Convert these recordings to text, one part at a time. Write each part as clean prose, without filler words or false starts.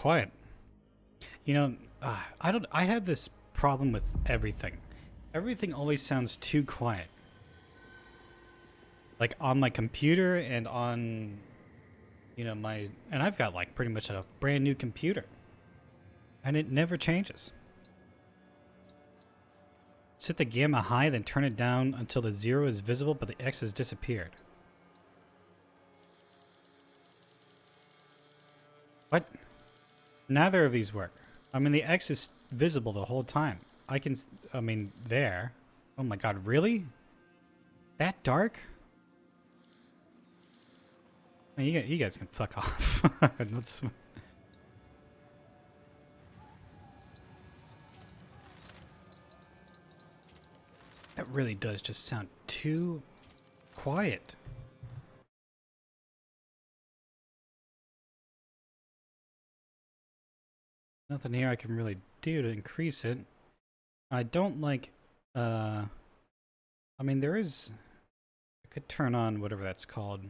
quiet. You know, I have this problem with everything. Everything always sounds too quiet. Like on my computer and on, you know, and I've got like pretty much a brand new computer. And it never changes. Set the gamma high, then turn it down until the 0 is visible, but the X has disappeared. What? Neither of these work. I mean, the X is visible the whole time. I mean, there. Oh my god, really? That dark? You guys can fuck off. That really does just sound too quiet. Nothing here I can really do to increase it. I don't like, I mean, I could turn on whatever that's called.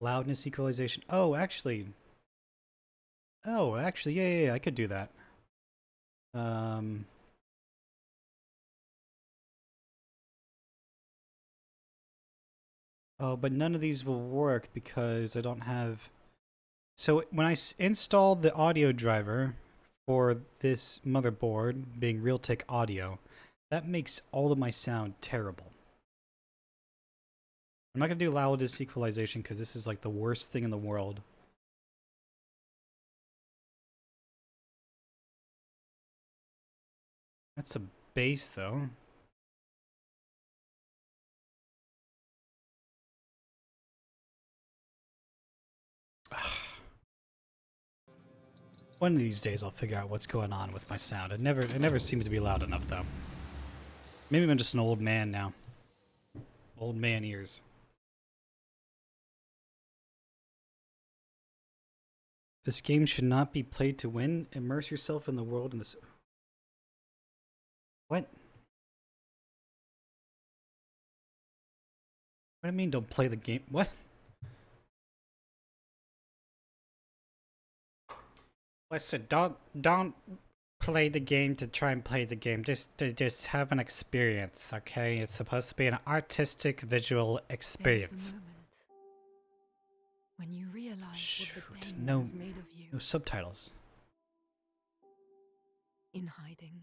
Loudness equalization. Oh, actually, yeah, I could do that. Oh, but none of these will work because I don't have... So when I installed the audio driver for this motherboard, being Realtek Audio, that makes all of my sound terrible. I'm not going to do loudness equalization because this is like the worst thing in the world. That's a bass though. One of these days I'll figure out what's going on with my sound. It never seems to be loud enough though. Maybe I'm just an old man now. Old man ears. This game should not be played to win. Immerse yourself in the world in this... What? What do you mean don't play the game? What? Listen, don't play the game to try and play the game. Just have an experience, okay? It's supposed to be an artistic visual experience. There's a moment when you realize Shoot, what the pain no, has made of you. no subtitles. In hiding.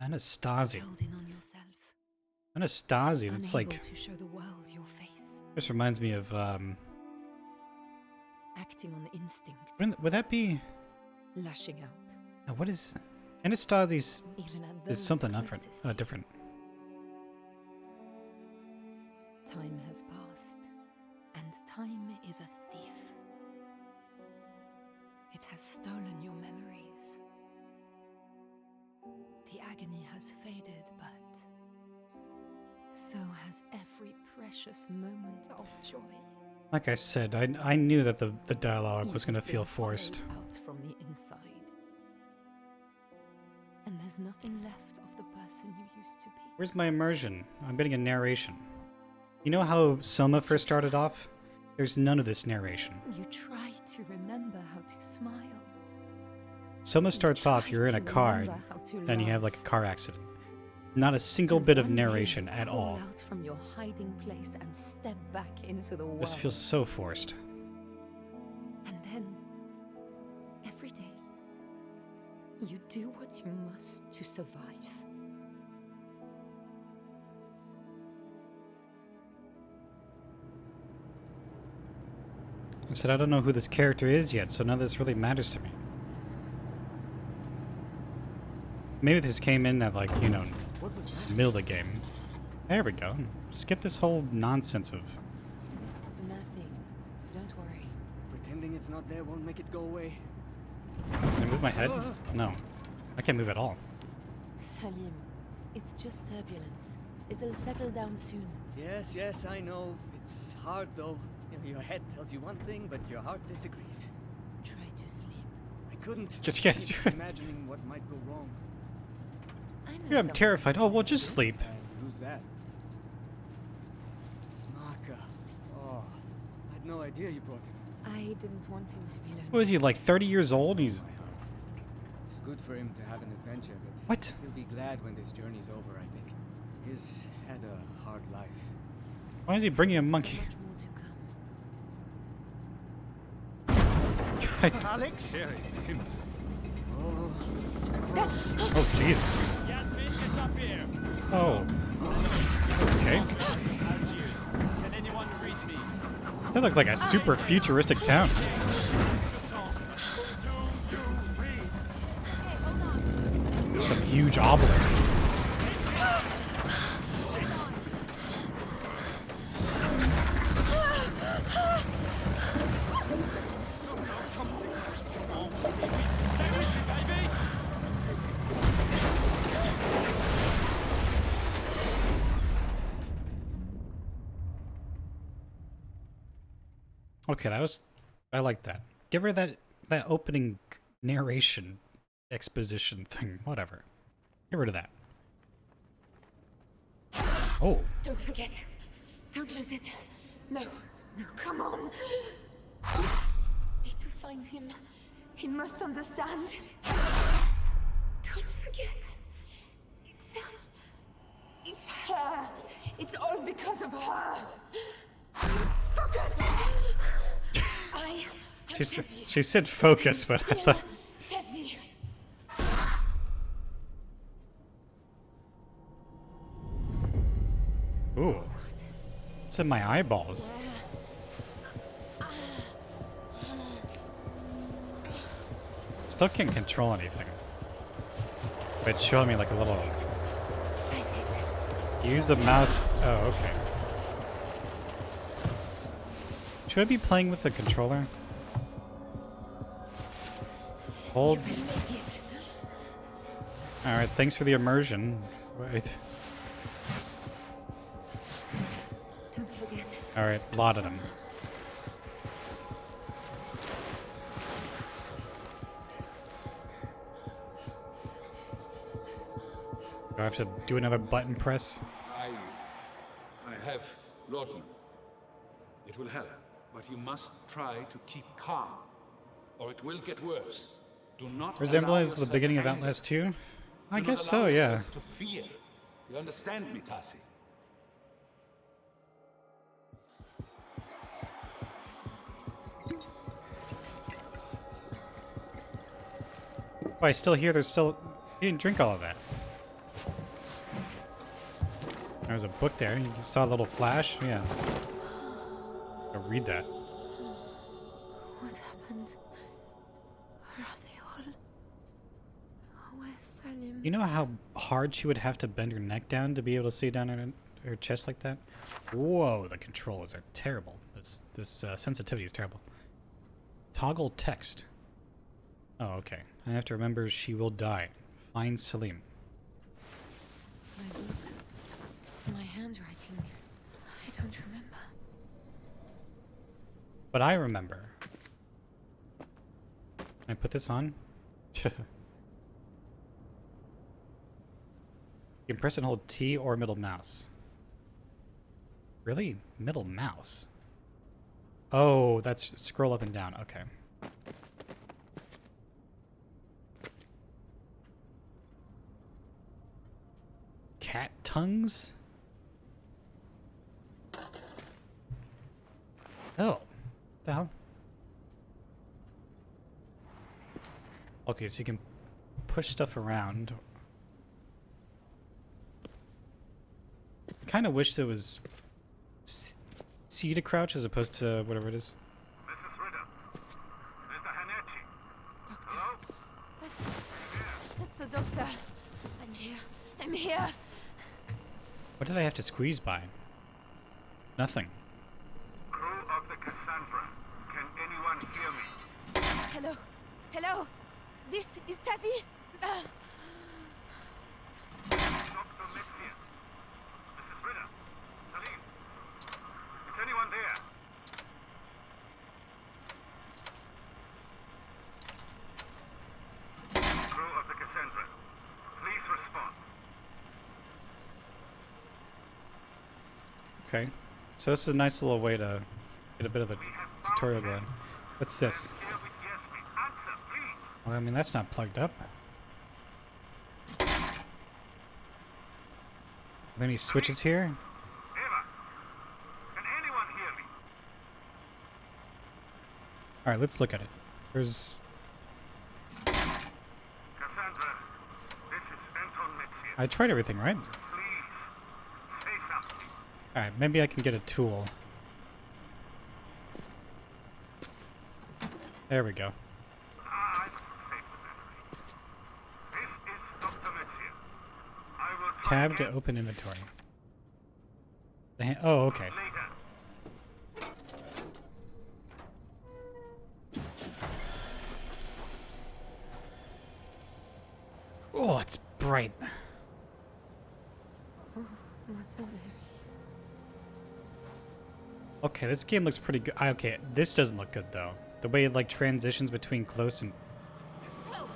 Anastasia. Held in on yourself. Anastasia, that's Unable like... to show the world your face. This reminds me of, Acting on instinct. would that be... Lashing out. What is... Anastasia's Even at is those something closest to you. different. Time has passed, and time is a thief. It has stolen your memories. The agony has faded, but so has every precious moment of joy. Like I said, I knew that the dialogue was going to feel forced. Out from the inside. And there's nothing left of the person you used to be. Where's my immersion? I'm getting a narration. You know how Soma first started off? There's none of this narration. You try to remember how to smile. Soma starts off, you're in a car, and you have like a car accident. Not a single bit of narration at all. Out from your hiding place and step back into the world. This feels so forced. And then, every day, you do what you must to survive. I said I don't know who this character is yet, so none of this really matters to me. Maybe this came in at like, you know, middle of the game. There we go. Skip this whole nonsense of... Nothing. Don't worry. Pretending it's not there won't make it go away. Can I move my head? No. I can't move at all. Salim, it's just turbulence. It'll settle down soon. Yes, I know. It's hard though. You know, your head tells you one thing, but your heart disagrees. Try to sleep. I couldn't. Just keep imagining what might go wrong. I know Yeah, I'm someone. terrified. Oh, well, just sleep. And who's that? Maka. Oh, I had no idea you brought him. I didn't want him to be lonely. What is he, like 30 years old? He's... It's good for him to have an adventure, but What? he'll be glad when this journey's over, I think. He's had a hard life. Why is he bringing a So monkey? much more to come. Alex? Oh, Oh, jeez. Yasmin, get up here. Oh. Okay. Can anyone read me? That looked like a super futuristic town. Some huge obelisk. Okay, that was... I like that. Give her that opening narration exposition thing. Whatever. Get rid of that. Oh. Don't forget. Don't lose it. No. No, come on. Need to find him. He must understand. Don't forget. It's her. It's all because of her. Focus! I am Tessie. She said focus, but I thought... Tessie. Ooh. It's in my eyeballs. Still can't control anything. But it's showing me like a little... Fight it. Use the mouse... Oh, okay. Should I be playing with the controller? Hold... You can make it. Alright, thanks for the immersion. Wait. Don't forget. Alright, a lot of them. Do I have to do another button press? I have laudanum. It will help, but you must try to keep calm, or it will get worse. Do not Resemblance allow the beginning of yourself Outlast 2? anger. I Do guess not allow so, yeah. yourself to fear. You understand me, Tassi? Oh, I still hear there's still... You didn't drink all of that. There's a book there. You saw a little flash? Yeah. I'll read that. What happened? Where are they all? Where's Salim? You know how hard she would have to bend her neck down to be able to see down her chest like that? Whoa, the controls are terrible. This sensitivity is terrible. Toggle text. Oh, okay. I have to remember she will die. Find Salim. My book. My handwriting. I don't remember. But I remember. Can I put this on? You can press and hold T or middle mouse. Really? Middle mouse? Oh, that's scroll up and down. Okay. Cat tongues? Oh. The hell? Okay, so you can push stuff around. I kind of wish there was C to crouch as opposed to whatever it is. Mrs. Ritter. Mr. Hanechi. Doctor. That's the doctor. I'm here. I'm here. What did I have to squeeze by? Nothing. Crew of the Cassandra. Can anyone hear me? Hello. Hello. This is Tassie. Dr. Messias. Mrs. Ritter. Salim. Is anyone there? Crew of the Cassandra. Please respond. Okay. So this is a nice little way to get a bit of the tutorial going. What's this? Here with Yasmin. Answer, please. Well, I mean, that's not plugged up. Are there any switches here? Eva, can anyone hear me? Alright, let's look at it. There's... Cassandra, this is Anton Metzier. I tried everything, right? Please, say something. Alright, maybe I can get a tool. There we go. I saved the battery. This is Dr. Metzier. I will try Tab to again open inventory. Oh, okay. later. Oh, it's bright. Mother Mary. Okay, this game looks pretty good. Okay, this doesn't look good though. The way it like transitions between close and... Help!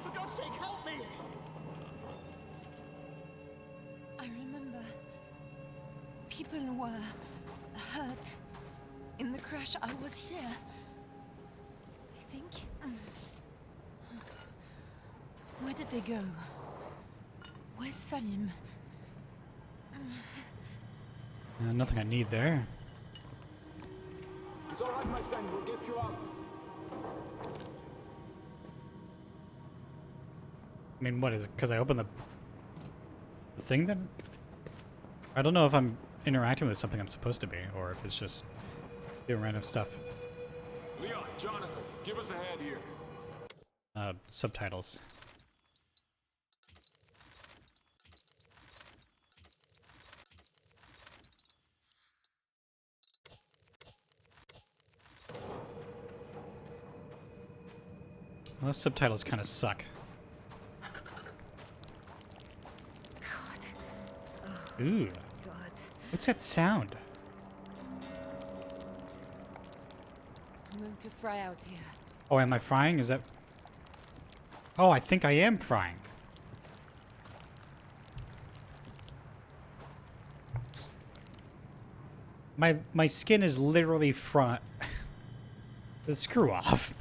For God's sake, help me! I remember people were hurt in the crash. I was here. I think. Where did they go? Where's Salim? nothing I need there. It's all right, my friend. We'll get you out. I mean, what is it? Because I opened the thing then? I don't know if I'm interacting with something I'm supposed to be, or if it's just doing random stuff. Leon, Jonathan, give us a hand here. Subtitles. Well, those subtitles kind of suck. God. Ooh. God. What's that sound? I'm going to fry out here. Oh, am I frying? Is that... Oh, I think I am frying. My skin is literally front. The screw off.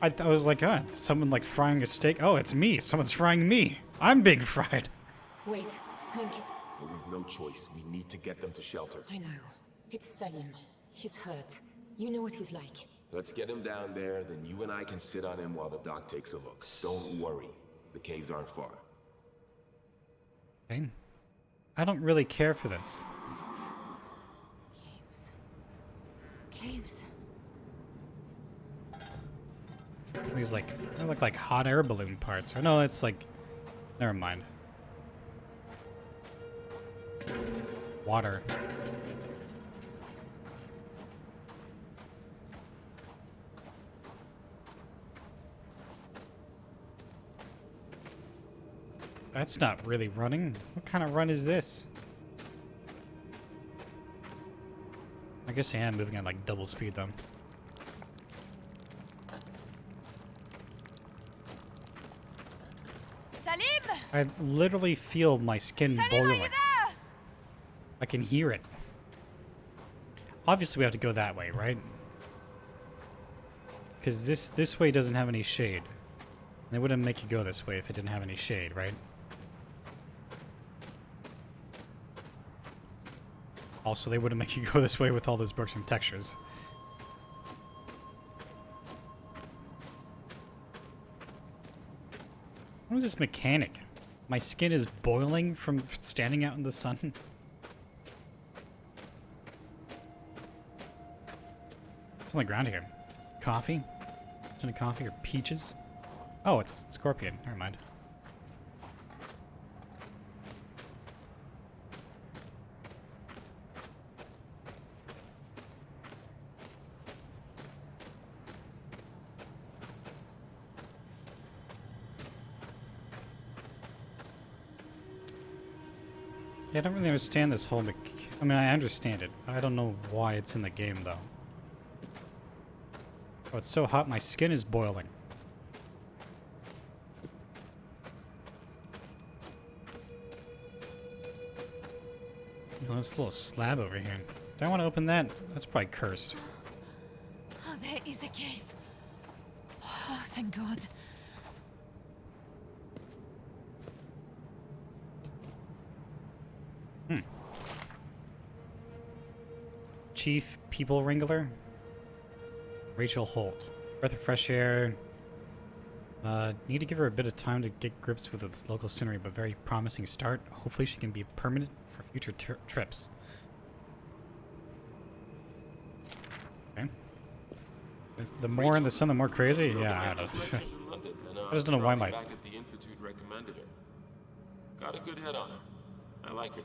I was like, someone like frying a steak. Oh, it's me. Someone's frying me. I'm being fried. Wait, Hank. But we've no choice. We need to get them to shelter. I know. It's Salim. He's hurt. You know what he's like. Let's get him down there, then you and I can sit on him while the doc takes a look. Don't worry. The caves aren't far. Okay. I don't really care for this. Caves. Caves. These they look like hot air balloon parts. Or no, it's like, never mind. Water. That's not really running. What kind of run is this? I guess I am moving at like double speed though. Salim! I literally feel my skin Salim, boiling. are you there? I can hear it. Obviously we have to go that way, right? Because this way doesn't have any shade. They wouldn't make you go this way if it didn't have any shade, right? Also, they wouldn't make you go this way with all those broken textures. What is this mechanic? My skin is boiling from standing out in the sun. What's on the ground here? Coffee? Is it a coffee or peaches? Oh, it's a scorpion. Never mind. Yeah, I don't really understand this whole I mean, I understand it. I don't know why it's in the game, though. Oh, it's so hot, my skin is boiling. Oh, this little slab over here. Do I want to open that? That's probably cursed. There is a cave. Oh, thank God. Chief People Wrangler? Rachel Holt. Breath of fresh air. Need to give her a bit of time to get grips with this local scenery, but very promising start. Hopefully she can be permanent for future trips. Okay. The more in the sun, the more crazy? Yeah, I don't know. I just don't know why my... Back at the Institute recommended her. Got a good head on her. I like her.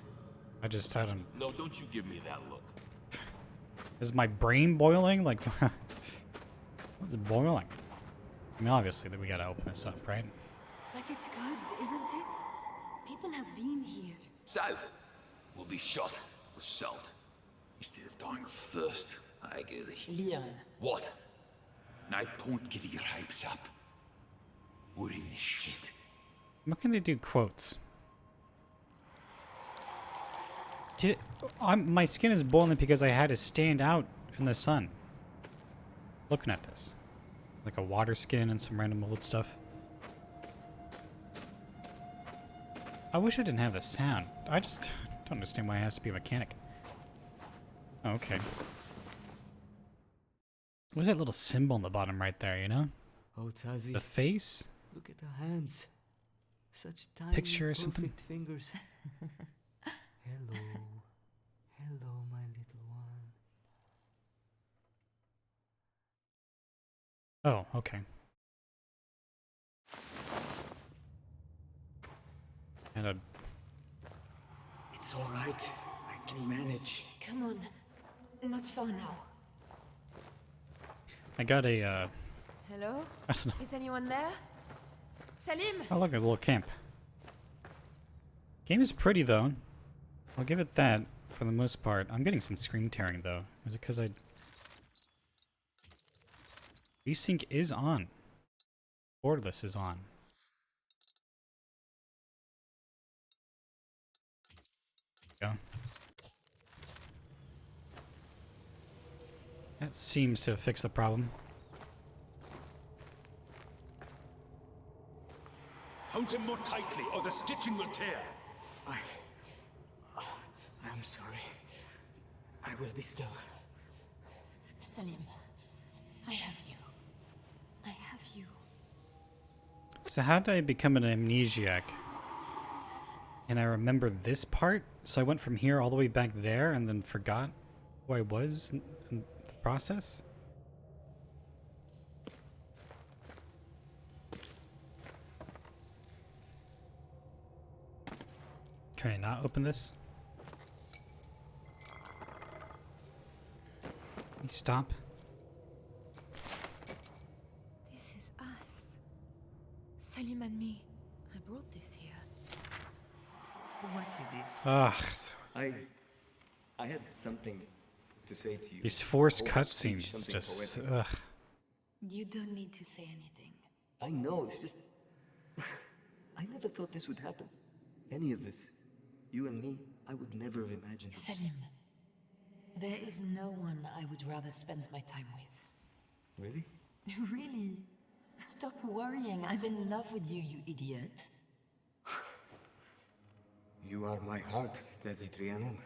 I don't... No, don't you give me that look. Is my brain boiling? Like, what's boiling? I mean, obviously, that we gotta open this up, right? But it's good, isn't it? People have been here. Sal will be shot with salt. Instead of dying of thirst, I agree. Leon. What? Now point getting your hypes up. We're in this shit. How can they do quotes? My skin is boiling because I had to stand out in the sun. Looking at this. Like a water skin and some random old stuff. I wish I didn't have the sound. I just don't understand why it has to be a mechanic. Oh, okay. What's that little symbol on the bottom right there, you know? Oh, Tazzy. The face? Look at the hands. Such tiny, Picture or something? perfect fingers. Hello. Hello, my little one. Oh, okay. And a... It's all right. I can manage. Come on. Not far now. I got a, Hello? I don't know. Is anyone there? Salim! Oh, look, a little camp. Game is pretty, though. I'll give it that for the most part. I'm getting some screen tearing, though. Is it because I... VSync is on. Borderless is on. Go. That seems to fix the problem. Hold him more tightly, or the stitching will tear. I'm sorry. I will be still. Salim, I have you. I have you. So how did I become an amnesiac? And I remember this part, so I went from here all the way back there and then forgot who I was in the process? Can I not open this? Can you stop? This is us. Salim and me. I brought this here. What is it? Ugh. I had something to say to you. These forced Whole speech, cutscenes something just... poetic. Ugh. You don't need to say anything. I know, it's just... I never thought this would happen. Any of this. You and me, I would never have imagined it. Salim, there is no one I would rather spend my time with. Really? Really? Stop worrying. I'm in love with you, you idiot. You are my heart, Tazzy Trianon.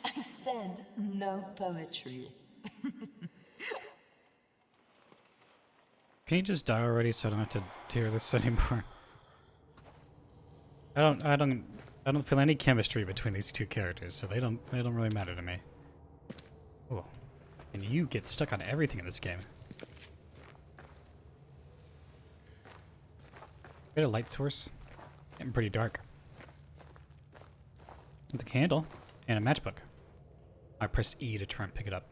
I said no poetry. Can you just die already so I don't have to hear this anymore? I don't feel any chemistry between these two characters, so they don't really matter to me. Oh. And you get stuck on everything in this game. Get a light source. Getting pretty dark. With a candle and a matchbook. I pressed E to try and pick it up.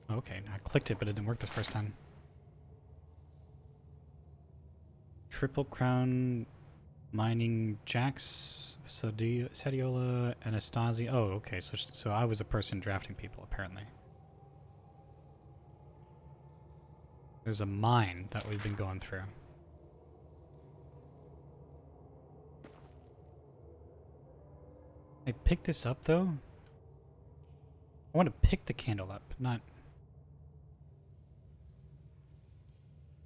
Okay, I clicked it, but it didn't work the first time. Triple Crown Mining Jacks, Sadiola, Anastasi. Oh, okay, so I was the person drafting people, apparently. There's a mine that we've been going through. I picked this up, though? I want to pick the candle up, not...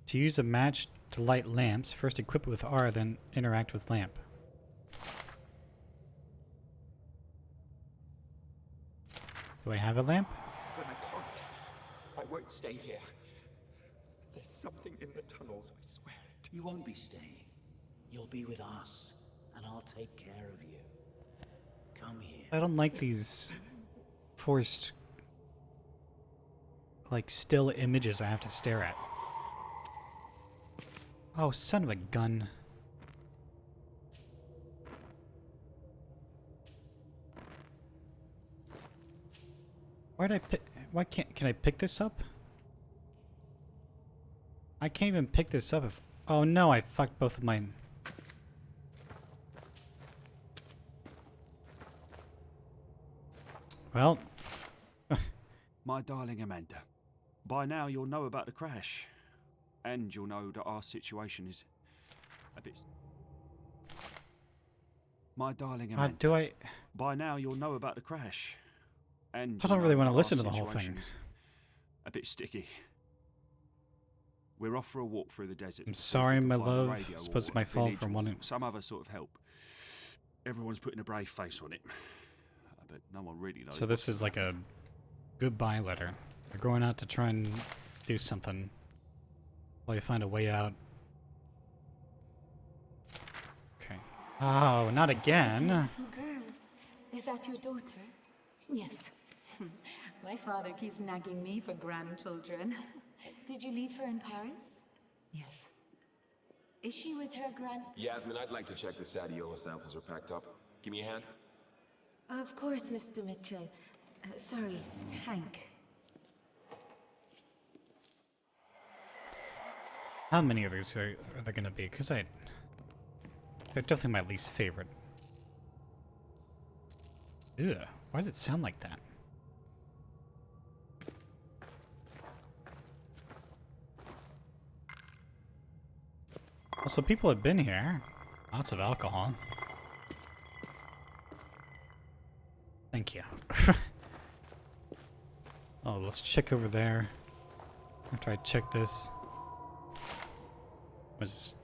To use a match to light lamps, first equip it with R, then interact with lamp. Do I have a lamp? But I can't. I won't stay here. There's something in the tunnels, I swear it. You won't be staying. You'll be with us, and I'll take care of you. Come here. I don't like these forced, like, still images I have to stare at. Oh, son of a gun. Why'd I pick... Why can't... Can I pick this up? I can't even pick this up if... Oh no, I fucked both of mine. Well... My darling Amanda, by now you'll know about the crash. And you'll know that our situation is a bit... My darling Amanda, do I... by now you'll know about the crash. And I don't really want to listen to the whole thing. A bit sticky. We're off for a walk through the desert. I'm sorry, my love. I suppose it's my fault for wanting... Some other sort of help. Everyone's putting a brave face on it. But no one really knows. So this is like a goodbye letter. They're going out to try and do something. While you find a way out. Okay. Oh, not again. Beautiful girl. Is that your daughter? Yes. My father keeps nagging me for grandchildren. Did you leave her in Paris? Yes. Is she with her Yasmin, I'd like to check the Sadiola samples are packed up. Give me a hand. Of course, Mr. Mitchell. Sorry, Hank. How many of these are there going to be? Because they're definitely my least favorite. Ugh. Why does it sound like that? Also, people have been here. Lots of alcohol. Thank you. Oh, let's check over there. After I check this. What's this?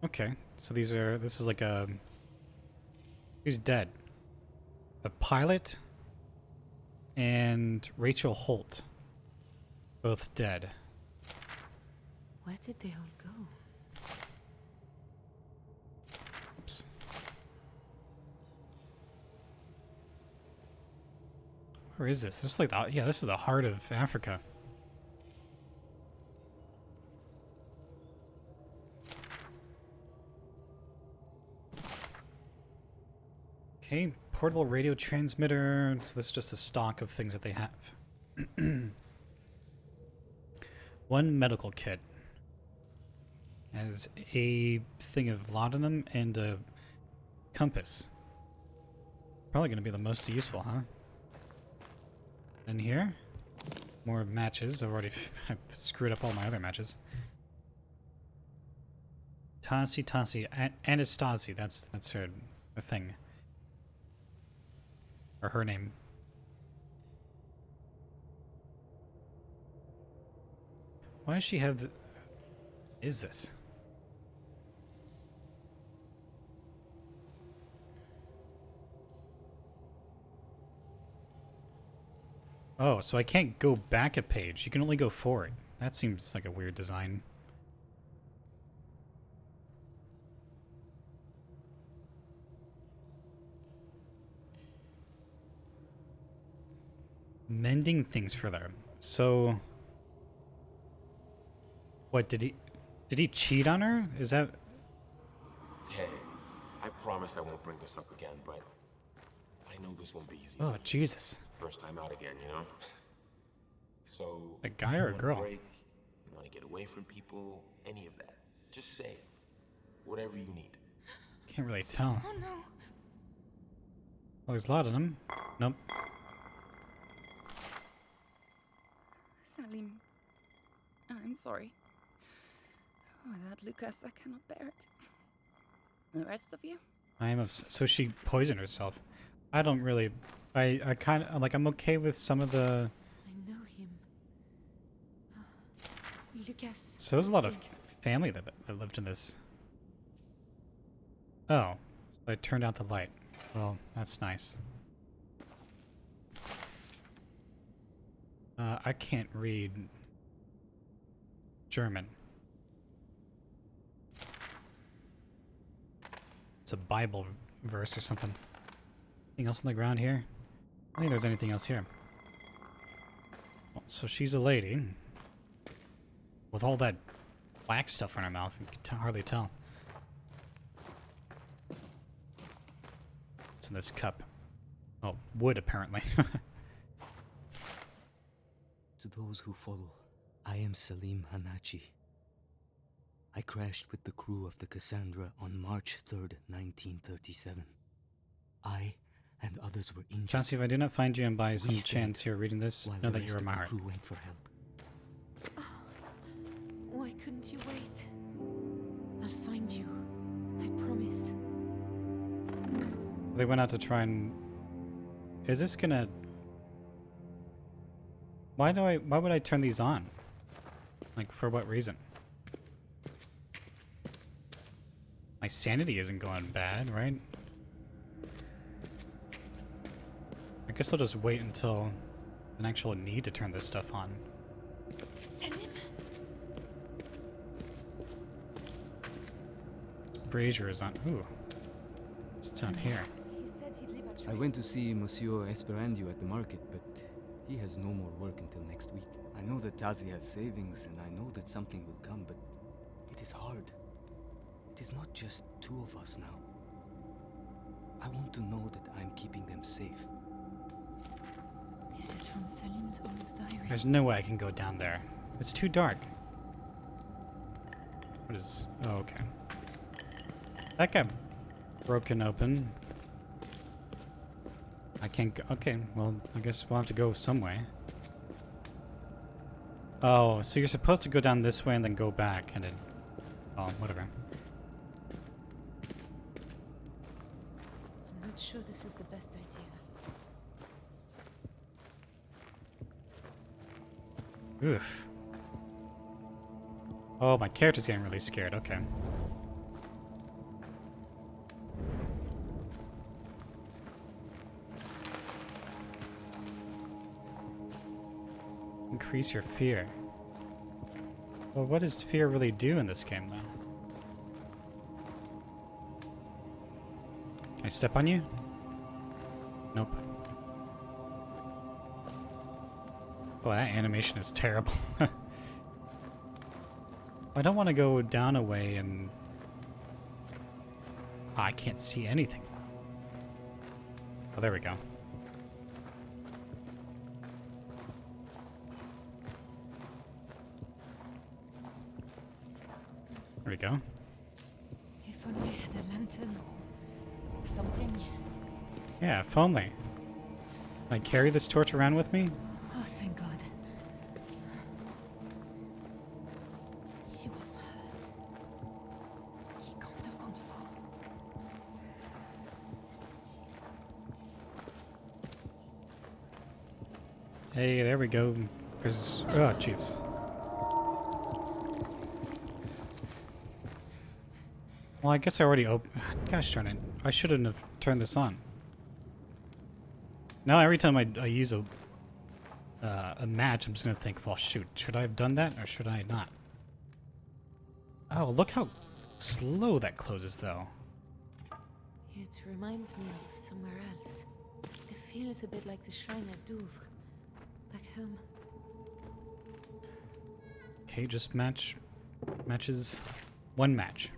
Okay, so this is like a... Who's dead? The pilot and Rachel Holt. Both dead. Where did they all go? Oops. Where is this? This is like the... Yeah, this is the heart of Africa. Okay, portable radio transmitter. So this is just a stock of things that they have. One medical kit has a thing of laudanum and a compass. Probably going to be the most useful, huh? And here, more matches. I've screwed up all my other matches. Tasi, Anastasi. That's her thing. Or her name. Why does she have the... Is this? Oh, so I can't go back a page. You can only go forward. That seems like a weird design. Mending things for them. So... What, did he cheat on her? Is that... Hey, I promise I won't bring this up again, but I know this won't be easy. Oh, Jesus. First time out again, you know? So... A guy or a girl? Break, you want to get away from people, any of that. Just say it. Whatever you need. Can't really tell. Oh no. Oh, there's a lot of them. Nope. Salim, I'm sorry. Without Lucas, I cannot bear it. The rest of you? I am so she poisoned herself. I don't really I kind of like, I'm okay with some of the. I know him. Lucas. So there's a lot of family that lived in this. Oh, so I turned out the light. Well, that's nice. I can't read German. It's a Bible verse or something. Anything else on the ground here? I don't think there's anything else here. Well, so she's a lady. With all that black stuff in her mouth, you can hardly tell. What's in this cup? Oh, wood apparently. To those who follow, I am Salim Hanachi. I crashed with the crew of the Cassandra on March 3rd, 1937. I and others were injured. Chauncey, if I do not find you and by some chance you're reading this, know that you are my heart. Crew went for help. Why couldn't you wait? I'll find you. I promise. They went out to try and... Is this gonna... Why would I turn these on? Like, for what reason? My sanity isn't going bad, right? I guess I'll just wait until an actual need to turn this stuff on. Salim? Brazier is on. Ooh. It's down here. He said he'd leave a I went to see Monsieur Esperandio at the market, but he has no more work until next week. I know that Tazi has savings, and I know that something will come, but it is hard. It is not just two of us now. I want to know that I'm keeping them safe. This is from Salim's old diary. There's no way I can go down there. It's too dark. What is... Oh, okay. That got broken open. I can't go... Okay, well, I guess we'll have to go some way. Oh, so you're supposed to go down this way and then go back and then... Oh, whatever. I'm not sure this is the best idea. Oof. Oh, my character's getting really scared. Okay. Increase your fear. Well, what does fear really do in this game, though? Can I step on you? Nope. Oh, that animation is terrible. I don't want to go down a way and... Oh, I can't see anything. Oh, there we go. There we go. If only I had a lantern or something. Yeah, if only. Can I carry this torch around with me? Oh, thank God. He was hurt. He can't have gone far. Hey, there we go. There's... Oh, jeez. Well, I guess I already Gosh darn it. I shouldn't have turned this on. Now every time I use a match, I'm just gonna think, well, shoot, should I have done that or should I not? Oh, look how slow that closes, though. It reminds me of somewhere else. It feels a bit like the shrine at Douvres, back home. Okay, just matches. One match.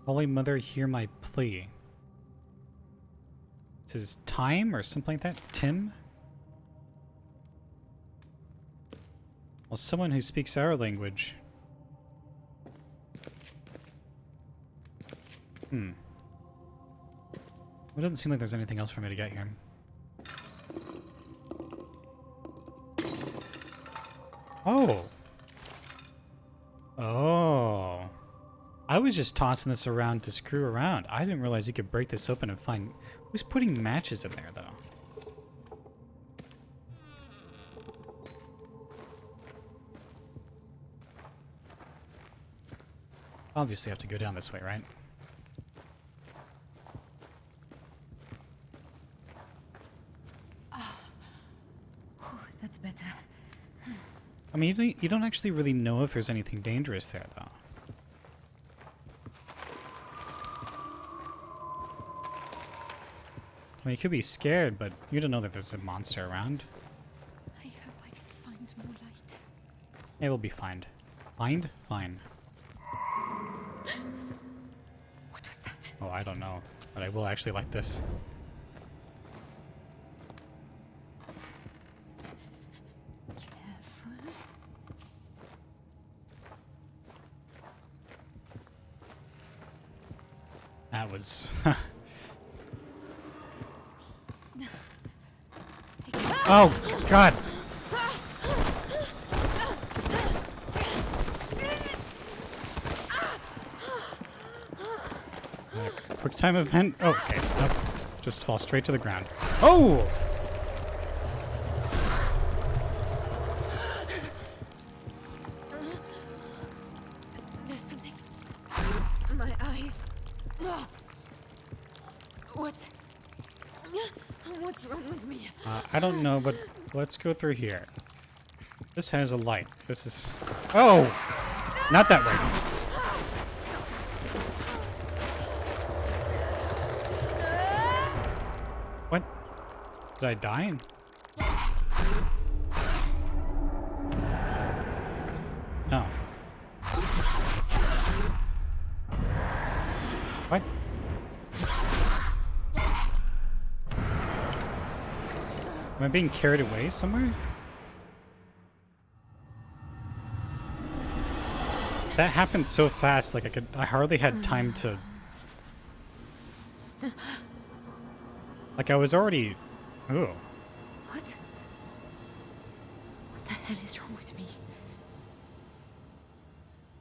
Holy Mother, hear my plea. This is time or something like that? Tim? Well, someone who speaks our language. It doesn't seem like there's anything else for me to get here. Oh! Oh! I I was just tossing this around to screw around. I didn't realize you could break this open and find... Who's putting matches in there, though? Obviously, I have to go down this way, right? Oh, that's better. I mean, you don't actually really know if there's anything dangerous there, though. I mean, you could be scared, but you don't know that there's a monster around. I hope I can find more light. It will be fine. Fine? Fine. What was that? Oh, I don't know. But I will actually like this. Careful. That was... Oh, God! Quick time event? Oh, okay. Nope. Just fall straight to the ground. Oh! There's something... My eyes... What's wrong with me? I don't know, but let's go through here. This has a light. This is... Oh! Not that way. What? Did I die? No. What? Am I being carried away somewhere? That happened so fast, like I hardly had time to... Like I was already... Ooh. What? What the hell is wrong with me?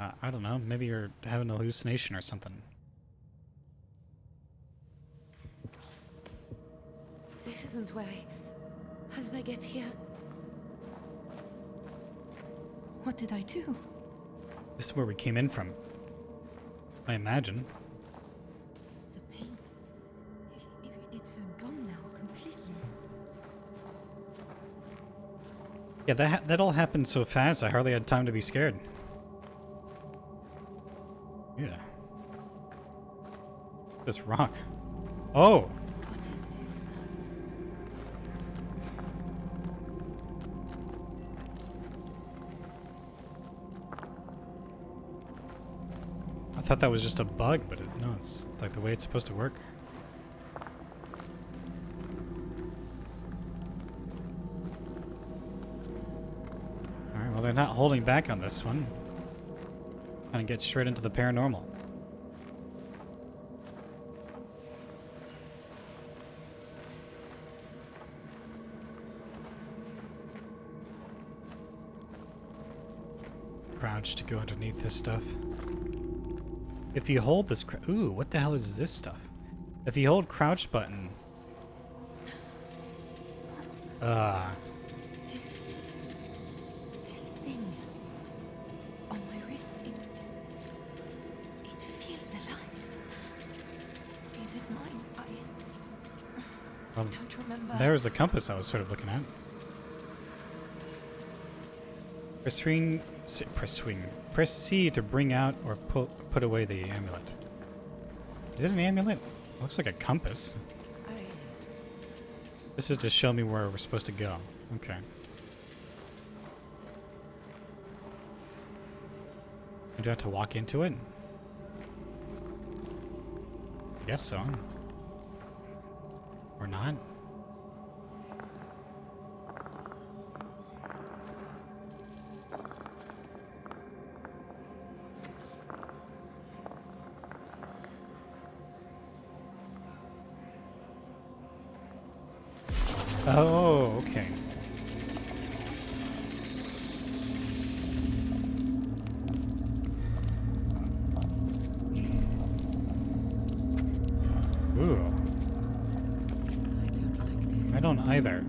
I don't know, maybe you're having a hallucination or something. This isn't where I... How did I get here? What did I do? This is where we came in from. I imagine. The pain. It's gone now, completely. Yeah, that all happened so fast, I hardly had time to be scared. Yeah. This rock. Oh! What is this stuff? I thought that was just a bug, but no, it's like the way it's supposed to work. Alright, well they're not holding back on this one. Kind of get straight into the paranormal. Crouch to go underneath this stuff. If you hold this... Ooh, what the hell is this stuff? If you hold crouch button... This thing on my wrist, it feels alive. Is it mine? I don't remember. There's the compass I was sort of looking at. Press C to bring out or put away the amulet. Is it an amulet? Looks like a compass. This is to show me where we're supposed to go. Okay. Do I have to walk into it? I guess so. Or not? Oh, okay. Ooh. I don't like this. I don't either.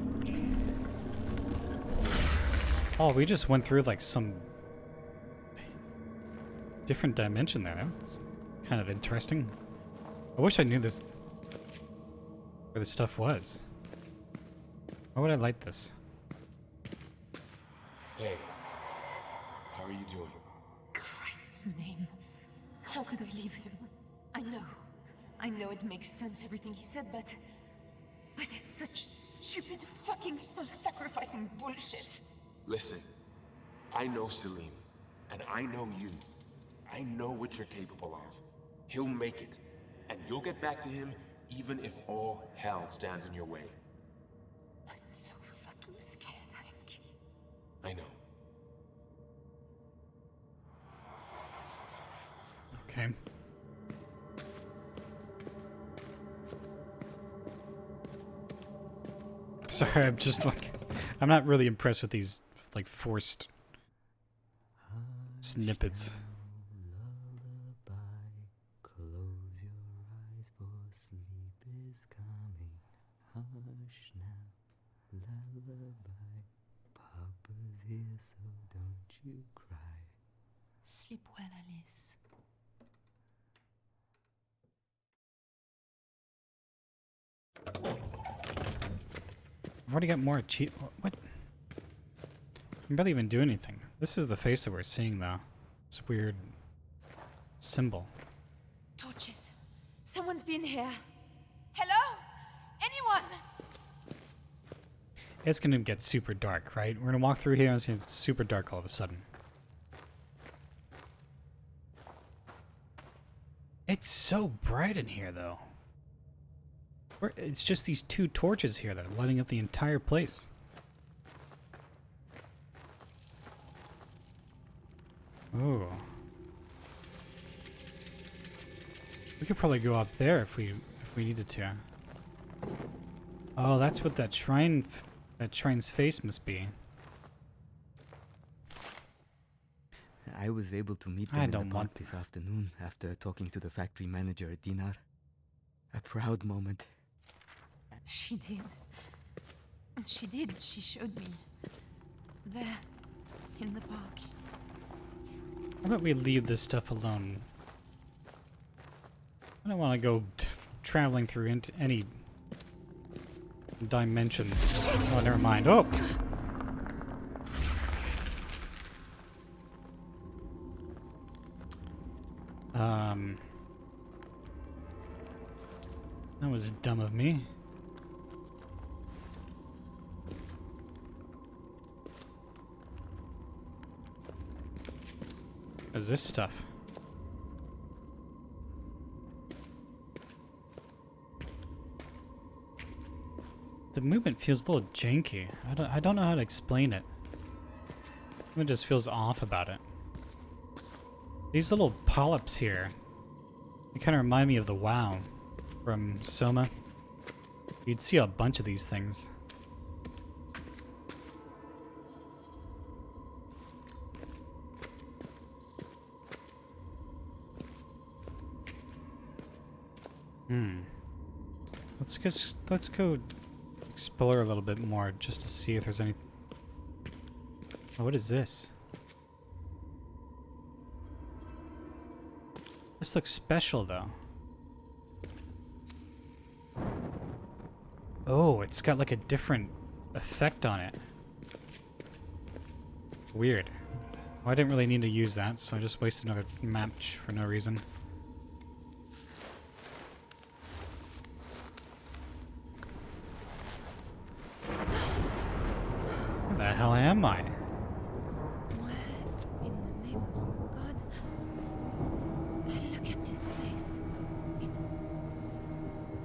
Oh, we just went through like some different dimension there. That was kind of interesting. I wish I knew this where this stuff was. Why would I light this? Hey, how are you doing? Christ's name. How could I leave him? I know it makes sense, everything he said, but it's such stupid fucking self-sacrificing bullshit. Listen, I know Selim, and I know you. I know what you're capable of. He'll make it, and you'll get back to him even if all hell stands in your way. I'm so fucking scared, Hank. I know. Okay. Sorry, I'm just like, I'm not really impressed with these like forced snippets. Close your eyes, for sleep is coming. Hush now, lullaby. Papa's here, so don't you cry. Sleep well, Alice. I've already got more cheat. What? I can barely even do anything. This is the face that we're seeing, though. It's a weird symbol. Torches. Someone's been here. Hello? Anyone? It's gonna get super dark, right? We're gonna walk through here and it's gonna get super dark all of a sudden. It's so bright in here, though. It's just these two torches here that are lighting up the entire place. Ooh. We could probably go up there if we needed to. Oh, that's what that shrine's face must be. I was able to meet them in the park this afternoon after talking to the factory manager at Dinar. A proud moment. She did. She did. She showed me. There. In the park. How about we leave this stuff alone? I don't want to go traveling through into any dimensions. Oh, never mind. Oh! That was dumb of me. What is this stuff? The movement feels a little janky. I don't know how to explain it. It just feels off about it. These little polyps here, they kind of remind me of the WoW from Soma. You'd see a bunch of these things. Let's go explore a little bit more just to see if there's anything. Oh, what is this? This looks special though. Oh, it's got like a different effect on it. Weird. Well, I didn't really need to use that, so I just wasted another match for no reason. Where the hell am I? Where in the name of God? Look at this place.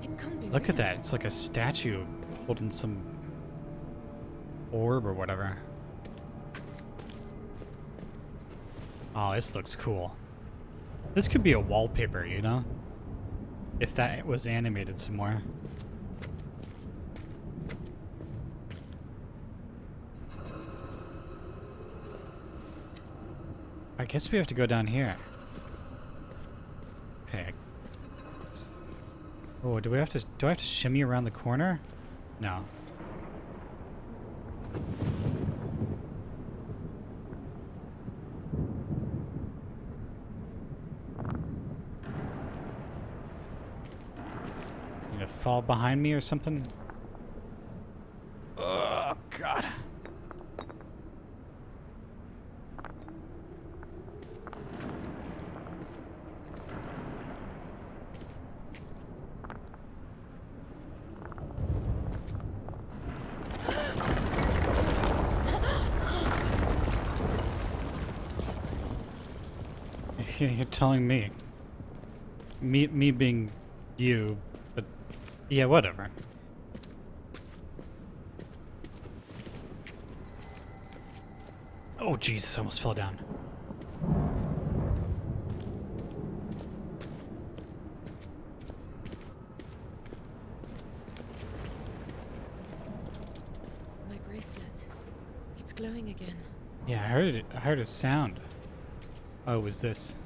It can't be Look at real. that. It's like a statue holding some orb or whatever. Oh, this looks cool. This could be a wallpaper, you know? If that was animated somewhere. I guess we have to go down here. Okay. Oh, do I have to shimmy around the corner? No. Need to fall behind me or something? Oh god. You're telling me. Me being you, but yeah, whatever. Oh Jesus, I almost fell down. My bracelet. It's glowing again. Yeah, I heard it. I heard a sound. Oh, it was this.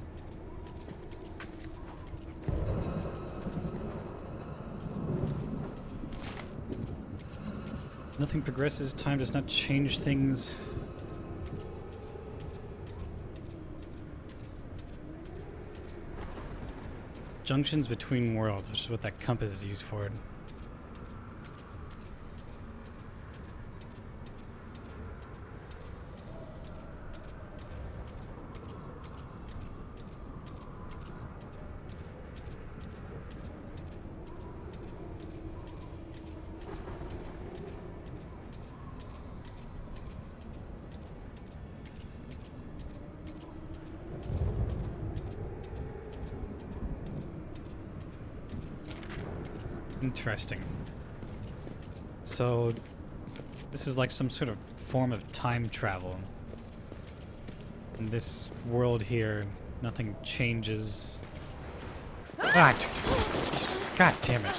Nothing progresses. Time does not change things. Junctions between worlds, which is what that compass is used for. Interesting. So, this is like some sort of form of time travel. In this world here, nothing changes. Ah, God damn it.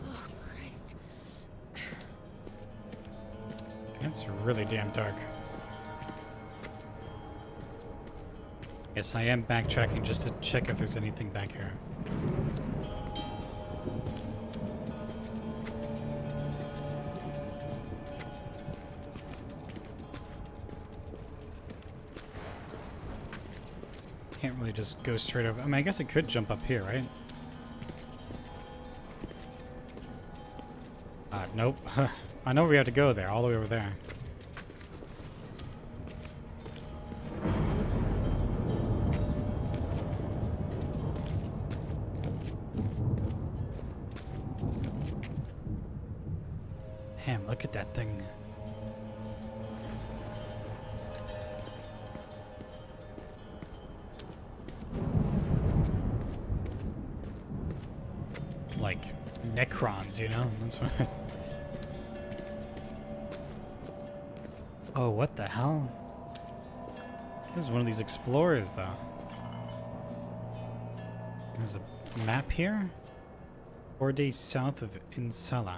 Oh, Christ. It's really damn dark. Yes, I am backtracking just to check if there's anything back here. Can't really just go straight over. I mean, I guess I could jump up here, right? Nope. I know we have to go there, all the way over there. Damn, look at that thing. Like Necrons, you know? That's what. Oh, what the hell? This is one of these explorers, though. There's a map here. 4 days south of Insala.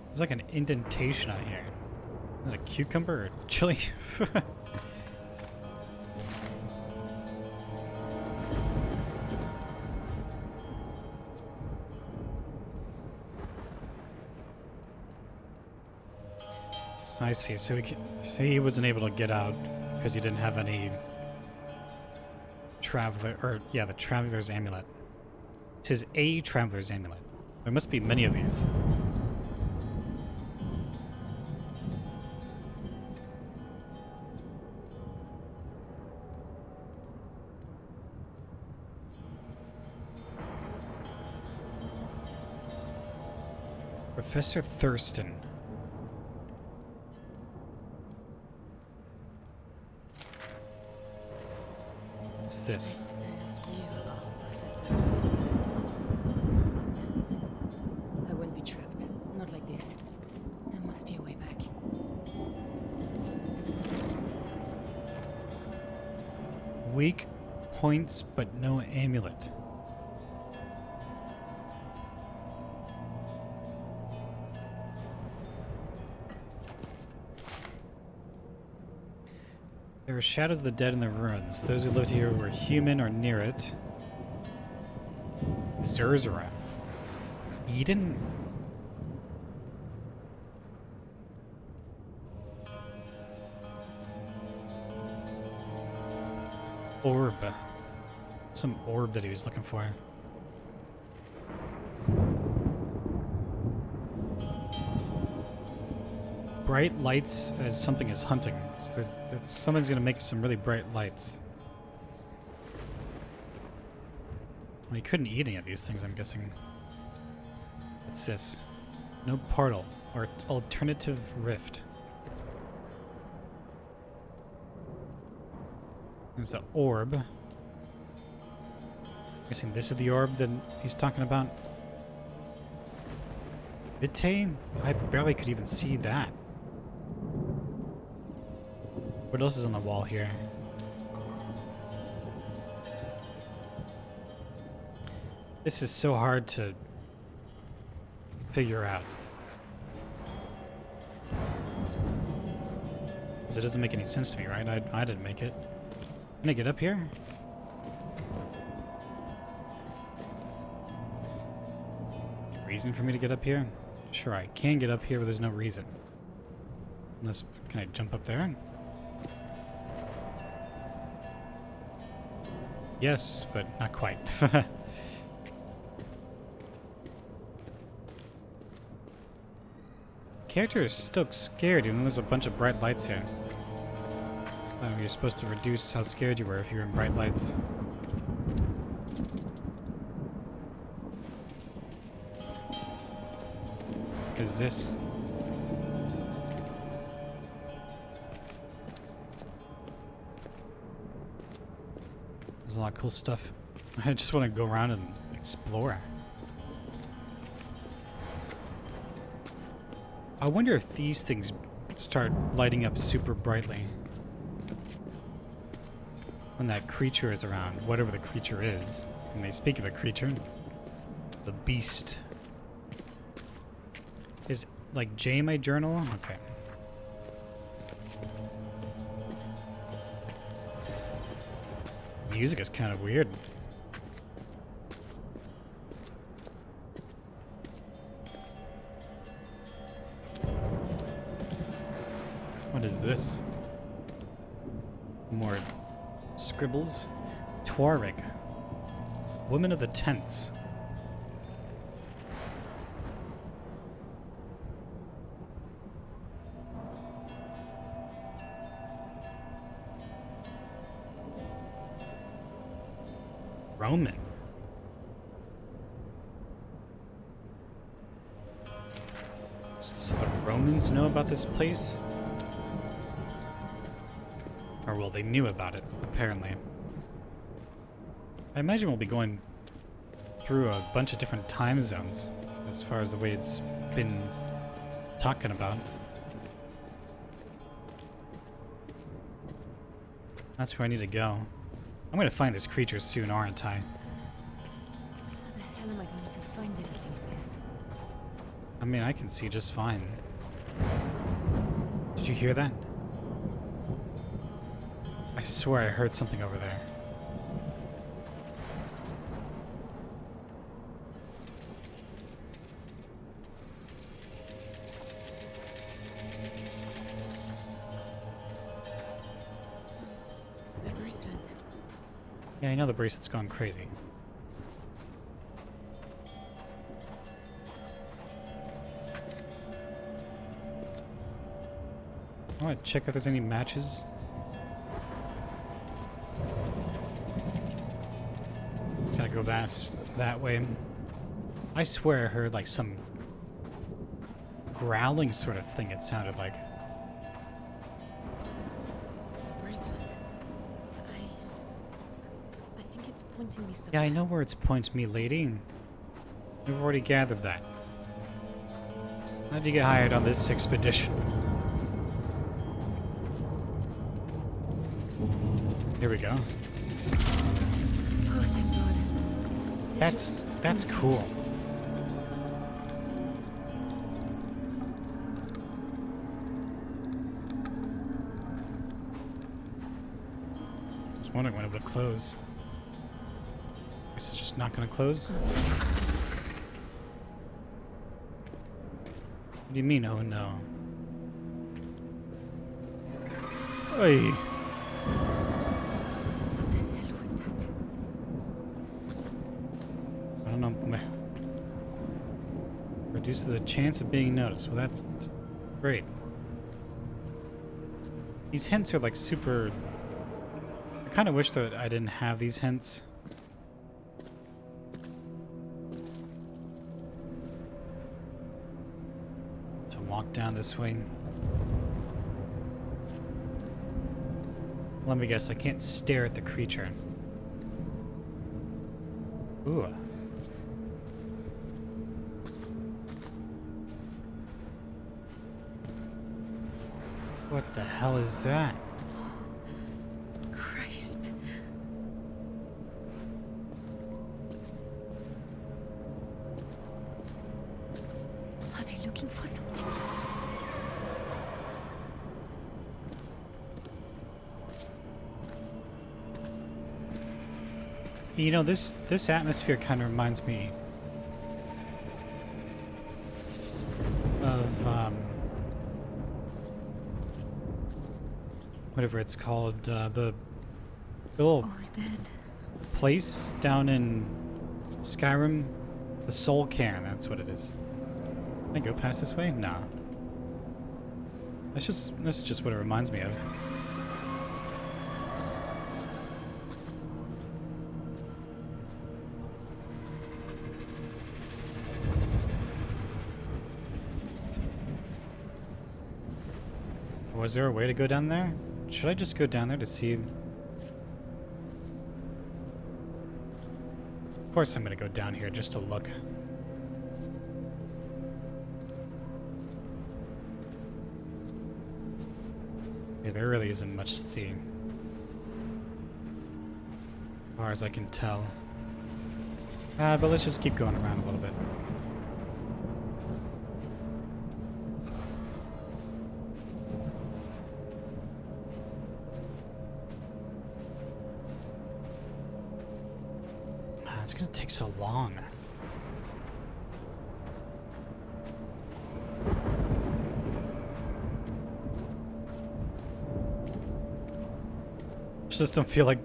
There's like an indentation on here. Is that a cucumber or chili? So I see. So he wasn't able to get out because he didn't have any traveler, or yeah, the traveler's amulet. It says a traveler's amulet. There must be many of these. Professor Thurston. What's this? I suppose you are Professor Rebirth. God damn it. I wouldn't be trapped. Not like this. There must be a way back. Weak points, but no amulet. There are shadows of the dead in the ruins. Those who lived here were human or near it. Zerzura. Eden? Orb. Some orb that he was looking for. Bright lights as something is hunting. So someone's gonna make some really bright lights. Well, he couldn't eat any of these things, I'm guessing. What's this? No portal or alternative rift. There's the orb. Guessing this is the orb that he's talking about. Vitae? I barely could even see that. What else is on the wall here? This is so hard to figure out. 'Cause it doesn't make any sense to me, right? I didn't make it. Can I get up here? Reason for me to get up here? Sure, I can get up here, but there's no reason. Unless, can I jump up there? Yes, but not quite. Character is still scared even though there's a bunch of bright lights here. You're supposed to reduce how scared you were if you're in bright lights. What is this? There's a lot of cool stuff. I just want to go around and explore. I wonder if these things start lighting up super brightly when that creature is around, whatever the creature is. And they speak of a creature. The beast. Is like J my journal? Okay. Music is kind of weird. What is this? More scribbles. Tuareg. Woman of the Tents. Roman. So the Romans know about this place? Or well, they knew about it, apparently. I imagine we'll be going through a bunch of different time zones as far as the way it's been talking about. That's where I need to go. I'm gonna find this creature soon, aren't I? How the hell am I going to find anything in this? I mean, I can see just fine. Did you hear that? I swear I heard something over there. The bracelet. Yeah, I know the bracelet's gone crazy. I want to check if there's any matches. Just gotta go that way. I swear I heard like some growling sort of thing, it sounded like. The bracelet. I think it's pointing me somewhere. Yeah, I know where it's pointing me, lady. We've already gathered that. How'd you get hired on this expedition? Here we go. Oh, thank God. That's cool. wondering when it would close. Guess it's just not gonna close. What do you mean, oh no? Hey. What the hell was that? I don't know. Reduces the chance of being noticed. Well, that's great. These hints are like super... I kind of wish that I didn't have these hints. To walk down this way. Let me guess, I can't stare at the creature. Ooh. What the hell is that? Christ. Are they looking for something? You know, this atmosphere kind of reminds me of whatever it's called, the little place down in Skyrim, the Soul Cairn. That's what it is. Can I go past this way? Nah. That's just what it reminds me of. Was there a way to go down there? Should I just go down there to see? Of course I'm gonna go down here just to look. Yeah, there really isn't much to see. As far as I can tell. But let's just keep going around a little bit. It's gonna take so long. Just don't feel like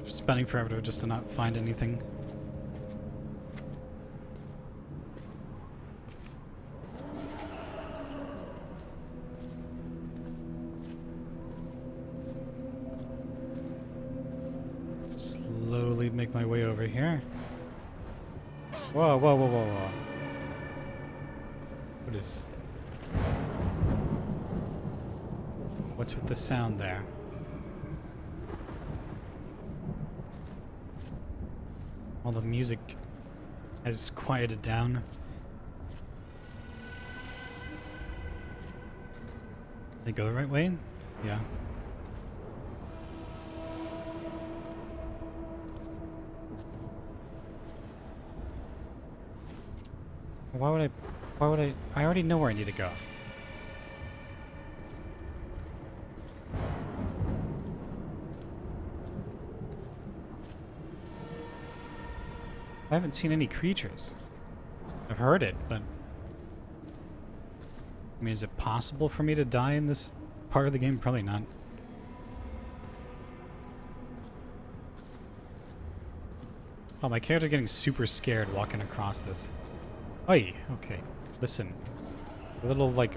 spending forever just to not find anything. Slowly make my way over here. Whoa, whoa, whoa, whoa, whoa. What is... What's with the sound there? All the music has quieted down. Did I go the right way? Yeah. Why would I already know where I need to go. I haven't seen any creatures. I've heard it, but... I mean, is it possible for me to die in this part of the game? Probably not. Oh, my character's getting super scared walking across this. Oi, okay. Listen. The little, like,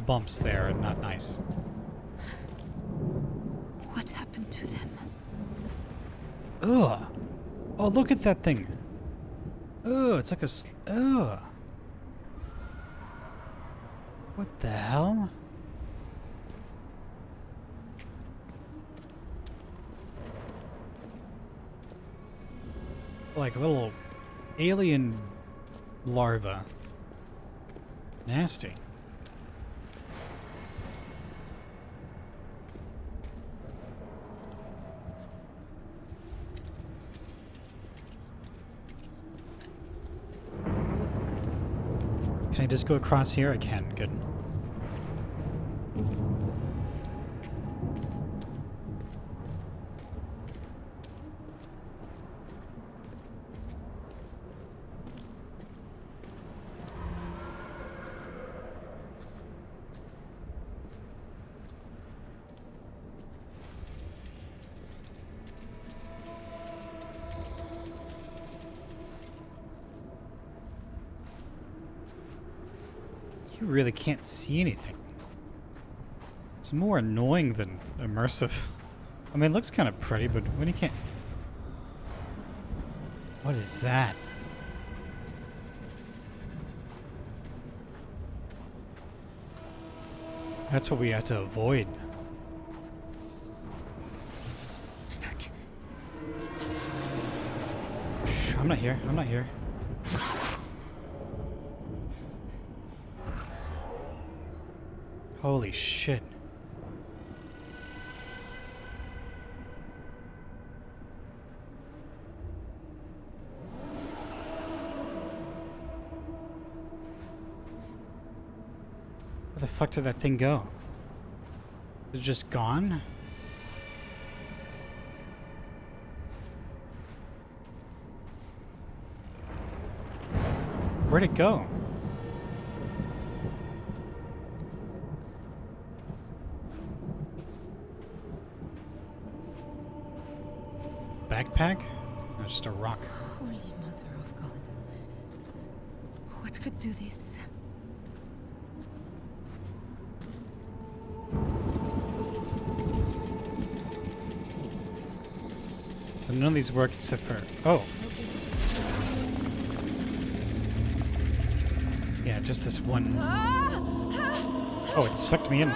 bumps there are not nice. What happened to them? Ugh. Oh, look at that thing. Ugh, it's like a... Ugh. What the hell? Like a little alien larva. Nasty. Can I just go across here? I can. Good. You really can't see anything. It's more annoying than immersive. I mean, it looks kind of pretty, but when you can't... What is that? That's what we have to avoid. Fuck. Shh, I'm not here. I'm not here. Holy shit. Where the fuck did that thing go? Is it just gone? Where'd it go? Backpack? No, just a rock. Holy Mother of God. What could do this? So none of these work except for... Oh! Yeah, just this one. Oh, it sucked me in.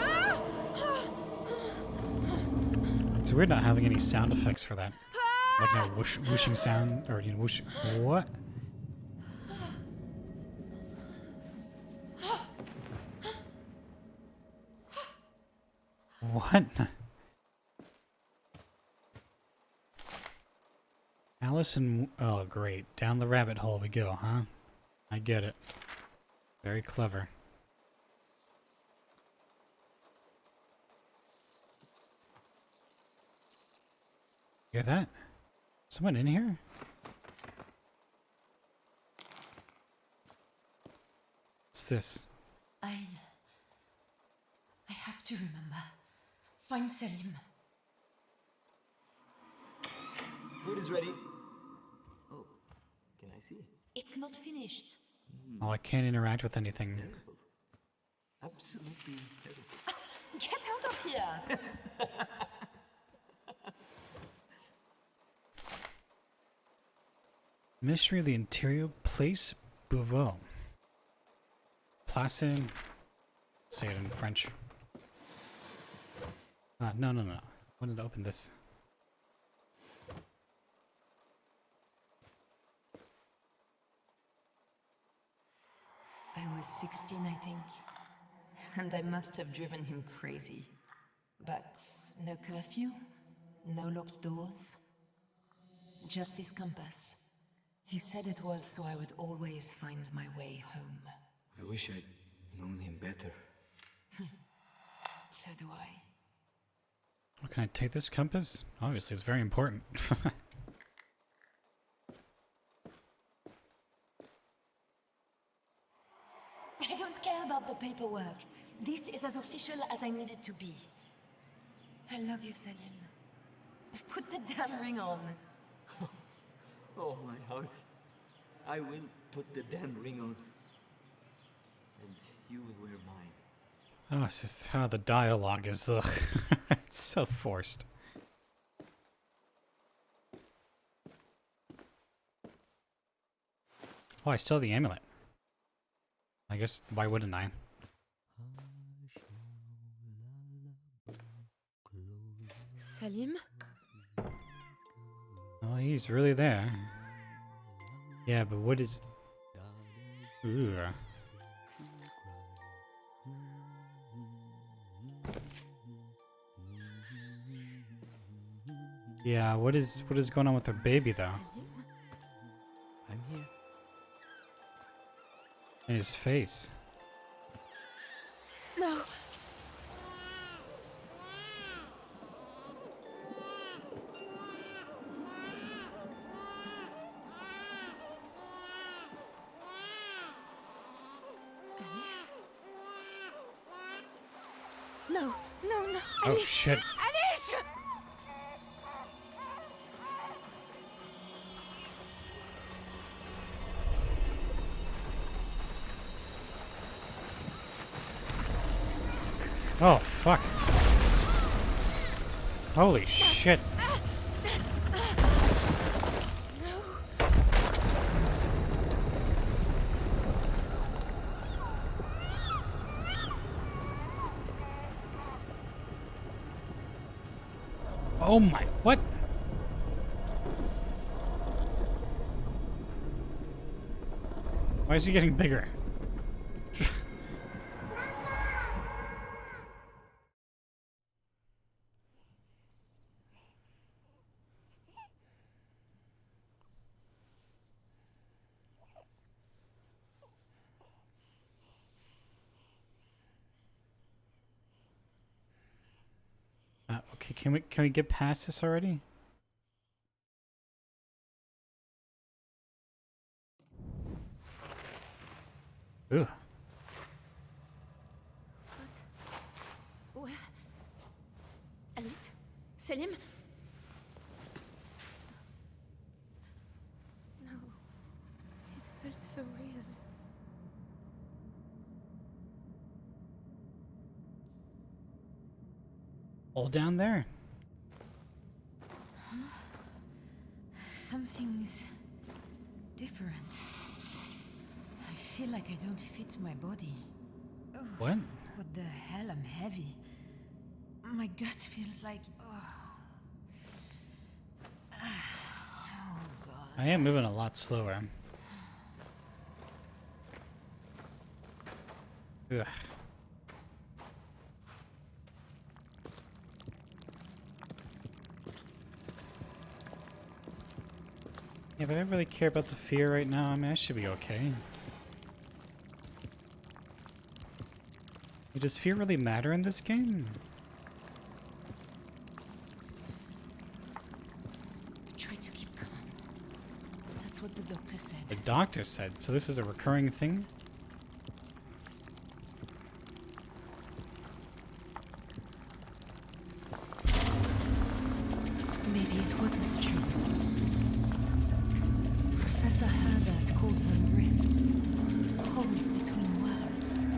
It's weird not having any sound effects for that. Like no whooshing sound, or, you know, whoosh... What? What? Allison... Oh, great. Down the rabbit hole we go, huh? I get it. Very clever. Hear that? Someone in here? What's this? I have to remember. Find Selim. Food is ready. Oh, can I see? It's not finished. Oh, I can't interact with anything. Absolutely terrible. Get out of here! Mystery of the Interior Place Beauvau. Placid. Say it in French. No. I wanted to open this. I was 16, I think. And I must have driven him crazy. But no curfew, no locked doors. Just this compass. He said it was so I would always find my way home. I wish I'd known him better. So do I. Well, can I take this compass? Obviously, it's very important. I don't care about the paperwork. This is as official as I need it to be. I love you, Selim. Put the damn ring on. Oh, my heart. I will put the damn ring on. And you will wear mine. Oh, it's just how the dialogue is. Ugh. It's so forced. Oh, I still have the amulet. I guess, why wouldn't I? Selim? Oh, he's really there. Yeah, but what is... Ooh. Yeah, what is going on with her baby, though? I'm here. And his face. No. Alice? No. Oh, Alice! shit. Alice! Oh, fuck. Holy shit. Oh my, what? Why is he getting bigger? Okay, can we get past this already? Ugh. Where? Alice? Selim? No. It felt so real. All down there. Huh? Something's different. I feel like I don't fit my body. Oh, What? What the hell? I'm heavy. My gut feels like... Oh God. I am moving a lot slower. Ugh. Yeah, but I don't really care about the fear right now. I mean, I should be okay. Does fear really matter in this game? Try to keep calm. That's what the doctor said. The doctor said. So this is a recurring thing? Maybe it wasn't a dream. Professor Herbert called them rifts. Holes between worlds.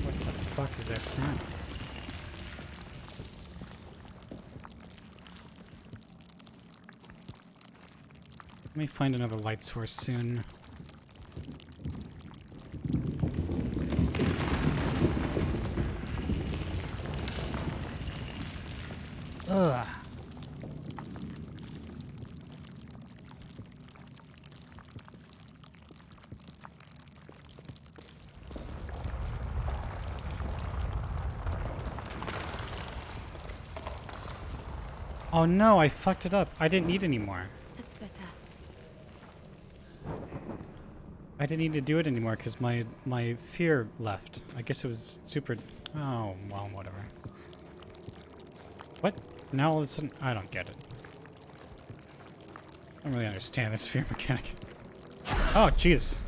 What the fuck is that sound? Let me find another light source soon. Ugh. Oh no, I fucked it up. I didn't need any more. That's better. I didn't need to do it anymore because my fear left. I guess it was super... Oh, well, whatever. What? Now all of a sudden... I don't get it. I don't really understand this fear mechanic. Oh, Jesus.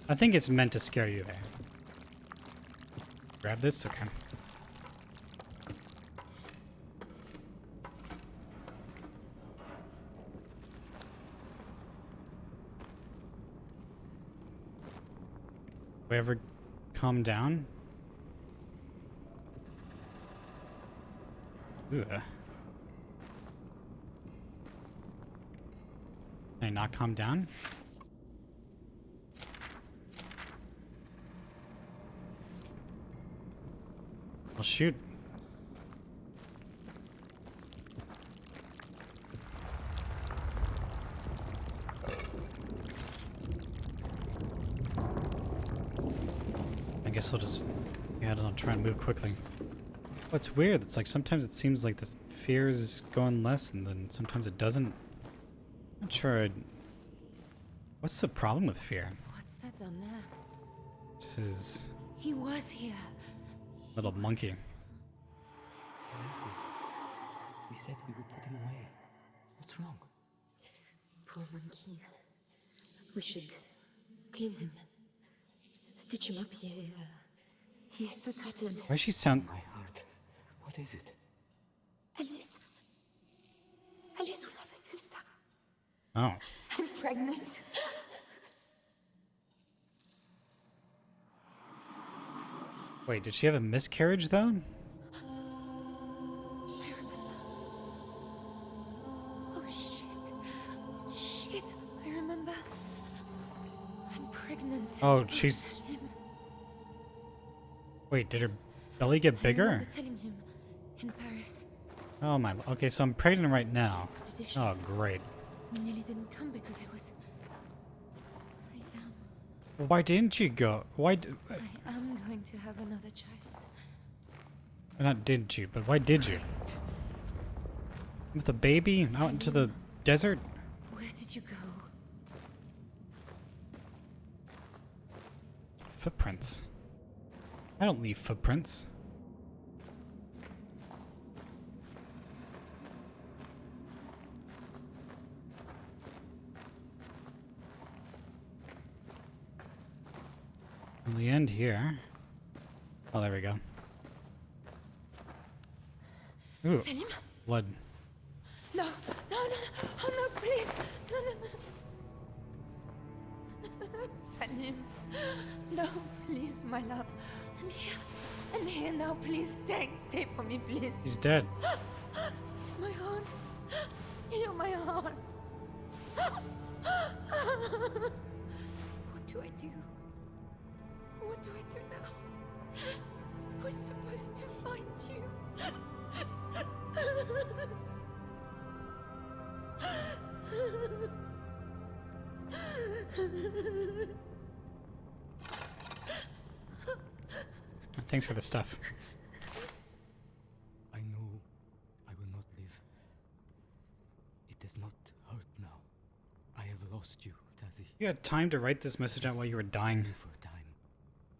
I think it's meant to scare you there. Grab this? Okay. We ever calm down? Ugh. Can I not calm down? Well, shoot. I guess I'll just... Yeah, I'll try and move quickly. What's weird, it's like sometimes it seems like this fear is going less and then sometimes it doesn't. Not sure what's the problem with fear? What's that down there? This is... He was here. Little monkey. We said we would put him away. What's wrong? Poor monkey. We should clean him. Stitch him up. He's so tattered. Why does she sound... My heart. What is it? Alice. Alice will have a sister. Oh. I'm pregnant. Wait, did she have a miscarriage though? Oh shit. Shit, I remember. I'm pregnant. Oh, she's... Wait, did her belly get I bigger? remember telling him in Paris. Oh my... Okay, so I'm pregnant right now. Expedition. Oh, great. We nearly didn't come because I am. Why didn't you go? Why... I am going to have another child. Not didn't you, but why did you? Christ. With a baby out into the desert? Where did you go? Footprints. I don't leave footprints. Well, the end here. Oh, there we go. Ooh, Selim? blood. No, no, no, no, oh no, please. No, no, no. Salim. No, please, my love. I'm here. I'm here now. Please stay for me, please. He's dead. My heart. You're my heart. What do I do? What do I do now? We're supposed to find you. Thanks for the stuff. I know I will not live. It does not hurt now. I have lost you, Tazzy. You had time to write this message out while you were dying. Only for a time.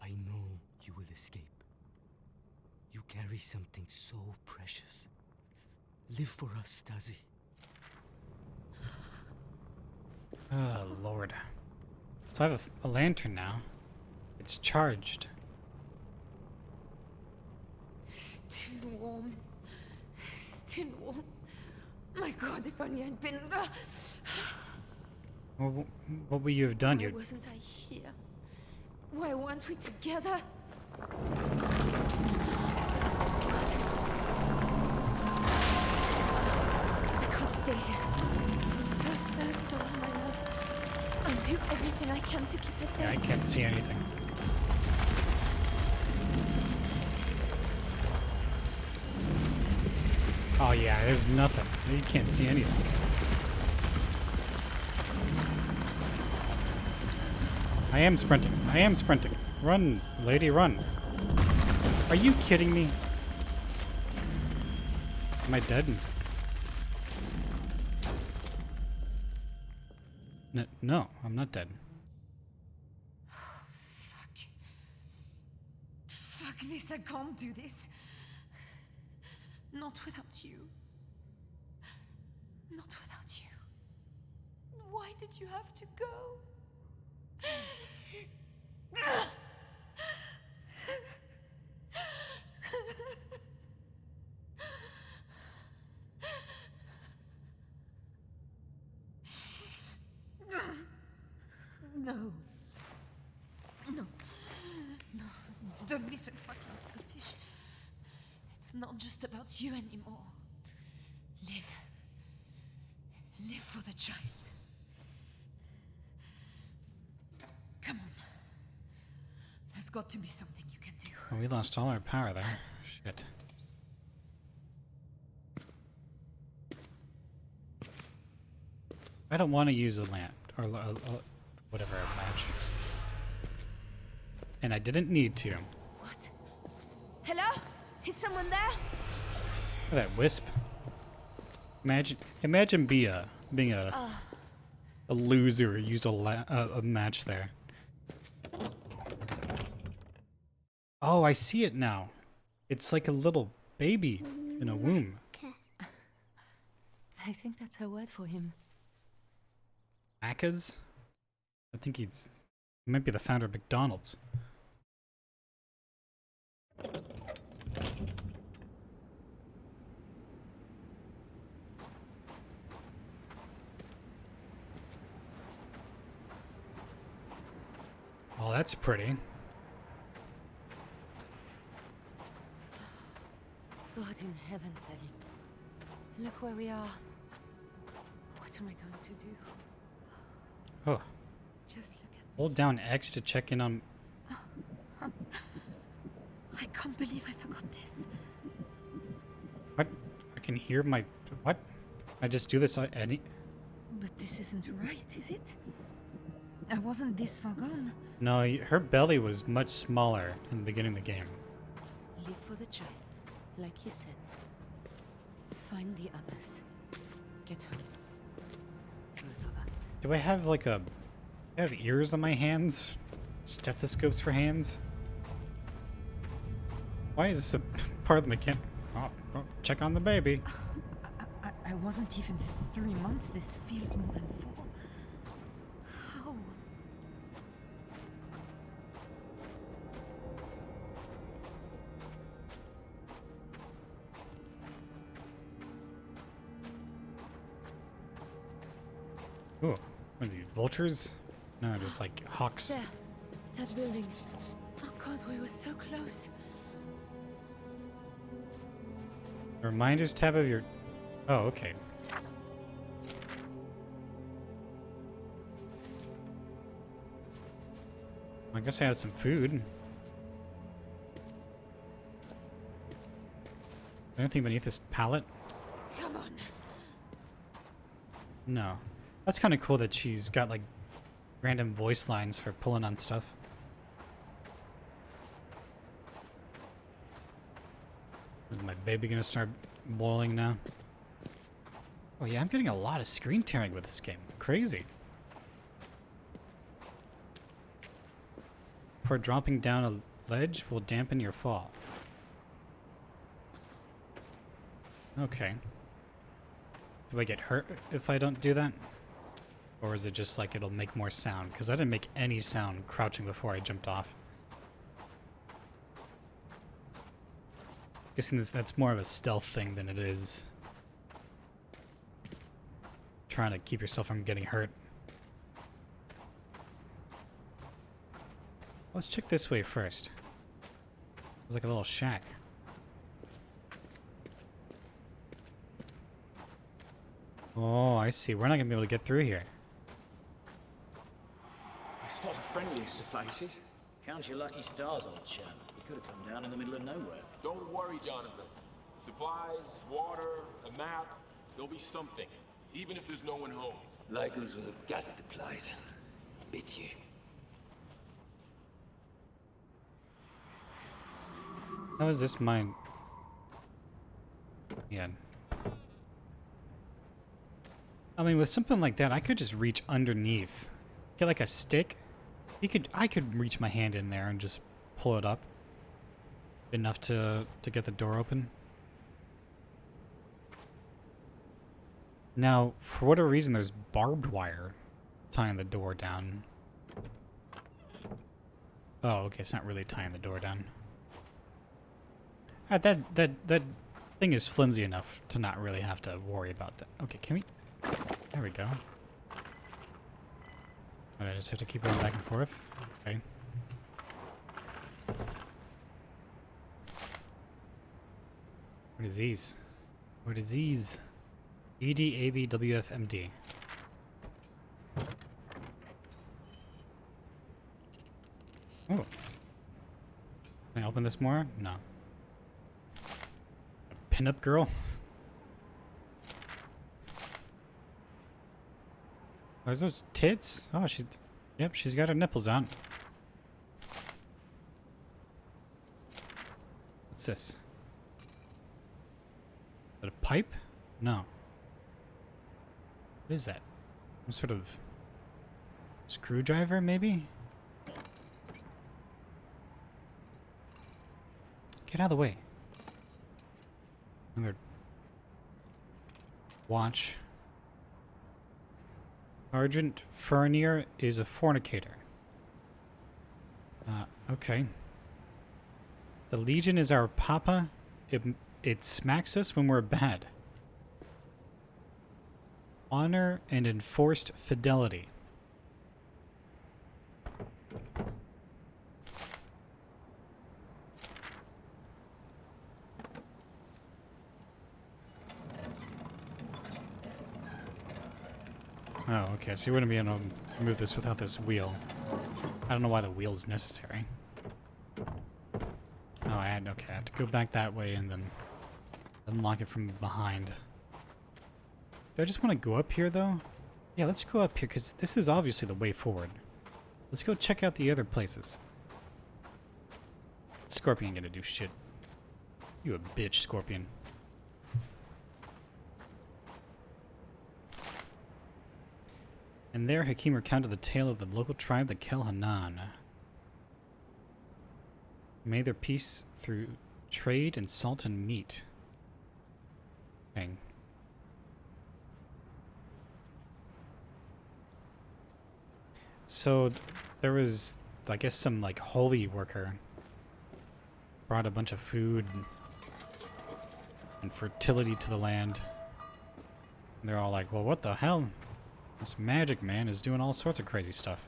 I know you will escape. You carry something so precious. Live for us, Tazzy. Oh, Lord. So I have a lantern now. It's charged. Still warm. Still warm. My God, if only I'd been there. Well, what would you have done? Why You'd... wasn't I here? Why weren't we together? What? I can't stay here. I'm so sorry, my love. I'll do everything I can to keep her safe. Yeah, I can't see anything. Oh yeah, there's nothing. You can't see anything. I am sprinting. I am sprinting. Run, lady, run. Are you kidding me? Am I dead? No, I'm not dead. Fuck this, I can't do this. Not without you. Not without you. Why did you have to go? No. No. No. Don't be so fucking selfish. It's not just about you anymore. Live. Live for the child. Come on. There's got to be something you can do. Well, we lost all our power there. Shit. I don't want to use a lamp or whatever, a match. And I didn't need to. What? Hello? Is someone there? Look at that wisp. Imagine being a loser who used a match there. Oh, I see it now. It's like a little baby in a womb. I think that's her word for him. Macca's? I think he might be the founder of McDonald's. Oh, that's pretty. God in heaven, Selim. Look where we are. What am I going to do? Oh. Just look at... Hold down X to check in on... I can't believe I forgot this. What? I can hear my... What? I just do this any... But this isn't right, is it? I wasn't this far gone. No, her belly was much smaller in the beginning of the game. Live for the child, like he said. Find the others. Get home. Both of us. Do I have like a... I have ears on my hands? Stethoscopes for hands? Why is this a part of the mechanic? Oh, check on the baby. I wasn't even 3 months. This feels more than 4. How? Ooh, what are these, vultures? No, just like hawks. There. That building. Oh god, we were so close. Reminders tab of your... Oh, okay. I guess I have some food. Anything beneath this pallet? Come on. No. That's kind of cool that she's got like random voice lines for pulling on stuff. Is my baby gonna start boiling now? Oh yeah, I'm getting a lot of screen tearing with this game. Crazy. For dropping down a ledge will dampen your fall. Okay. Do I get hurt if I don't do that? Or is it just like it'll make more sound? Because I didn't make any sound crouching before I jumped off. Guessing that's more of a stealth thing than it is trying to keep yourself from getting hurt. Let's check this way first. It's like a little shack. Oh, I see. We're not gonna be able to get through here. It's not the friendliest of places. Count your lucky stars, old chap. You could have come down in the middle of nowhere. Don't worry, Jonathan. Supplies, water, a map, there'll be something. Even if there's no one home. Lycans will have gathered the plies. Bet you. How is this mine? Yeah. I mean, with something like that, I could just reach underneath. Get like a stick. I could reach my hand in there and just pull it up. Enough to get the door open. Now, for whatever reason, there's barbed wire tying the door down. Oh, okay, it's not really tying the door down. That thing is flimsy enough to not really have to worry about that. Okay, can we... There we go. I just have to keep going back and forth. Okay. What is these? What is these? E D A B W F M D. Oh. Can I open this more? No. A pinup girl? Are those tits? Oh, yep, she's got her nipples out. What's this? Is that a pipe? No. What is that? Some sort of screwdriver, maybe? Get out of the way. Another watch. Sergeant Fernier is a fornicator. Okay. The Legion is our papa. It smacks us when we're bad. Honor and enforced fidelity. Oh, okay, so you wouldn't be able to move this without this wheel. I don't know why the wheel's necessary. Oh, I have to go back that way and then unlock it from behind. Do I just want to go up here, though? Yeah, let's go up here, because this is obviously the way forward. Let's go check out the other places. Scorpion ain't gonna do shit. You a bitch, Scorpion. And there, Hakim recounted the tale of the local tribe, the Kelhanan. Made their peace through trade in salt and meat. Dang. So, there was, I guess, some, like, holy worker. Brought a bunch of food and fertility to the land. And they're all like, well, what the hell? This magic man is doing all sorts of crazy stuff.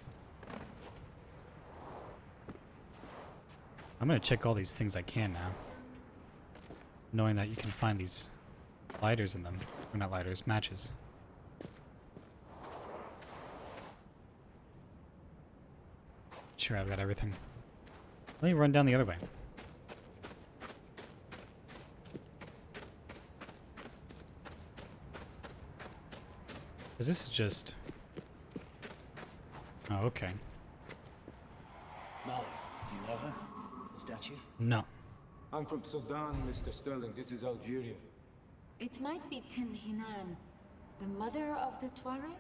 I'm gonna check all these things I can now. Knowing that you can find these lighters in them. Or not lighters, matches. Sure, I've got everything. Let me run down the other way. Because this is just... Oh, okay. Molly, do you know her? The statue? No. I'm from Sudan, Mr. Sterling. This is Algeria. It might be Tin Hinan, the mother of the Tuareg?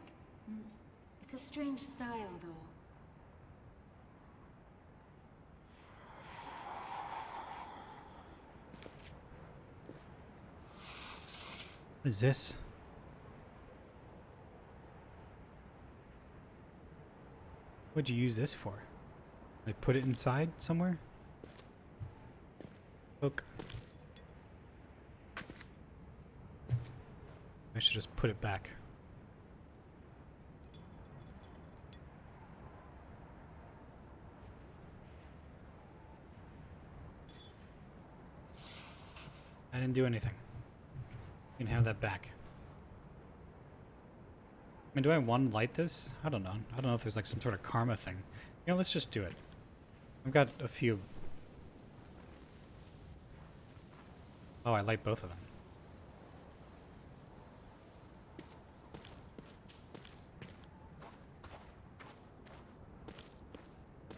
It's a strange style, though. What is this? What'd you use this for? Like put it inside somewhere? Look. I should just put it back. I didn't do anything. You can have that back. I mean, do I want to light this? I don't know. I don't know if there's like some sort of karma thing. You know, let's just do it. I've got a few. Oh, I light both of them.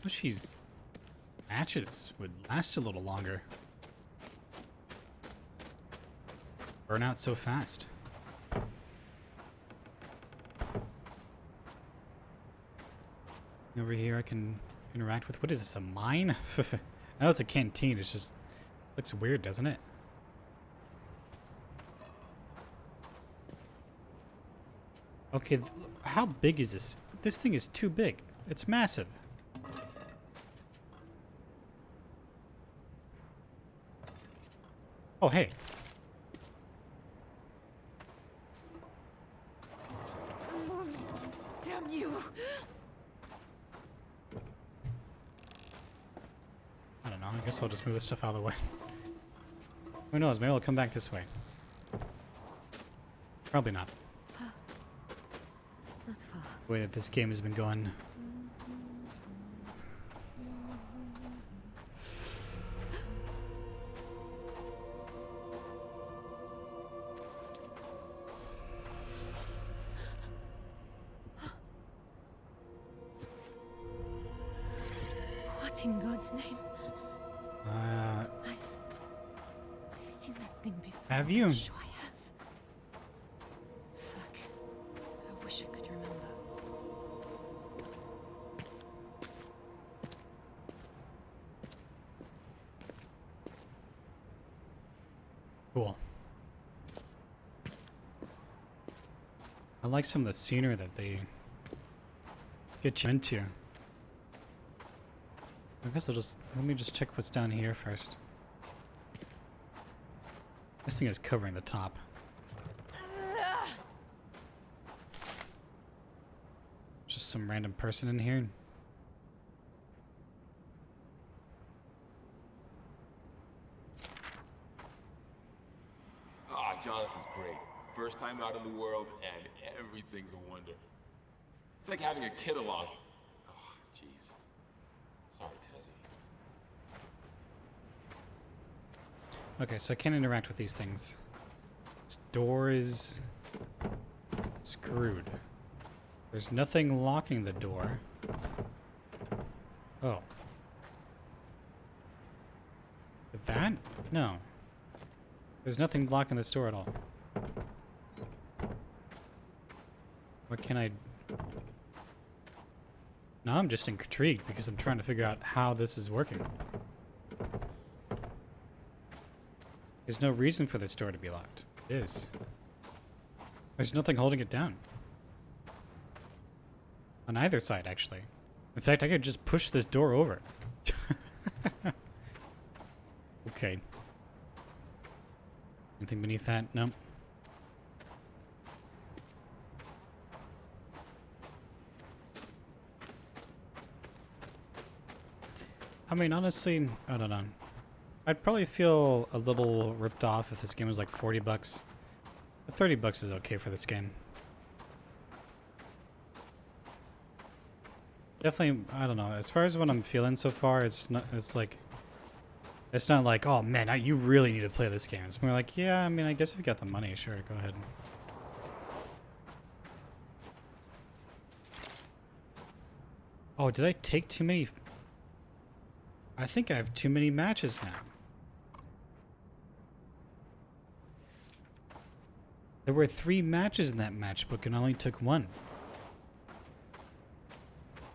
Oh, she's... matches would last a little longer. Burn out so fast. Over here I can interact with... What is this, a mine? I know it's a canteen, it's just... looks weird, doesn't it? Okay, how big is this? This thing is too big. It's massive. Oh, hey. Damn you! I don't know, I guess I'll just move this stuff out of the way. Who knows, maybe I'll come back this way. Probably not. Not far. The way that this game has been going. What in God's name? I've seen that thing before. Have you? I'm sure I have. Fuck. I wish I could remember. Cool. I like some of the scenery that they get you into. I guess I'll just... let me just check what's down here first. This thing is covering the top. Just some random person in here. Ah, Jonathan's great. First time out in the world, and everything's a wonder. It's like having a kid along. Oh, jeez. Sorry, Tezzy. Okay, so I can't interact with these things. This door is screwed. There's nothing locking the door. Oh. That? No. There's nothing blocking this door at all. What can I... Now I'm just intrigued because I'm trying to figure out how this is working. There's no reason for this door to be locked. It is. There's nothing holding it down. On either side, actually. In fact, I could just push this door over. Okay. Anything beneath that? No. I mean, honestly, I don't know. I'd probably feel a little ripped off if this game was like 40 bucks. But 30 bucks is okay for this game. Definitely, I don't know. As far as what I'm feeling so far, it's not like, oh man, you really need to play this game. It's more like, yeah, I mean, I guess if you got the money, sure, go ahead. Oh, did I take too many? I think I have too many matches now. There were 3 matches in that matchbook and I only took 1.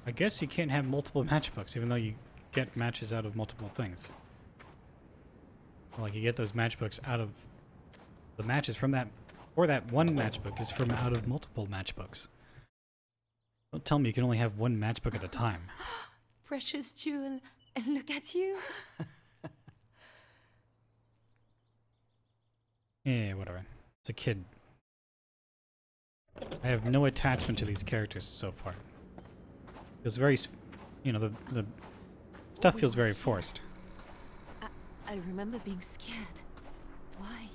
I guess you can't have multiple matchbooks even though you get matches out of multiple things. Like you get those matchbooks out of the matches from that, or that one matchbook is from out of multiple matchbooks. Don't tell me you can only have 1 matchbook at a time. Precious jewel, and look at you. Yeah, whatever. It's a kid. I have no attachment to these characters so far. Feels very, you know, the stuff feels very forced. I remember being scared. Why?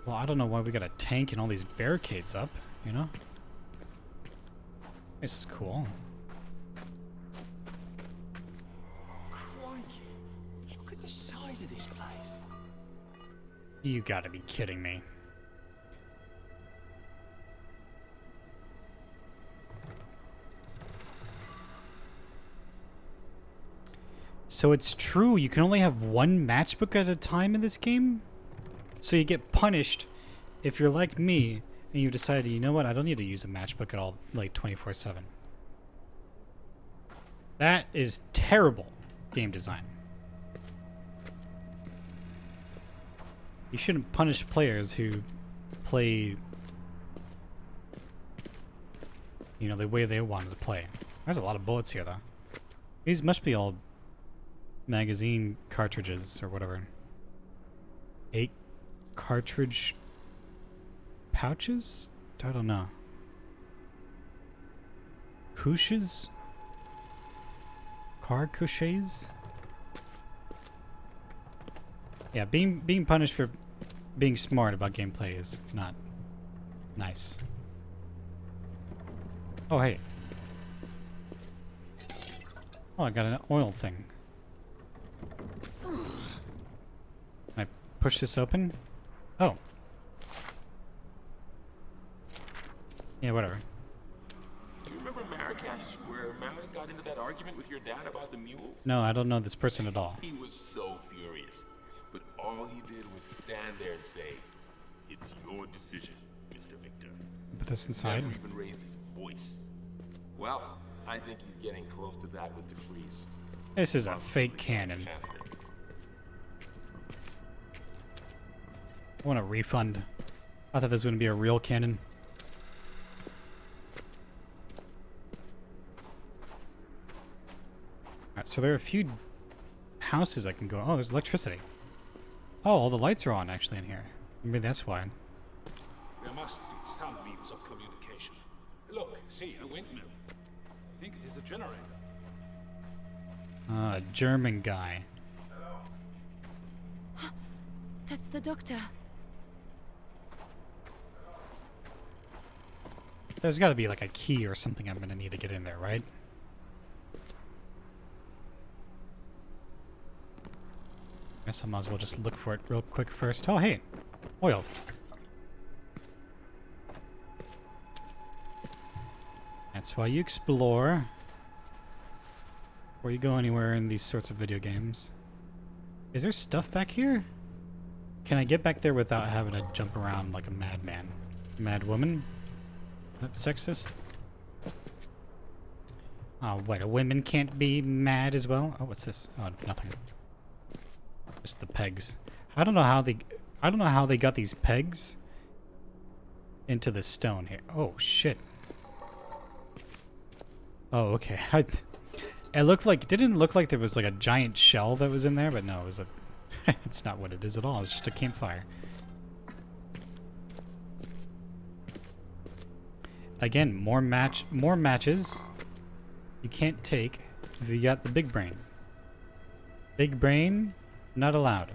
Well, I don't know why we got a tank and all these barricades up, you know? This is cool. Crikey. Look at the size of this place. You gotta be kidding me. So it's true, you can only have 1 matchbook at a time in this game? So you get punished if you're like me and you've decided, you know what, I don't need to use a matchbook at all, like 24/7. That is terrible game design. You shouldn't punish players who play, you know, the way they wanted to play. There's a lot of bullets here, though. These must be all magazine cartridges or whatever. 8 cartridge pouches? I don't know. Couches? Cartouches? Yeah, being punished for being smart about gameplay is not nice. Oh, hey. Oh, I got an oil thing. Can I push this open? Oh. Yeah, whatever. Do you remember Marrakesh, where Malik got into that argument with your dad about the mules? No, I don't know this person at all. He was so furious. But all he did was stand there and say, "It's your decision, Mr. Victor." Put this inside. Never even raised his voice. Well, I think he's getting close to that with the freeze. This is a fake cannon. I want a refund. I thought this was going to be a real cannon. Alright, so there are a few houses I can go. Oh, there's electricity. Oh, all the lights are on actually in here. Maybe that's why. There must be some means of communication. Look, see, a windmill. I think it is a generator. A German guy. That's the doctor. There's got to be like a key or something I'm going to need to get in there, right? Guess I might as well just look for it real quick first. Oh, hey! Oil. That's why you explore. Before you go anywhere in these sorts of video games. Is there stuff back here? Can I get back there without having to jump around like a madman? Mad woman? That's sexist? Oh, wait, women can't be mad as well? Oh, what's this? Oh, nothing. Just the pegs. I don't know how they got these pegs into the stone here. Oh, shit. Oh, okay. It didn't look like there was like a giant shell that was in there, but no, it was a it's not what it is at all. It's just a campfire. Again, more matches you can't take if you got the big brain. Big brain, not allowed.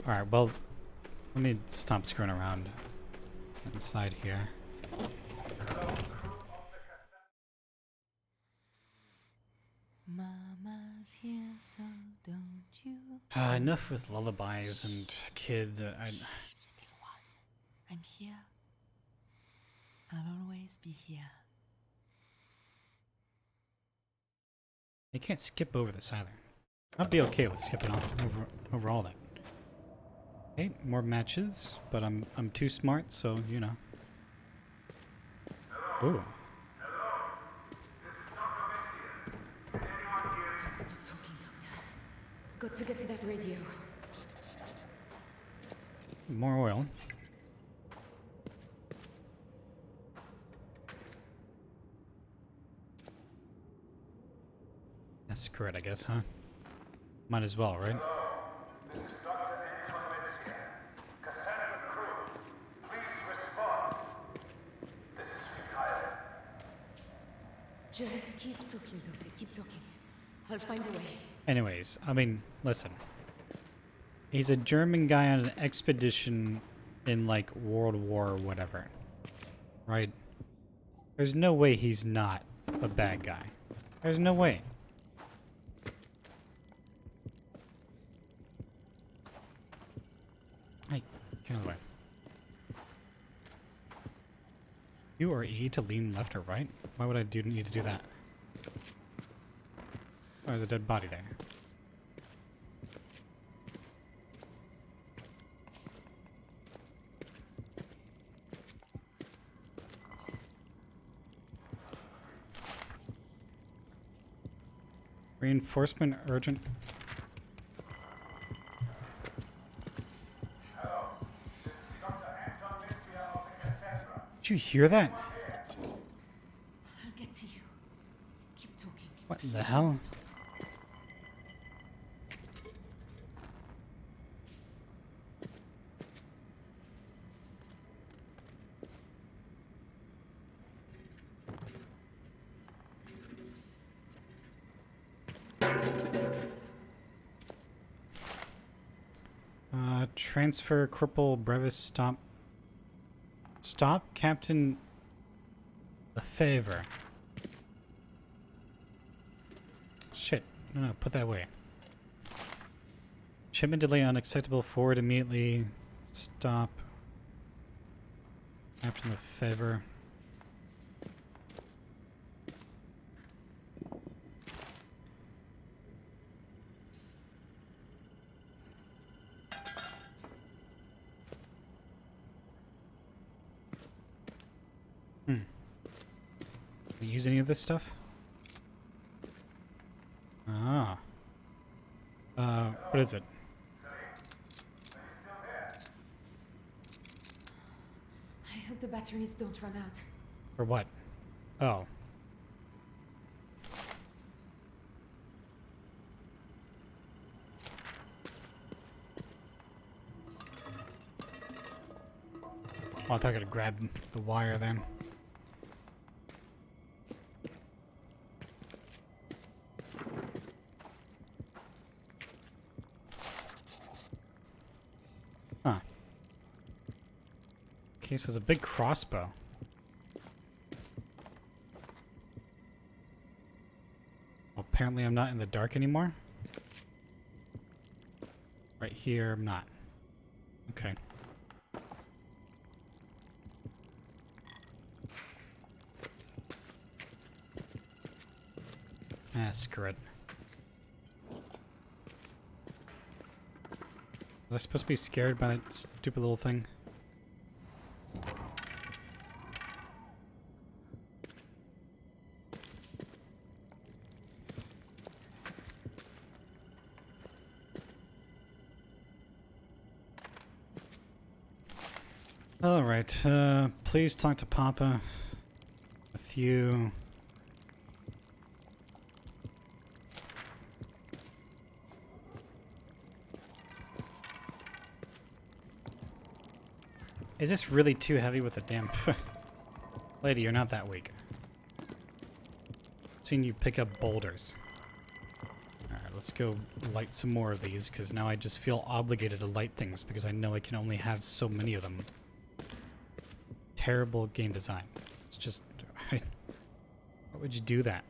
Alright, well, let me stop screwing around inside here. Mama's here, so don't you. Enough with lullabies and kid. Little one, I'm here. I'll always be here. You can't skip over this either. I'd be okay with skipping over all that. Okay, more matches, but I'm too smart, so you know. Ooh. Don't stop talking, Doctor. Got to get to that radio. More oil. That's correct, I guess, huh? Might as well, right? Just keep talking, Doctor. Keep talking. I'll find a way. Anyways, I mean, listen. He's a German guy on an expedition in, like, World War or whatever. Right? There's no way he's not a bad guy. There's no way. Hey, get out of the way. U or E to lean left or right? Why would I need to do that? Oh, there's a dead body there. Reinforcement urgent. Did you hear that? I'll get to you. Keep talking. What the hell? Transfer Corporal Brevis stop. Stop Captain Lefevre. Shit. No, put that away. Shipment delay unacceptable. Forward immediately. Stop. Captain Lefevre. Can you use any of this stuff? Ah. What is it? I hope the batteries don't run out. For what? Oh. Oh, I thought I could grab the wire then. Huh. Okay, so there's a big crossbow. Well, apparently I'm not in the dark anymore. Right here, I'm not. Okay. Ah, screw it. Was I supposed to be scared by that stupid little thing? Alright, please talk to Papa. With you. Is this really too heavy with the damn... Lady, you're not that weak. I've seen you pick up boulders. Alright, let's go light some more of these, because now I just feel obligated to light things, because I know I can only have so many of them. Terrible game design. It's just... Why would you do that?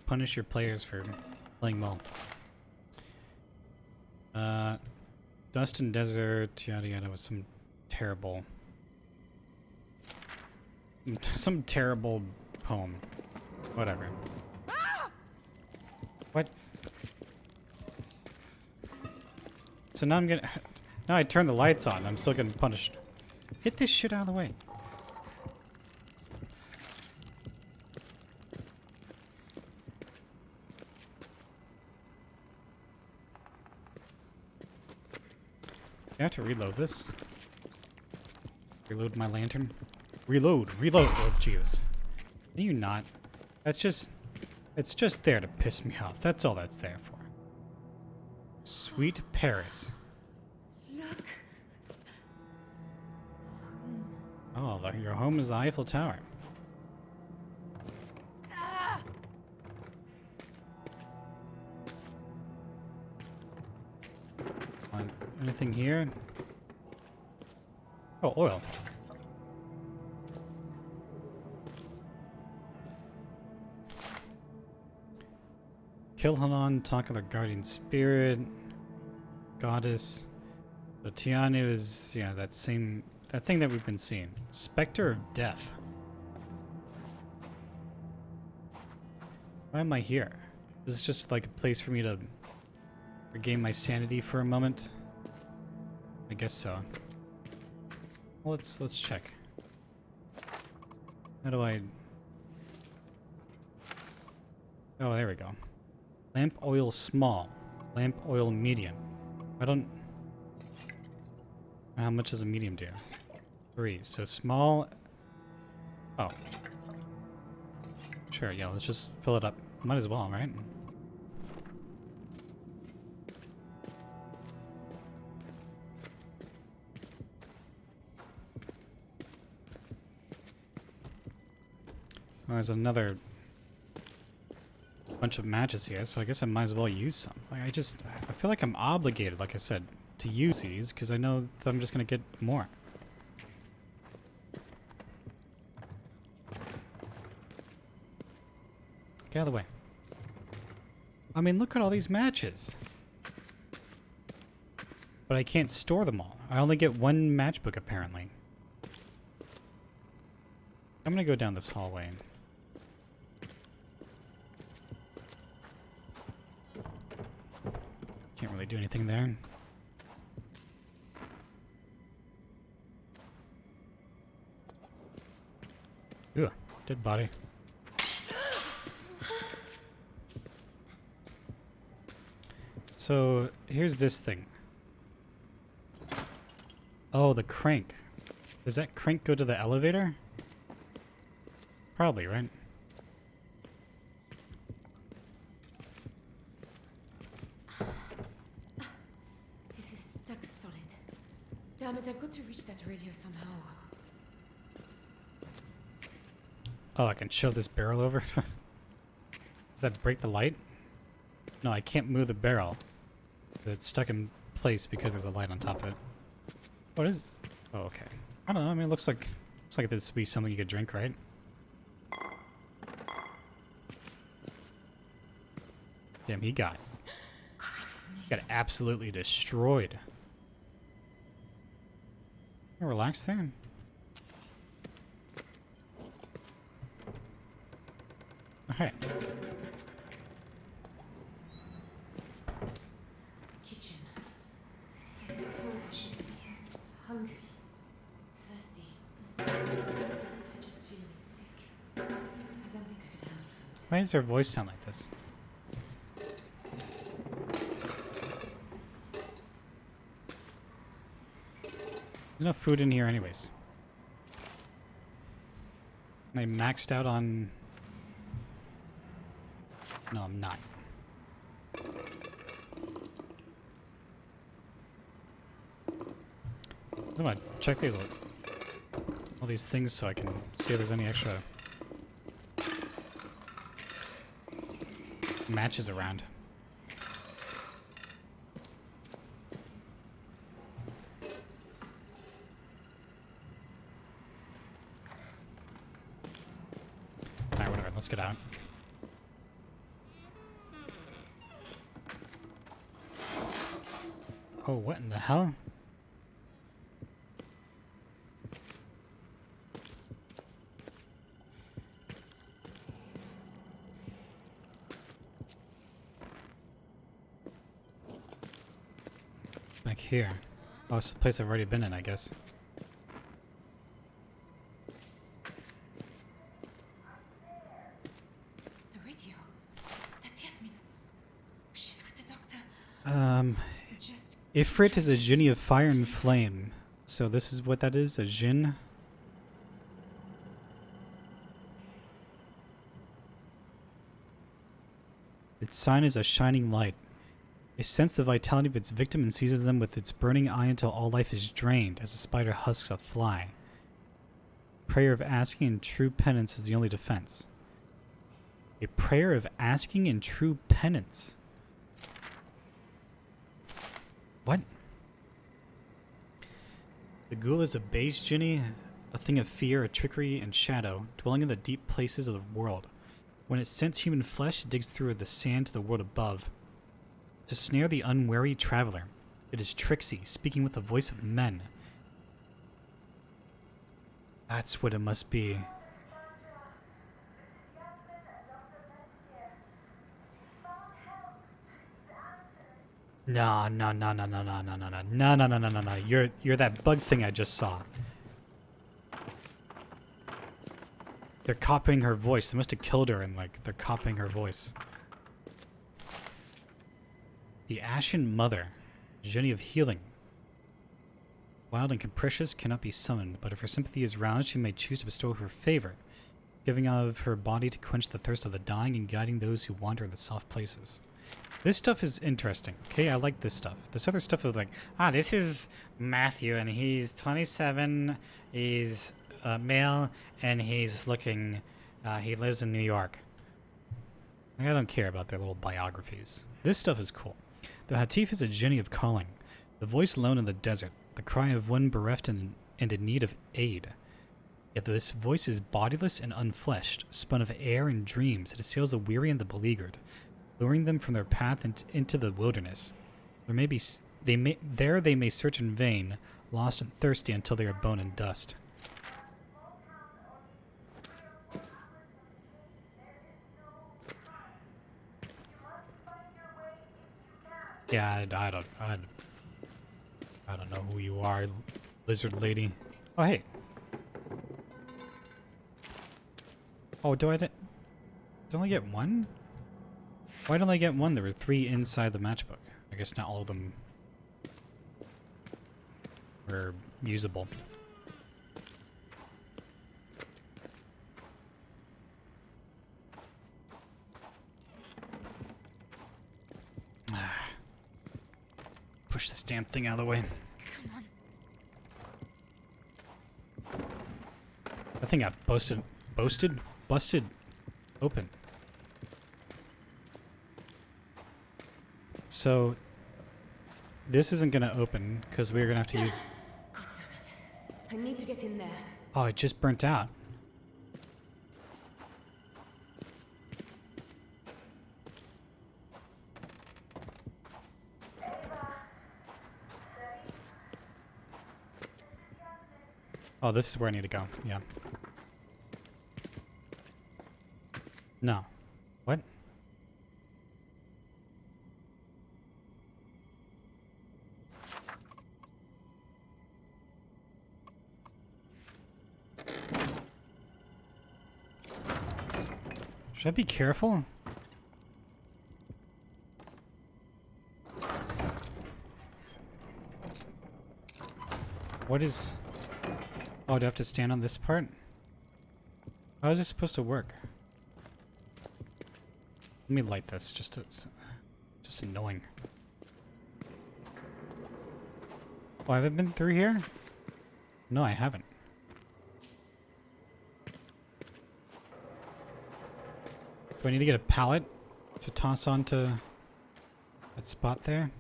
Punish your players for playing well. Dust and Desert, yada yada, was some terrible... Some terrible poem. Whatever. What? So now I'm gonna... Now I turn the lights on, I'm still getting punished. Get this shit out of the way. I have to reload this. Reload my lantern. Reload! Reload! Oh, Jesus. Are you not? That's just... It's just there to piss me off. That's all that's there for. Sweet Paris. Look. Oh, your home is the Eiffel Tower. Ah! Anything here? Oh, oil. Kill Hanan, talk of the guardian spirit, goddess. So Tianu is, yeah, that thing that we've been seeing. Spectre of Death. Why am I here? This is just like a place for me to regain my sanity for a moment. I guess so. Well, let's check. How do I... Oh, there we go. Lamp oil small. Lamp oil medium. I don't... How much does a medium do? 3. So small... Oh. Sure, yeah, let's just fill it up. Might as well, right? Oh, there's another bunch of matches here, so I guess I might as well use some. Like, I feel like I'm obligated, like I said, to use these, because I know that I'm just going to get more. Get out of the way. I mean, look at all these matches. But I can't store them all. I only get one matchbook, apparently. I'm going to go down this hallway. Can't really do anything there. Ugh, dead body. So, here's this thing. Oh, the crank. Does that crank go to the elevator? Probably, right? This is stuck solid. Damn it, I've got to reach that radio somehow. Oh, I can shove this barrel over? Does that break the light? No, I can't move the barrel. It's stuck in place because there's a light on top of it. What is... Oh, okay. I don't know. I mean, it looks like this would be something you could drink, right? Damn, he got absolutely destroyed. Relax there. Okay. Kitchen. I suppose I should be here. Hungry. Thirsty. I just feel a bit sick. I don't think I could handle food. Why does her voice sound like this? There's no food in here anyways. I maxed out on... No, I'm not. I'm gonna check these, all these things so I can see if there's any extra matches around. Alright, whatever, let's get out. Oh, what in the hell? Back here. Oh, it's a place I've already been in, I guess. The radio. That's Yasmin. She's with the doctor. Just Ifrit is a Jinni of fire and flame. So this is what that is, a Jinn? Its sign is a shining light. It senses the vitality of its victim and seizes them with its burning eye until all life is drained, as a spider husks a fly. Prayer of asking and true penance is the only defense. A prayer of asking and true penance. What? The ghoul is a base Jinni, a thing of fear, a trickery, and shadow, dwelling in the deep places of the world. When it scents human flesh, it digs through the sand to the world above. To snare the unwary traveler, it is tricksy, speaking with the voice of men. That's what it must be. No. You're that bug thing I just saw. They're copying her voice. They must have killed her and like they're copying her voice. The Ashen Mother, Jinni of healing. Wild and capricious, cannot be summoned, but if her sympathy is roused, she may choose to bestow her favor, giving of her body to quench the thirst of the dying and guiding those who wander in the soft places. This stuff is interesting. Okay, I like this stuff. This other stuff is like, this is Matthew, and he's 27, he's male, and he's looking, he lives in New York. I don't care about their little biographies. This stuff is cool. The Hatif is a Jinni of calling, the voice alone in the desert, the cry of one bereft and in need of aid. Yet this voice is bodiless and unfleshed, spun of air and dreams. It assails the weary and the beleaguered, luring them from their path into the wilderness. They may search in vain, lost and thirsty until they are bone and dust. Yeah, I don't know who you are, lizard lady. Oh, hey. Oh, don't I get one? Why don't I get one? There were 3 inside the matchbook. I guess not all of them were usable. Push this damn thing out of the way. Come on. That thing got busted open. So this isn't gonna open because we're gonna have to use. God damn it. I need to get in there. Oh, it just burnt out. Oh, this is where I need to go. Yeah. No. What? Should I be careful? What is... Oh, do I have to stand on this part? How is this supposed to work? Let me light this, just annoying. Oh, have I been through here? No, I haven't. Do I need to get a pallet to toss onto that spot there?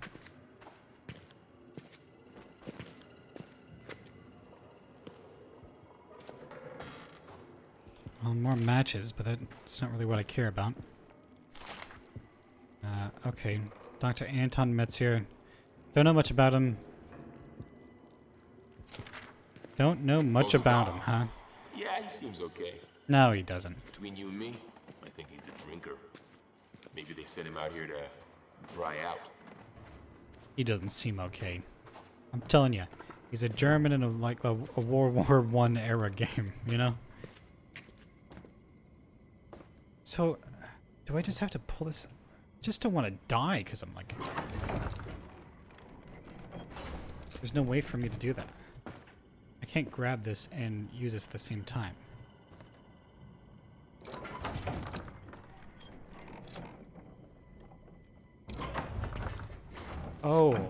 Well, more matches, but that's not really what I care about. Okay. Dr. Anton Metzger. Don't know much about him. Don't know much about him, huh? Yeah, he seems okay. No, he doesn't. Between you and me, I think he's a drinker. Maybe they sent him out here to dry out. He doesn't seem okay. I'm telling you, he's a German in a World War I era game, you know? So, do I just have to pull this? I just don't want to die because I'm like... There's no way for me to do that. I can't grab this and use this at the same time. Oh.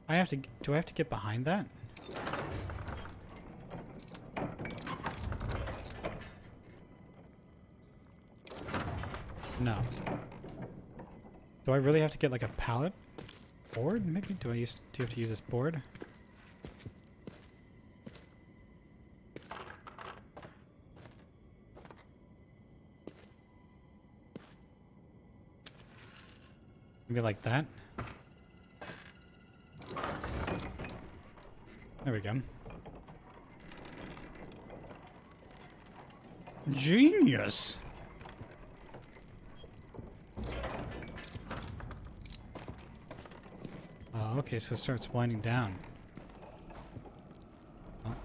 I have to... Do I have to get behind that? No. Do I really have to get like a pallet? Board? Maybe? Do you have to use this board? Maybe like that? There we go. Genius! Oh, okay, so it starts winding down. Oh.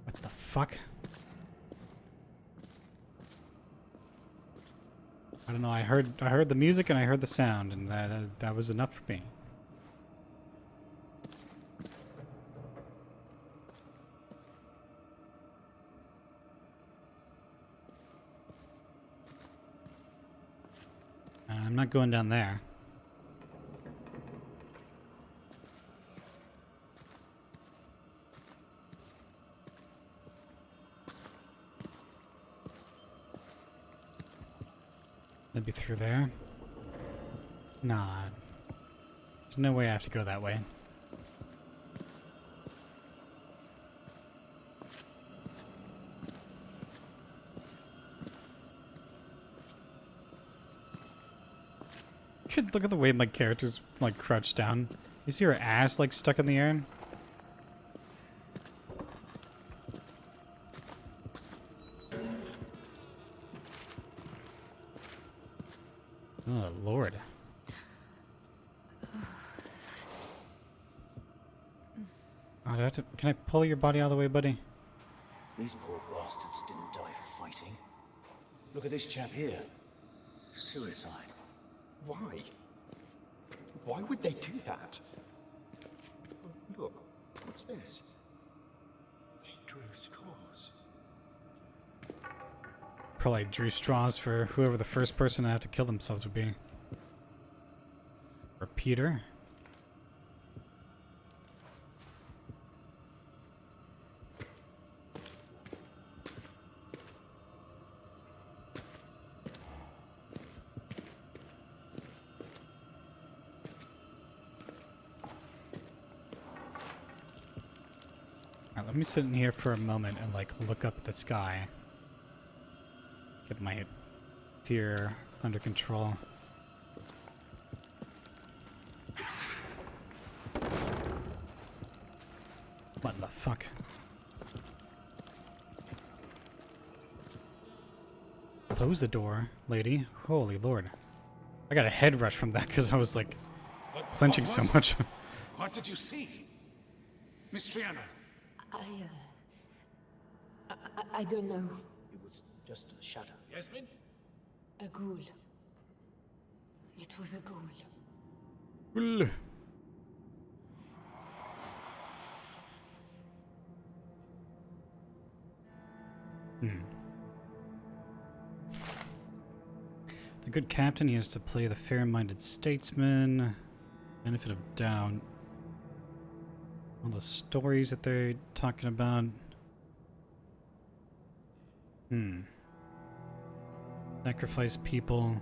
What the fuck? I don't know. I heard the music and I heard the sound, and that was enough for me. I'm not going down there. Maybe through there? Nah. There's no way I have to go that way. Look at the way my character's like crouched down. You see her ass like stuck in the air? Oh, Lord. Oh, do I have to, can I pull your body out of the way, buddy? These poor bastards didn't die fighting. Look at this chap here. Suicide. Why? Why would they do that? Look, what's this? They drew straws. Probably drew straws for whoever the first person to have to kill themselves would be. Or Peter. Alright, let me sit in here for a moment and like look up at the sky. Get my fear under control. What the fuck? Close the door, lady. Holy lord. I got a head rush from that because I was like clenching so much. What did you see? Miss Triana? I don't know. It was just a shadow. Yasmin? A ghoul. It was a ghoul. Ghoul. The good captain, he has to play the fair-minded statesman. Benefit of doubt. All the stories that they're talking about. Sacrifice people.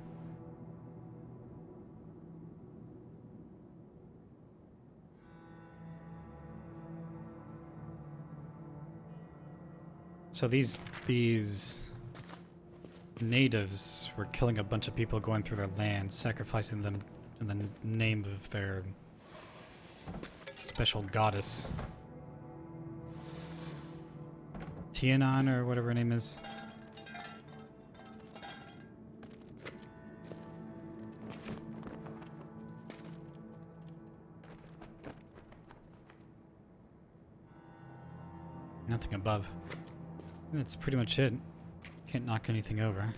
So these natives were killing a bunch of people going through their land, sacrificing them in the name of their special goddess. Tianan, or whatever her name is. Nothing above. That's pretty much it. Can't knock anything over.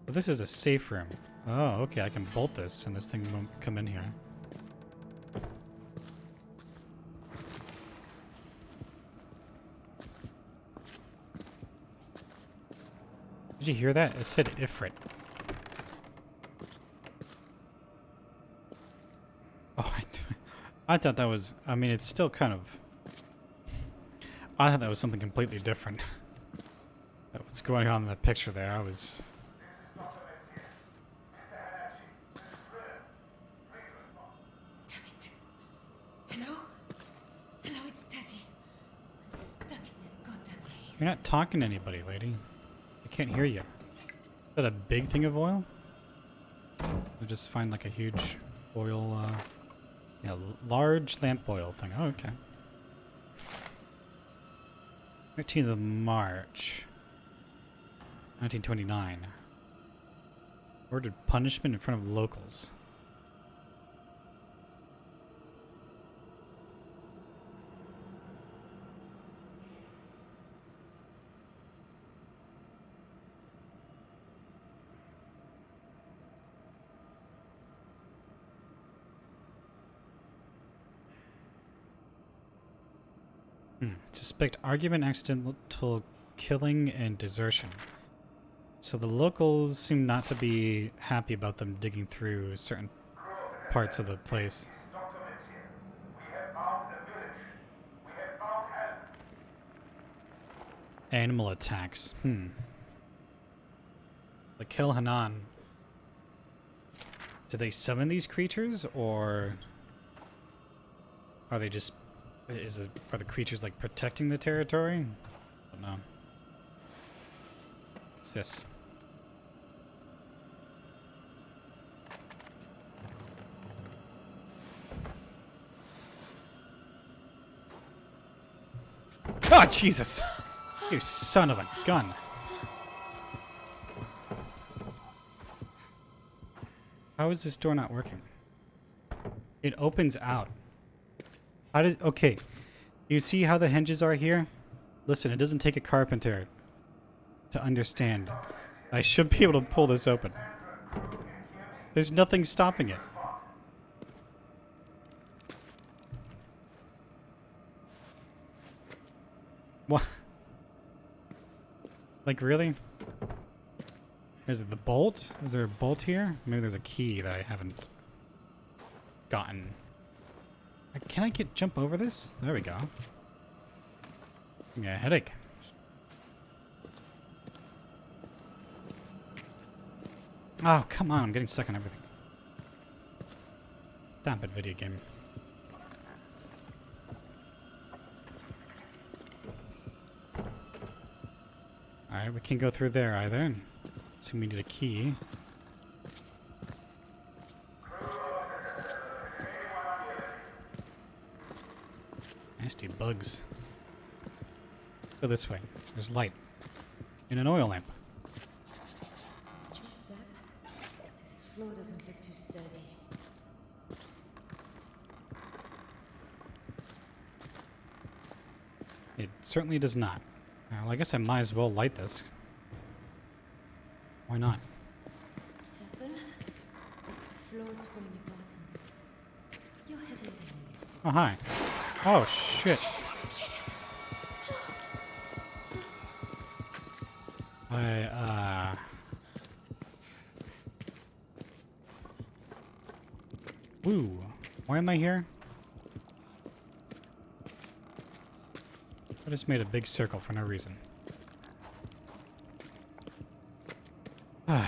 But this is a safe room. Oh, okay, I can bolt this and this thing won't come in here. Did you hear that? It said Ifrit. Oh, I thought that was... I mean, it's still kind of... I thought that was something completely different. What's going on in the picture there? I was... Damn it. Hello? Hello, it's Tessie. I'm stuck in this goddamn place. You're not talking to anybody, lady. I can't hear you. Is that a big thing of oil? I just find like a huge oil, yeah, large lamp oil thing. Oh, okay. 13th of March. 1929. Ordered punishment in front of locals. Suspect argument, accidental killing, and desertion. So the locals seem not to be happy about them digging through certain parts of the place. Animal attacks. The Kill Hanan. Do they summon these creatures, or are they just... Are the creatures like protecting the territory? I don't know. What's this? Oh, Jesus! You son of a gun! How is this door not working? It opens out. How did... Okay. You see how the hinges are here? Listen, it doesn't take a carpenter to understand. I should be able to pull this open. There's nothing stopping it. What? Like, really? Is it the bolt? Is there a bolt here? Maybe there's a key that I haven't gotten. Can I jump over this? There we go. I got a headache. Oh, come on. I'm getting stuck on everything. Stop it, video game. Alright, we can't go through there either. So we need a key. Nasty bugs. Go this way. There's light. In an oil lamp. Just step. This floor doesn't look too sturdy. It certainly does not. Well, I guess I might as well light this. Why not? Careful. This floor's falling apart and you're heavier than you used to. Oh, hi. Oh, shit. Woo. Why am I here? I just made a big circle for no reason. Now,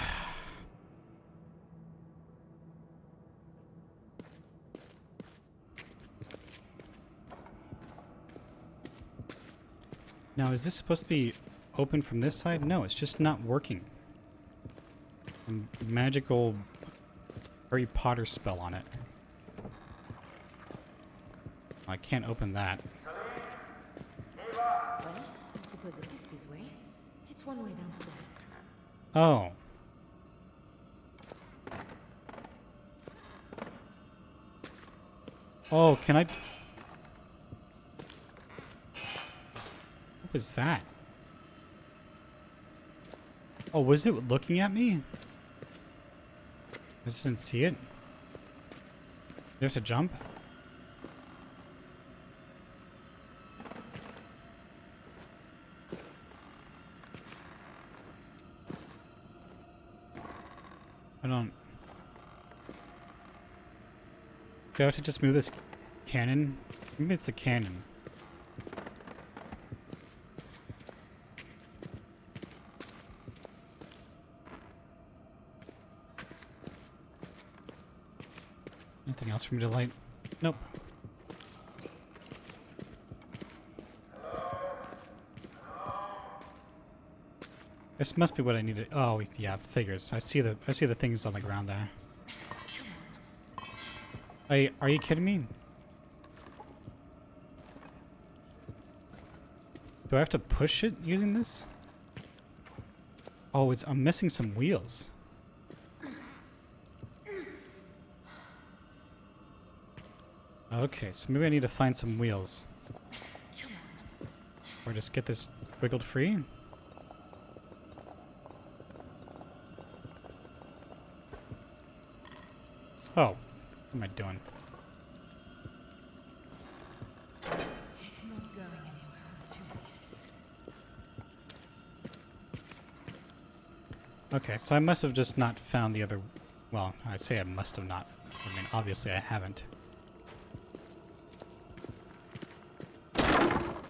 is this supposed to be open from this side? No, it's just not working. A magical Harry Potter spell on it. I can't open that. Well, I suppose if this gives way, it's one way downstairs. Oh. Oh, can I... What was that? Oh, was it looking at me? I just didn't see it. You have to jump? I don't... Do I have to just move this cannon? Maybe it's the cannon. Anything else for me to light? Nope. This must be what I needed. Oh, yeah, figures. I see the things on the ground there. Are you kidding me? Do I have to push it using this? Oh, I'm missing some wheels. Okay, so maybe I need to find some wheels. Or just get this wiggled free. Oh, what am I doing? It's not going anywhere on 2 wheels. Okay, so I must have just not found the other... Well, I say I must have not. I mean, obviously I haven't.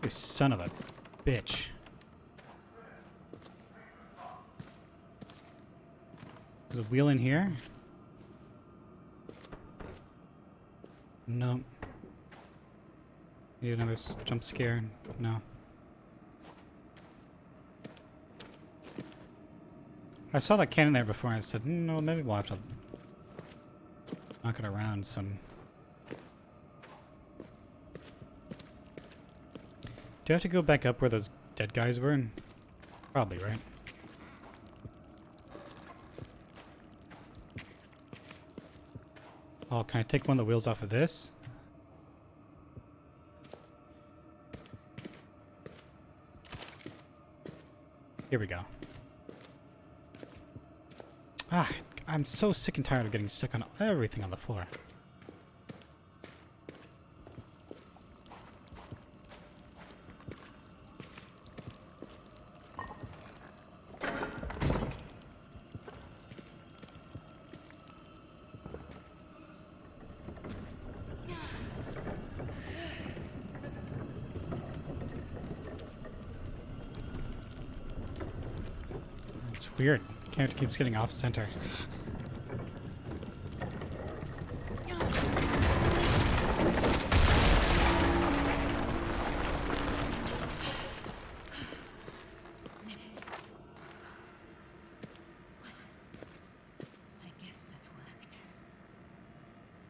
You son of a bitch. There's a wheel in here? Nope. Need another jump scare? No. I saw that cannon there before and I said, no, maybe we'll have to knock it around some. Do I have to go back up where those dead guys were? Probably, right? Oh, can I take one of the wheels off of this? Here we go. Ah, I'm so sick and tired of getting stuck on everything on the floor. It's weird. Character keeps getting off center.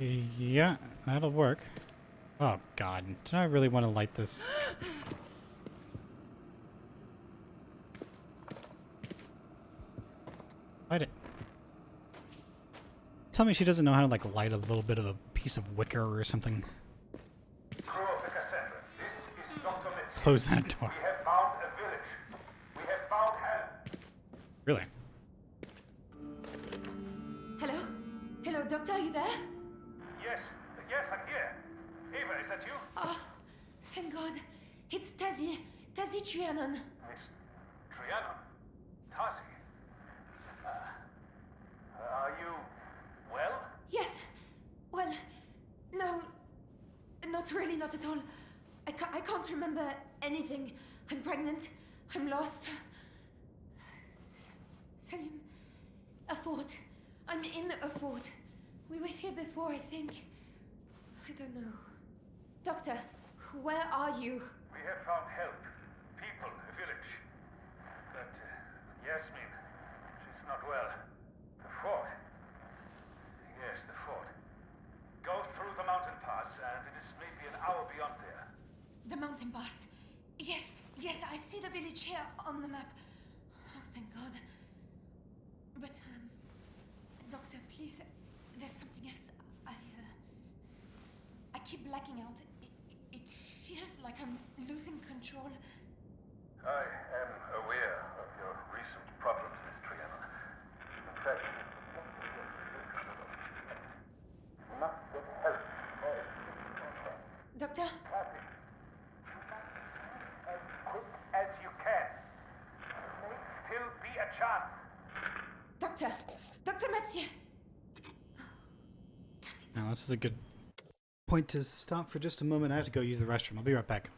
Yeah, that'll work. Oh god, do I really want to light this? Light it. Tell me she doesn't know how to like light a little bit of a piece of wicker or something. Crew of the Cassandra, this is Dr. Mitchell. Close that door. We have found a village. We have found help. Really? Hello? Hello, Doctor, are you there? Yes, I'm here. Ava, is that you? Oh, thank God. It's Tazi. Tazi Trianon. Miss Triana. Tazi. Are you well? Yes. Well, no. Not really, not at all. I can't remember anything. I'm pregnant. I'm lost. Salim. A fort. I'm in a fort. We were here before, I think. I don't know. Doctor, where are you? We have found help. People, a village. But Yasmin, she's not well. The fort. Yes, the fort. Go through the mountain pass, and it is maybe an hour beyond there. The mountain pass. Yes, I see the village here on the map. Oh, thank God. But, Doctor, please, there's something else. I keep blacking out. It feels like I'm losing control. I am aware of your recent problems, Miss Triana. In fact, you must get help. Doctor? As quick as you can. There may still be a chance. Dr. Mathieu! Now this is a good point to stop for just a moment. I have to go use the restroom. I'll be right back.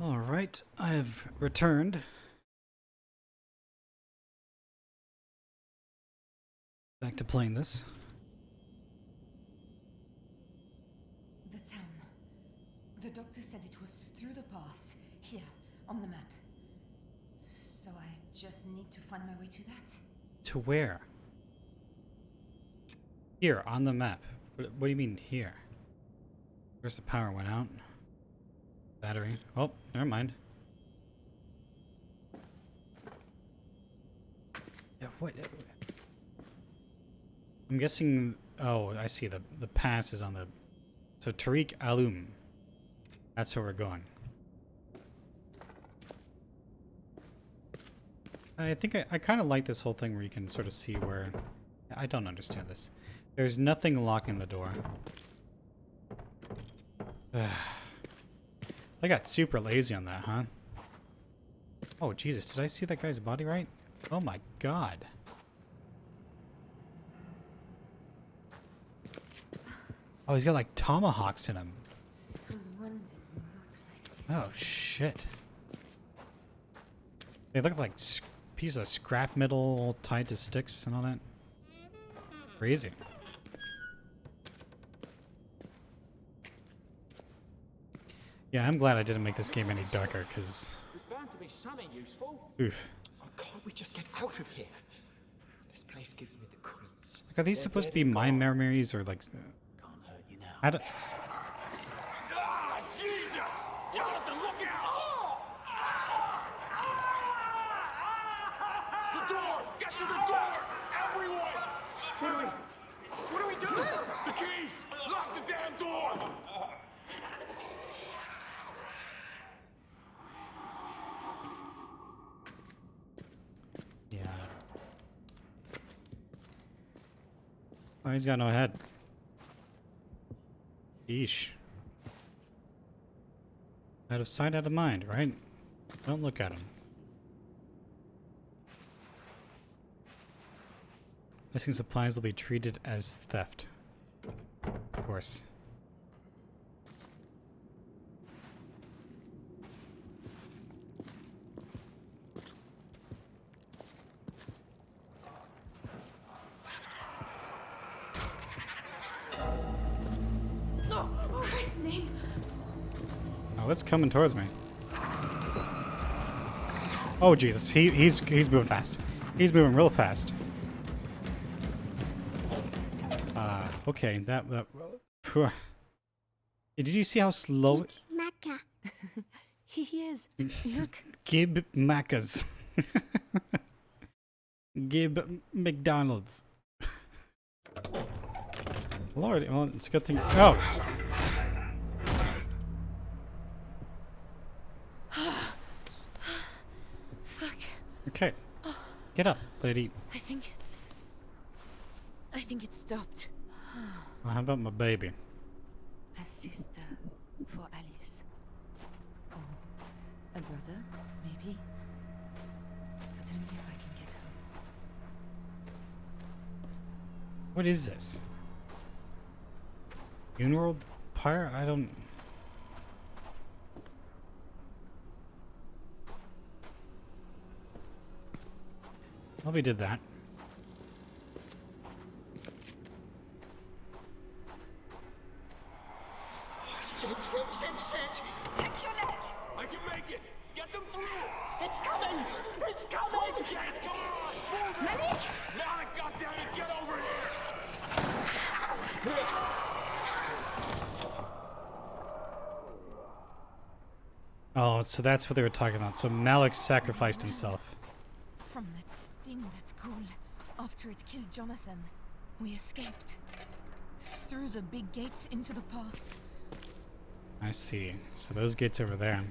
All right, I have returned. Back to playing this. The town. The doctor said it was through the pass, here, on the map. So I just need to find my way to that. To where? Here, on the map. What do you mean, here? Where's the power went out? Battery. Oh, never mind. Yeah, what? I'm guessing... Oh, I see. The pass is on the... So, Tariq Alum. That's where we're going. I think I kind of like this whole thing where you can sort of see where... I don't understand this. There's nothing locking the door. I got super lazy on that, huh? Oh, Jesus. Did I see that guy's body right? Oh, my God. Oh, he's got, like, tomahawks in him. Someone did not like this. Oh, shit. They look like pieces of scrap metal all tied to sticks and all that. Crazy. Yeah, I'm glad I didn't make this game any darker, because... There's bound to be something useful. Oof. Oh, can't we just get out of here? This place gives me the creeps. Like, are these supposed to be my memories, or like... Can't hurt you now. I don't... Ah, Jesus! Jonathan, look out! The door! Get to the door! Everyone! What do we do? The keys! Lock the damn door! Yeah. Oh, he's got no head. Yeesh. Out of sight, out of mind, right? Don't look at him. Missing supplies will be treated as theft. Of course. No! Christ's name! Oh, it's coming towards me. Oh Jesus, he's moving fast. He's moving real fast. Okay, that phew. Did you see how slow? Macca. He is. Look. Gib Maccas. Gib McDonald's. Lord, well, it's a good thing. Oh. Fuck. Okay. Get up, lady. I think it stopped. Well, how about my baby? A sister for Alice. Or a brother, maybe. But only if I can get home. What is this? Funeral pyre? I don't... Probably did that. Sit! Pick your neck! I can make it! Get them through! It's coming! It's coming! Get it! Come on! Move it! Malik! Malik, goddammit, get over here! Oh, so that's what they were talking about. So Malik sacrificed himself. From that thing that cool, after it killed Jonathan, we escaped. Through the big gates into the pass. I see. So those gates over there.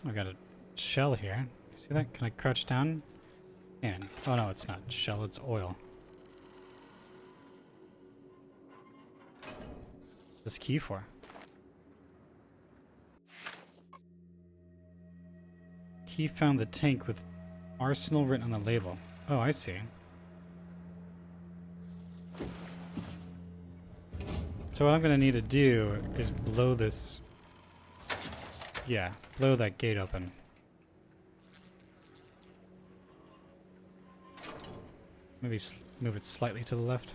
I got a shell here. See that? Can I crouch down? And oh no, it's not shell, it's oil. What's this key for? Key found the tank with Arsenal written on the label. Oh, I see. So what I'm gonna need to do is blow this. Yeah, blow that gate open. Maybe move it slightly to the left.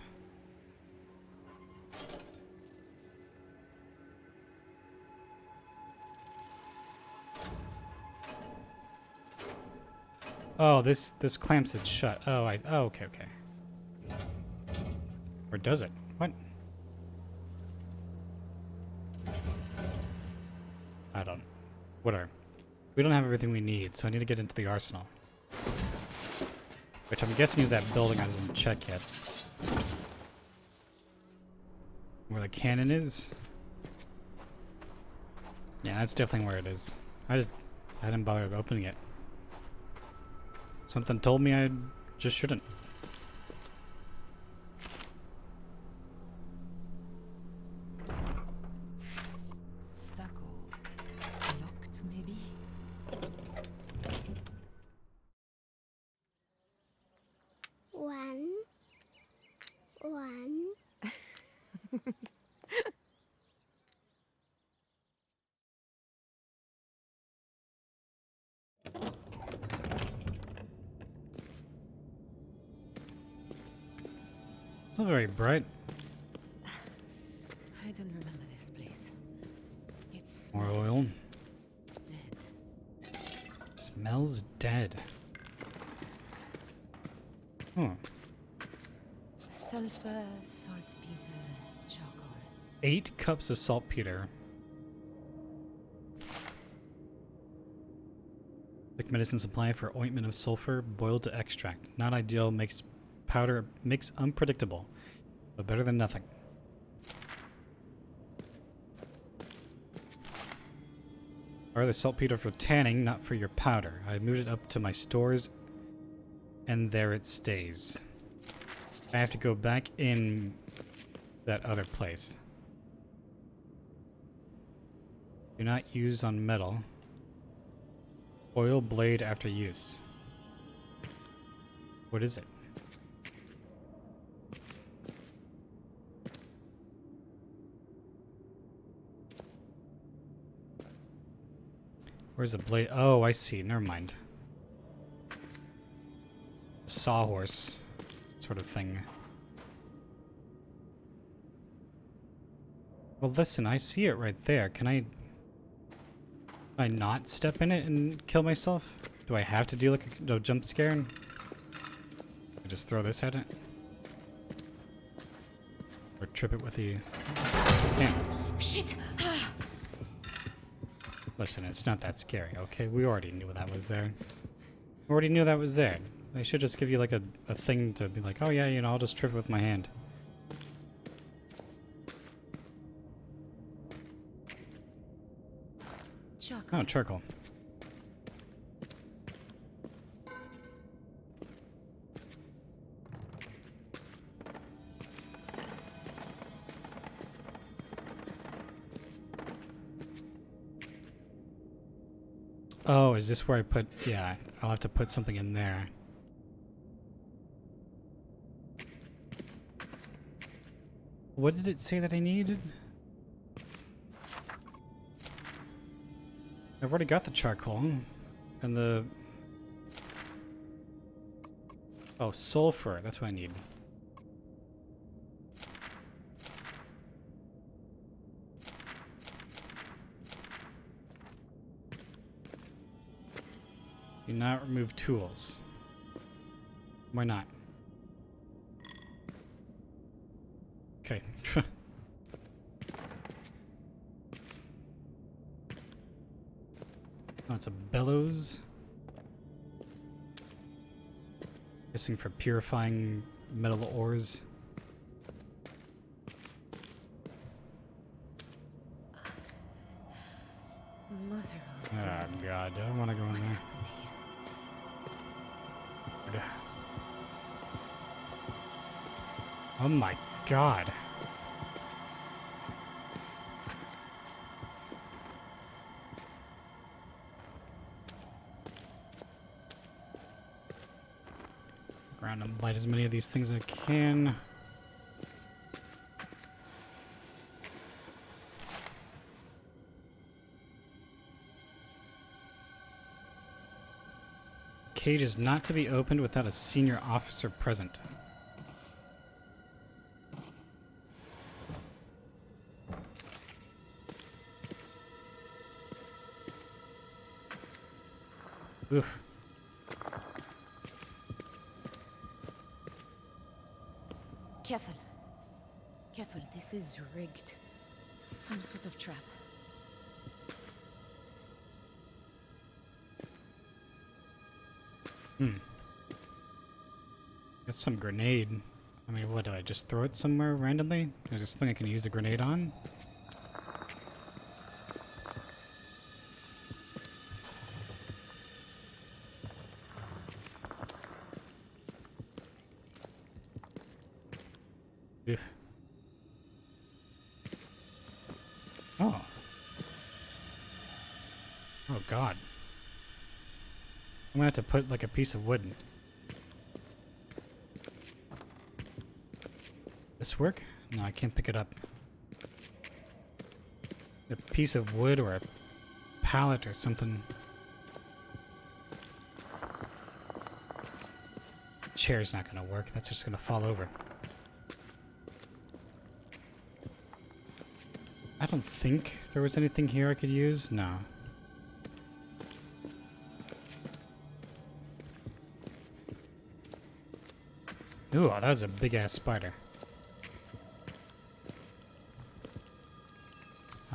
Oh, this clamps it shut. Oh, okay. Or does it? What? I don't. Whatever. We don't have everything we need, so I need to get into the arsenal. Which I'm guessing is that building I didn't check yet. Where the cannon is? Yeah, that's definitely where it is. I hadn't bothered opening it. Something told me I just shouldn't. Stucco. Locked, maybe? One. It's not very bright. I don't remember this place. It's More oil. dead. Smells dead. Hmm. Sulfur, saltpeter, charcoal. 8 cups of saltpeter. Quick medicine supply for ointment of sulfur boiled to extract. Not ideal, makes powder mix unpredictable, but better than nothing. Or the saltpeter for tanning, not for your powder. I moved it up to my stores, and there it stays. I have to go back in that other place. Do not use on metal. Oil blade after use. What is it? Where's the blade? Oh, I see. Never mind. Sawhorse sort of thing. Well, listen, I see it right there. Can I not step in it and kill myself? Do I have to do like a jump scare? And I just throw this at it? Or trip it with the... Yeah. Shit! Listen, it's not that scary, okay? We already knew that was there. We already knew that was there. They should just give you like a thing to be like, oh yeah, you know, I'll just trip it with my hand. Charcoal. Oh, charcoal. Oh, is this where I put... Yeah, I'll have to put something in there. What did it say that I needed? I've already got the charcoal. And the... Oh, sulfur. That's what I need. Do not remove tools. Why not? Okay. Oh, it's a bellows. Guessing for purifying metal ores. Mother. Oh god, I don't want to go in there. Oh my god. Around and light as many of these things as I can. Cage is not to be opened without a senior officer present. Oof. Careful. Careful, this is rigged. Some sort of trap. That's some grenade. I mean, what, do I just throw it somewhere randomly? Is there something I can use a grenade on? Ew. Oh. Oh, God. I'm gonna have to put, like, a piece of wood. This work? No, I can't pick it up. A piece of wood or a pallet or something. Chair's not gonna work. That's just gonna fall over. I don't think there was anything here I could use. No. Ooh, that was a big-ass spider.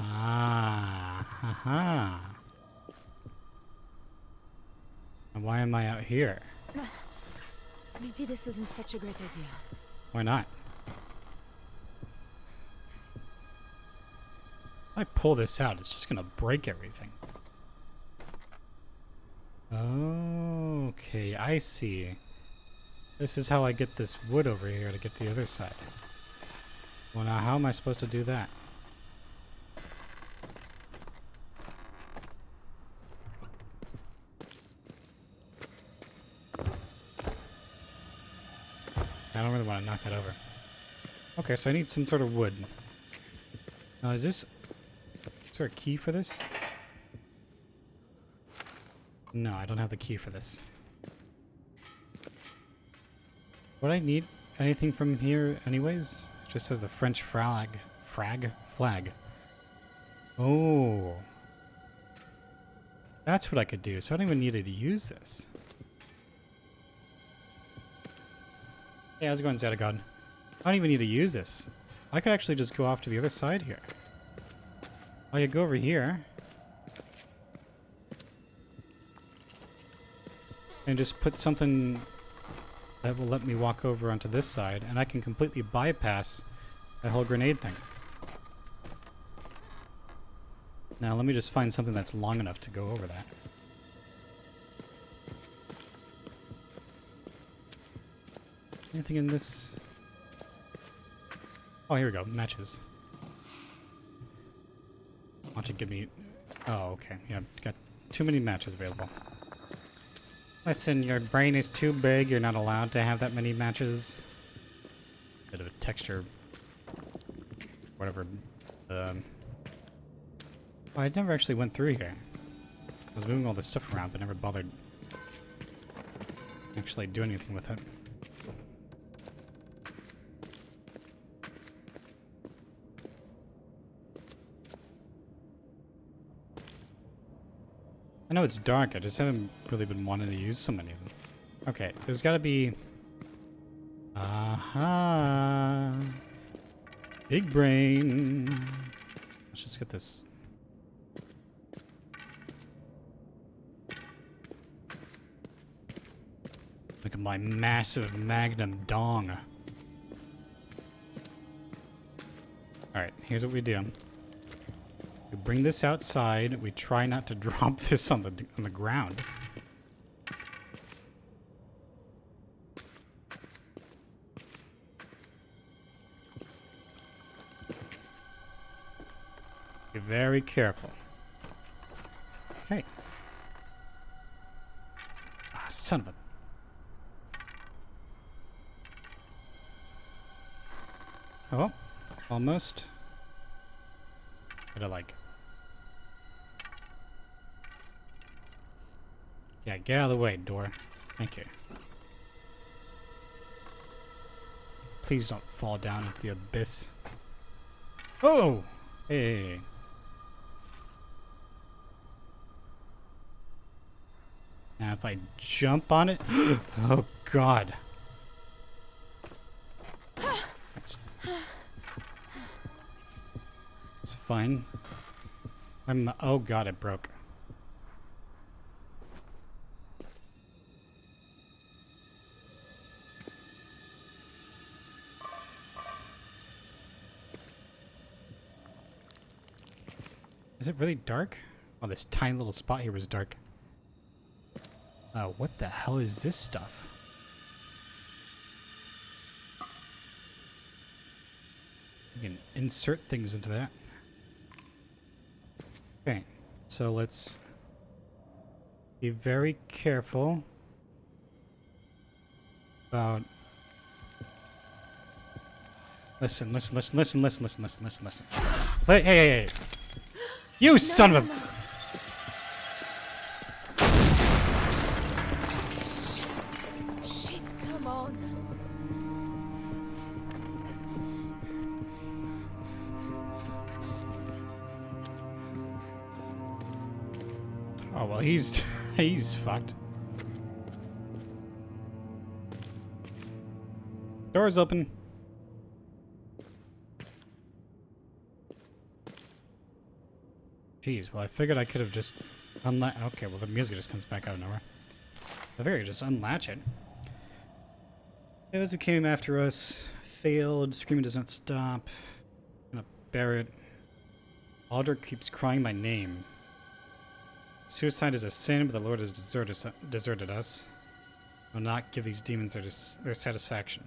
Ah, haha. And why am I out here? Maybe this isn't such a great idea. Why not? If I pull this out, it's just gonna break everything. Okay, I see. This is how I get this wood over here to get the other side. Well, now how am I supposed to do that? I don't really want to knock that over. Okay, so I need some sort of wood. Now, is there a key for this? No, I don't have the key for this. Would I need anything from here anyways? It just says the French flag. Flag. Oh. That's what I could do, so I don't even need to use this. Hey, how's it going, Zetagon? I don't even need to use this. I could actually just go off to the other side here. I could go over here. And just put something that will let me walk over onto this side, and I can completely bypass that whole grenade thing. Now, let me just find something that's long enough to go over that. Anything in this? Oh, here we go. Matches. Why don't you give me... Oh, okay. Yeah, got too many matches available. Listen, your brain is too big. You're not allowed to have that many matches. Bit of a texture. Whatever. Oh, I never actually went through here. I was moving all this stuff around, but never bothered actually doing anything with it. I know it's dark, I just haven't really been wanting to use so many of them. Okay, there's gotta be... Aha! Big brain! Let's just get this. Look at my massive magnum dong. Alright, here's what we do. We bring this outside. We try not to drop this on the ground. Be very careful. Okay. Ah, son of a... Oh, almost. But I like... Yeah, get out of the way, door. Thank you. Please don't fall down into the abyss. Oh! Hey. Now if I jump on it... Oh, God. It's fine. Oh, God, it broke. it really dark? Oh, this tiny little spot here was dark. What the hell is this stuff? You can insert things into that. Okay, so let's be very careful about... Listen. Hey. You son of a... Shit, come on. Oh, well, he's fucked. Door's open. Jeez, well, I figured I could have just unlatched... Okay, well, the music just comes back out of nowhere. I figured just unlatch it. Those who came after us failed. Screaming does not stop. I'm gonna bear it. Alder keeps crying my name. Suicide is a sin, but the Lord has deserted us. I will not give these demons their satisfaction.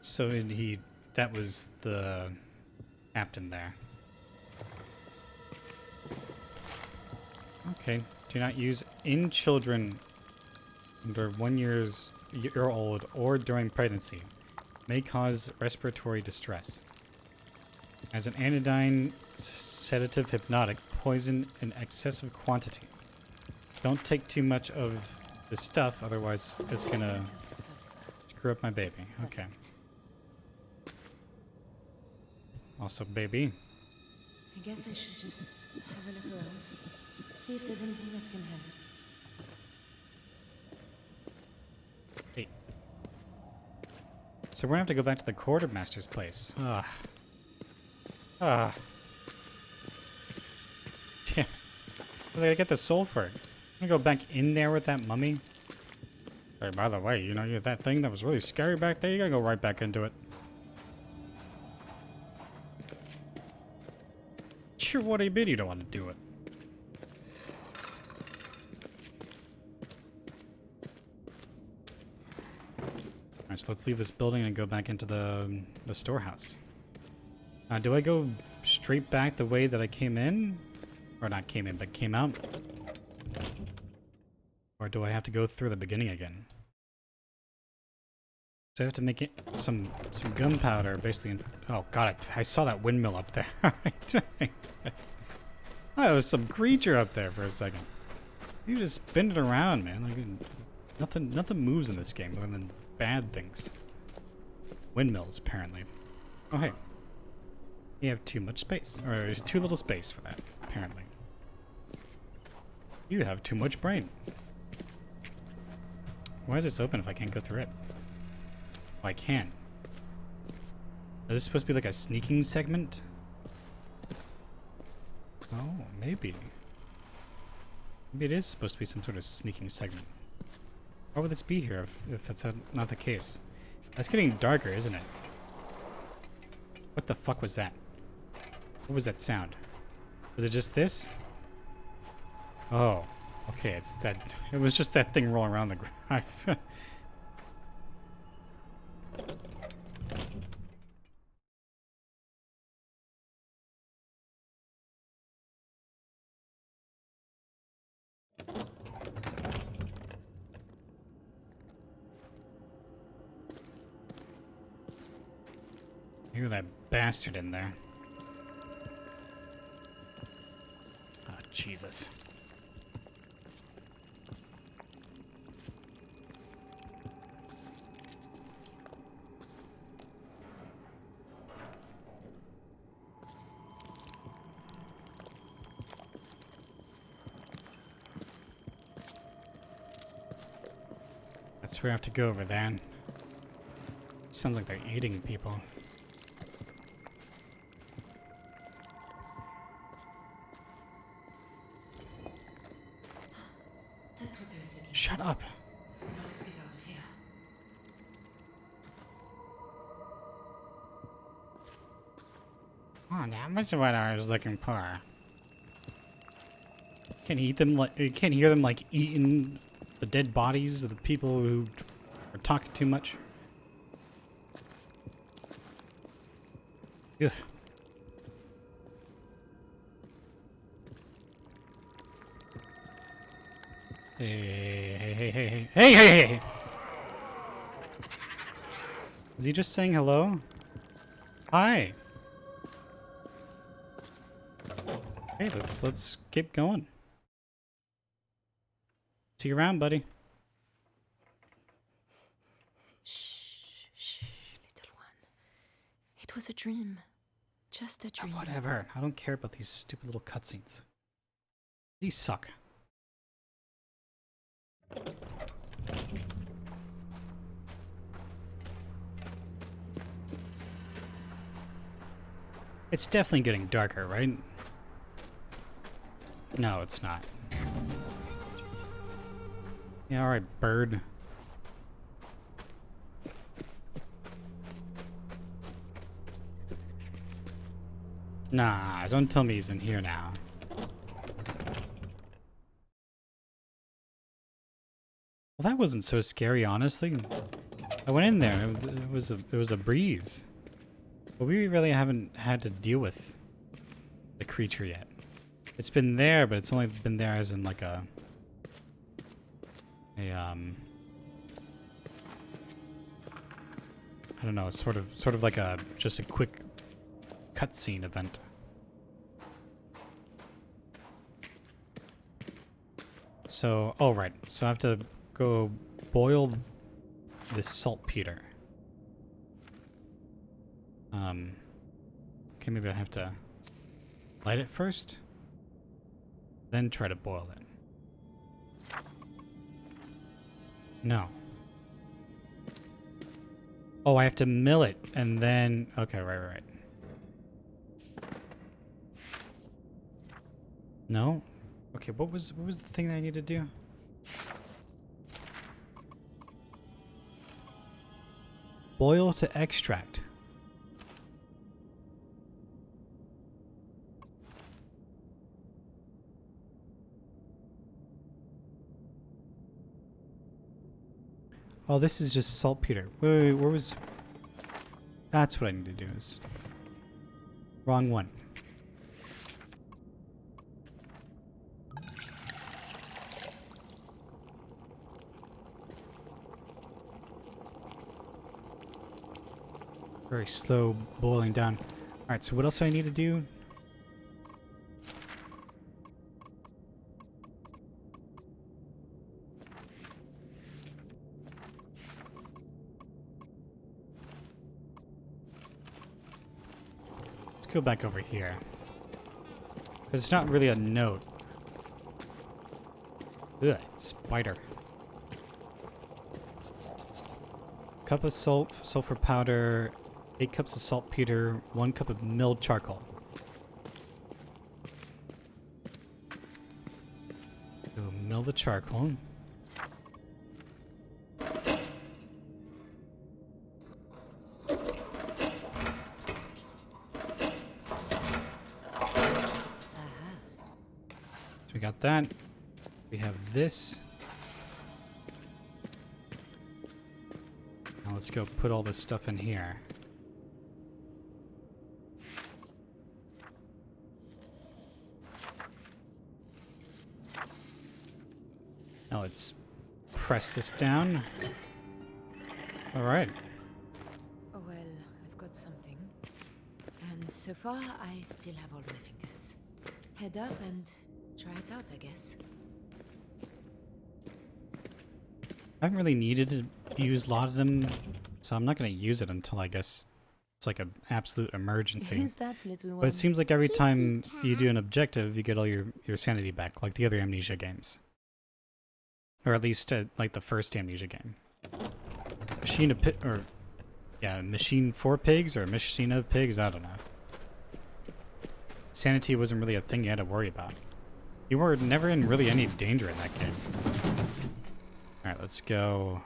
So that was the captain there. Okay. Do not use in children under 1 year old or during pregnancy. May cause respiratory distress. As an anodyne, sedative, hypnotic, poison in excessive quantity. Don't take too much of this stuff, otherwise it's gonna screw up my baby. Okay. Also, baby. I guess I should just have a look around. See if there's anything that can help. Hey. So we're gonna have to go back to the quartermaster's place. Yeah. I gotta get the soul for it. I'm gonna go back in there with that mummy. Hey, by the way, you know that thing that was really scary back there? You gotta go right back into it. Sure, what do you mean you don't want to do it? Alright, so let's leave this building and go back into the storehouse. Do I go straight back the way that I came in? Or not came in, but came out? Or do I have to go through the beginning again? So I have to make it some gunpowder, basically. Oh god, I saw that windmill up there. Oh, there was some creature up there for a second. You just spin it around, man. Like nothing moves in this game other than bad things. Windmills, apparently. Oh hey, you have too much space, or too little space for that. Apparently, you have too much brain. Why is this open if I can't go through it? Oh, I can. Is this supposed to be like a sneaking segment? Oh, maybe. Maybe it is supposed to be some sort of sneaking segment. Why would this be here if that's not the case? That's getting darker, isn't it? What the fuck was that? What was that sound? Was it just this? Oh, okay, it's that. It was just that thing rolling around the ground. Hear that bastard in there. Oh, Jesus. That's where I have to go over there. Sounds like they're eating people. That's what guess we can. Shut up. Now let's get out of here. Oh, that was what I was looking for. Can't eat them like you can't hear them like eating the dead bodies of the people who are talking too much. Ugh. Hey. Is he just saying hello? Hi. Hey, let's keep going. See you around, buddy. Shh, little one. It was a dream. Just a dream. Whatever. I don't care about these stupid little cutscenes. These suck. It's definitely getting darker, right? No, it's not. Yeah, alright, bird. Nah, don't tell me he's in here now. Well, that wasn't so scary, honestly. I went in there. It was a breeze. But we really haven't had to deal with the creature yet. It's been there, but it's only been there as in like a I don't know, sort of like just a quick cutscene event. So, oh right, so I have to go boil this saltpeter. Okay, maybe I have to light it first, then try to boil it. No. Oh, I have to mill it and then, okay, right. No? Okay, what was the thing that I need to do? Boil to extract. Oh, this is just saltpeter. Wait, where was... That's what I need to do is... Wrong one. Very slow boiling down. Alright, so what else do I need to do? Let's go back over here. Because it's not really a note. Ugh, spider. Cup of sulfur powder, 8 cups of saltpeter, 1 cup of milled charcoal. So mill the charcoal. So we got that. We have this. Now let's go put all this stuff in here. Now let's press this down. All right. Oh well, I've got something. And so far, I still have all my fingers. Head up and try it out, I guess. I haven't really needed to use a lot of them, so I'm not going to use it until I guess it's like an absolute emergency. Who's that little one? But it seems like every time you do an objective, you get all your sanity back, like the other Amnesia games. Or at least like the first Amnesia game. Machine for pigs or machine of pigs, I don't know. Sanity wasn't really a thing you had to worry about. You were never in really any danger in that game. let's go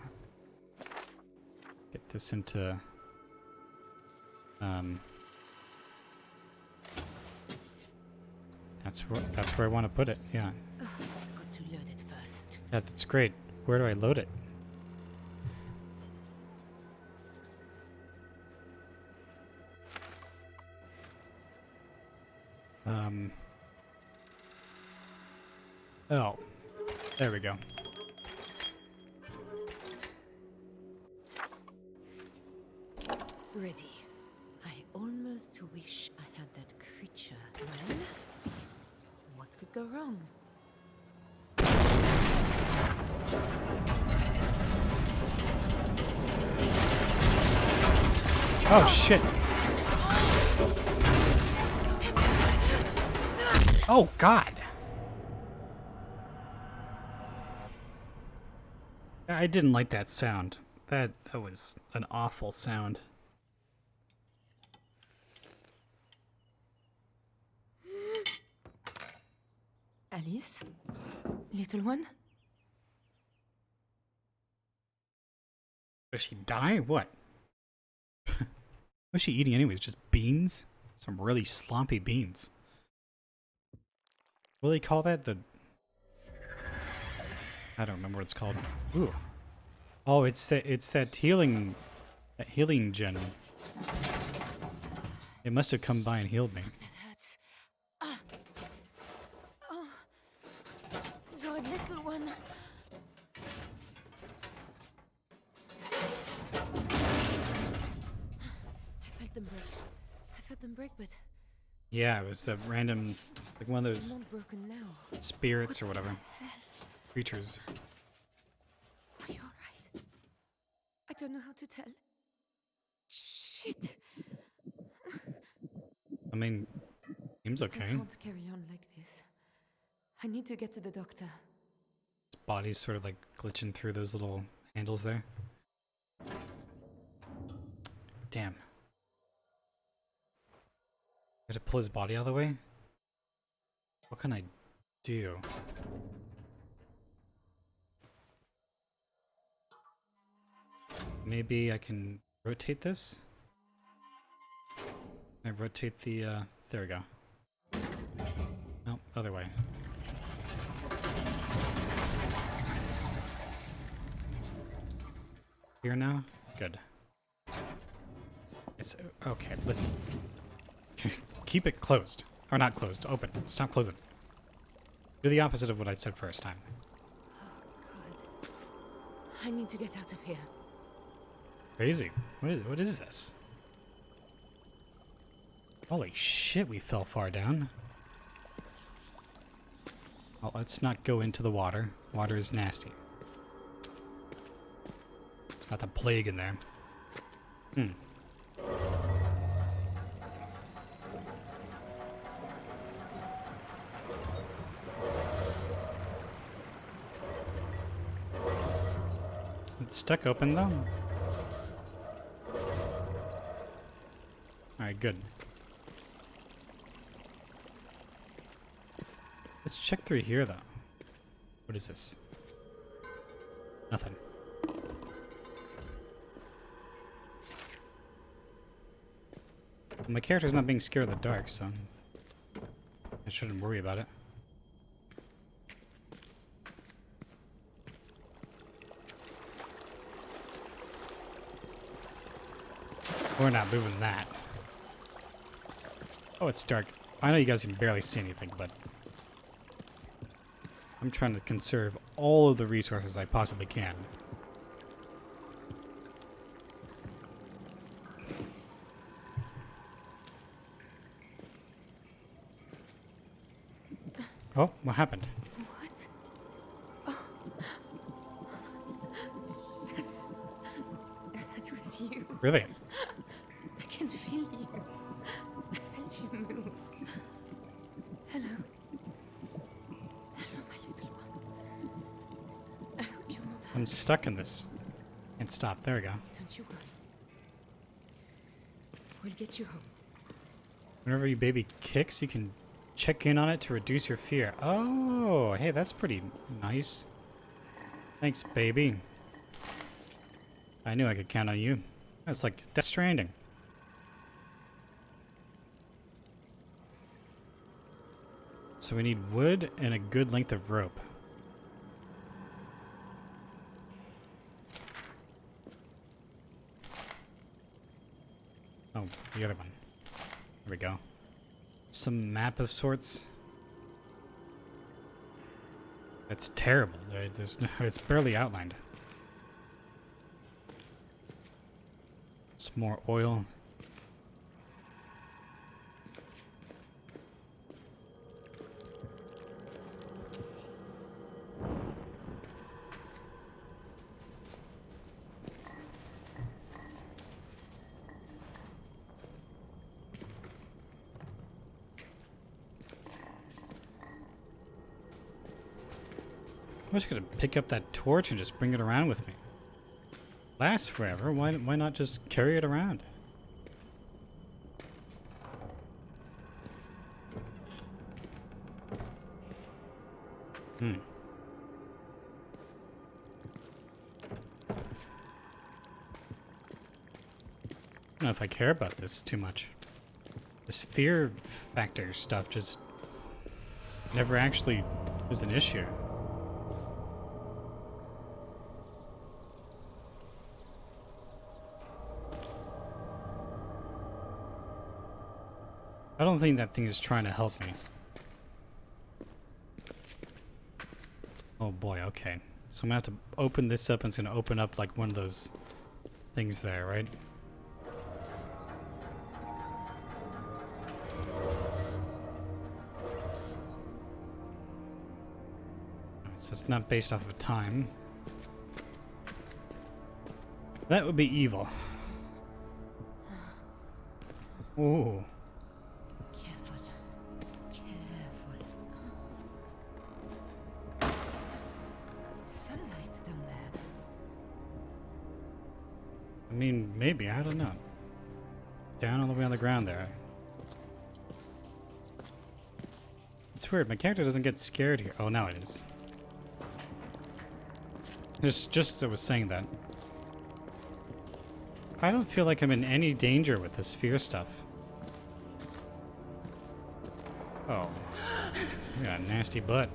get this into that's where I want to put it. Yeah. Got to load it first. Yeah, that's great. Where do I load it? Oh, there we go. Ready. I almost wish I had that creature. Well, what could go wrong? Oh shit! Oh god! I didn't like that sound. That was an awful sound. Alice? Little one? Does she die? What? What's she eating anyways? Just beans? Some really sloppy beans. What do they call that? I don't remember what it's called. Ooh. Oh, it's that healing gem. It must have come by and healed me. That hurts. Ah. Oh. God, little one. I felt them break, but Yeah, it was a random. It's like one of those they're not broken now. spirits or whatever. Creatures. Are you alright? I don't know how to tell. Shit. I mean, seems I okay. can't carry on like this. I need to get to the doctor. His body's sort of like glitching through those little handles there. Damn. Got to pull his body out of the way? What can I do? Maybe I can rotate this? I rotate the, there we go. Nope, other way. Here now? Good. It's, okay, listen. Keep it closed. Or not closed, open. Stop closing. Do the opposite of what I said first time. God. I need to get out of here. Crazy. What is this? Holy shit, we fell far down. Well, let's not go into the water. Water is nasty. It's got the plague in there. It's stuck open though. Alright, good. Let's check through here though. What is this? Nothing. My character's not being scared of the dark, so I shouldn't worry about it. We're not moving that. Oh, it's dark. I know you guys can barely see anything, but I'm trying to conserve all of the resources I possibly can. Oh, what happened? What? That was you. Really? I can feel you. I felt you move. Hello. Hello, my little one. I hope you're not hurt. I'm stuck in this. Can't stop. There we go. Don't you worry. We'll get you home. Whenever your baby kicks, you can check in on it to reduce your fear. Oh, hey, that's pretty nice. Thanks, baby. I knew I could count on you. That's like Death Stranding. So we need wood and a good length of rope. Oh, the other one. There we go. Some map of sorts. It's terrible. It's barely outlined. Some more oil. I'm just gonna pick up that torch and just bring it around with me. Lasts forever. Why not just carry it around? I don't know if I care about this too much. This fear factor stuff just never actually was an issue. I don't think that thing is trying to help me. Oh boy, okay. So I'm gonna have to open this up and it's gonna open up like one of those things there, right? Alright, so it's not based off of time. That would be evil. Ooh. Careful. Careful. Is that sunlight down there? I mean, maybe. I don't know. Down all the way on the ground there. It's weird. My character doesn't get scared here. Oh, now it is. Just as I was saying that. I don't feel like I'm in any danger with this fear stuff. Oh. You got a nasty butt.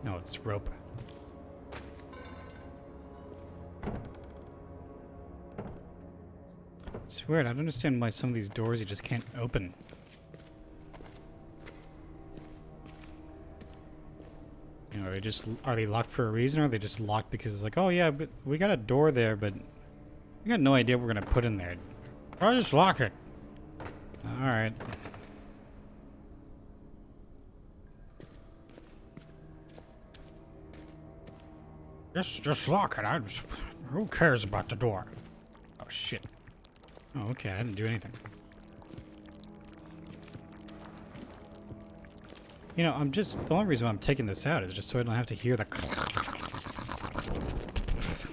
No, it's rope. It's weird. I don't understand why some of these doors you just can't open. You know, are they locked for a reason, or are they just locked because it's like, oh yeah, but we got a door there, but we got no idea what we're gonna put in there. I'll just lock it. All right. Just lock it. Who cares about the door? Oh shit. Oh, okay. I didn't do anything. You know, the only reason why I'm taking this out is just so I don't have to hear the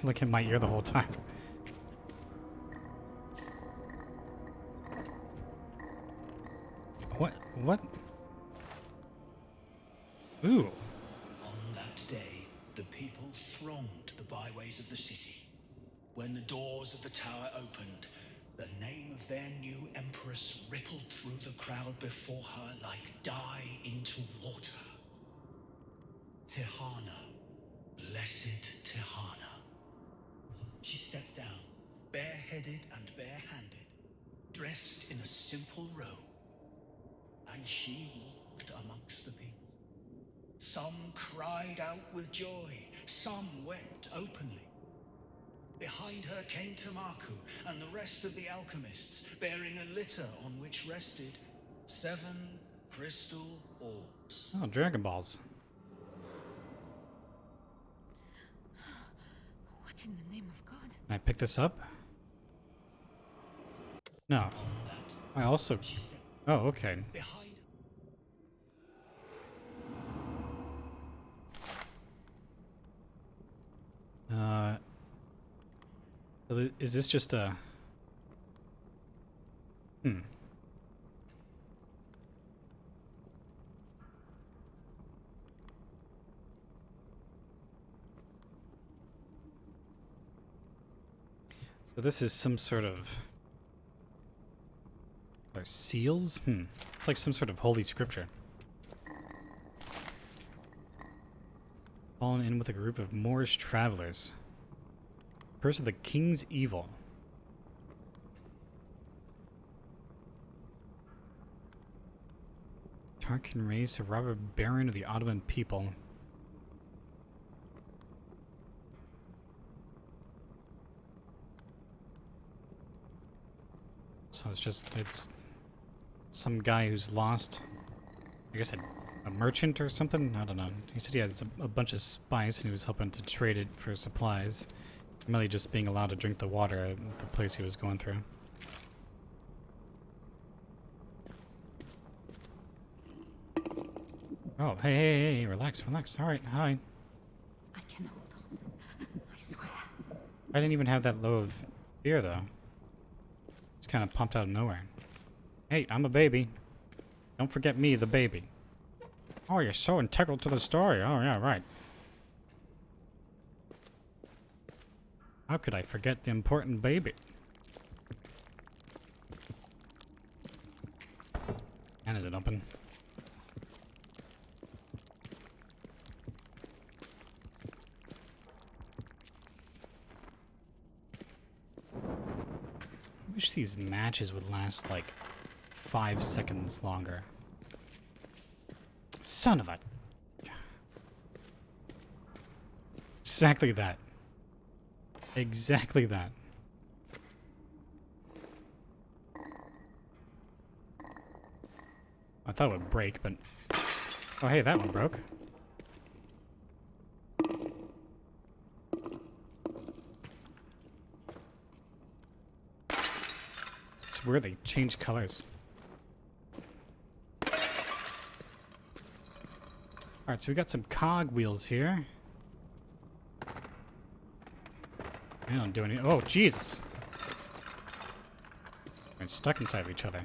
like in my ear the whole time. What? Ooh. On that day, the people thronged the byways of the city. When the doors of the tower opened, the name of their new empress rippled through the crowd before her like dye into water. Tihana, blessed Tihana. She stepped down, bareheaded and barehanded, dressed in a simple robe, and she walked amongst the people. Some cried out with joy, some wept openly. Behind her came Tamaku and the rest of the alchemists, bearing a litter on which rested 7 crystal orbs. Oh, Dragon Balls. What in the name of God? Can I pick this up? No. I also... Oh, okay. Is this just a... Hmm. So this is some sort of... Are seals? It's like some sort of holy scripture. Fallen in with a group of Moorish travelers. Curse of the King's Evil. Tarkin race, a robber baron of the Ottoman people. So it's some guy who's lost. I guess a merchant or something? I don't know. He said he has a bunch of spice and he was helping to trade it for supplies. Merely just being allowed to drink the water at the place he was going through. Oh, hey, relax. Alright, hi. I can hold on. I swear. I didn't even have that low of fear, though. Just kind of pumped out of nowhere. Hey, I'm a baby. Don't forget me, the baby. Oh, you're so integral to the story. Oh, yeah, right. How could I forget the important baby? And is it open? I wish these matches would last like 5 seconds longer. Son of a... Exactly that. Exactly that. I thought it would break, but... Oh, hey, that one broke. It's weird they change colors. Alright, so we got some cog wheels here. They don't do any... Oh, Jesus! They're stuck inside of each other.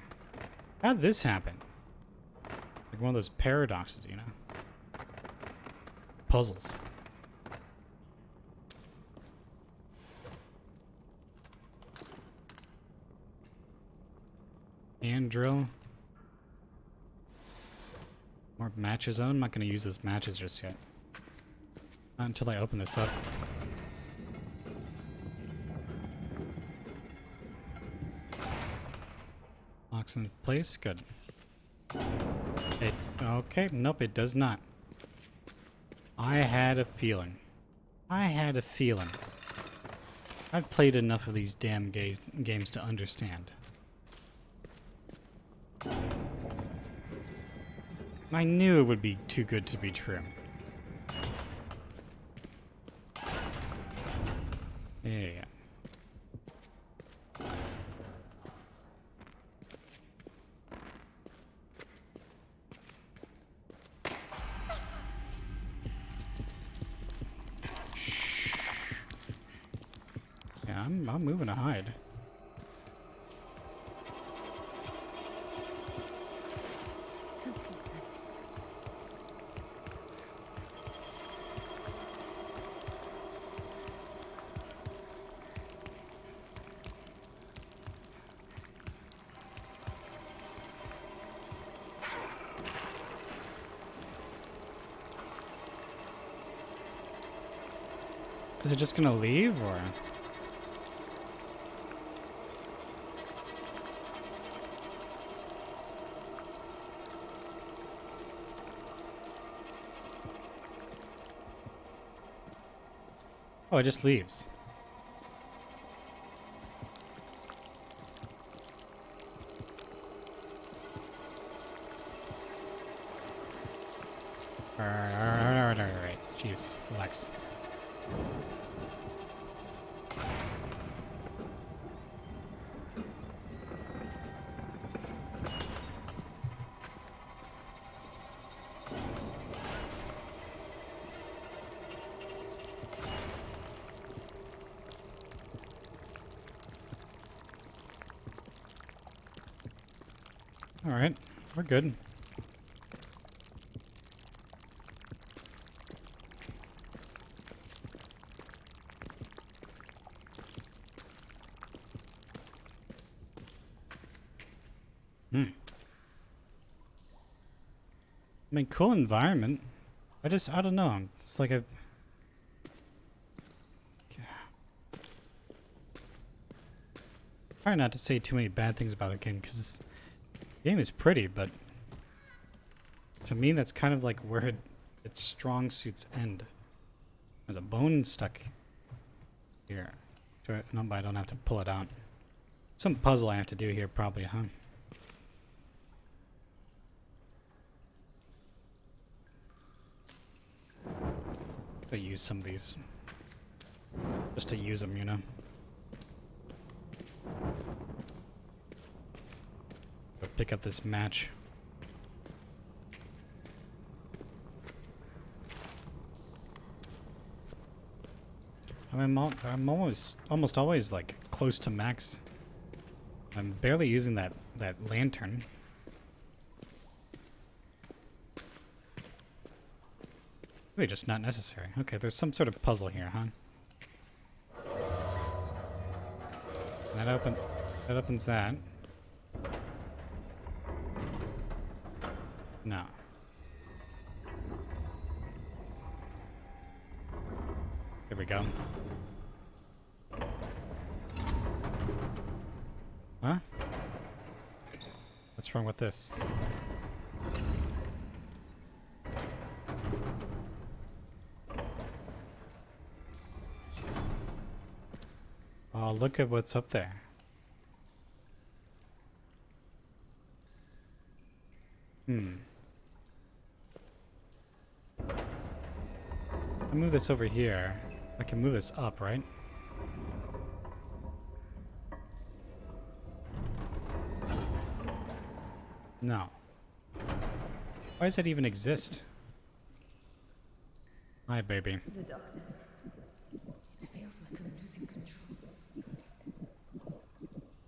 How'd this happen? Like one of those paradoxes, you know? Puzzles. Hand drill. More matches. I'm not going to use those matches just yet. Not until I open this up. Locks in place. Good. Okay. Nope, it does not. I had a feeling. I've played enough of these damn games to understand. I knew it would be too good to be true. Yeah. Yeah, I'm moving to hide. Is it just gonna leave, or? Oh, it just leaves. Alright. Jeez, relax. Alright, we're good. I mean, cool environment. I don't know. It's like a... Try not to say too many bad things about the game, because the game is pretty, but to me that's kind of like where its strong suits end. There's a bone stuck here. No, but I don't have to pull it out. Some puzzle I have to do here probably, huh? I use some of these. Just to use them, you know? Go pick up this match. I mean, I'm almost always like close to max. I'm barely using that lantern. Really just not necessary. Okay, there's some sort of puzzle here, huh? That opens that. No. Here we go. Huh? What's wrong with this? Oh, look at what's up there. I move this over here. I can move this up, right? No. Why does that even exist? Hi, baby. The darkness. It feels like I'm losing control.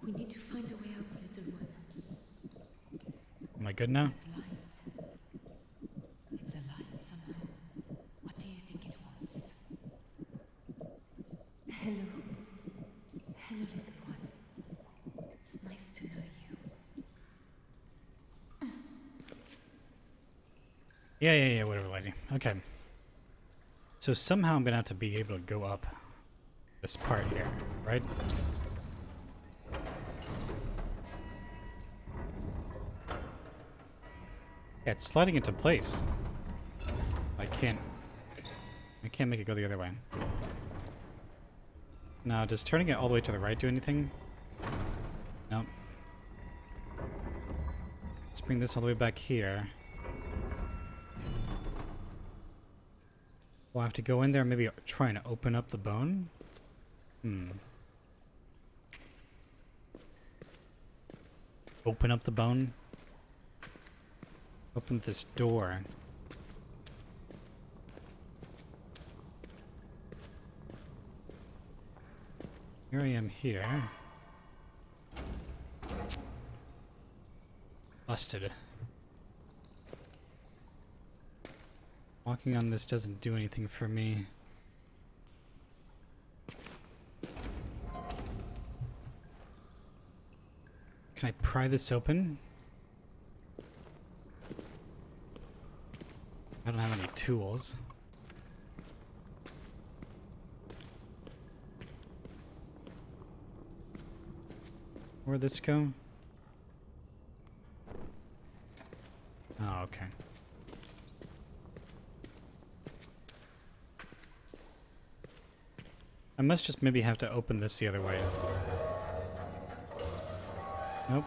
We need to find a way out, little one. Am I good now? It's light. It's alive somehow. What do you think it wants? Hello. Hello, little one. It's nice to know you. Yeah, whatever, lady. Okay. So somehow I'm gonna have to be able to go up this part here, right? Yeah, it's sliding into place. I can't make it go the other way. Now, does turning it all the way to the right do anything? Nope. Let's bring this all the way back here. We'll have to go in there and maybe try and open up the bone. Open up the bone. Open this door. Here I am here. Busted. Walking on this doesn't do anything for me. Can I pry this open? I don't have any tools. Where'd this go? Oh, okay. I must just maybe have to open this the other way. Nope.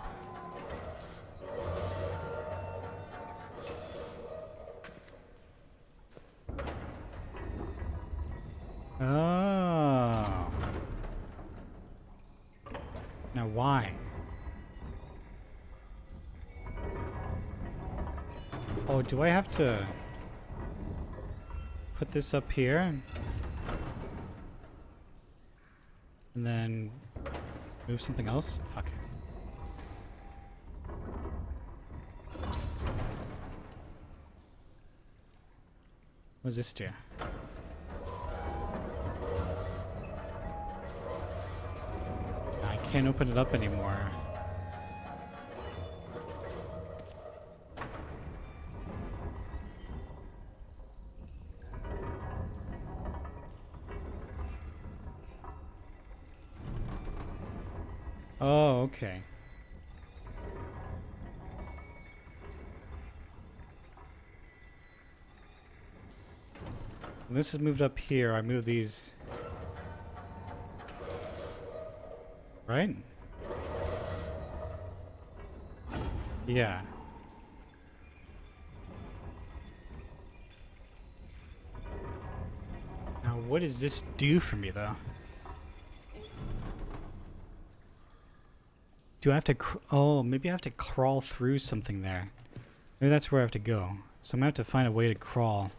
Oh. Now why? Oh, do I have to put this up here? And then move something else? Fuck. What's this do? I can't open it up anymore. Oh, okay. When this is moved up here, I move these. Right? Yeah. Now, what does this do for me, though? Do I have to... oh, maybe I have to crawl through something there. Maybe that's where I have to go. So I'm going to have to find a way to crawl.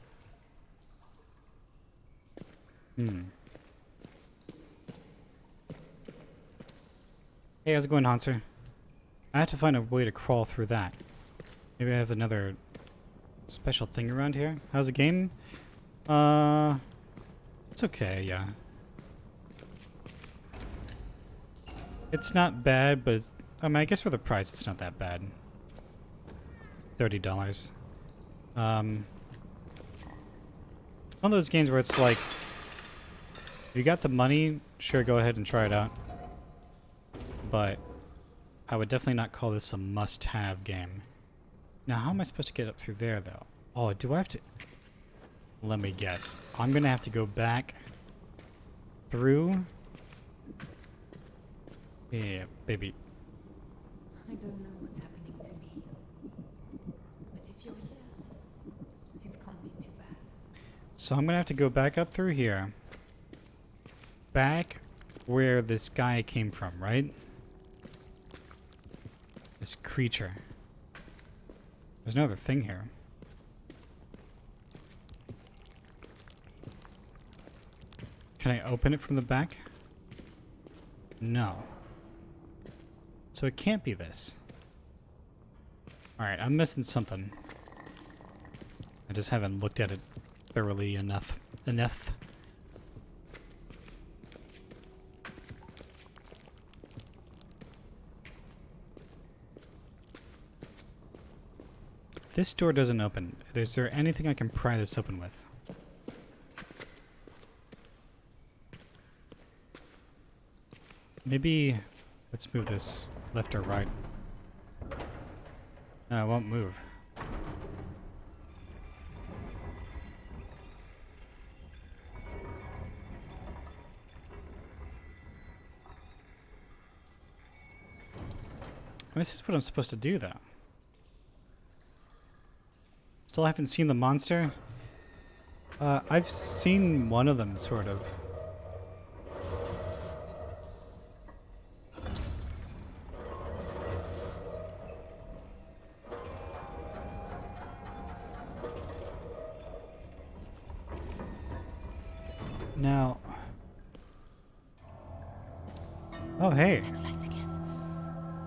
Hey, how's it going, Hanser? I have to find a way to crawl through that. Maybe I have another special thing around here. How's the game? It's okay, yeah. It's not bad, but it's, I mean, I guess for the price, it's not that bad. $30. One of those games where it's like, if you got the money, sure, go ahead and try it out. But I would definitely not call this a must-have game. Now, how am I supposed to get up through there, though? Oh, do I have to... Let me guess. I'm gonna have to go back through... Yeah, baby. I don't know what's happening to me. But if you're here, it can't be too bad. So I'm gonna have to go back up through here. Back where this guy came from, right? This creature. There's another thing here. Can I open it from the back? No. So it can't be this. Alright, I'm missing something. I just haven't looked at it thoroughly enough. This door doesn't open. Is there anything I can pry this open with? Maybe... let's move this left or right. No, it won't move. This is what I'm supposed to do, though. Still haven't seen the monster? I've seen one of them, sort of. Now... oh, hey. That light again.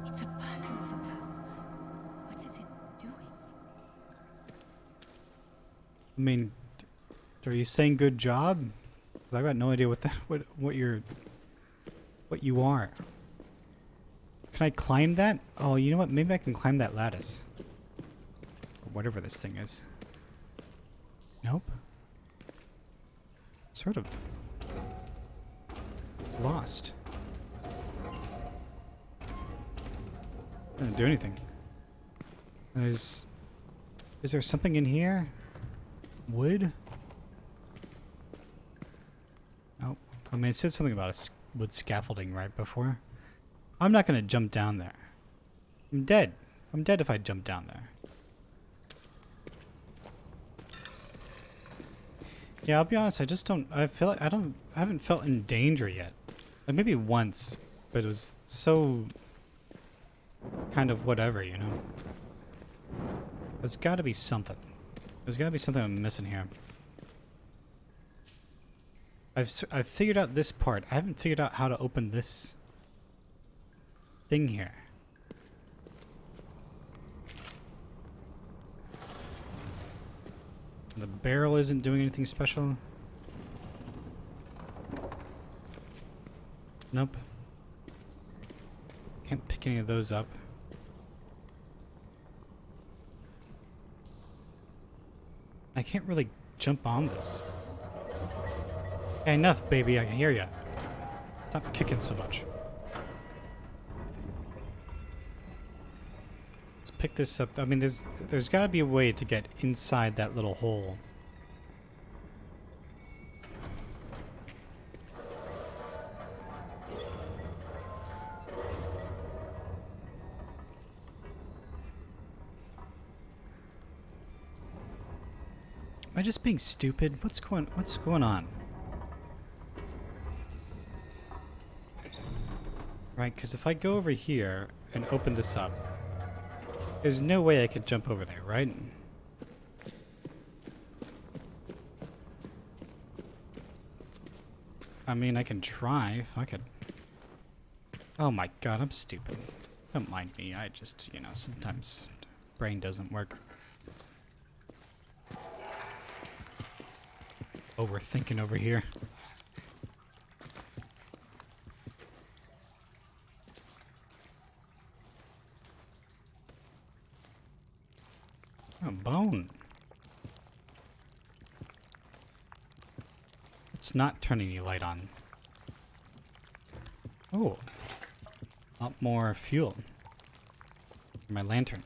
It's a person somehow. What is it doing? I mean, are you saying good job? 'Cause I've got no idea what what you are. Can I climb that? Oh, you know what? Maybe I can climb that lattice. Or whatever this thing is. Nope. Sort of lost. Doesn't do anything. Is there something in here? Wood? Oh, I mean, it said something about a wood scaffolding right before. I'm not gonna jump down there. I'm dead. I'm dead if I jump down there. Yeah, I'll be honest. I just don't. I feel like I haven't felt in danger yet. Like maybe once, but it was so kind of whatever, you know. There's got to be something. There's got to be something I'm missing here. I've figured out this part. I haven't figured out how to open this thing here. The barrel isn't doing anything special. Nope. Can't pick any of those up. I can't really jump on this. Okay, enough, baby. I can hear ya. Stop kicking so much. Let's pick this up. I mean, there's got to be a way to get inside that little hole. Am I just being stupid? What's going on? Right, because if I go over here and open this up, there's no way I could jump over there, right? I mean, I can try if I could. Oh my god, I'm stupid. Don't mind me. I just, you know, sometimes brain doesn't work. Overthinking over here. A bone. It's not turning any light on. Oh. A lot more fuel. For my lantern.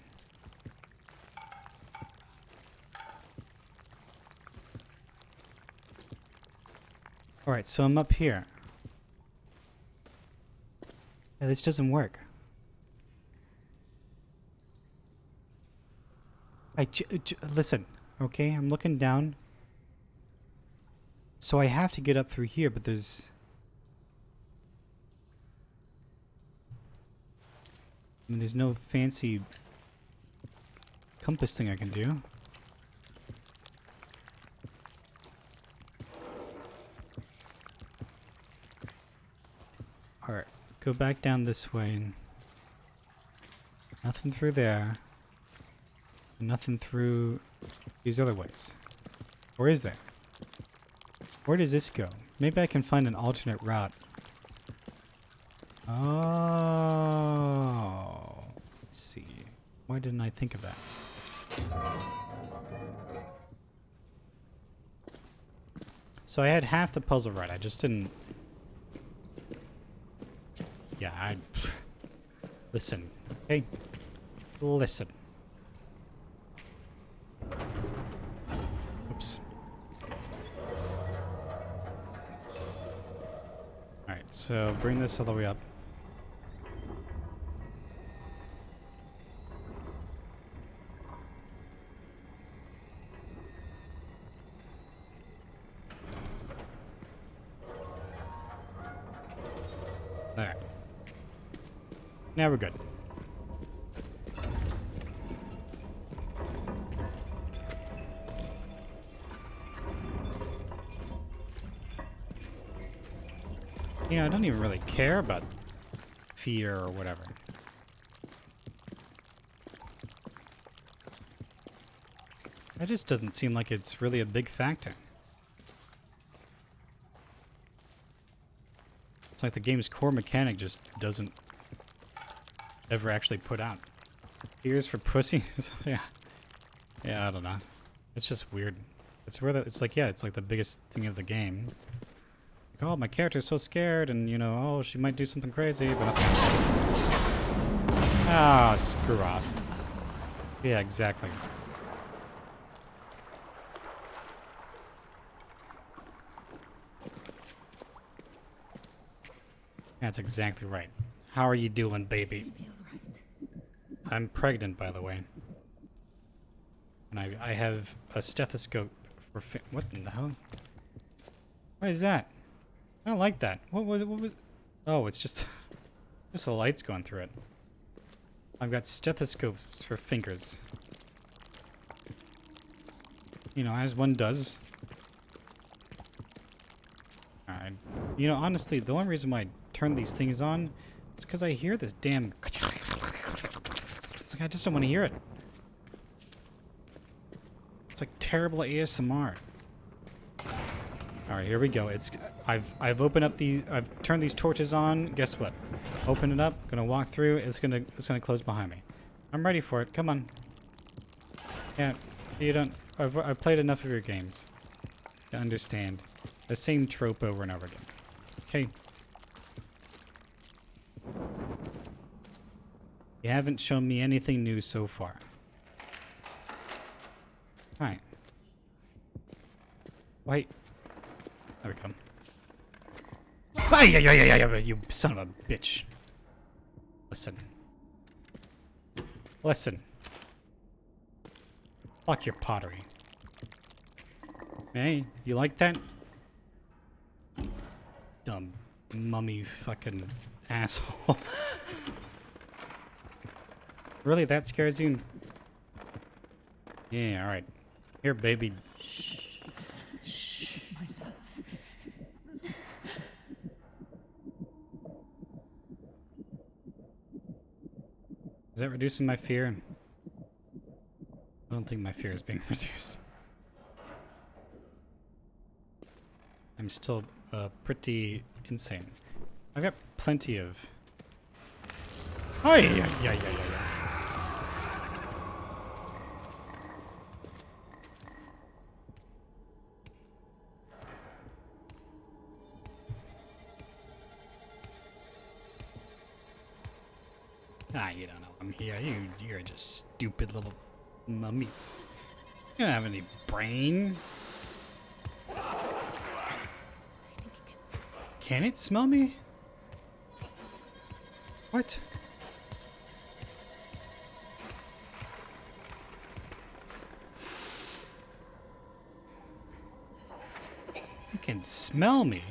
Alright, so I'm up here. Yeah, this doesn't work. Listen, okay? I'm looking down. So I have to get up through here, but there's... I mean, there's no fancy compass thing I can do. Alright, go back down this way. And nothing through there. Nothing through these other ways. Or is there? Where does this go? Maybe I can find an alternate route. Oh. Let's see. Why didn't I think of that? So I had half the puzzle right. I just didn't... Yeah, I... Listen. Okay? Listen. Oops. Alright, so bring this all the way up. There. Now we're good. You know, I don't even really care about fear or whatever. That just doesn't seem like it's really a big factor. It's like the game's core mechanic just doesn't ever actually put out. Ears for pussy? Yeah. Yeah, I don't know. It's just weird. It's where it's like, yeah, it's like the biggest thing of the game. Like, oh, my character's so scared, and you know, oh, she might do something crazy, but nothing. Ah, screw off. Yeah, exactly. That's exactly right. How are you doing, baby? I'm pregnant, by the way. And I have a stethoscope for what in the hell? What is that? I don't like that. What was? Oh, it's just the lights going through it. I've got stethoscopes for fingers. You know, as one does. Alright. You know, honestly, the only reason why I turn these things on is because I hear this damn... It's like I just don't want to hear it. It's like terrible ASMR. All right, here we go. I've opened up I've turned these torches on. Guess what? Open it up. Gonna walk through. It's gonna close behind me. I'm ready for it. Come on. Yeah, you don't. I've played enough of your games to understand the same trope over and over again. Okay. You haven't shown me anything new so far. Alright. Wait. There we go. Ay, you son of a bitch. Listen. Listen. Fuck your pottery. Hey, you like that? Dumb mummy fucking asshole. Really, that scares you? Yeah, alright. Here, baby. Shh, my love. Is that reducing my fear? I don't think my fear is being reduced. I'm still pretty insane. I've got plenty of... Oh, yeah. Ah, you don't know I'm here. You're just stupid little mummies. You don't have any brain. Can it smell me? What? It can smell me.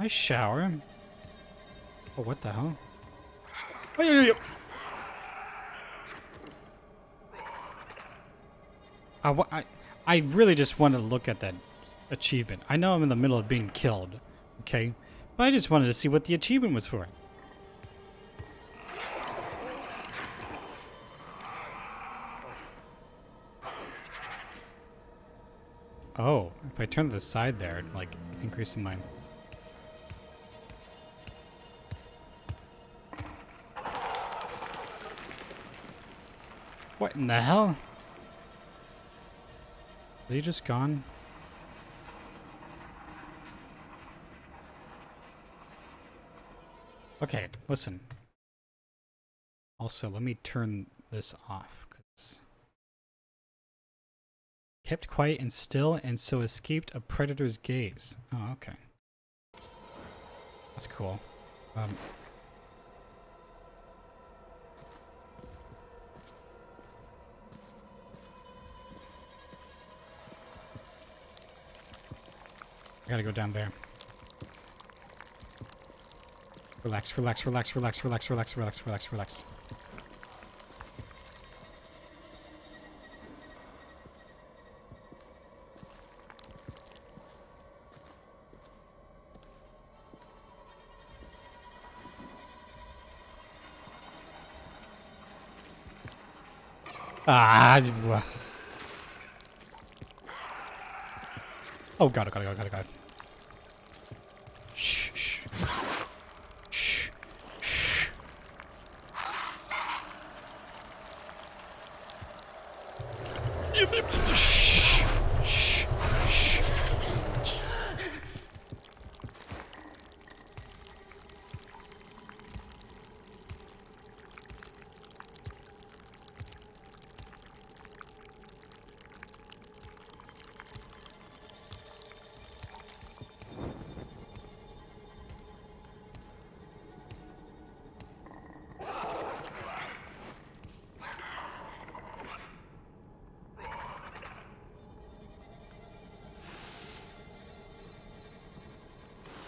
I shower. Oh, what the hell? Oh, yeah. I really just wanted to look at that achievement. I know I'm in the middle of being killed, okay? But I just wanted to see what the achievement was for. Oh, if I turn to the side there, like, increasing mine. What in the hell? Is he just gone? Okay, listen. Also, let me turn this off, 'cause kept quiet and still, and so escaped a predator's gaze. Oh, okay. That's cool. I gotta go down there. Relax. Oh god. Shh.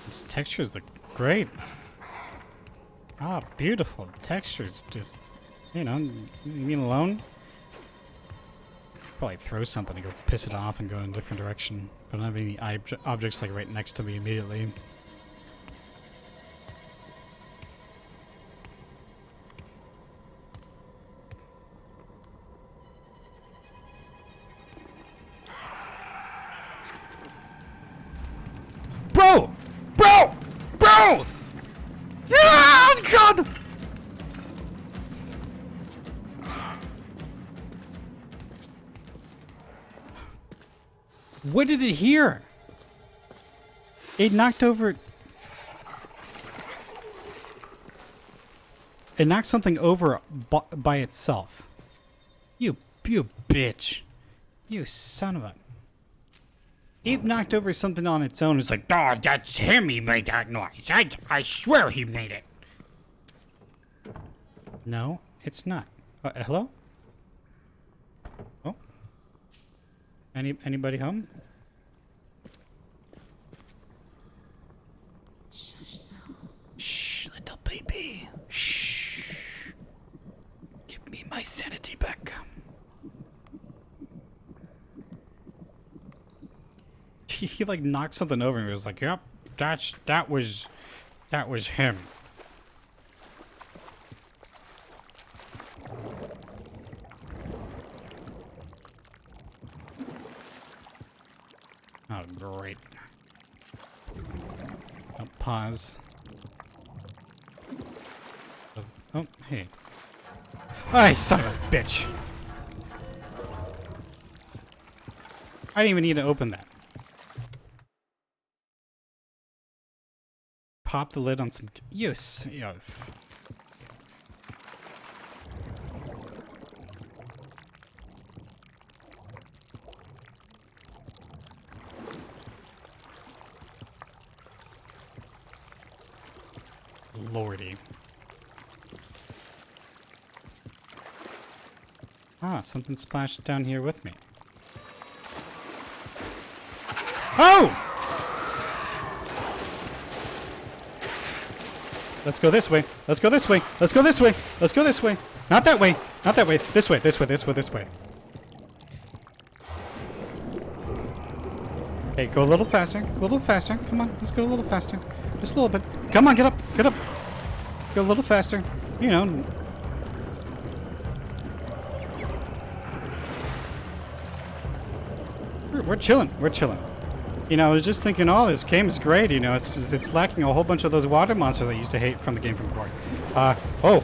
These textures look great. Ah, beautiful textures. Just, you know, leave me alone. Probably throw something to go piss it off and go in a different direction. But I don't have any objects like right next to me immediately. What did it hear? It knocked over... It knocked something over by itself. You bitch. You son of a... It knocked over something on its own. It's like, oh, that's him. He made that noise. I swear he made it. No, it's not. Hello? Oh. Anybody home? Shush now. Shh, little baby. Shh. Give me my sanity back. He like knocked something over and he was like, "Yep, that was him." Oh, great. I'll pause. Oh, hey. Hey, son of a bitch. I didn't even need to open that. Pop the lid on some... Yes. Yeah. Lordy. Ah, something splashed down here with me. Oh! Let's go this way. Let's go this way. Let's go this way. Let's go this way. Not that way. Not that way. This way. This way. This way. This way. Hey, go a little faster. A little faster. Come on. Let's go a little faster. Just a little bit. Come on. Get up. Get up. Go a little faster. You know. We're chilling. We're chilling. You know, I was just thinking, oh, this game is great. You know, it's lacking a whole bunch of those water monsters I used to hate from the game from before. Oh.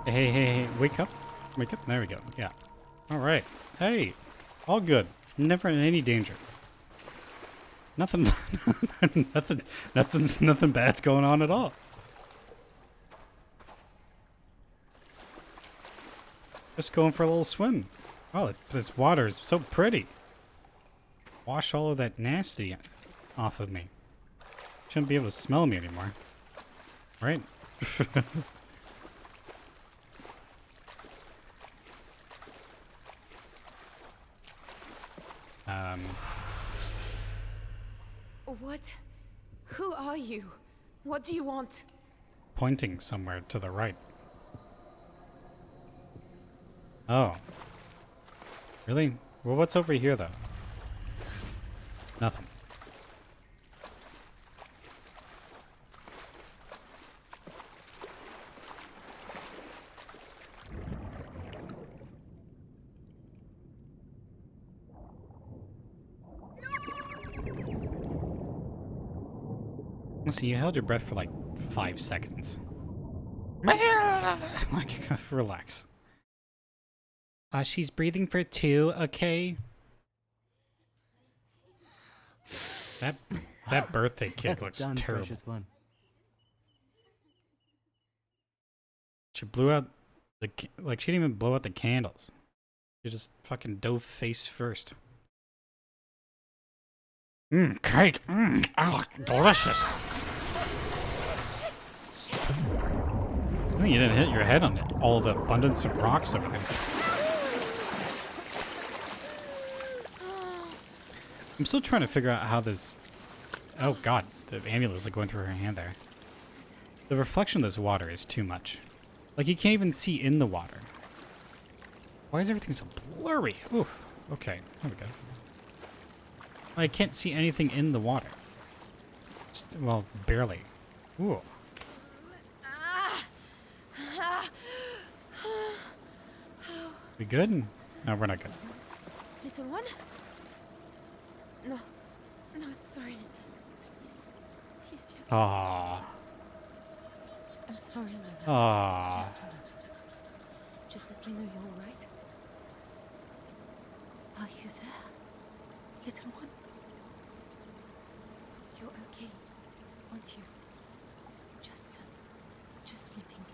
Hey, wake up. Wake up. There we go. Yeah. All right. Hey, all good. Never in any danger. Nothing, nothing bad's going on at all. Just going for a little swim. Oh, this water is so pretty. Wash all of that nasty off of me. Shouldn't be able to smell me anymore. Right? What? Who are you? What do you want? Pointing somewhere to the right. Oh. Really? Well, what's over here, though? Nothing. So you held your breath for like 5 seconds. Like, relax. She's breathing for 2, okay? That birthday cake looks Done, terrible. precious one. She blew out the like she didn't even blow out the candles. She just fucking dove face first. Cake. Oh, delicious. I think you didn't hit your head on it. All the abundance of rocks over there. I'm still trying to figure out how this... Oh god, the amulet is like going through her hand there. The reflection of this water is too much. Like you can't even see in the water. Why is everything so blurry? Ooh, okay, there we go. I can't see anything in the water. Well, barely. Ooh. We good? No, we're not good. Little one? No. No, I'm sorry. He's beautiful. Ah. I'm sorry, Luna. Aww. Just let me know you're all right. Are you there, little one? You're okay, aren't you? Just sleeping.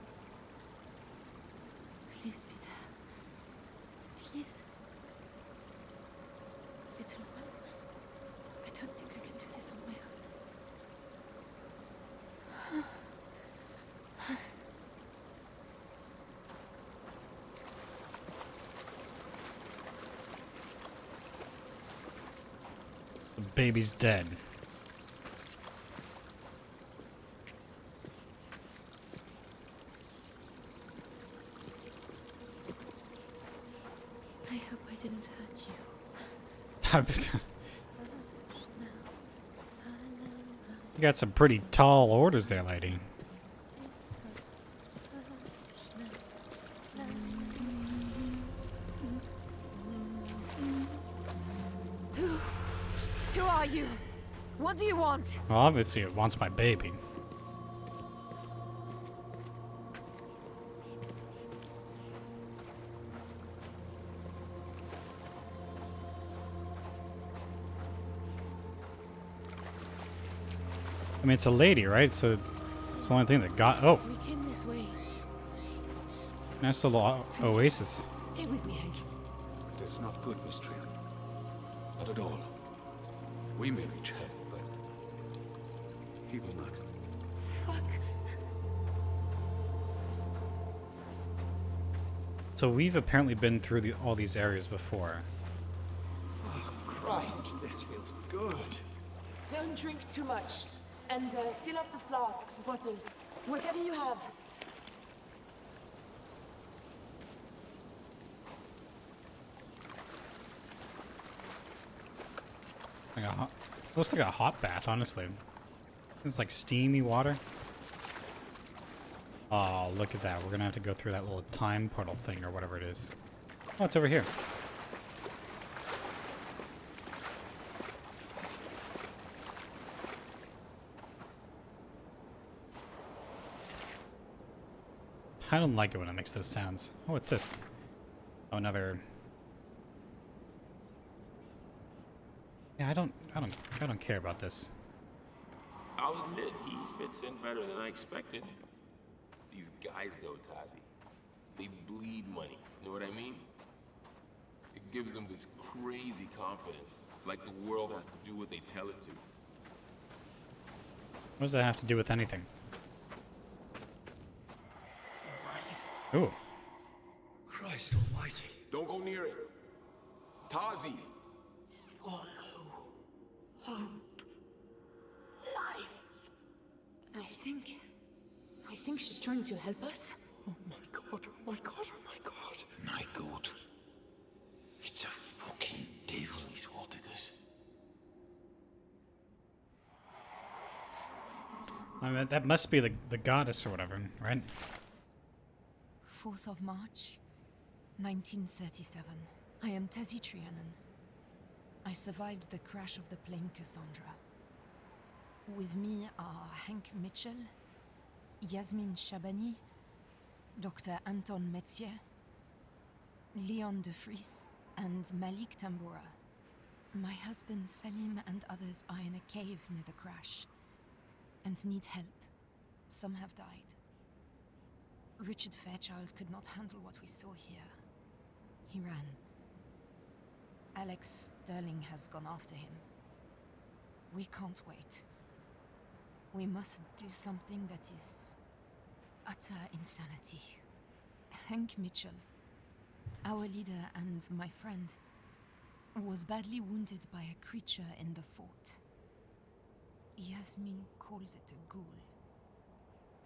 Please be there. Please. Little one, I don't think I can do this on my own. The baby's dead. I hope I didn't hurt you. You got some pretty tall orders there, lady. Who are you? What do you want? Well, obviously it wants my baby. I mean, it's a lady, right? So it's the only thing that got... Oh, We came this way. nice little oasis. Stay with me, Hank. It is not good, Miss Trio. Not at all. We may reach help, but he will not. Fuck. So we've apparently been through all these areas before. Oh, Christ, this feels good. Don't drink too much. And fill up the flasks, bottles, whatever you have. Like looks like a hot bath, honestly. It's like steamy water. Oh, look at that. We're gonna have to go through that little time portal thing or whatever it is. Oh, it's over here. I don't like it when it makes those sounds. Oh, what's this? Oh, another... Yeah, I don't care about this. I'll admit, he fits in better than I expected. These guys, though, Tazi, they bleed money. You know what I mean? It gives them this crazy confidence, like the world has to do what they tell it to. What does that have to do with anything? Ooh. Christ almighty. Don't go near it. Tazi! Follow. Hope. Life. I think she's trying to help us. Oh my god, oh my god, oh my god. My god. It's a fucking devil is what it is. I mean, that must be the goddess or whatever, right? 4th of March, 1937. I am Tazi Trianon. I survived the crash of the plane Cassandra. With me are Hank Mitchell, Yasmin Shabani, Dr. Anton Metzier, Leon de Vries, and Malik Tamboura. My husband Salim and others are in a cave near the crash and need help. Some have died. Richard Fairchild could not handle what we saw here. He ran. Alex Sterling has gone after him. We can't wait. We must do something that is utter insanity. Hank Mitchell, our leader and my friend, was badly wounded by a creature in the fort. Yasmin calls it a ghoul.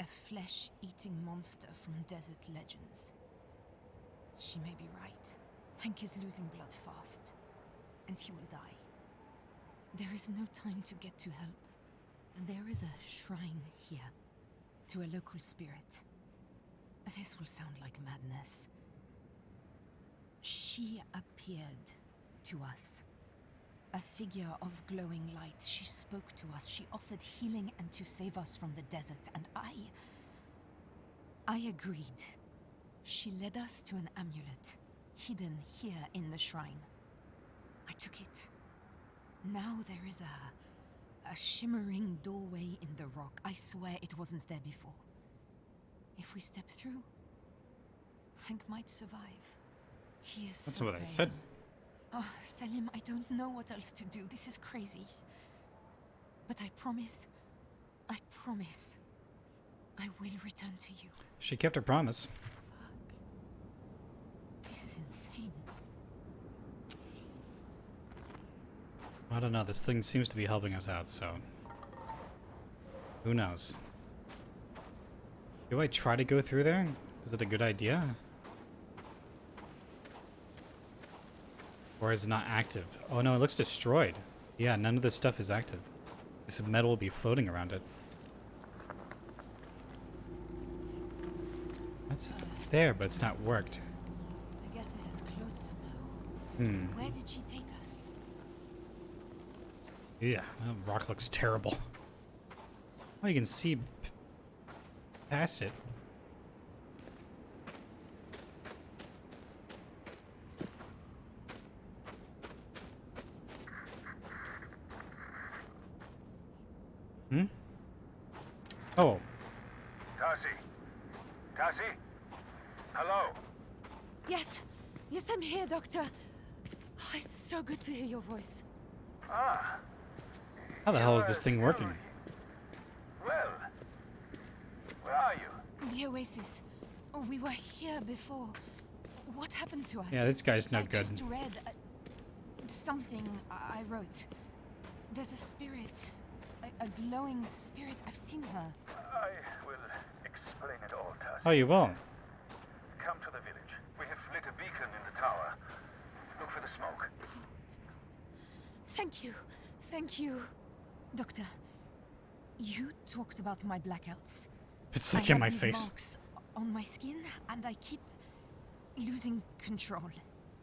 A flesh-eating monster from desert legends. She may be right. Hank is losing blood fast, and he will die. There is no time to get to help. There is a shrine here, to a local spirit. This will sound like madness. She appeared to us. A figure of glowing light. She spoke to us. She offered healing and to save us from the desert. And I agreed. She led us to an amulet, hidden here in the shrine. I took it. Now there is a shimmering doorway in the rock. I swear it wasn't there before. If we step through, Hank might survive. He is That's so what I pale. said. Oh, Salim, I don't know what else to do. This is crazy. But I promise, I will return to you. She kept her promise. This is insane. I don't know. This thing seems to be helping us out, so who knows? Do I try to go through there? Is it a good idea? Or is it not active? Oh no, it looks destroyed. Yeah, none of this stuff is active. This metal will be floating around it. That's there, but it's not worked. I guess this is closed somehow. Where did she take us? Yeah, that rock looks terrible. Oh, you can see past it. Oh. Tassie? Tassie? Hello? Yes, I'm here, Doctor. Oh, it's so good to hear your voice. Ah. How the hell is this thing working? Well, where are you? The Oasis. Oh, we were here before. What happened to us? Yeah, this guy's no I good. just read something I wrote. There's a spirit. A glowing spirit. I've seen her. I will explain it all, Tassie. Oh, you will? Come to the village. We have lit a beacon in the tower. Look for the smoke. Thank you. Thank you. Doctor, you talked about my blackouts. It's I like in have my these face. marks on my skin, and I keep losing control.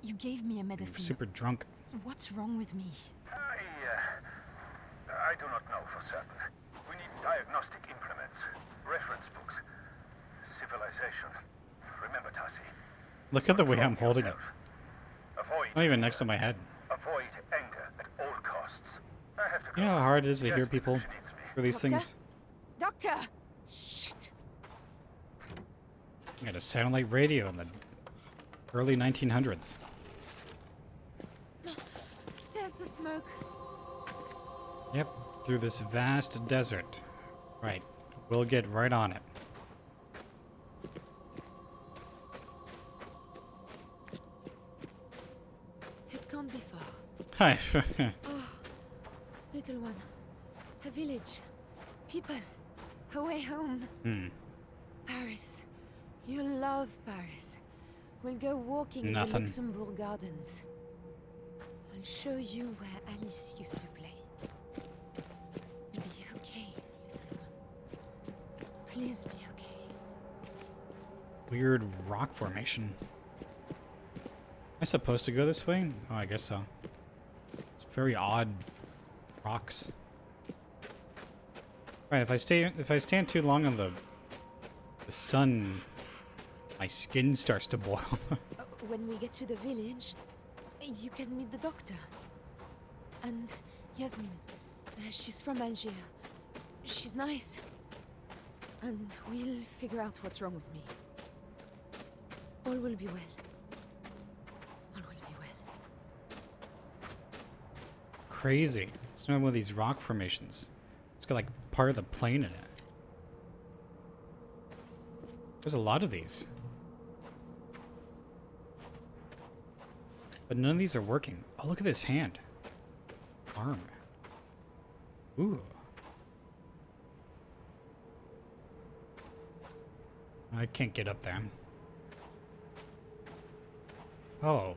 You gave me a I'm medicine. super drunk. What's wrong with me? I do not know for certain. We need diagnostic implements, reference books, civilization. Remember, Tassie. Look at the way I'm holding it. Avoid. Not even next to my head. Avoid anger at all costs. I have to You know how hard it is to Yes, hear people she needs me. for these Doctor? things? Doctor! Shit. I had a satellite radio in the early 1900s. There's the smoke. Yep, through this vast desert. Right, we'll get right on it. It can't be far. Hi. Oh, little one. A village. People. A way home. Paris. You love Paris. We'll go walking in the Nothing. Luxembourg Gardens. I'll show you where Alice used to play. Be okay, little one. Please be okay. Weird rock formation. Am I supposed to go this way? Oh, I guess so. It's very odd rocks. Right, if I stand too long on the sun, my skin starts to boil. When we get to the village, you can meet the doctor. And Yasmin. She's from Algiers. She's nice. And we'll figure out what's wrong with me. All will be well. All will be well. Crazy. It's not one of these rock formations. It's got like part of the plane in it. There's a lot of these. But none of these are working. Oh, look at this hand. Arm. Ooh. I can't get up there. Oh.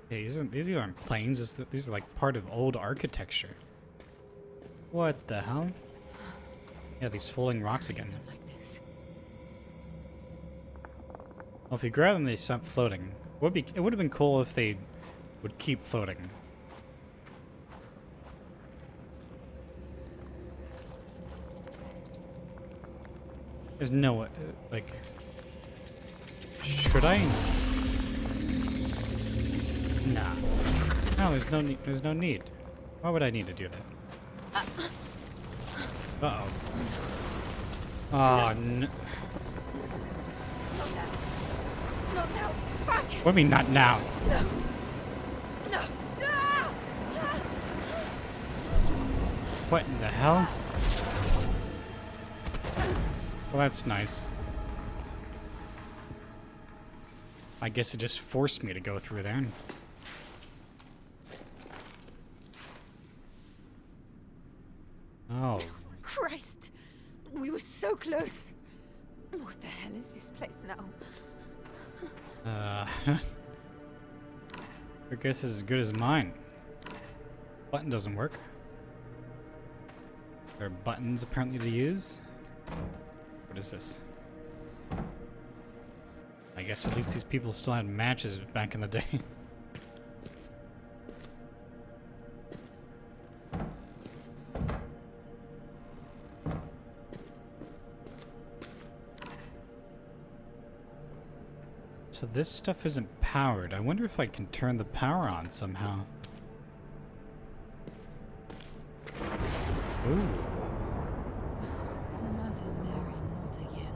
Yeah, these aren't planes. These are like part of old architecture. What the hell? Yeah, these falling rocks again. Like this. Well, if you grab them, they stop floating. It would have been cool if they would keep floating. There's no like Should I? Nah. No, there's no need. There's no need. Why would I need to do that? Uh-oh. Oh, no. Not now. Fuck. What do you mean, not now? No. No. No. What in the hell? Well, that's nice. I guess it just forced me to go through there. Oh. Christ. We were so close. What the hell is this place now? Your guess is as good as mine. Button doesn't work. There are buttons apparently to use. What is this? I guess at least these people still had matches back in the day. So this stuff isn't powered. I wonder if I can turn the power on somehow. Ooh. Mother Mary, not again.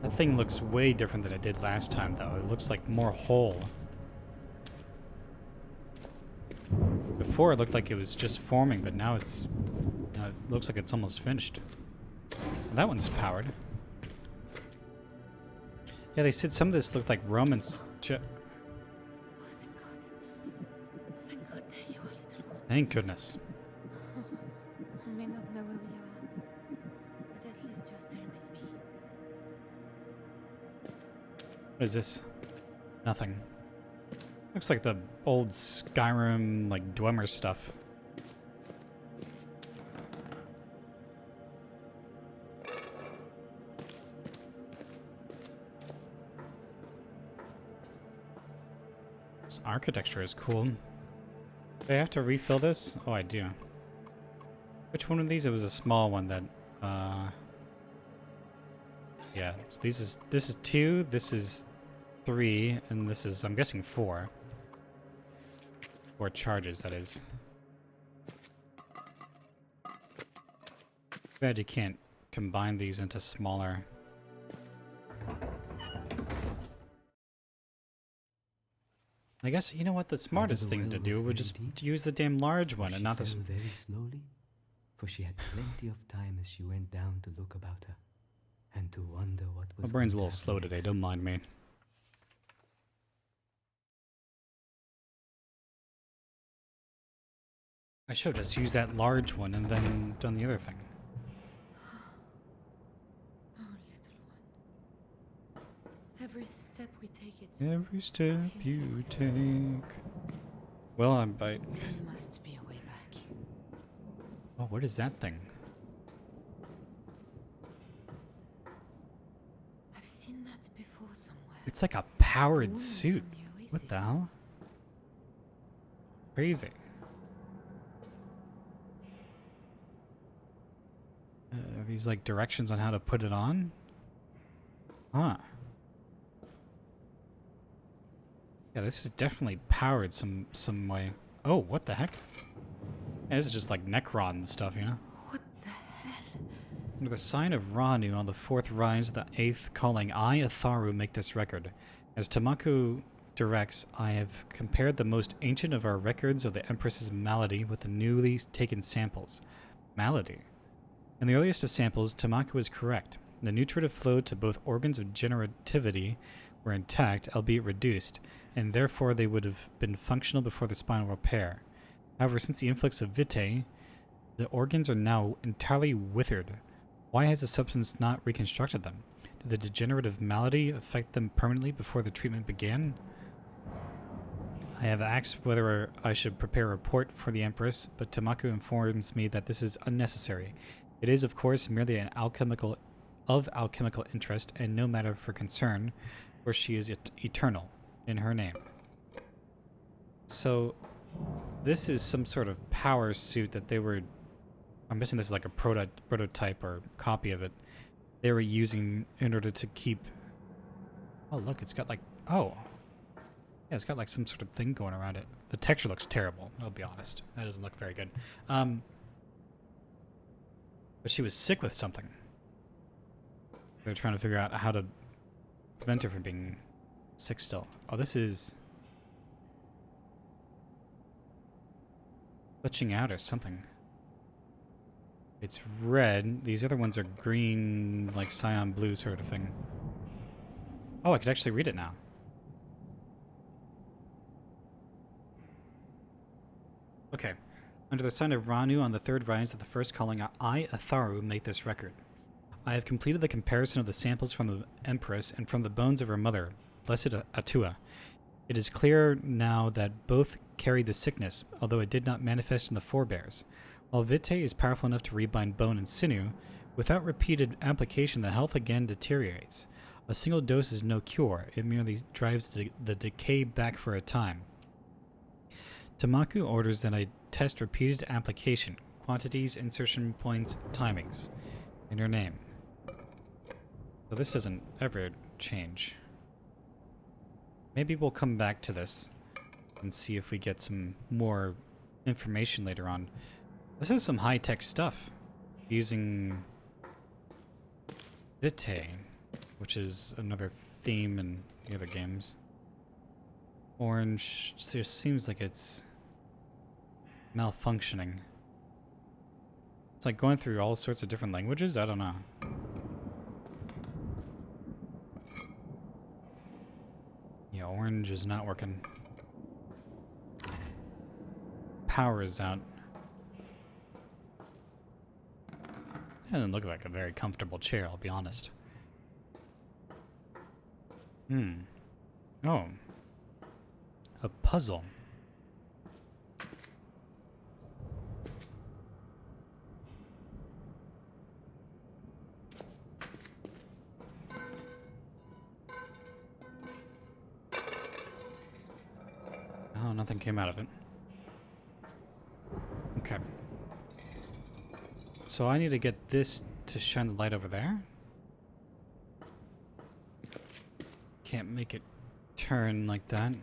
That thing looks way different than it did last time, though. It looks like more whole. Before it looked like it was just forming, but now it's... Now it looks like it's almost finished. That one's powered. Yeah, they said some of this looked like Romans. Oh, thank God. Thank God there you are, little one. Thank goodness. I may not know where we are, but at least you're still with me. What is this? Nothing. Looks like the old Skyrim, like, Dwemer stuff. This architecture is cool. Do I have to refill this? Oh, I do. Which one of these? It was a small one that, yeah, so this is 2, this is 3, and this is, I'm guessing, 4. 4 charges, that is. Too bad you can't combine these into smaller. I guess, you know what, the smartest thing to do would just use the damn large one and not the... very slowly, for she had plenty of time as she went down to look about her, and to wonder what was... My brain's a little slow today, don't mind me. I should have just used that large one and then done the other thing. Oh, little one. Every step we take it. Every step you take. Well, There must be a way back. Oh, what is that thing? I've seen that before somewhere. It's like a powered suit. What the hell? Crazy. Are these like directions on how to put it on? Huh. Yeah, this is definitely powered some way. Oh, what the heck? Yeah, this is just like Necron stuff, you know? What the hell? Under the sign of Ranu on the 4th rise of the 8th calling, I, Atharu, make this record. As Tamaku directs, I have compared the most ancient of our records of the Empress's malady with the newly taken samples. Malady? In the earliest of samples, Tamaku is correct. The nutritive flow to both organs of generativity were intact, albeit reduced, and therefore they would have been functional before the spinal repair. However, since the influx of vitae, the organs are now entirely withered. Why has the substance not reconstructed them? Did the degenerative malady affect them permanently before the treatment began? I have asked whether I should prepare a report for the Empress, but Tamaku informs me that this is unnecessary. It is, of course, merely an alchemical interest and no matter for concern, for she is eternal in her name. So, this is some sort of power suit that they were... I'm guessing this is like a prototype or copy of it. They were using in order to keep Oh, look, it's got like... Oh. Yeah, it's got like some sort of thing going around it. The texture looks terrible, I'll be honest. That doesn't look very good. But she was sick with something. They're trying to figure out how to prevent her from being sick still. Oh, this is... glitching out or something. It's red. These other ones are green, like cyan blue sort of thing. Oh, I could actually read it now. Okay. Under the sign of Ranu on the third rise of the first calling, I, Atharu, make this record. I have completed the comparison of the samples from the Empress and from the bones of her mother, Blessed Atua. It is clear now that both carried the sickness, although it did not manifest in the forebears. While Vitae is powerful enough to rebind bone and sinew, without repeated application the health again deteriorates. A single dose is no cure, it merely drives the decay back for a time. Tamaku orders that I test repeated application, quantities, insertion points, timings, in her name. So this doesn't ever change. Maybe we'll come back to this and see if we get some more information later on. This is some high-tech stuff using Vitae, which is another theme in the other games. Orange just seems like it's malfunctioning. It's like going through all sorts of different languages? I don't know. Yeah, orange is not working. Power is out. Doesn't look like a very comfortable chair, I'll be honest. Oh. A puzzle. Oh, nothing came out of it. Okay. So I need to get this to shine the light over there. Can't make it turn like that.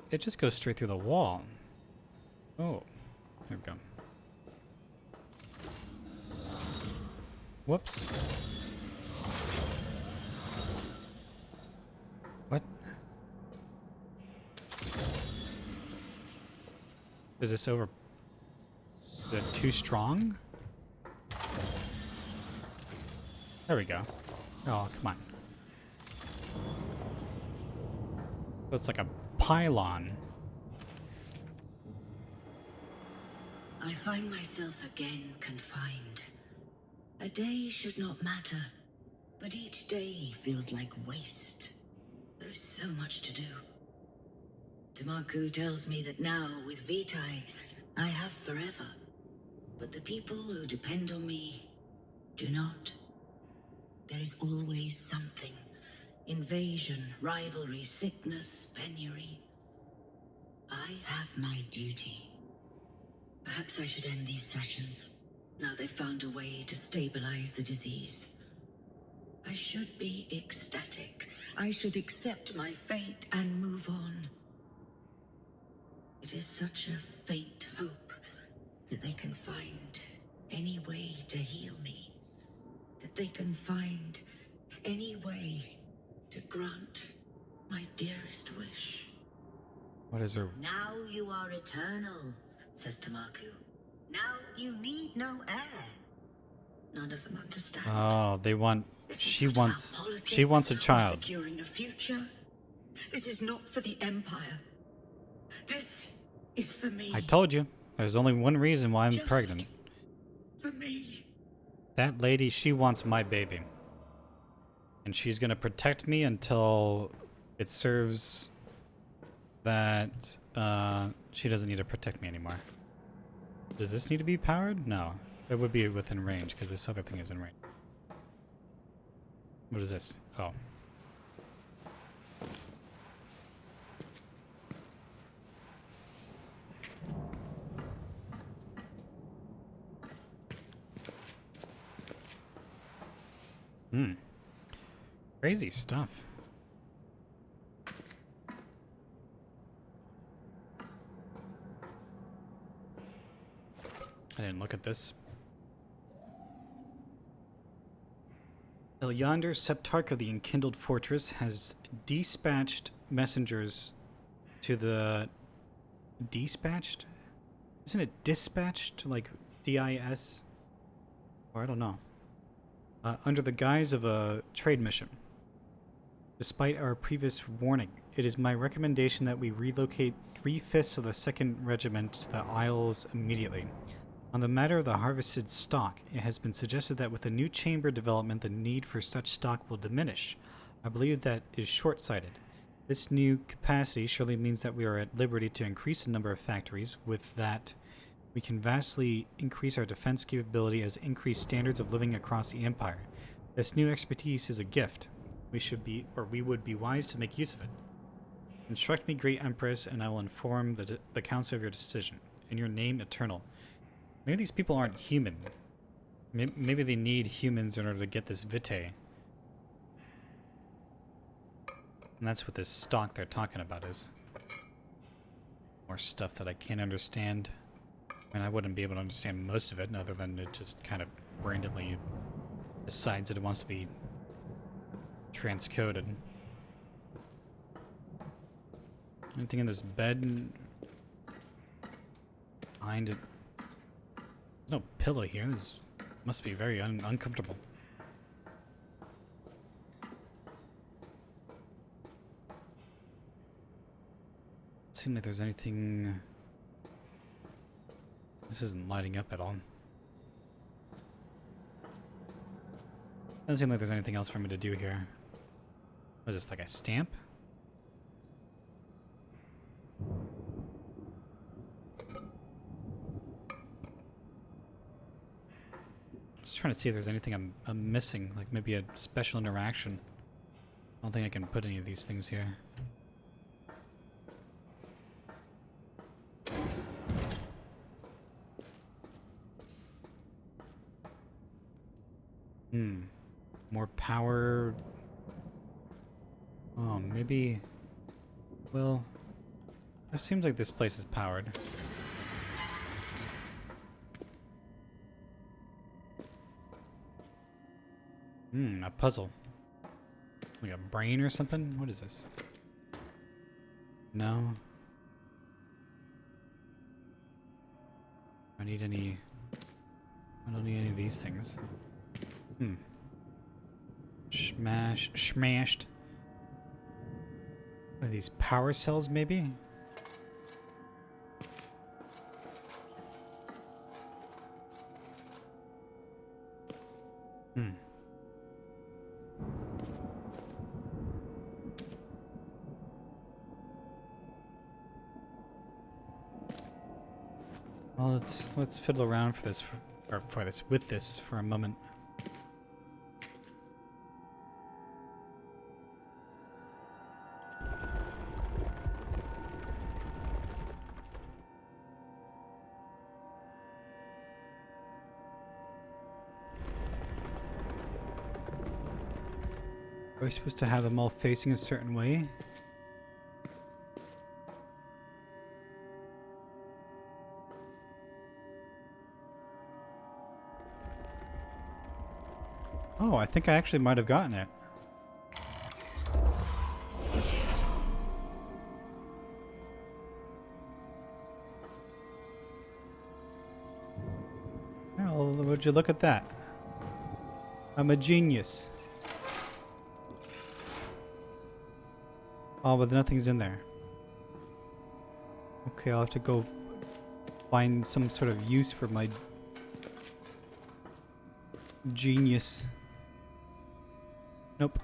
It just goes straight through the wall. Oh, here we go. Whoops. What? Is this over? Is it too strong? There we go. Oh, come on. So it's like a pylon. I find myself again confined. A day should not matter, but each day feels like waste. There is so much to do. Tamaku tells me that now, with Vitae, I have forever. But the people who depend on me do not. There is always something. Invasion, rivalry, sickness, penury. I have my duty. Perhaps I should end these sessions. Now they've found a way to stabilize the disease. I should be ecstatic. I should accept my fate and move on. It is such a faint hope that they can find any way to heal me. That they can find any way to grant my dearest wish. What is her? Now you are eternal, says Tamaku. Now you need no heir. None of them understand. Oh, they want. She wants a child. Securing a future. This is not for the Empire. This is for me. I told you. There's only one reason why I'm pregnant. For me. That lady, she wants my baby. And she's gonna protect me until it serves that she doesn't need to protect me anymore. Does this need to be powered? No. It would be within range, because this other thing is in range. What is this? Oh. Crazy stuff. I didn't look at this. Yonder Septarch of the Enkindled Fortress has dispatched messengers to the... Dispatched? Isn't it dispatched? Like D-I-S? Or I don't know. Under the guise of a trade mission. Despite our previous warning, it is my recommendation that we relocate 3/5 of the 2nd Regiment to the Isles immediately. On the matter of the harvested stock, it has been suggested that with the new chamber development, the need for such stock will diminish. I believe that is short-sighted. This new capacity surely means that we are at liberty to increase the number of factories. With that, we can vastly increase our defense capability as increased standards of living across the Empire. This new expertise is a gift. We would be wise to make use of it. Instruct me, Great Empress, and I will inform the Council of your decision. In your name, Eternal. Maybe these people aren't human. Maybe they need humans in order to get this vitae. And that's what this stock they're talking about is. More stuff that I can't understand. I mean, I wouldn't be able to understand most of it, other than it just kind of randomly decides that it wants to be transcoded. Anything in this bed? Behind it. There's no pillow here. This must be very uncomfortable. Doesn't seem like there's anything... This isn't lighting up at all. Doesn't seem like there's anything else for me to do here. What is this, like a stamp? Just trying to see if there's anything I'm missing, like maybe a special interaction. I don't think I can put any of these things here. More power. Oh, maybe... Well, it seems like this place is powered. A puzzle. Like a brain or something? What is this? No. I need any... I don't need any of these things. Smashed. Are these power cells, maybe? Well, let's fiddle around with this for a moment. Are we supposed to have them all facing a certain way? Oh, I think I actually might have gotten it. Well, would you look at that? I'm a genius. Oh, but nothing's in there. Okay, I'll have to go find some sort of use for my genius. Nope.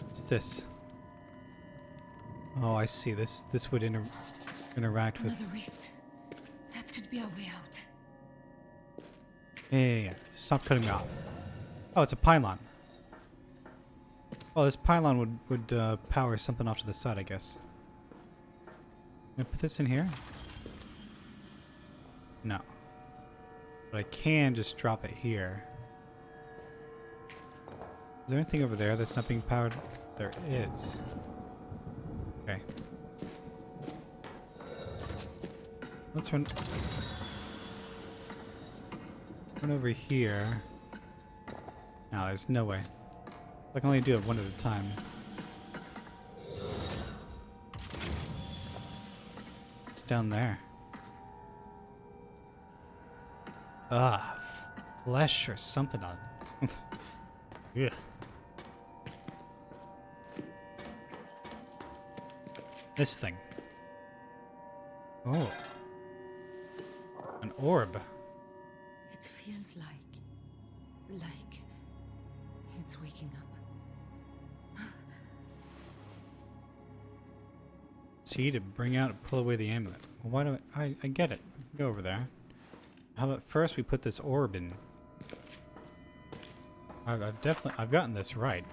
What's this? Oh, I see. This would interact with... Another rift. That could be our way out. Yeah. Stop cutting me off. Oh, it's a pylon. Oh, this pylon would power something off to the side, I guess. Can I put this in here? No. But I can just drop it here. there anything over there that's not being powered? There is. Okay. Let's run over here. No, there's no way. I can only do it one at a time. It's down there. Ah, flesh or something on it. Yeah. This thing. Oh. An orb. It feels like it's waking up. See, to bring out and pull away the amulet. Well, why do I get it. Go over there. How about first we put this orb in? I've gotten this right.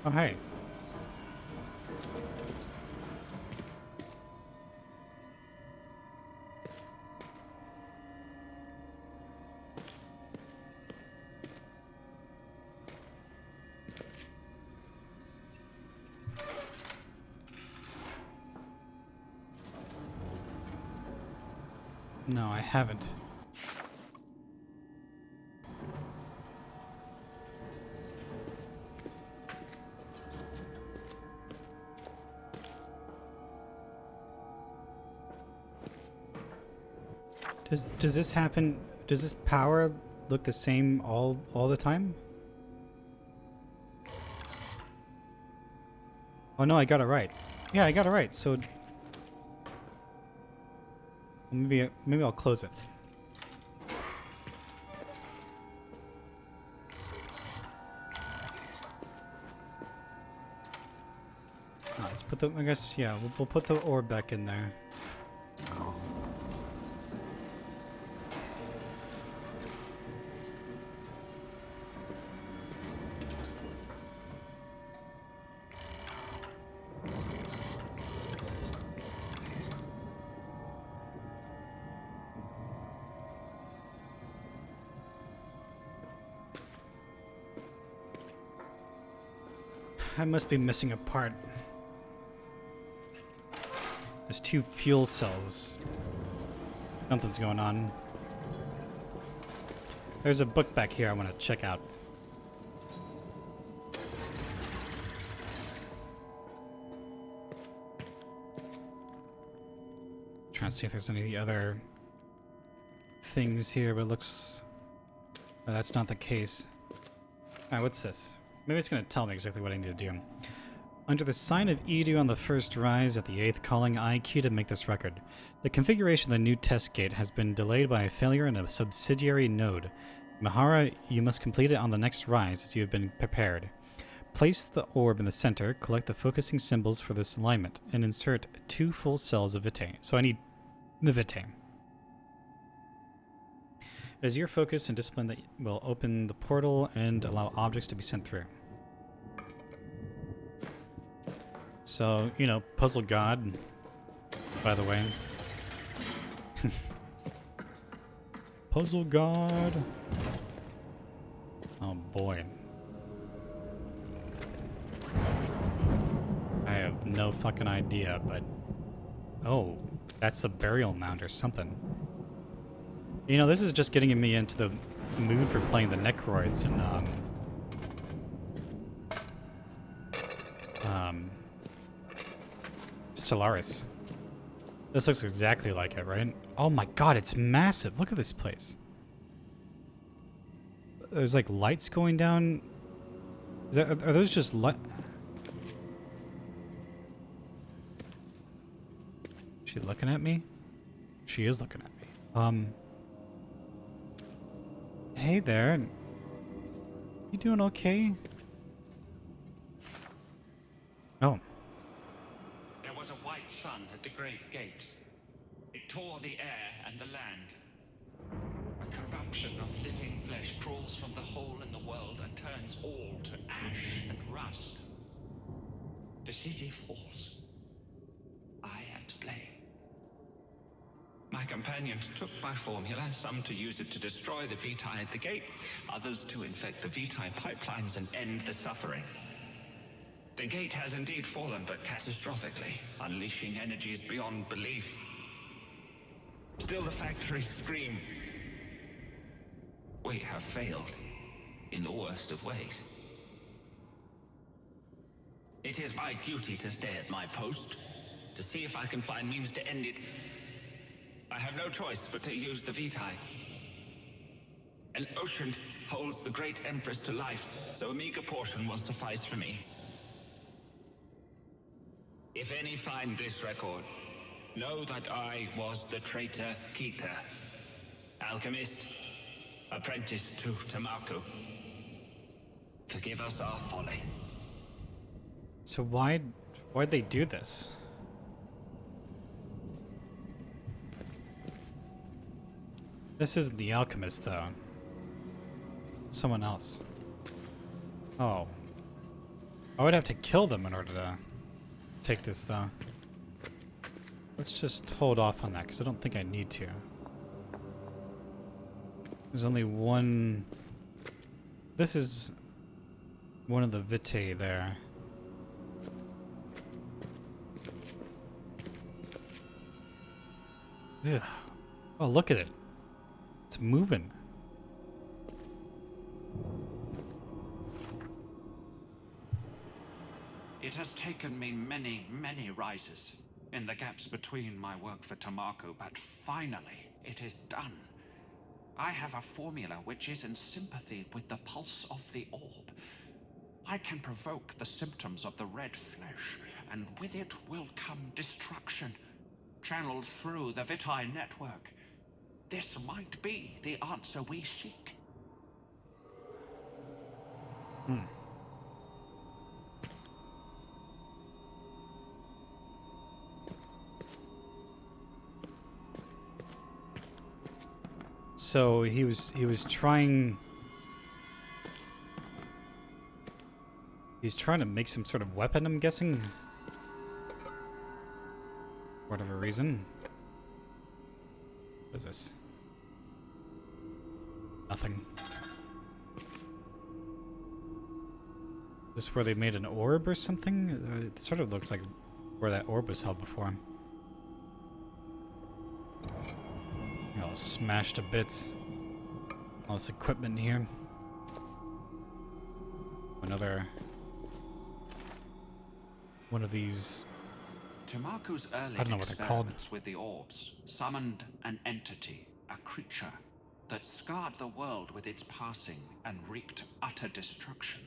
Oh, hey. No, I haven't. Does this happen? Does this power look the same all the time? Oh no, I got it right. Yeah, I got it right. So maybe I'll close it. Let's put the. I guess yeah. We'll put the orb back in there. I must be missing a part. There's 2 fuel cells. Something's going on. There's a book back here I want to check out. Trying to see if there's any other things here, but it looks... Oh, that's not the case. Alright, what's this? Maybe it's going to tell me exactly what I need to do. Under the sign of Edu on the first rise at the 8th calling, I queue to make this record. The configuration of the new test gate has been delayed by a failure in a subsidiary node. Mahara, you must complete it on the next rise as you have been prepared. Place the orb in the center, collect the focusing symbols for this alignment, and insert 2 full cells of Vitae. So I need the Vitae. It is your focus and discipline that will open the portal and allow objects to be sent through. So, you know, Puzzle God, by the way. Puzzle God. Oh boy. What is this? I have no fucking idea, but... Oh, that's the burial mound or something. You know, this is just getting me into the mood for playing the Necroids and, Stellaris. This looks exactly like it, right? Oh my god, it's massive. Look at this place. There's like lights going down. Are those just light? Is she looking at me? She is looking at me. Hey there. You doing okay? Oh. There was a white sun at the great gate. It tore the air and the land. A corruption of living flesh crawls from the hole in the world and turns all to ash and rust. The city falls. I am to blame. My companions took my formula, some to use it to destroy the Vitae at the gate, others to infect the Vitae pipelines and end the suffering. The gate has indeed fallen, but catastrophically, unleashing energies beyond belief. Still the factories scream. We have failed, in the worst of ways. It is my duty to stay at my post, to see if I can find means to end it. I have no choice but to use the Vitae. An ocean holds the great Empress to life, so a meager portion will suffice for me. If any find this record, know that I was the traitor Kita, alchemist, apprentice to Tamaku. Forgive us our folly. So why'd they do this? This isn't the alchemist, though. Someone else. Oh. I would have to kill them in order to take this, though. Let's just hold off on that, because I don't think I need to. There's only one... This is one of the Vitae there. Ugh. Oh, look at it. It's moving. It has taken me many, many rises in the gaps between my work for Tamaku, but finally it is done. I have a formula which is in sympathy with the pulse of the orb. I can provoke the symptoms of the red flesh, and with it will come destruction, channeled through the Vitae network. This might be the answer we seek. So he was trying... He's trying to make some sort of weapon, I'm guessing? For whatever reason. What is this? Nothing. Is this where they made an orb or something? It sort of looks like where that orb was held before. All smashed to bits. All this equipment here. Another one of these. Tamaku's early I don't know what they're called. experiments with the orbs summoned an entity, a creature, that scarred the world with its passing and wreaked utter destruction.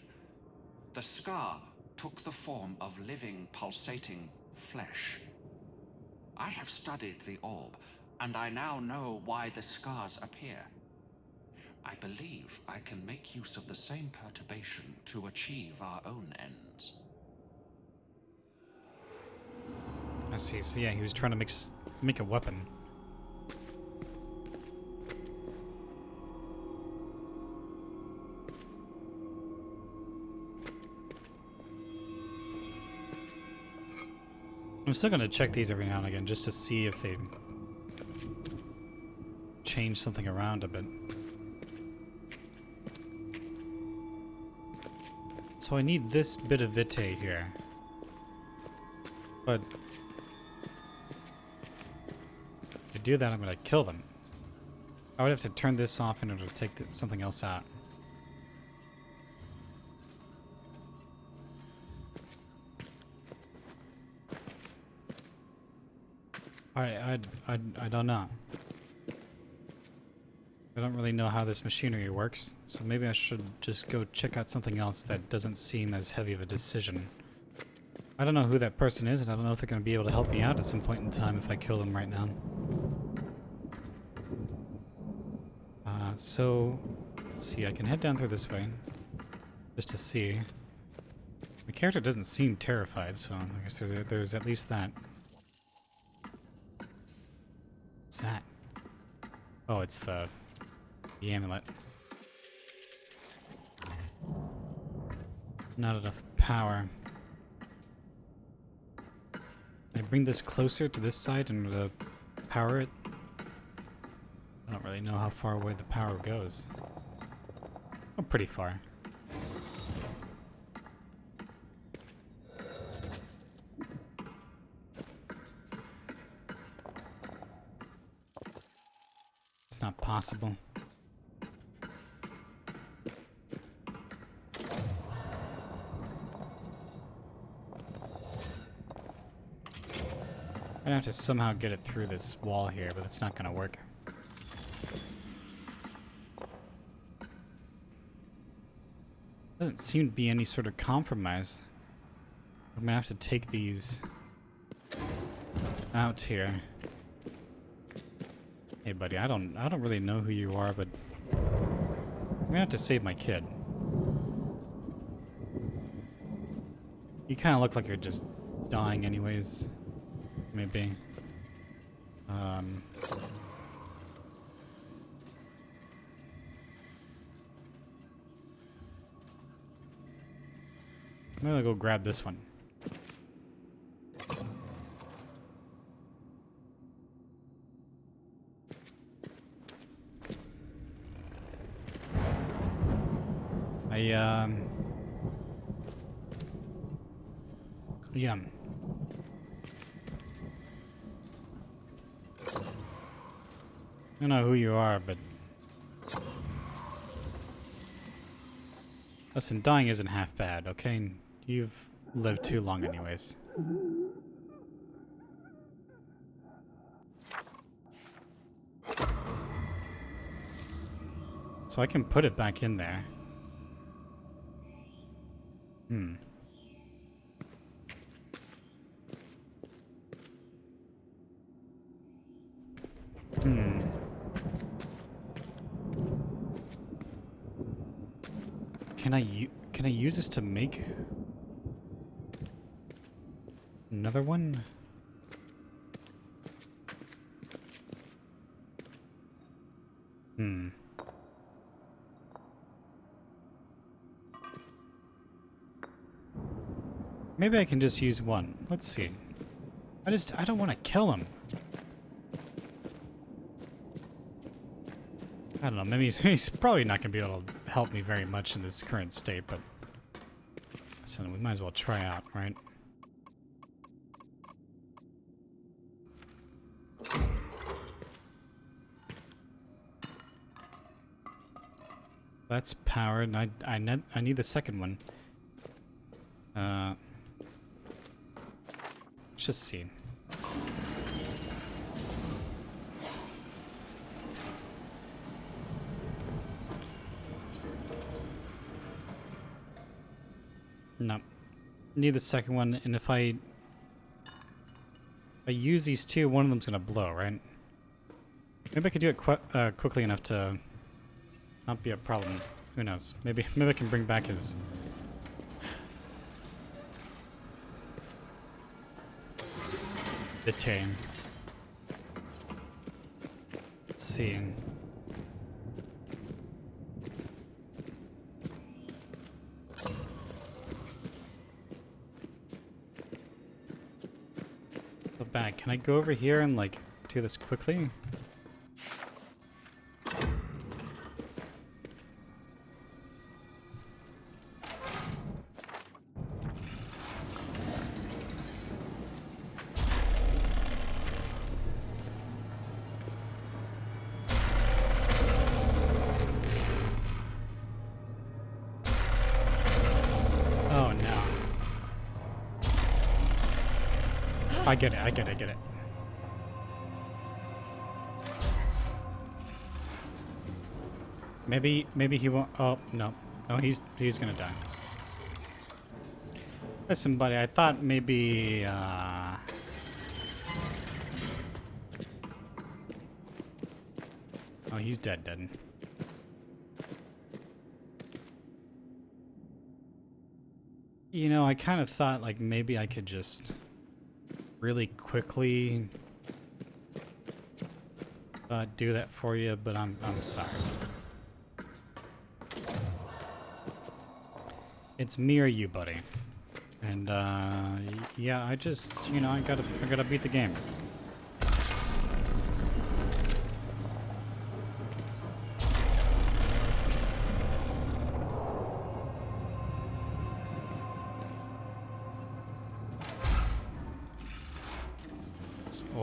The scar took the form of living, pulsating flesh. I have studied the orb, and I now know why the scars appear. I believe I can make use of the same perturbation to achieve our own ends. I see. So yeah, he was trying to make a weapon. I'm still gonna check these every now and again just to see if they change something around a bit. So I need this bit of Vitae here. But to do that, I'm gonna kill them. I would have to turn this off in order to take something else out. I don't know. I don't really know how this machinery works, so maybe I should just go check out something else that doesn't seem as heavy of a decision. I don't know who that person is, and I don't know if they're going to be able to help me out at some point in time if I kill them right now. So, let's see, I can head down through this way, just to see. My character doesn't seem terrified, so I guess there's at least that. What's that? Oh, it's the amulet. Not enough power. Can I bring this closer to this side in order to power it? really know how far away the power goes. Oh, pretty far. It's not possible. I'm gonna have to somehow get it through this wall here, but that's not gonna work. Doesn't seem to be any sort of compromise. I'm gonna have to take these out here. Hey buddy, I don't really know who you are, but I'm gonna have to save my kid. You kinda look like you're just dying anyways. Maybe. I'm gonna go grab this one. Yeah. I don't know who you are, but listen, dying isn't half bad, okay? You've lived too long anyways. So I can put it back in there. Can I use this to make another one? Maybe I can just use one. Let's see. I don't want to kill him. I don't know, maybe he's probably not going to be able to help me very much in this current state, but listen, we might as well try out, right? That's powered. I need the second one. Let's just see. No. Need the second one, and if I use these two, one of them's gonna blow, right? Maybe I could do it quickly enough to not be a problem. Who knows? Maybe I can bring back his... detain. Let's see. Back. Can I go over here and like do this quickly? Oh no. I get it. Maybe he won't. Oh no, he's gonna die. Listen, buddy, I thought maybe oh, he's dead. You know, I kind of thought like maybe I could just really quickly do that for you, but I'm sorry. It's me or you, buddy. And yeah, I just, you know, I gotta beat the game.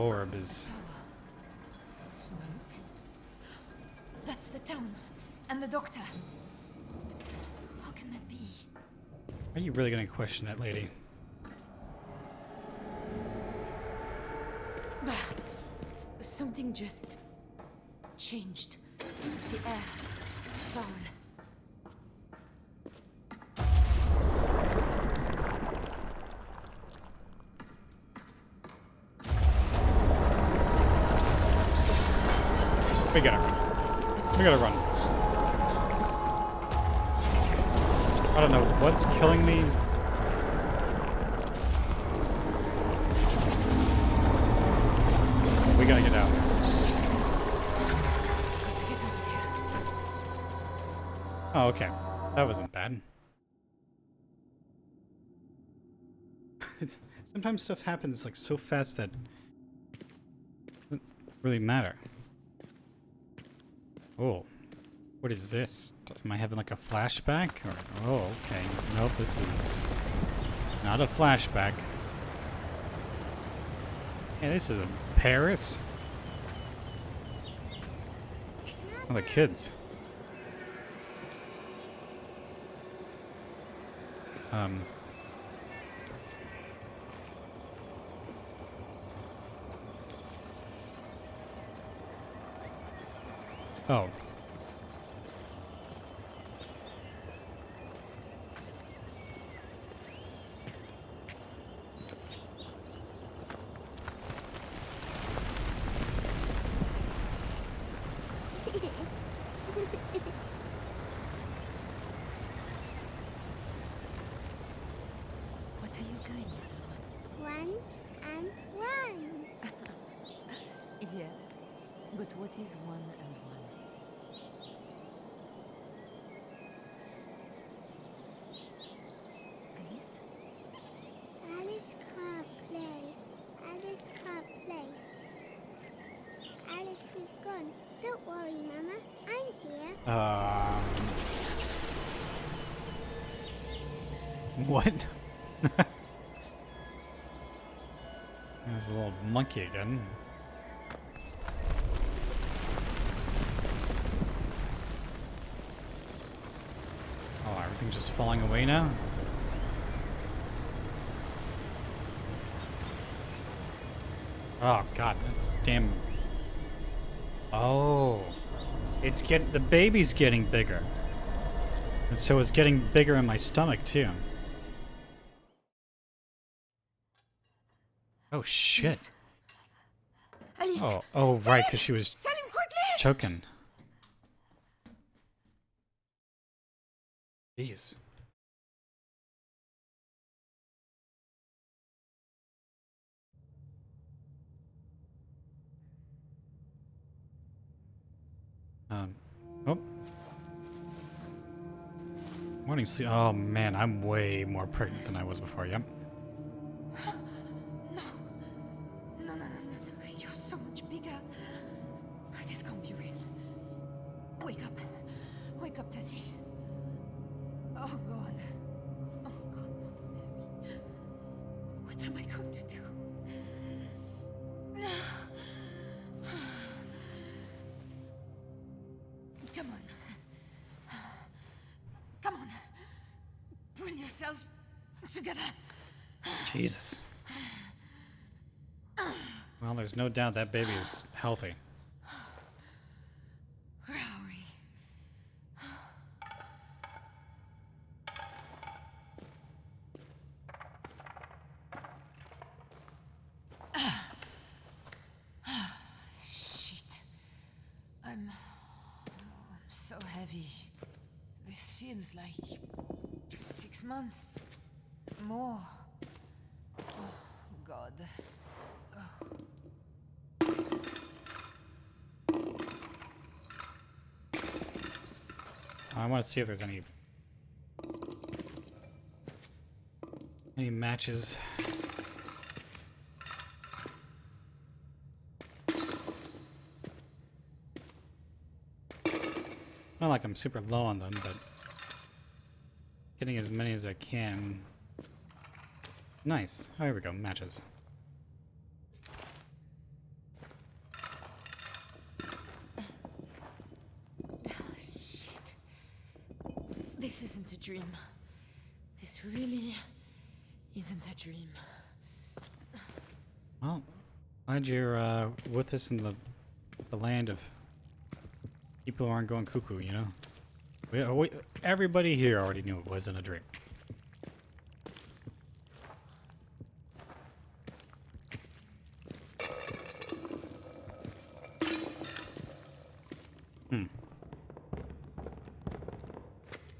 orb is... Smoke? That's the town. And the doctor. But how can that be? Are you really gonna question it, lady? Something just changed. The air, it's foul. We gotta run. We gotta run. I don't know what's killing me. We gotta get out. Shit. Let's get out of here. Oh, okay. That wasn't bad. Sometimes stuff happens like so fast that it doesn't really matter. Oh, what is this? Am I having like a flashback? Or, oh, okay. Nope, this is not a flashback. Hey, this is in Paris? Oh, the kids. Oh. What are you doing, little one? One and one. Yes, but what is one and one? Alice? Alice can't play. Alice can't play. Alice is gone. Don't worry, Mama. I'm here. What? There's a little monkey again. Oh, everything's just falling away now? Oh god, that's damn. Oh. It's the baby's getting bigger. And so it's getting bigger in my stomach too. Oh shit. Alice! Oh right, because she was Salim, quickly! choking. Jeez. Oh. Morning sleep. Oh man, I'm way more pregnant than I was before. Yep. No. You're so much bigger. This can't be real. Wake up. Wake up, Tassie. Oh, God. Oh, God, Mary. What am I going to do? Come on. Come on. Pull yourself together. Jesus. Well, there's no doubt that baby is healthy. Where are we? Shit. I'm so heavy. This feels like 6 months. More. Oh, God. I want to see if there's any matches. Not like I'm super low on them, but getting as many as I can. Nice. Oh, here we go. Matches. isn't a dream. This really isn't a dream. Well, glad you're with us in the land of people who aren't going cuckoo, you know? Everybody here already knew it wasn't a dream.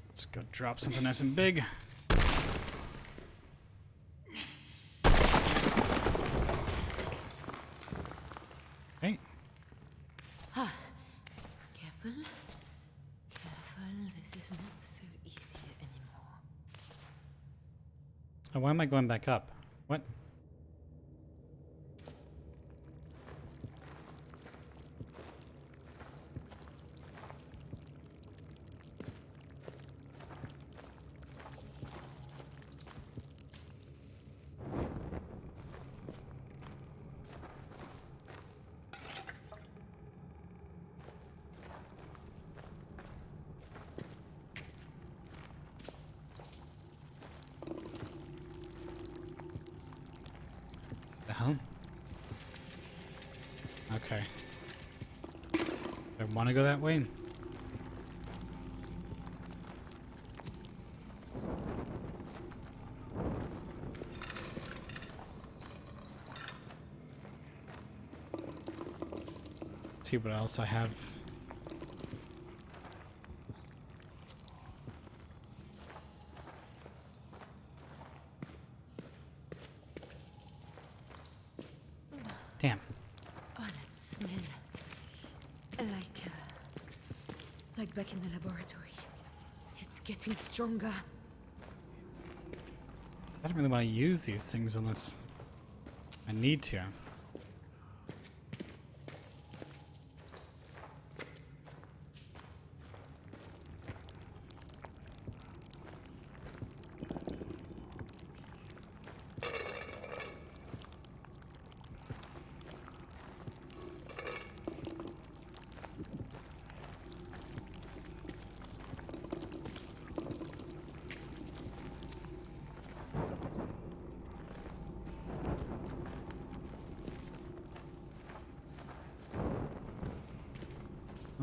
Let's go drop something nice and big. Hey. Ah, careful. Careful, this is not so easy anymore. Oh, why am I going back up? What? The hell? Okay. I want to go that way. See what else I have. Damn. Oh, that smell. Like back in the laboratory. It's getting stronger. I don't really want to use these things unless I need to.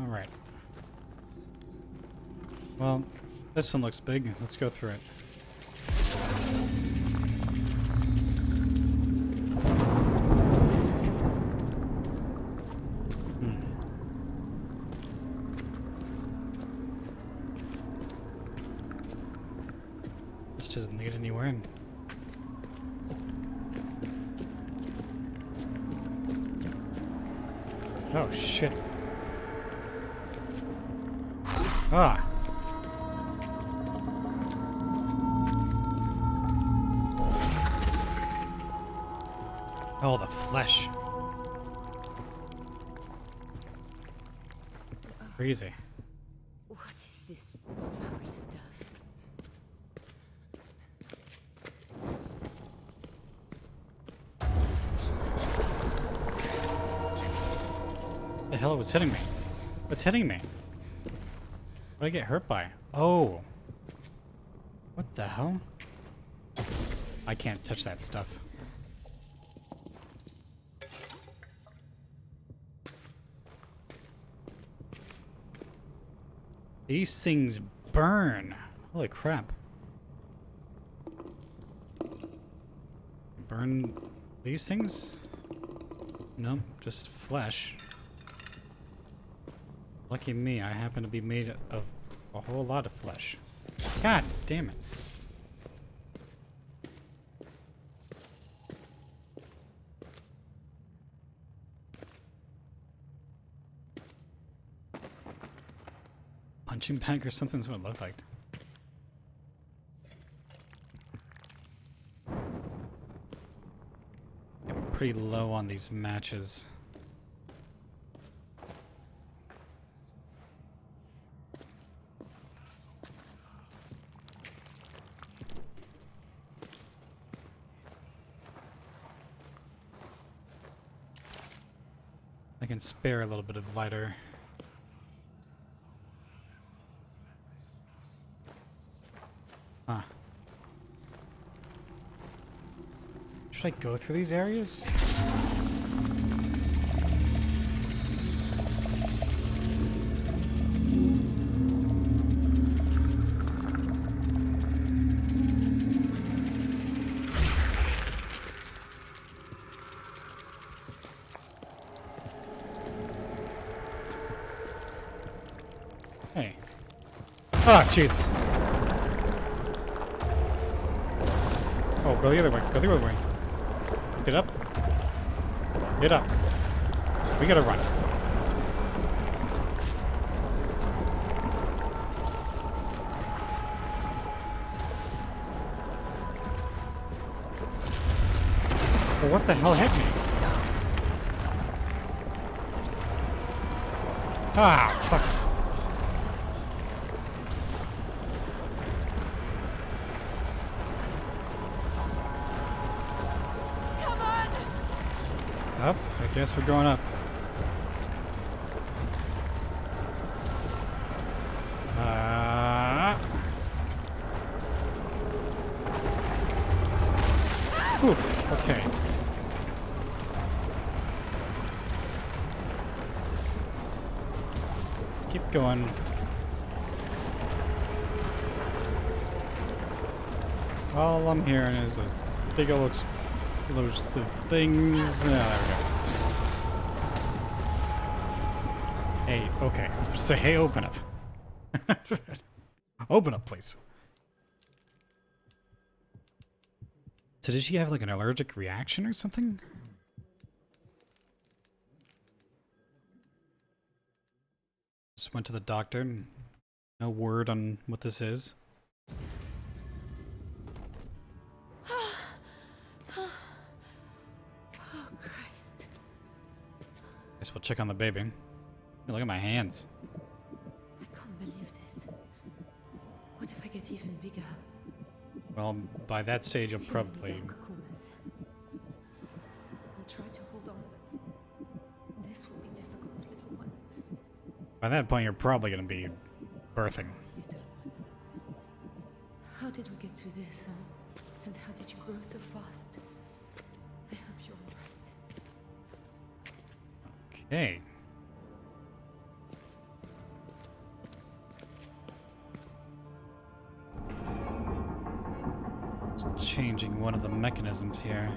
Alright. Well, this one looks big. Let's go through it. This doesn't lead anywhere. Oh shit. Ah. Oh, the flesh. Crazy. What is this foul stuff? The hell was hitting me? What's hitting me? What did I get hurt by? Oh. What the hell? I can't touch that stuff. These things burn. Holy crap. Burn these things? Nope, just flesh. Lucky me, I happen to be made of a whole lot of flesh. God damn it. Punching bag or something's what it looked like. I'm pretty low on these matches. I can spare a little bit of lighter. Should I go through these areas? Hey. Ah, jeez. Oh, go the other way. Go the other way. Get up. Get up. We gotta run. Well, what the hell hit me? Ah, fuck. Up? I guess we're going up. Oof, okay. Let's keep going. All I'm hearing is those big old explosive things. There we go. Hey, okay. Let's say, hey, open up. Open up, please. So did she have like an allergic reaction or something? Just went to the doctor. No word on what this is. Oh, Christ. Guess we'll check on the baby. Hey, look at my hands. I can't believe this. What if I get even bigger? Well, by that stage, you'll Too probably... many dark corners. I'll try to hold on, but this will be difficult, little one. By that point, you're probably going to be birthing. Little one. How did we get to this, and how did you grow so fast? I hope you're alright. Okay. Changing one of the mechanisms here.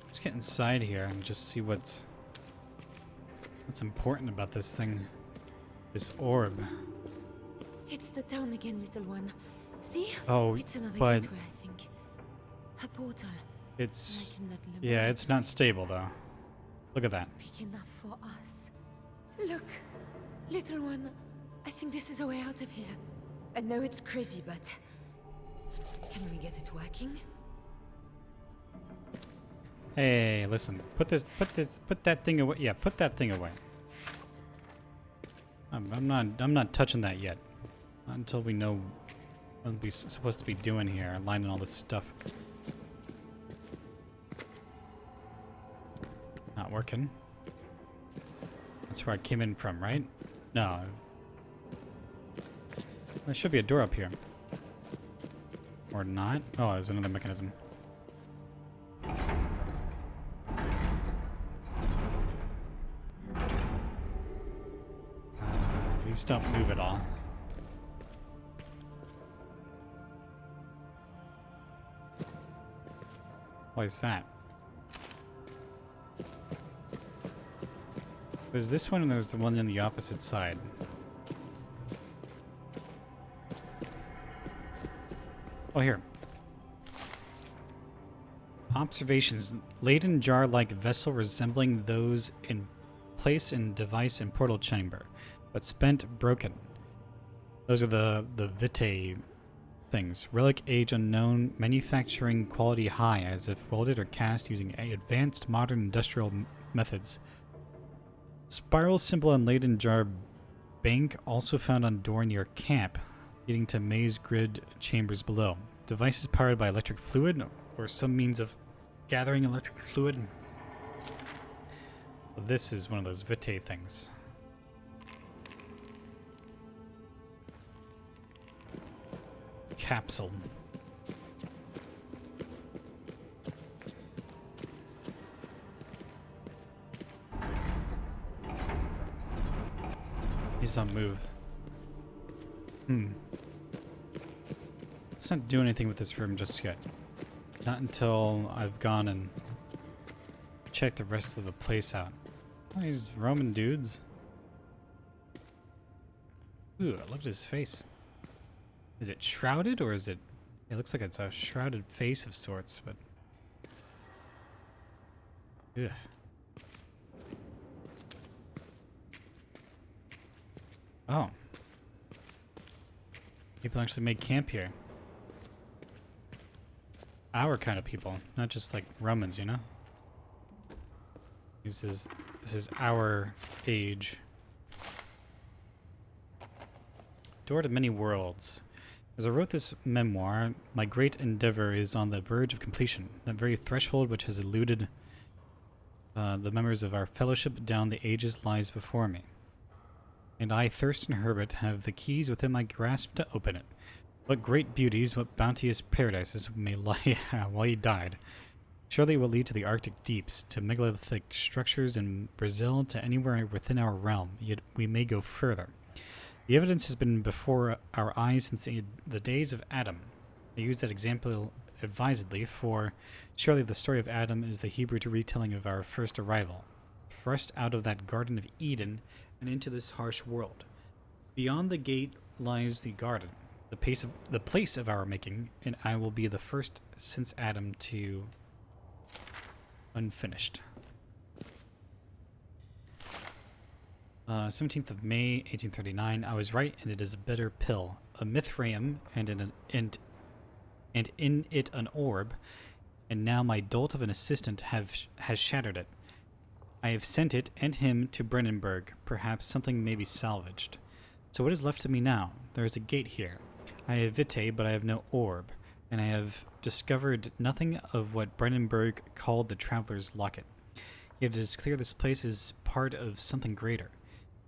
Let's get inside here and just see what's important about this thing. This orb. It's the town again, little one. See? Oh, it's another but gateway, I think. A portal. it's... Like in that yeah, it's not stable though. Look at that. Big enough for us. Look, little one. I think this is a way out of here. I know it's crazy, but can we get it working? Hey, listen. Put that thing away. Yeah, put that thing away. I'm not touching that yet. Not until we know what we're supposed to be doing here, lining all this stuff. Not working. That's where I came in from, right? No. There should be a door up here. Or not? Oh, there's another mechanism. These don't move at all. Why is that? There's this one and there's the one on the opposite side. Oh, here. Observations. Laden jar-like vessel resembling those in place in device and portal chamber, but spent, broken. Those are the vitae things. Relic age unknown, manufacturing quality high, as if welded or cast using advanced modern industrial methods. Spiral symbol on Leyden jar bank also found on door near camp, leading to maze grid chambers below. Device is powered by electric fluid or some means of gathering electric fluid. This is one of those vitae things. capsule. He's on move. Let's not do anything with this room just yet. Not until I've gone and checked the rest of the place out. Oh, these Roman dudes. Ooh, I loved his face. Is it shrouded or is it... It looks like it's a shrouded face of sorts, but... Ugh. Oh. People actually made camp here. Our kind of people, not just like Romans, you know? This is our age. Door to many worlds. As I wrote this memoir, my great endeavor is on the verge of completion, that very threshold which has eluded the members of our fellowship down the ages lies before me. And I, Thurston Herbert, have the keys within my grasp to open it. What great beauties, what bounteous paradises may lie while he died. Surely it will lead to the Arctic deeps, to megalithic structures in Brazil, to anywhere within our realm, yet we may go further. The evidence has been before our eyes since the days of Adam. I use that example advisedly, for surely the story of Adam is the Hebrew retelling of our first arrival, thrust out of that Garden of Eden and into this harsh world. Beyond the gate lies the garden, the place of our making, and I will be the first since Adam to unfinished. 17th of May, 1839. I was right, and it is a bitter pill, a Mithraeum, and in it an orb, and now my dolt of an assistant has shattered it. I have sent it and him to Brennenburg. Perhaps something may be salvaged. So what is left to me now? There is a gate here. I have vitae, but I have no orb, and I have discovered nothing of what Brennenburg called the Traveler's Locket. Yet it is clear this place is part of something greater.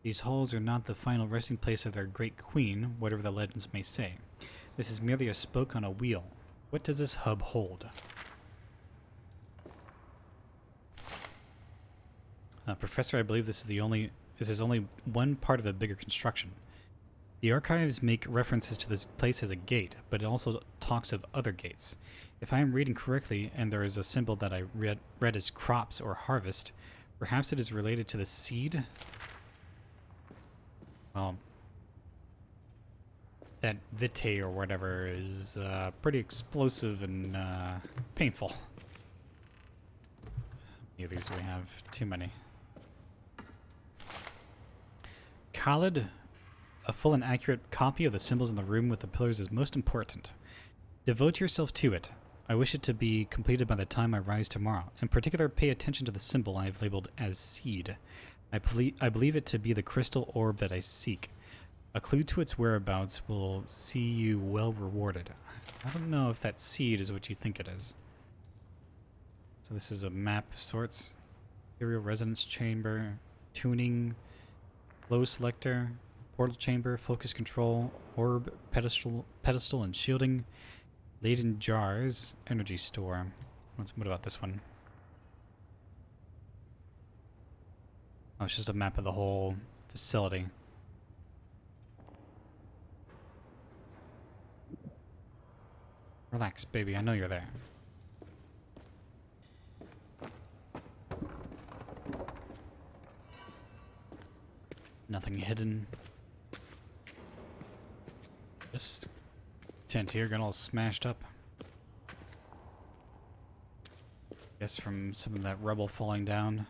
These halls are not the final resting place of their great queen, whatever the legends may say. This is merely a spoke on a wheel. What does this hub hold? Professor, I believe this is only one part of a bigger construction. The archives make references to this place as a gate, but it also talks of other gates. If I am reading correctly, and there is a symbol that I read as crops or harvest, perhaps it is related to the seed? Well, that vitae or whatever is pretty explosive and painful. How many of these do we have? Too many. Khalid, a full and accurate copy of the symbols in the room with the pillars is most important. Devote yourself to it. I wish it to be completed by the time I rise tomorrow. In particular, pay attention to the symbol I have labeled as seed. I believe it to be the crystal orb that I seek. A clue to its whereabouts will see you well rewarded. I don't know if that seed is what you think it is. So this is a map of sorts. Imperial Resonance Chamber, tuning, flow selector, portal chamber, focus control, orb, pedestal and shielding, laden jars, energy store. What about this one? Oh, it's just a map of the whole facility. Relax, baby. I know you're there. Nothing hidden. This tent here got all smashed up. Guess from some of that rubble falling down.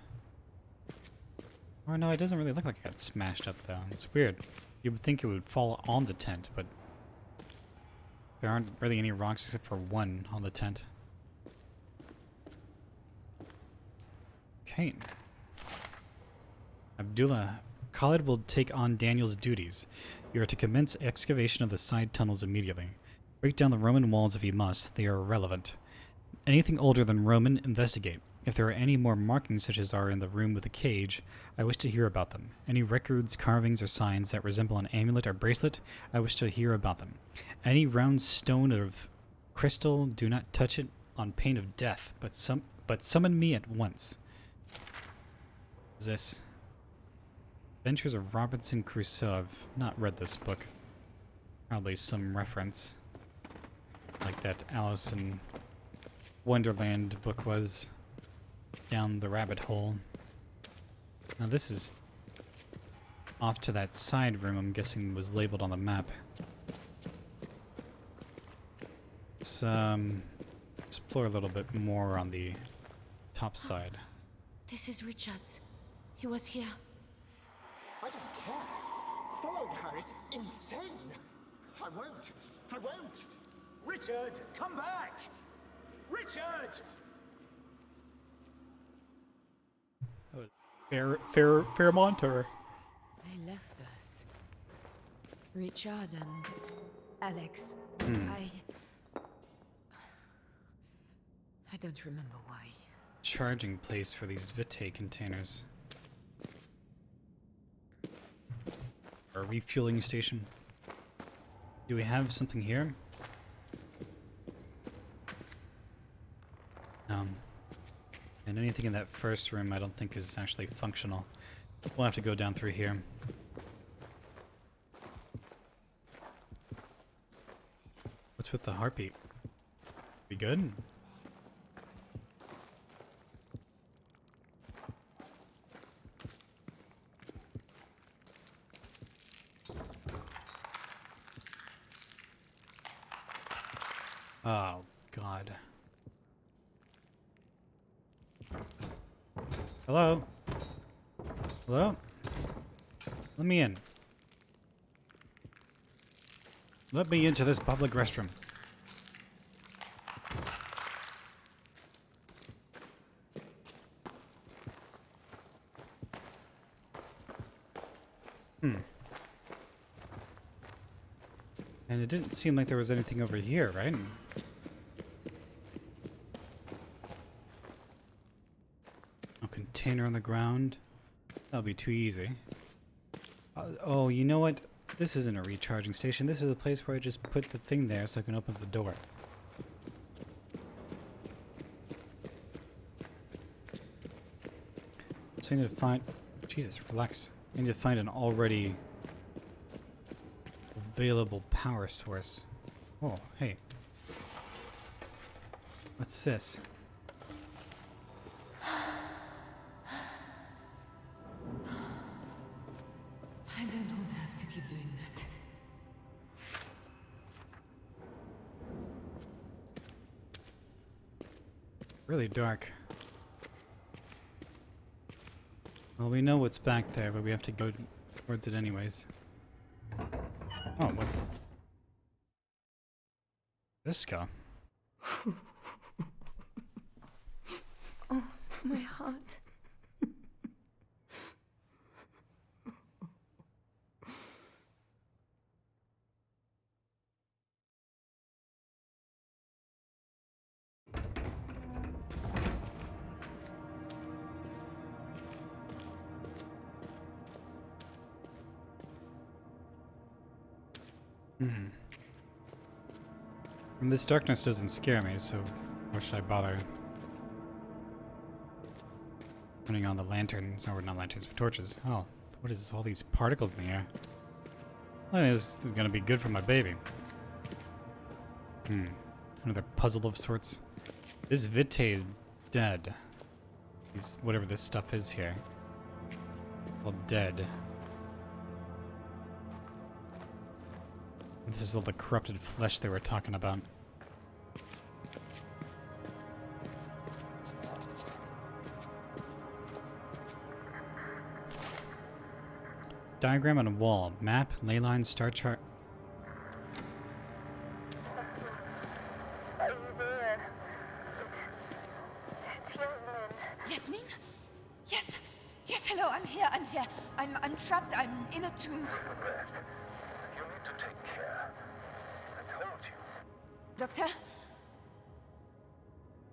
Or no, it doesn't really look like it got smashed up though. It's weird. You would think it would fall on the tent, but there aren't really any rocks except for one on the tent. Okay. Abdullah, Khalid will take on Daniel's duties. You are to commence excavation of the side tunnels immediately. Break down the Roman walls if you must. They are irrelevant. Anything older than Roman, investigate. If there are any more markings such as are in the room with the cage, I wish to hear about them. Any records, carvings, or signs that resemble an amulet or bracelet, I wish to hear about them. Any round stone of crystal, do not touch it on pain of death, but summon me at once. What is this? Adventures of Robinson Crusoe. I've not read this book. Probably some reference. Like that Alice in Wonderland book was. Down the rabbit hole. Now this is off to that side room, I'm guessing was labeled on the map. Let's explore a little bit more on the top side. This is Richard's. He was here. I don't care. Following her is insane. I won't. Richard, come back! Richard! Fairmonter. They left us. Richard and Alex. I don't remember why. Charging place for these Vitae containers. Or a refueling station. Do we have something here? And anything in that first room I don't think is actually functional. We'll have to go down through here. What's with the heartbeat? We good? Oh, God. Hello? Hello? Let me in. Let me into this public restroom. And it didn't seem like there was anything over here, right? Container on the ground. That'll be too easy. Oh, you know what? This isn't a recharging station. This is a place where I just put the thing there so I can open the door. So I need to find... Jesus, relax. I need to find an already available power source. Oh, hey. What's this? I don't want to have to keep doing that. Really dark. Well, we know what's back there, but we have to go towards it anyways. Oh, what? This guy. Oh, my heart. And this darkness doesn't scare me, so why should I bother turning on the lanterns? Or not lanterns, but torches. Oh, what is this? All these particles in the air. I think this is gonna be good for my baby. Another puzzle of sorts. This Vitae is dead. Whatever this stuff is here. Well, dead. This is all the corrupted flesh they were talking about. Diagram on a wall. Map, ley lines, star chart. Are you there? It's Yasmin? Yes. Yes, hello, I'm here. I'm trapped. I'm in a tomb. You need to take care. I told you. Doctor?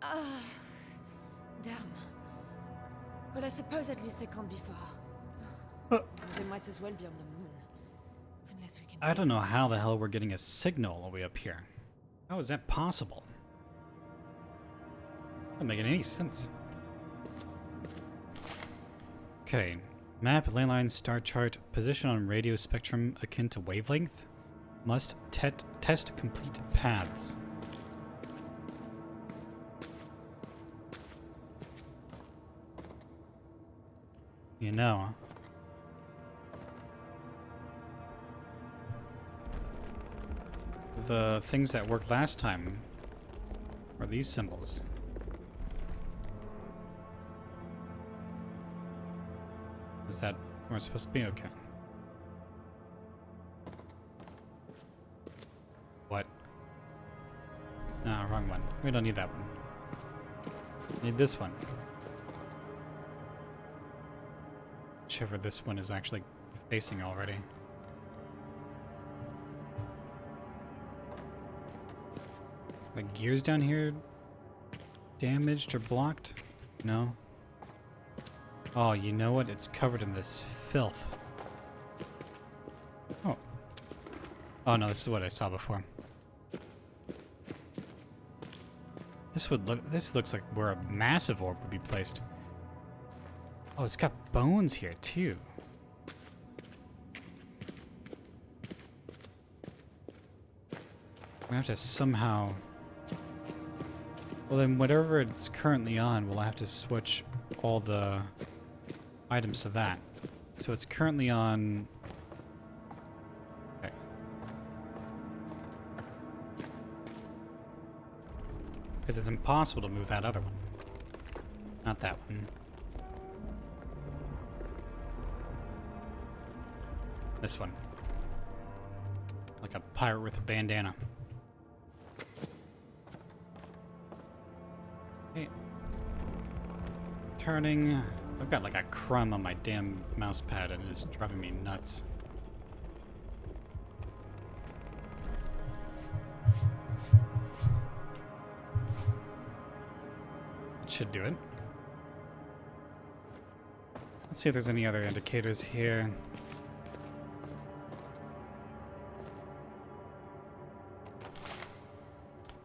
Ah, damn. Well, I suppose at least they can't be far. They might as well be on the moon. Unless we can. I don't know how the hell we're getting a signal all the way up here. How is that possible? Doesn't make any sense. Okay. Map, landline, star chart, position on radio spectrum akin to wavelength. Must test complete paths. You know. The things that worked last time are these symbols. Is that where it's supposed to be? Okay. What? No, wrong one. We don't need that one. Need this one. Whichever this one is actually facing already. The gears down here damaged or blocked? No. Oh, you know what? It's covered in this filth. Oh. Oh no, this is what I saw before. This looks like where a massive orb would be placed. Oh, it's got bones here too. We have to somehow. Well, then whatever it's currently on, we'll have to switch all the items to that. So it's currently on. Okay. Because it's impossible to move that other one. Not that one. This one. Like a pirate with a bandana. Hey. Turning. I've got like a crumb on my damn mouse pad and it's driving me nuts. It should do it. Let's see if there's any other indicators here.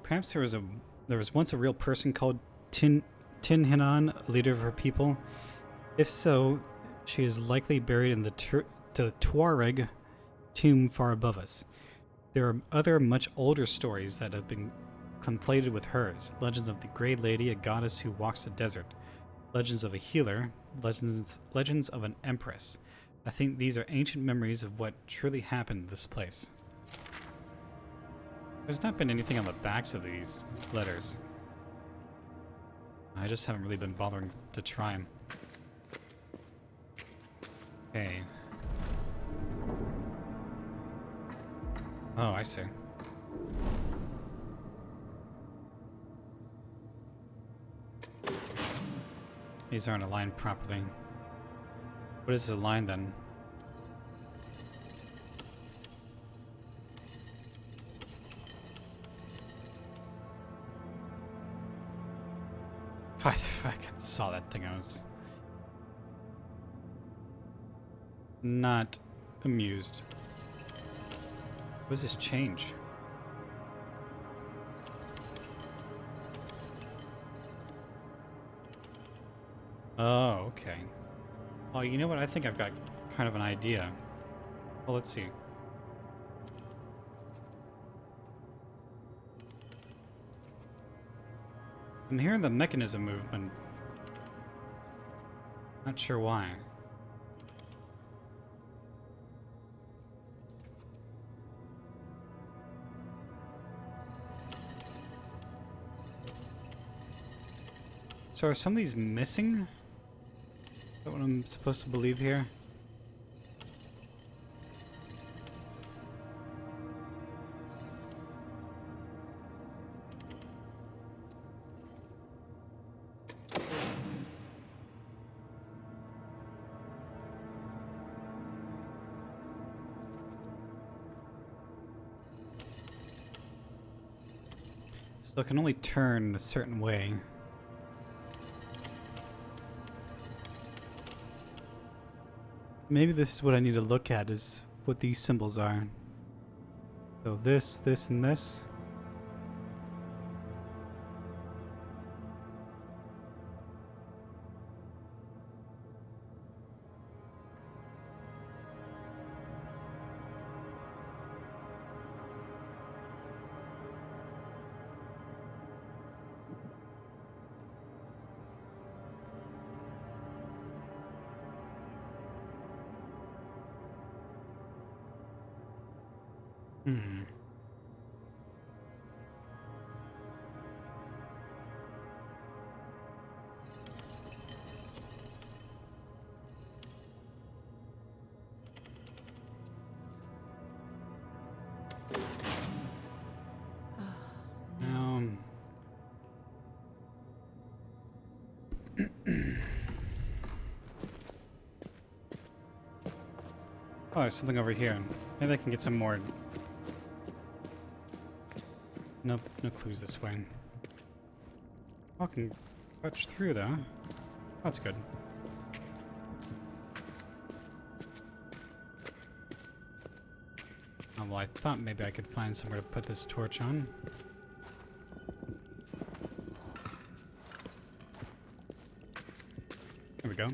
Perhaps there was once a real person called Tin Hinan, a leader of her people. If so, she is likely buried in the Tuareg tomb far above us. There are other much older stories that have been conflated with hers. Legends of the Grey Lady, a goddess who walks the desert. Legends of a healer. Legends of an empress. I think these are ancient memories of what truly happened in this place. There's not been anything on the backs of these letters. I just haven't really been bothering to try them. Okay. Oh, I see. These aren't aligned properly. What is aligned then? I fucking saw that thing. I was not amused. What does this change? Oh, okay. Oh, you know what? I think I've got kind of an idea. Well, let's see. I'm hearing the mechanism movement. Not sure why. So are some of these missing? Is that what I'm supposed to believe here? So it can only turn a certain way. Maybe this is what I need to look at, is what these symbols are. So this, this, and this. Hmm. Oh, there's something over here. Maybe I can get some more. Nope, no clues this way. I can touch through though. That's good. Oh, well, I thought maybe I could find somewhere to put this torch on. There we go.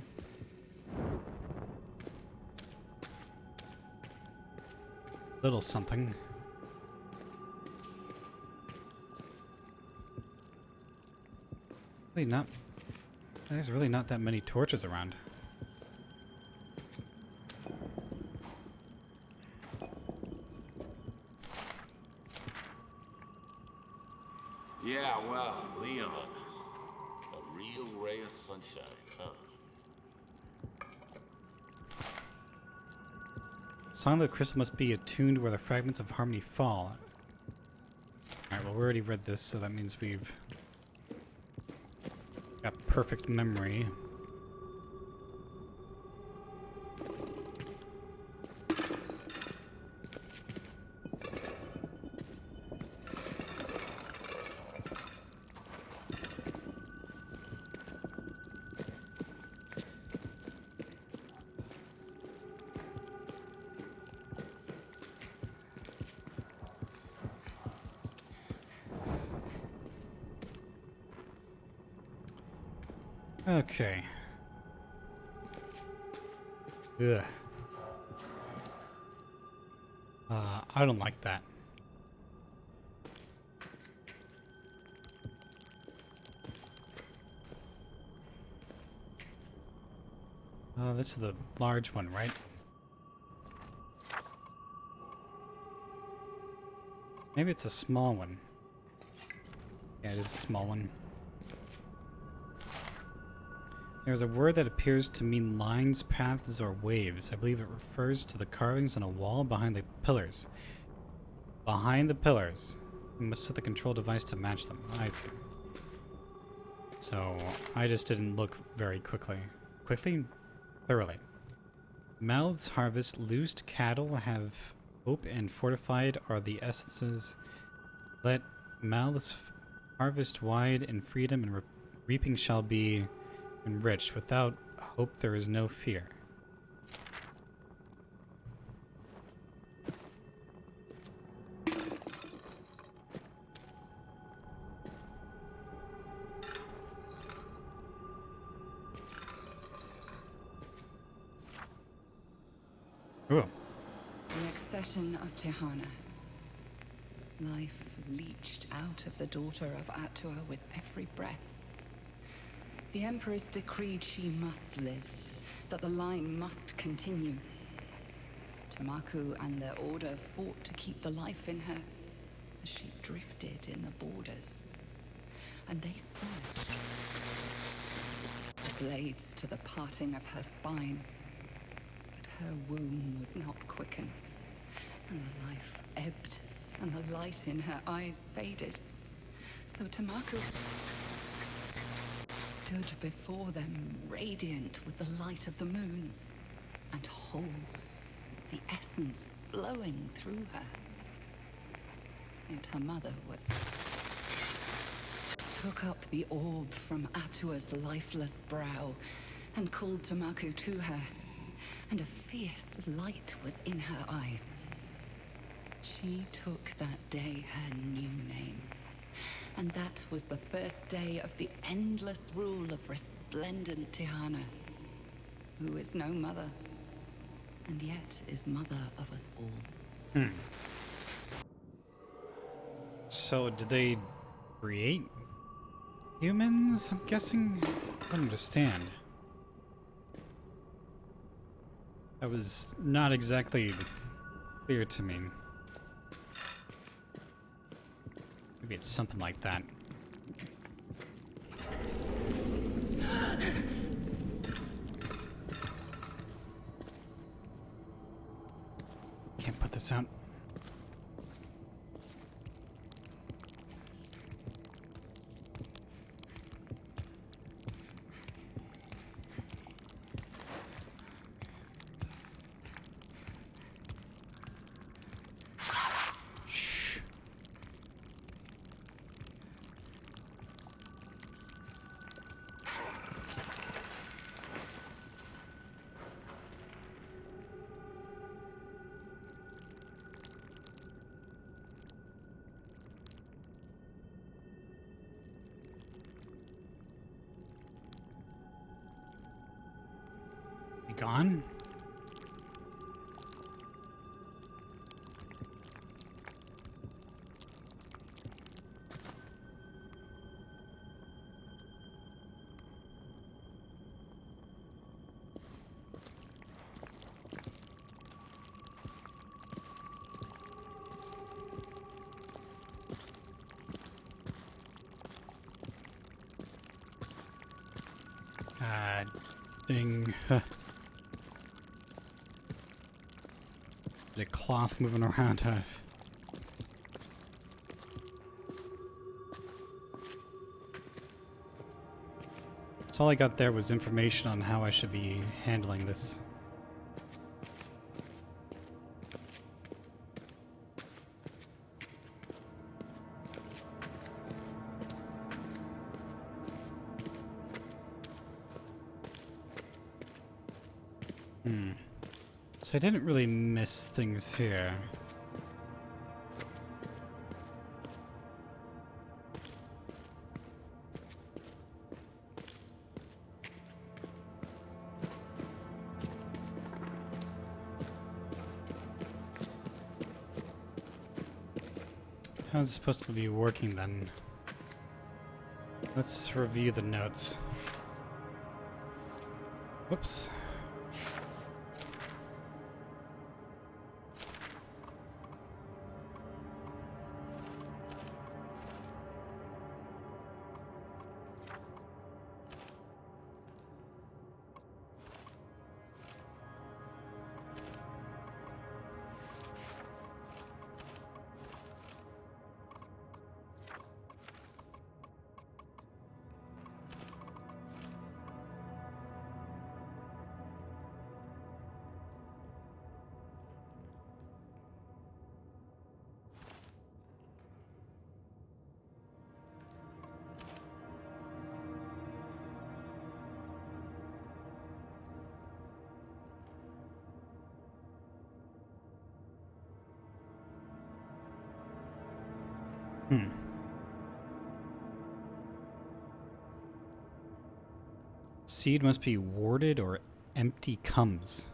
Little something. Really not. There's really not that many torches around. Yeah, well, Leon. A real ray of sunshine, huh? Song of the crystal must be attuned where the fragments of harmony fall. Alright, well, we already read this, so that means we've got perfect memory. Okay. Ugh. I don't like that. This is the large one, right? Maybe it's a small one. Yeah, it is a small one. There's a word that appears to mean lines, paths, or waves. I believe it refers to the carvings on a wall behind the pillars. Behind the pillars. You must set the control device to match them. I see. So, I just didn't look very quickly. Thoroughly. Mouths harvest, loosed cattle have hope, and fortified are the essences. Let mouths harvest wide in freedom, and reaping shall be enriched. Without hope there is no fear. Ooh. The accession of Tehana. Life leached out of the daughter of Atua with every breath. The Emperor's decreed she must live, that the line must continue. Tamaku and their order fought to keep the life in her as she drifted in the borders. And they surged. The blades to the parting of her spine. But her womb would not quicken, and the life ebbed, and the light in her eyes faded. So Tamaku stood before them, radiant with the light of the moons, and whole, the essence flowing through her. Yet her mother was took up the orb from Atua's lifeless brow and called Tamaku to her, and a fierce light was in her eyes. She took that day her new name, and that was the first day of the endless rule of resplendent Tihana, who is no mother, and yet is mother of us all. So, did they create humans? I'm guessing. I don't understand. That was not exactly clear to me. Maybe it's something like that. Can't put this out. Gone? Ding. The cloth moving around. So all I got there was information on how I should be handling this. So I didn't really miss things here. How's it supposed to be working then? Let's review the notes. Whoops. Seed must be warded or empty comes.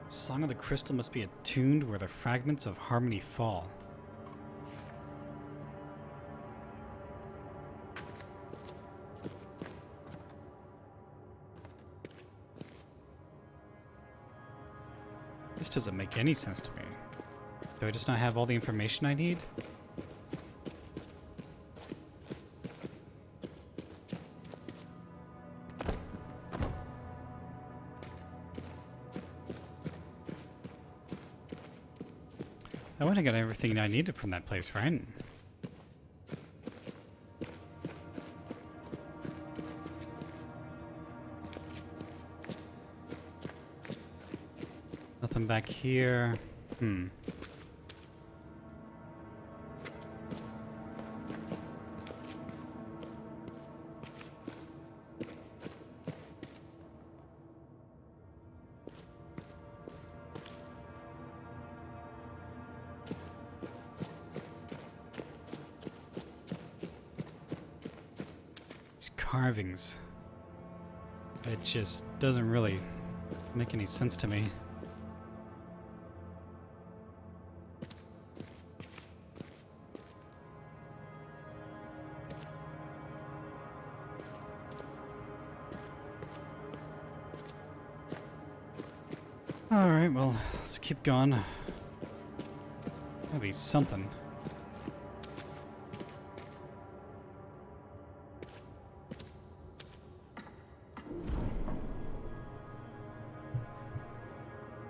Song of the Crystal must be attuned where the fragments of harmony fall. This doesn't make any sense to me. Do I just not have all the information I need? I went and got everything I needed from that place, right? Nothing back here. These carvings. It just doesn't really make any sense to me. Alright, well, let's keep going. Gotta be something.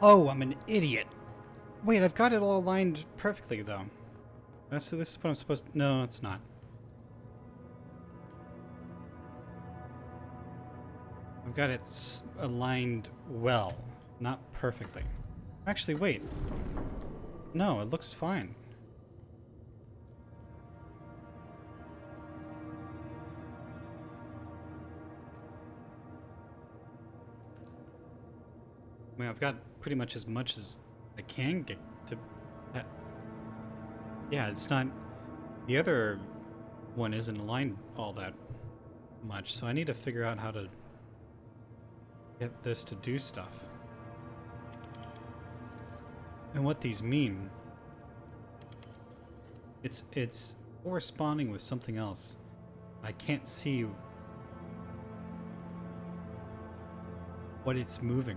Oh, I'm an idiot. Wait, I've got it all aligned perfectly, though. This is what I'm supposed to... No, it's not. I've got it aligned well, not perfectly. Actually, wait. No, it looks fine. I mean, I've got pretty much as I can get to... yeah, it's not... The other one isn't aligned all that much, so I need to figure out how to get this to do stuff. And what these mean. It's corresponding with something else. I can't see what it's moving.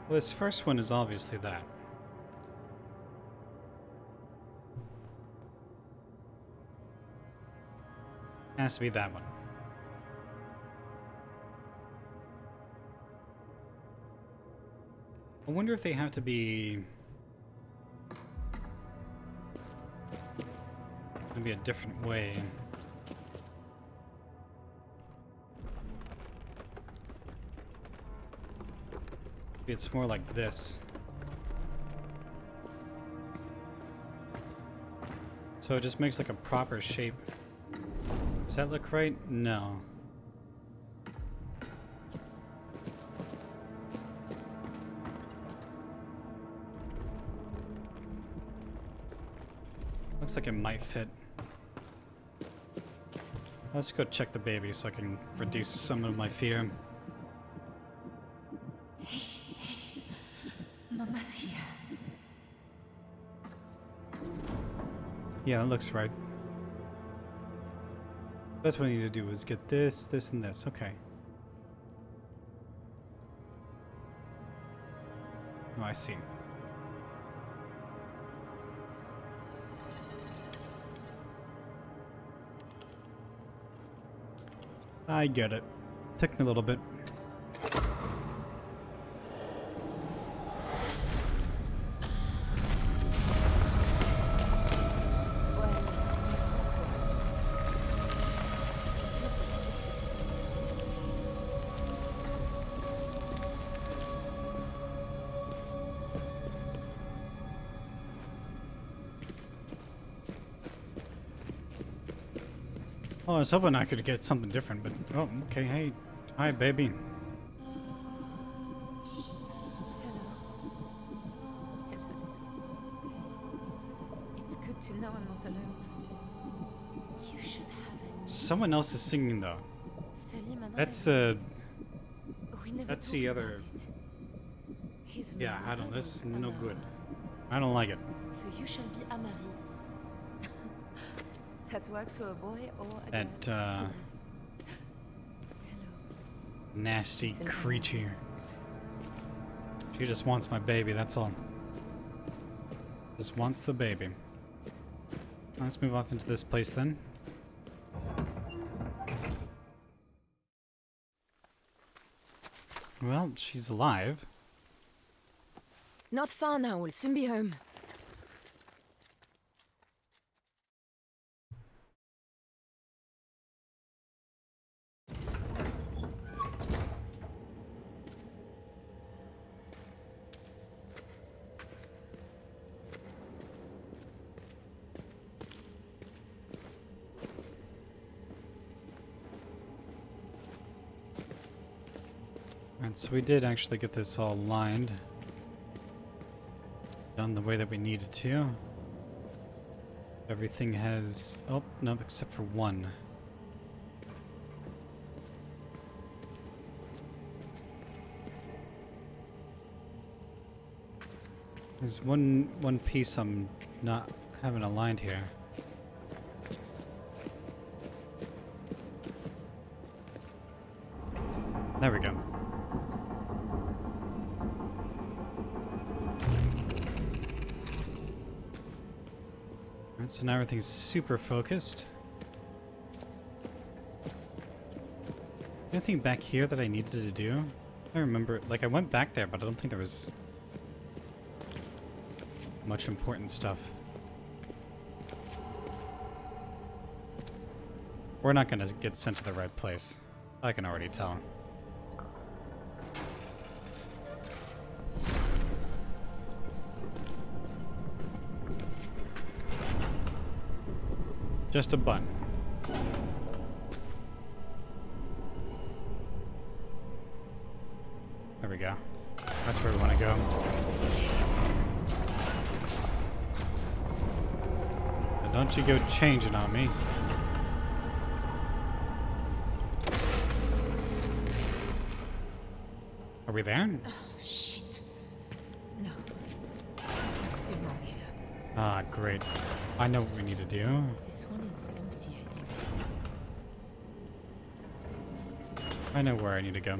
Well, this first one is obviously that. Has to be that one. I wonder if they have to be maybe a different way. Maybe it's more like this. So it just makes like a proper shape. Does that look right? No. Looks like it might fit. Let's go check the baby so I can reduce some of my fear. Mama's here. Yeah, it looks right. That's what I need to do is get this, this, and this. Okay. Oh, I see. I get it. Took me a little bit. Oh, I was hoping I could get something different, but oh, okay. Hey, hi, baby. It's good to know I'm not alone. You should have it. Someone else is singing though. That's the. That's the other. Yeah, I don't. This is no good. I don't like it. So you shall be Amari. That works for a boy or a girl. That nasty creature. She just wants my baby, that's all. Just wants the baby. Let's move off into this place then. Well, she's alive. Not far now, we'll soon be home. And so we did actually get this all lined. Done the way that we needed to. Everything has... oh, no, except for one. There's one piece I'm not having aligned here. There we go. Alright, so now everything's super focused. Anything back here that I needed to do? I remember, like I went back there, but I don't think there was much important stuff. We're not gonna get sent to the right place. I can already tell. Just a button. There we go. That's where we want to go. And don't you go changing on me. Are we there? Oh, shit. No. Something's still wrong here. Ah, great. I know what we need to do. This one is empty, I think. I know where I need to go.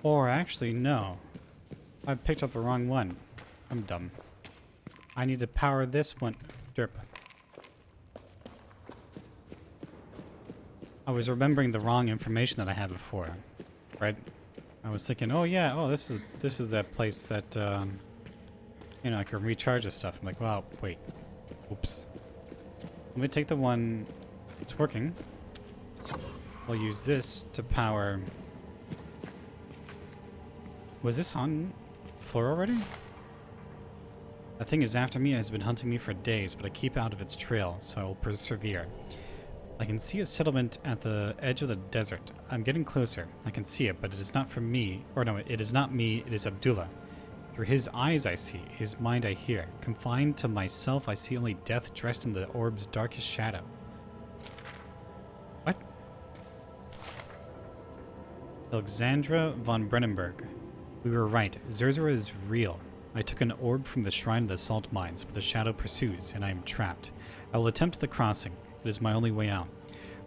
Or actually, no. I picked up the wrong one. I'm dumb. I need to power this one. Derp. I was remembering the wrong information that I had before, right? I was thinking, oh yeah, oh this is that place that you know, I can recharge this stuff. I'm like, wow, wait, oops. Let me take the one that's working. I'll use this to power. Was this on floor already? The thing is after me, has been hunting me for days, but I keep out of its trail, so I will persevere. I can see a settlement at the edge of the desert. I'm getting closer. I can see it, but it is not from me. Or no, it is not me, it is Abdullah. Through his eyes I see, his mind I hear. Confined to myself, I see only death dressed in the orb's darkest shadow. What? Alexandra von Brennenberg. We were right. Zerzura is real. I took an orb from the shrine of the salt mines, but the shadow pursues, and I am trapped. I will attempt the crossing. It is my only way out.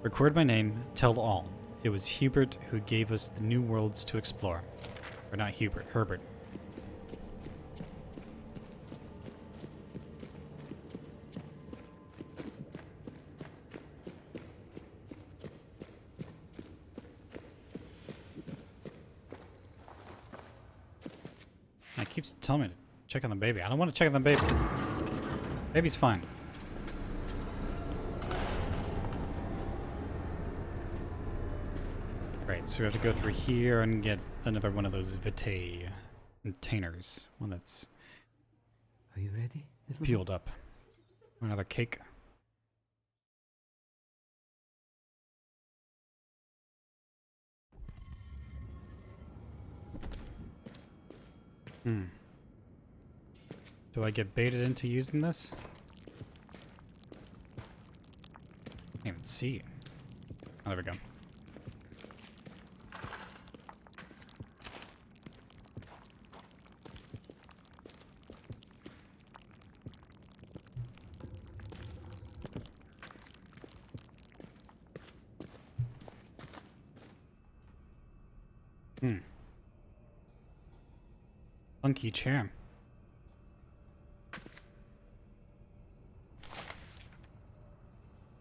Record my name, tell all. It was Hubert who gave us the new worlds to explore. Or not Hubert, Herbert. It keeps telling me to check on the baby. I don't want to check on the baby. Baby's fine. Right, so we have to go through here and get another one of those vitae containers. One that's... Are you ready? Fueled up. Another cake. Do I get baited into using this? Can't even see. Oh, there we go. Funky chair.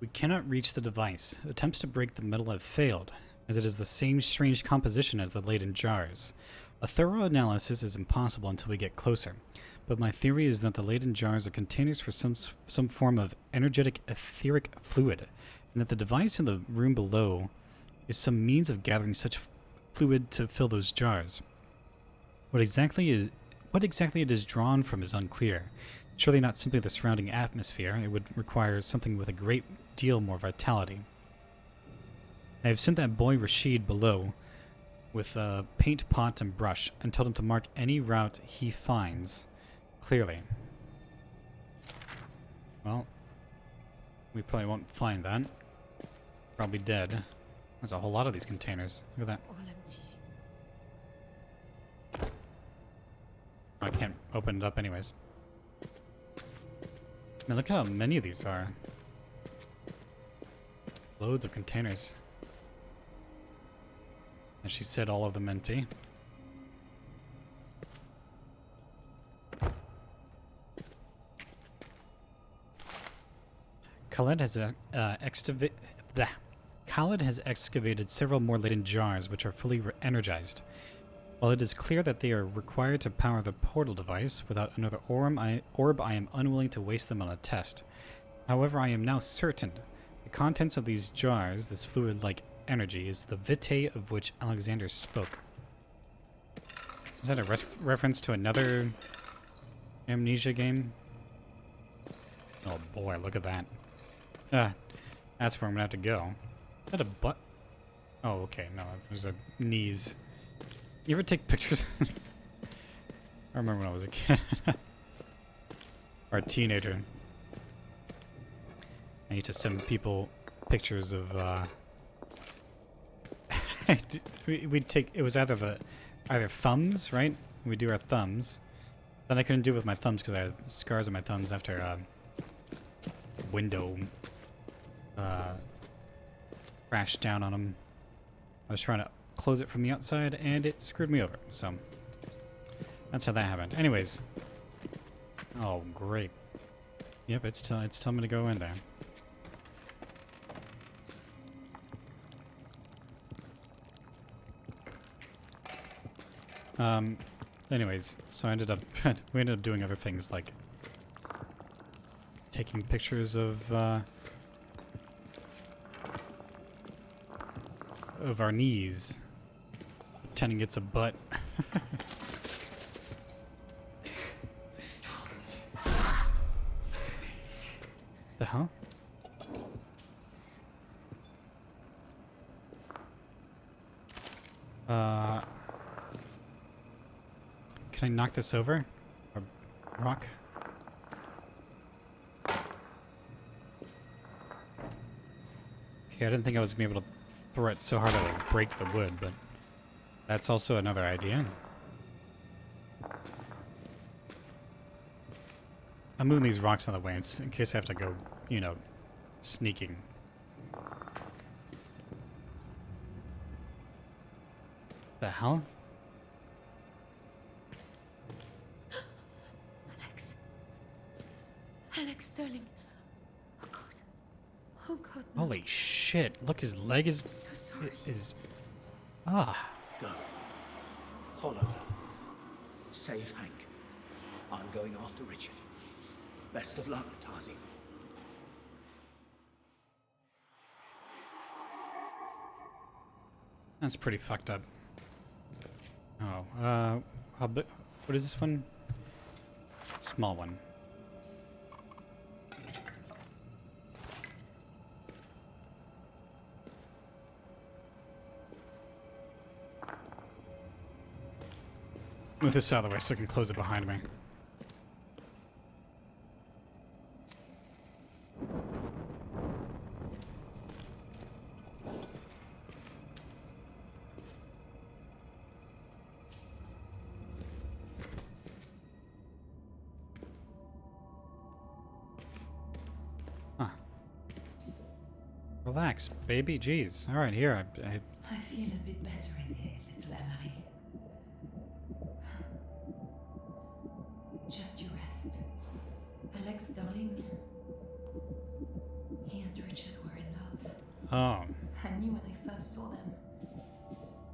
We cannot reach the device. Attempts to break the metal have failed, as it is the same strange composition as the Leyden jars. A thorough analysis is impossible until we get closer, but my theory is that the Leyden jars are containers for some form of energetic etheric fluid, and that the device in the room below is some means of gathering such fluid to fill those jars. What exactly it is drawn from is unclear. Surely not simply the surrounding atmosphere. It would require something with a great deal more vitality. I have sent that boy Rashid below with a paint pot and brush and told him to mark any route he finds clearly. Well, we probably won't find that. Probably dead. There's a whole lot of these containers. Look at that. I can't open it up anyways. Man, look at how many of these are. Loads of containers. And she said all of them empty. Khaled has excavated several more Leyden jars which are fully energized. While it is clear that they are required to power the portal device, without another orb I am unwilling to waste them on a test. However, I am now certain the contents of these jars, this fluid-like energy, is the vitae of which Alexander spoke. Is that a reference to another Amnesia game? Oh boy, look at that. That's where I'm gonna have to go. Is that a butt? Oh, okay, no, there's a knees. You ever take pictures? I remember when I was a kid. Or a teenager. I used to send people pictures of, we'd take, it was either thumbs, right? We'd do our thumbs. Then I couldn't do it with my thumbs because I had scars on my thumbs after, window, crashed down on them. I was trying to close it from the outside and it screwed me over, so that's how that happened. Anyways. Oh, great. Yep, it's telling me to go in there. Anyways, so we ended up doing other things like taking pictures of our knees, pretending it's a butt. The hell? Can I knock this over? Or rock? Okay, I didn't think I was gonna be able to throw it so hard I would break the wood, but that's also another idea. I'm moving these rocks out of the way in case I have to go, you know, sneaking. The hell? Alex Sterling. Oh God. Oh God. No. Holy shit. Look, his leg is... I'm so sorry. Go. Follow. Save Hank. I'm going after Richard. Best of luck, Tazi. That's pretty fucked up. Oh, how big? What is this one? Small one. Move this out of the way so I can close it behind me. Huh. Relax, baby. Jeez. All right, here. I feel a bit better in here, little Emery. Just you rest. Alex, darling. He and Richard were in love. Oh. I knew when I first saw them.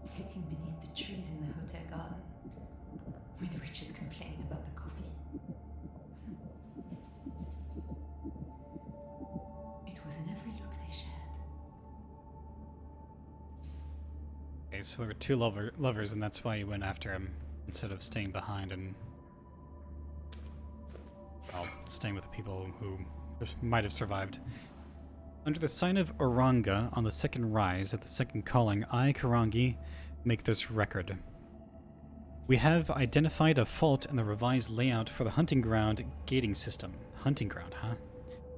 Sitting beneath the trees in the hotel garden. With Richard complaining about the coffee. It was in every look they shared. Okay, so there were two lovers, and that's why you went after him instead of staying behind and, well, staying with the people who might have survived. Under the sign of Oranga on the second rise at the second calling, I, Karangi, make this record. We have identified a fault in the revised layout for the hunting ground gating system. Hunting ground, huh?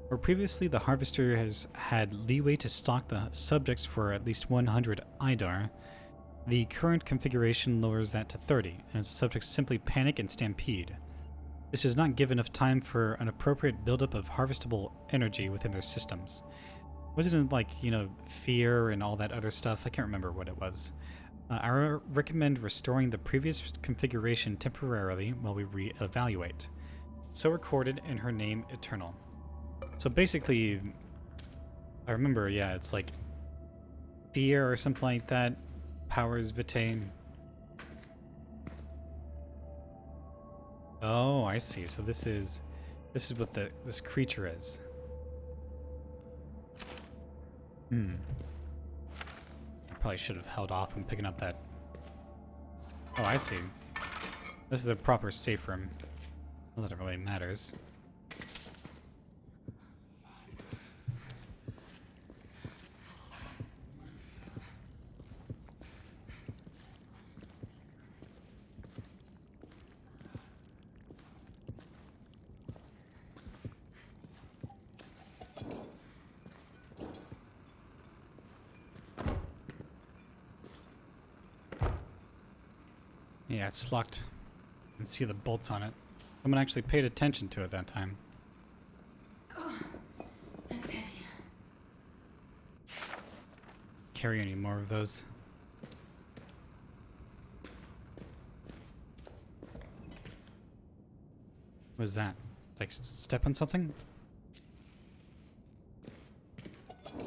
Where previously the harvester has had leeway to stalk the subjects for at least 100 IDAR, the current configuration lowers that to 30, and the subjects simply panic and stampede. This does not give enough time for an appropriate buildup of harvestable energy within their systems. Wasn't it like, you know, fear and all that other stuff? I can't remember what it was. I recommend restoring the previous configuration temporarily while we re-evaluate. So recorded in her name Eternal. So basically, I remember, yeah, it's like fear or something like that. Powers Vitae. Oh, I see. So this is what this creature is. I probably should have held off on picking up that. Oh, I see. This is the proper safe room. Not that it really matters. Yeah, it's locked. You can see the bolts on it. Someone actually paid attention to it that time. Oh, that's heavy. Carry any more of those? What is that? Like step on something? I'm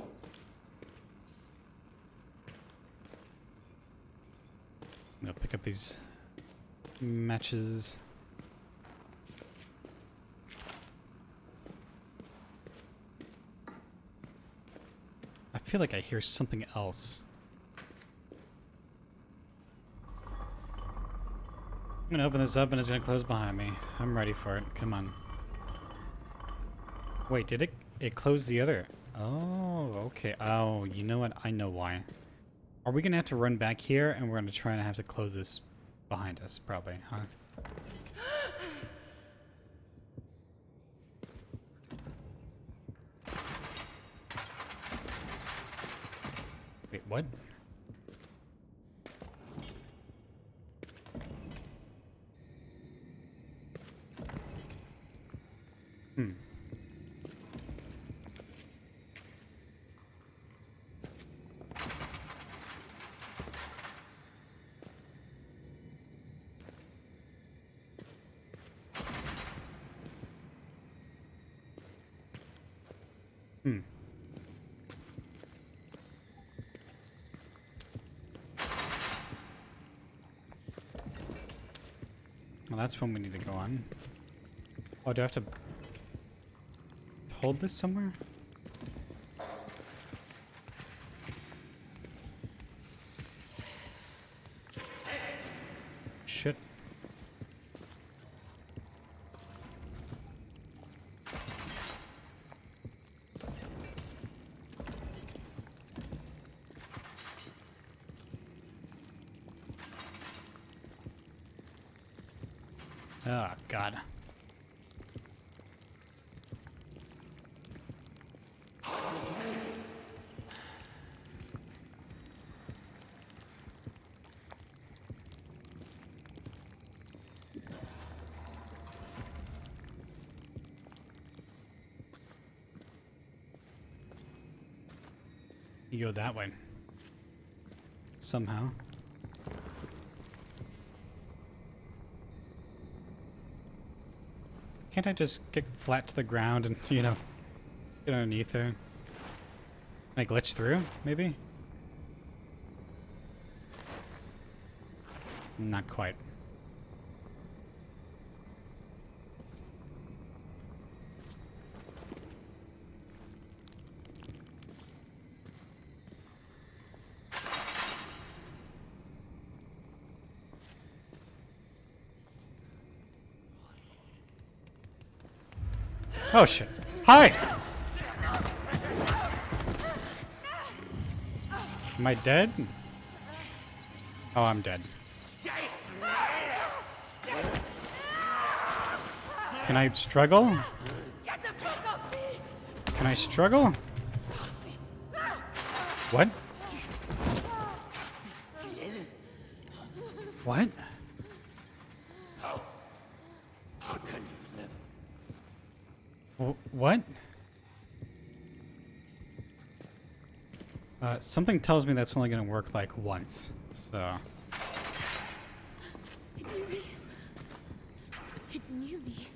gonna pick up these matches. I feel like I hear something else. I'm gonna open this up and it's gonna close behind me. I'm ready for it. Come on. Wait, did it close the other? Oh, okay. Oh, you know what? I know why. Are we gonna have to run back here and we're gonna try and have to close this behind us, probably, huh? Wait, what? Well, that's one we need to go on. Oh, do I have to hold this somewhere? Shit. Oh, God. You go that way. Somehow. Can't I just get flat to the ground and, you know, get underneath there? Can I glitch through, maybe? Not quite. Oh shit. Hi! Am I dead? Oh, I'm dead. Can I struggle? Can I struggle? What? What? How can you live? What? Something tells me that's only going to work like once, so... It knew me.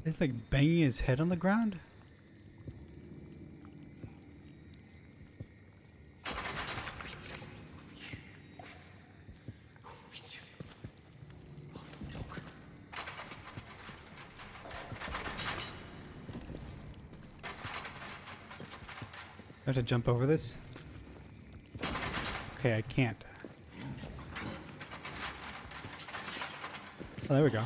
Is he like banging his head on the ground? I have to jump over this? Okay, I can't. Oh, there we go.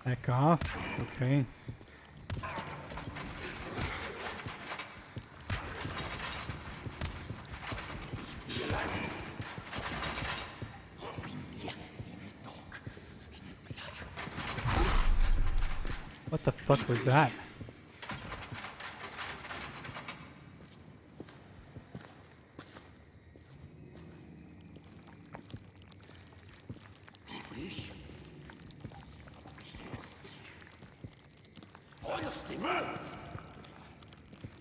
Back off. Okay. What the fuck was that?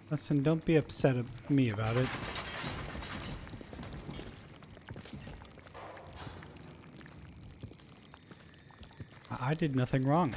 Listen, don't be upset at me about it. I did nothing wrong.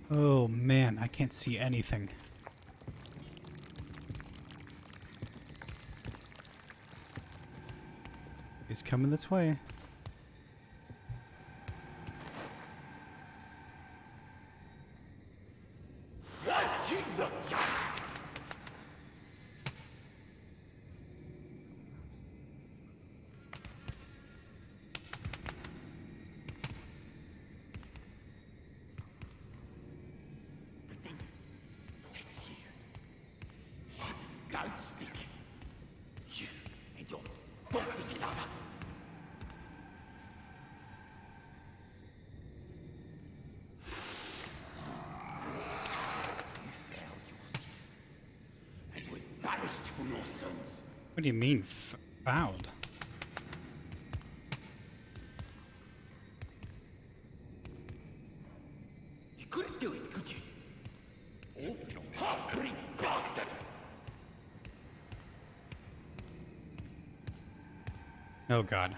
Oh man, I can't see anything. He's coming this way. What do you mean, fouled? You couldn't do it, could you? Oh, you hungry bastard! Oh god.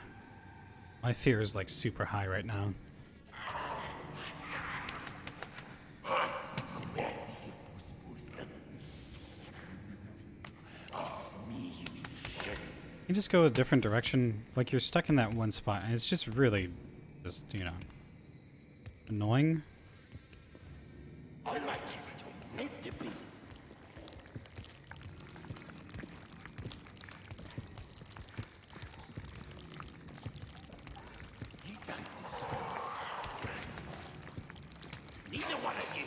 My fear is like super high right now. You just go a different direction. Like you're stuck in that one spot and it's just really just, you know, annoying. I like you what you're meant to be. You don't deserve it. Neither one of you.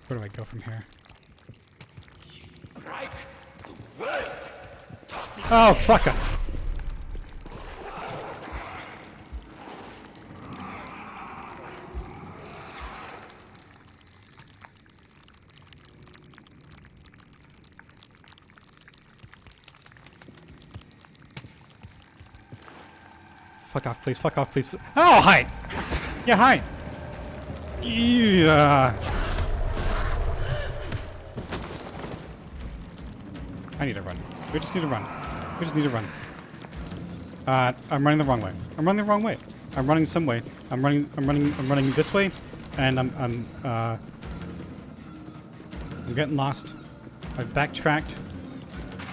Where do I go from here? Break the word. Oh, fuck it. Fuck off, please. Fuck off, please. Oh, hi! Yeah, hi! Yeah. I need to run. We just need to run. We just need to run. I'm running the wrong way. I'm running the wrong way. I'm running some way. I'm running this way, and I'm getting lost. I've backtracked.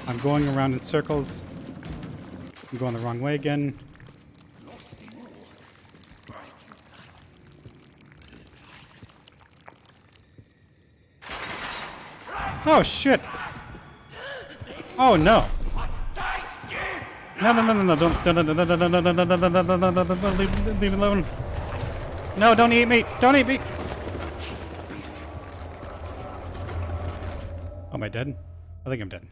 I'm going around in circles. I'm going the wrong way again. Oh shit! Oh no! No, don't leave it alone. No, don't eat me! Don't eat me! Oh, am I dead? I think I'm dead.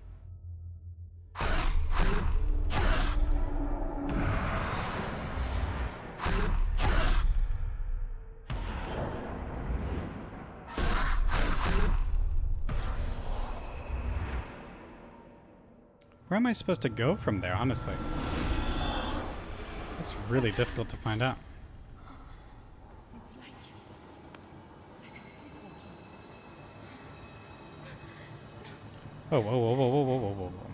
Where am I supposed to go from there, honestly? It's really difficult to find out. It's like I can sleep walking. Whoa, whoa, whoa, whoa, whoa, whoa, whoa, whoa, whoa.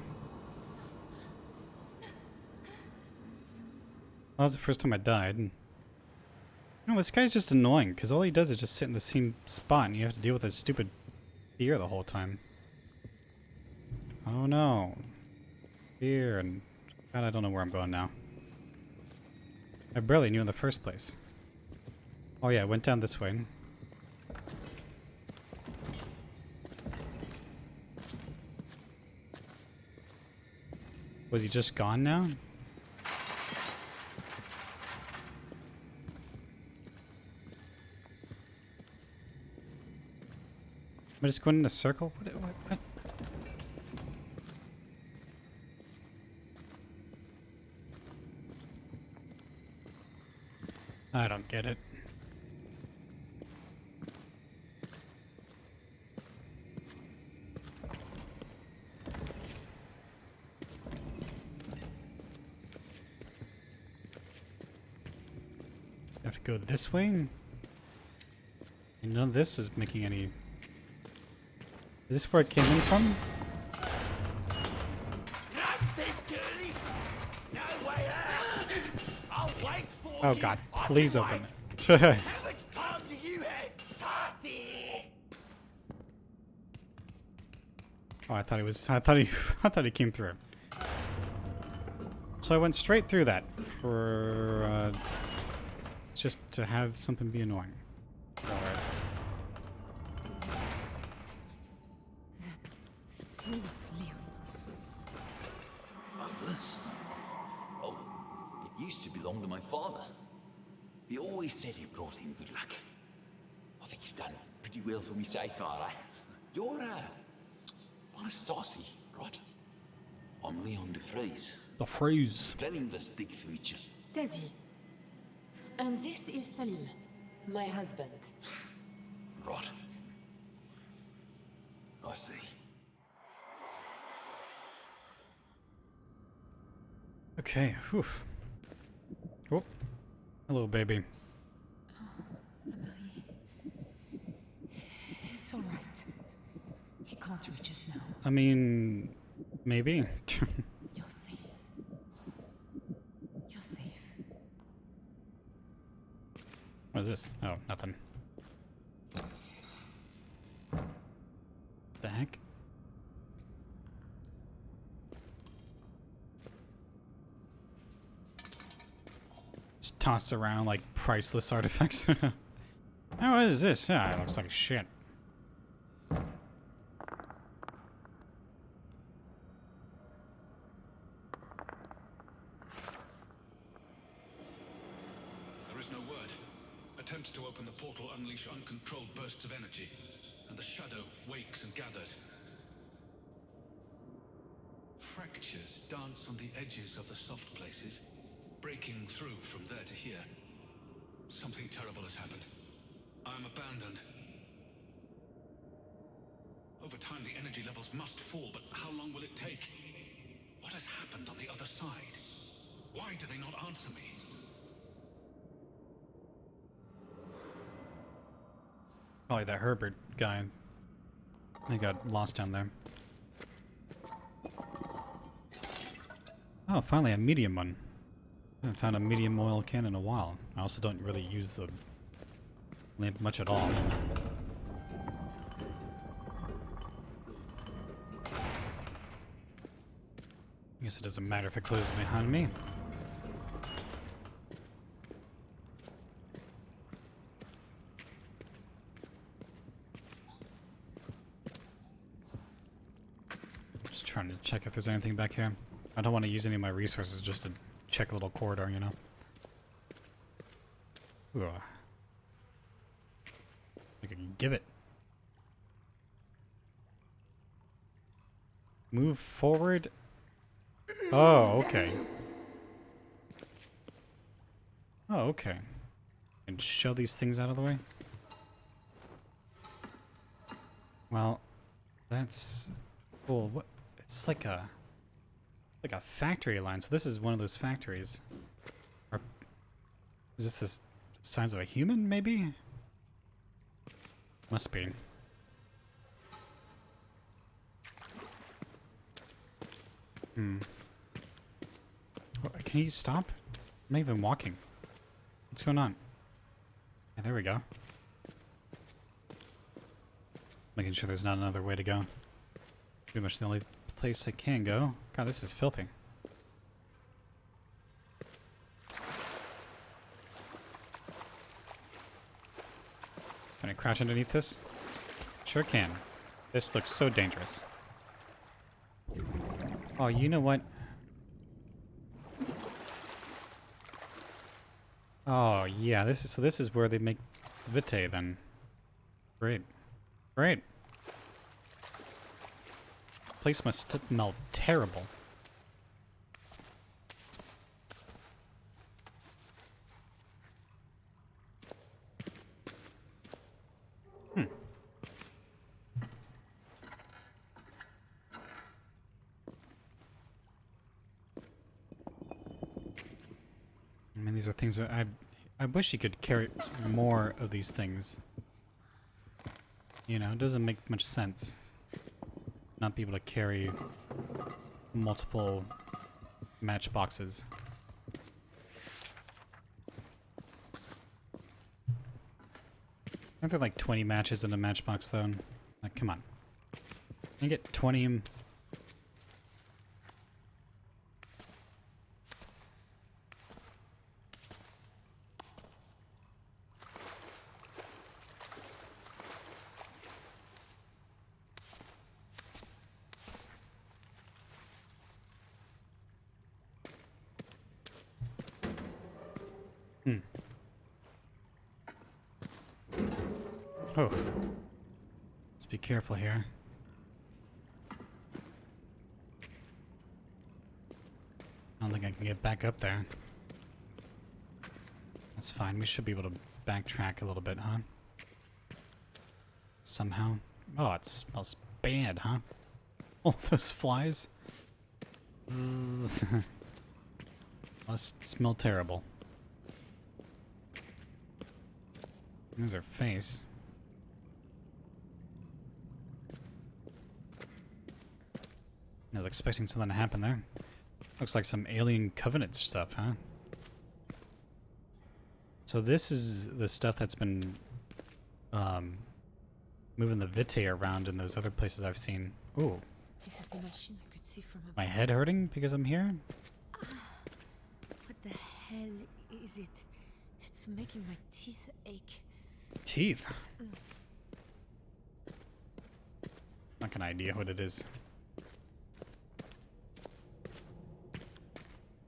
That was the first time I died. No, this guy's just annoying, because all he does is just sit in the same spot, and you have to deal with his stupid fear the whole time. Oh no. Fear, and God, I don't know where I'm going now. I barely knew in the first place. Oh yeah, I went down this way. Was he just gone now? Am I just going in a circle? What? I don't get it. I have to go this way? And none of this is making any... Is this where it came in from? Oh god, please open it. Oh, I thought he came through. So I went straight through that for just to have something be annoying. Alright. That's Leon. This? Oh, it used to belong to my father. He always said it brought him good luck. I think you've done pretty well for me so far, eh? You're, Anastasi, right? I'm Leon de Vries. The Vries. Planning this big future. Desi. And this is Salim, my husband. Right. I see. Okay, whew. Oh, hello, baby. It's all right. He can't reach us now. I mean, Maybe. You're safe. You're safe. What is this? Oh, nothing. The heck? Just toss around like priceless artifacts. Oh, what is this? Yeah, it looks like shit. There is no word. Attempts to open the portal unleash uncontrolled bursts of energy, and the shadow wakes and gathers. Fractures dance on the edges of the soft places, breaking through from there to here. Something terrible has happened. I am abandoned. Over time, the energy levels must fall, but how long will it take? What has happened on the other side? Why do they not answer me? Probably that Herbert guy. He got lost down there. Oh, finally a medium one. I haven't found a medium oil can in a while. I also don't really use the lamp much at all. I guess it doesn't matter if it closes behind me. Just trying to check if there's anything back here. I don't want to use any of my resources just to check a little corridor, you know? Ooh. Like a gibbet. Move forward. Oh, okay. Oh, okay. And shove these things out of the way. Well, that's cool. What? It's like a factory line. So this is one of those factories. Or is this the size of a human? Maybe. Must be. Hmm. Oh, can you stop? I'm not even walking. What's going on? Yeah, there we go. Making sure there's not another way to go. Pretty much the only place I can go. God, this is filthy. Can I crouch underneath this? Sure can. This looks so dangerous. Oh, you know what? Oh, yeah, this is where they make Vitae then. Great. Great. Place must smell terrible. Hmm. I mean, these are things that I wish you could carry more of these things. You know, it doesn't make much sense. Not be able to carry multiple matchboxes. Aren't there like 20 matches in a matchbox though? Like, come on. Can you get 20? Oh. Let's be careful here. I don't think I can get back up there. That's fine. We should be able to backtrack a little bit, huh? Somehow. Oh, it smells bad, huh? All those flies. Must smell terrible. There's her face. I was expecting something to happen there. Looks like some alien covenant stuff, huh? So this is the stuff that's been moving the vitae around in those other places I've seen. Ooh. This is the machine I could see from above. My head hurting because I'm here? What the hell is it? It's making my teeth ache. Teeth? Not an idea what it is.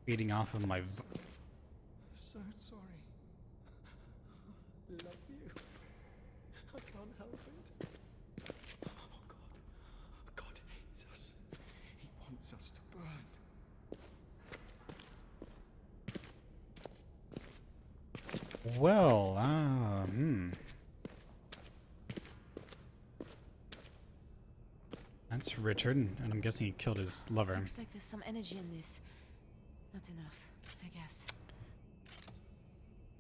Feeding off of my... So sorry. Love you. I can't help it. Oh God. God hates us. He wants us to burn. Well, That's Richard, and I'm guessing he killed his lover. Looks like there's some energy in this. Not enough, I guess.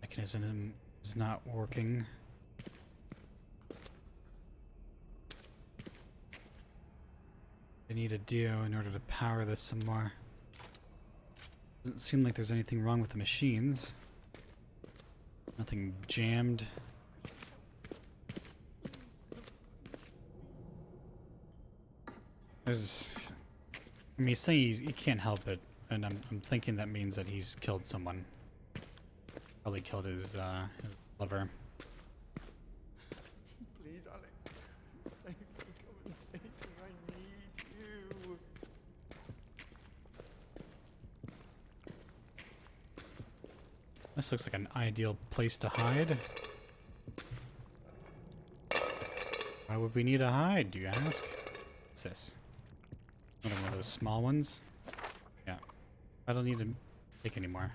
Mechanism is not working. I need a do in order to power this some more. Doesn't seem like there's anything wrong with the machines. Nothing jammed. There's... I mean, he's saying he can't help it, and I'm thinking that means that he's killed someone. Probably killed his lover. Please, Alex. Save me. Come and save me. I need you. This looks like an ideal place to hide. Why would we need to hide, do you ask? What's this? One of those small ones? Yeah. I don't need to take any more.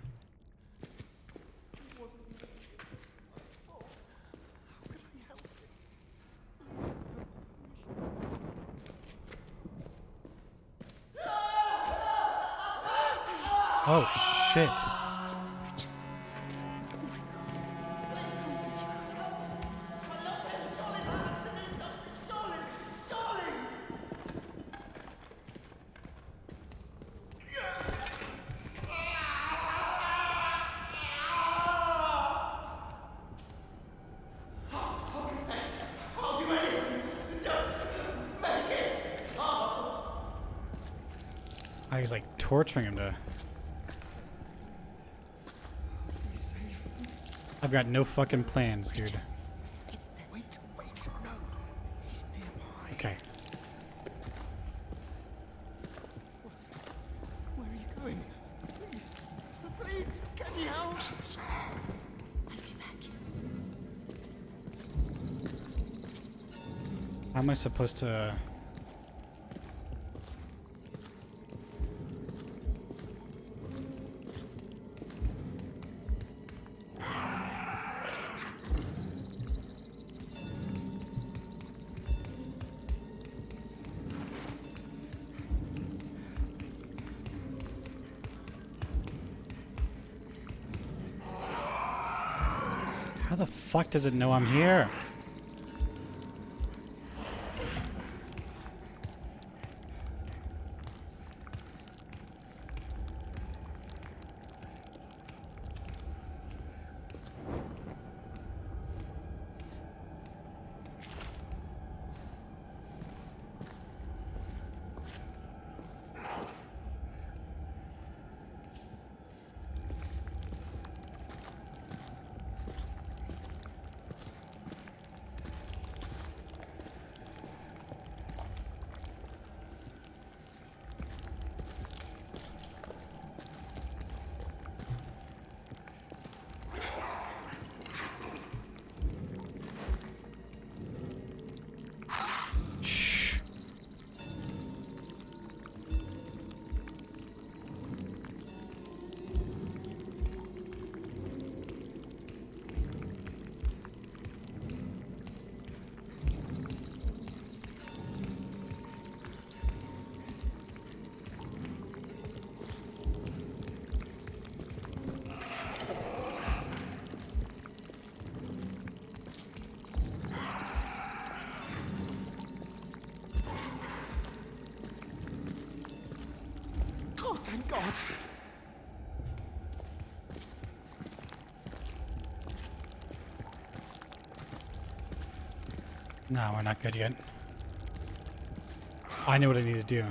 Oh shit. I was like torturing him to... I've got no fucking plans, dude. Wait, no. He's nearby. Okay. Where are you going? Please, please, can you help? I'll be back. How am I supposed to... How the fuck does it know I'm here? thank God. No, we're not good yet. I know what I need to do.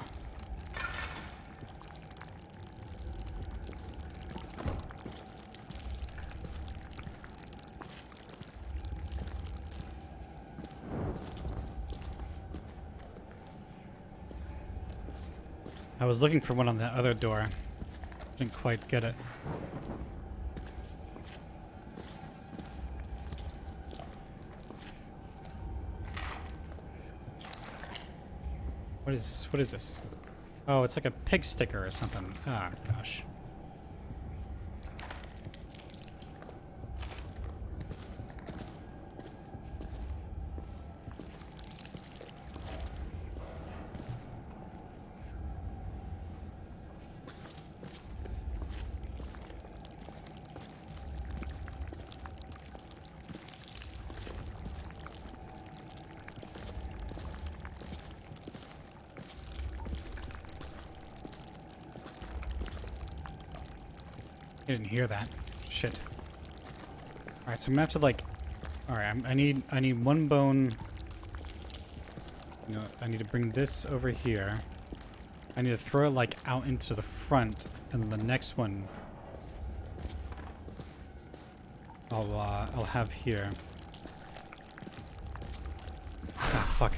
I was looking for one on the other door. Didn't quite get it. What is this? Oh, it's like a pig sticker or something. Ah, gosh. I didn't hear that. Shit. Alright, so I'm gonna have to like... Alright, I need one bone. You know, I need to bring this over here. I need to throw it like out into the front, and then the next one I'll have here. Ah, fuck.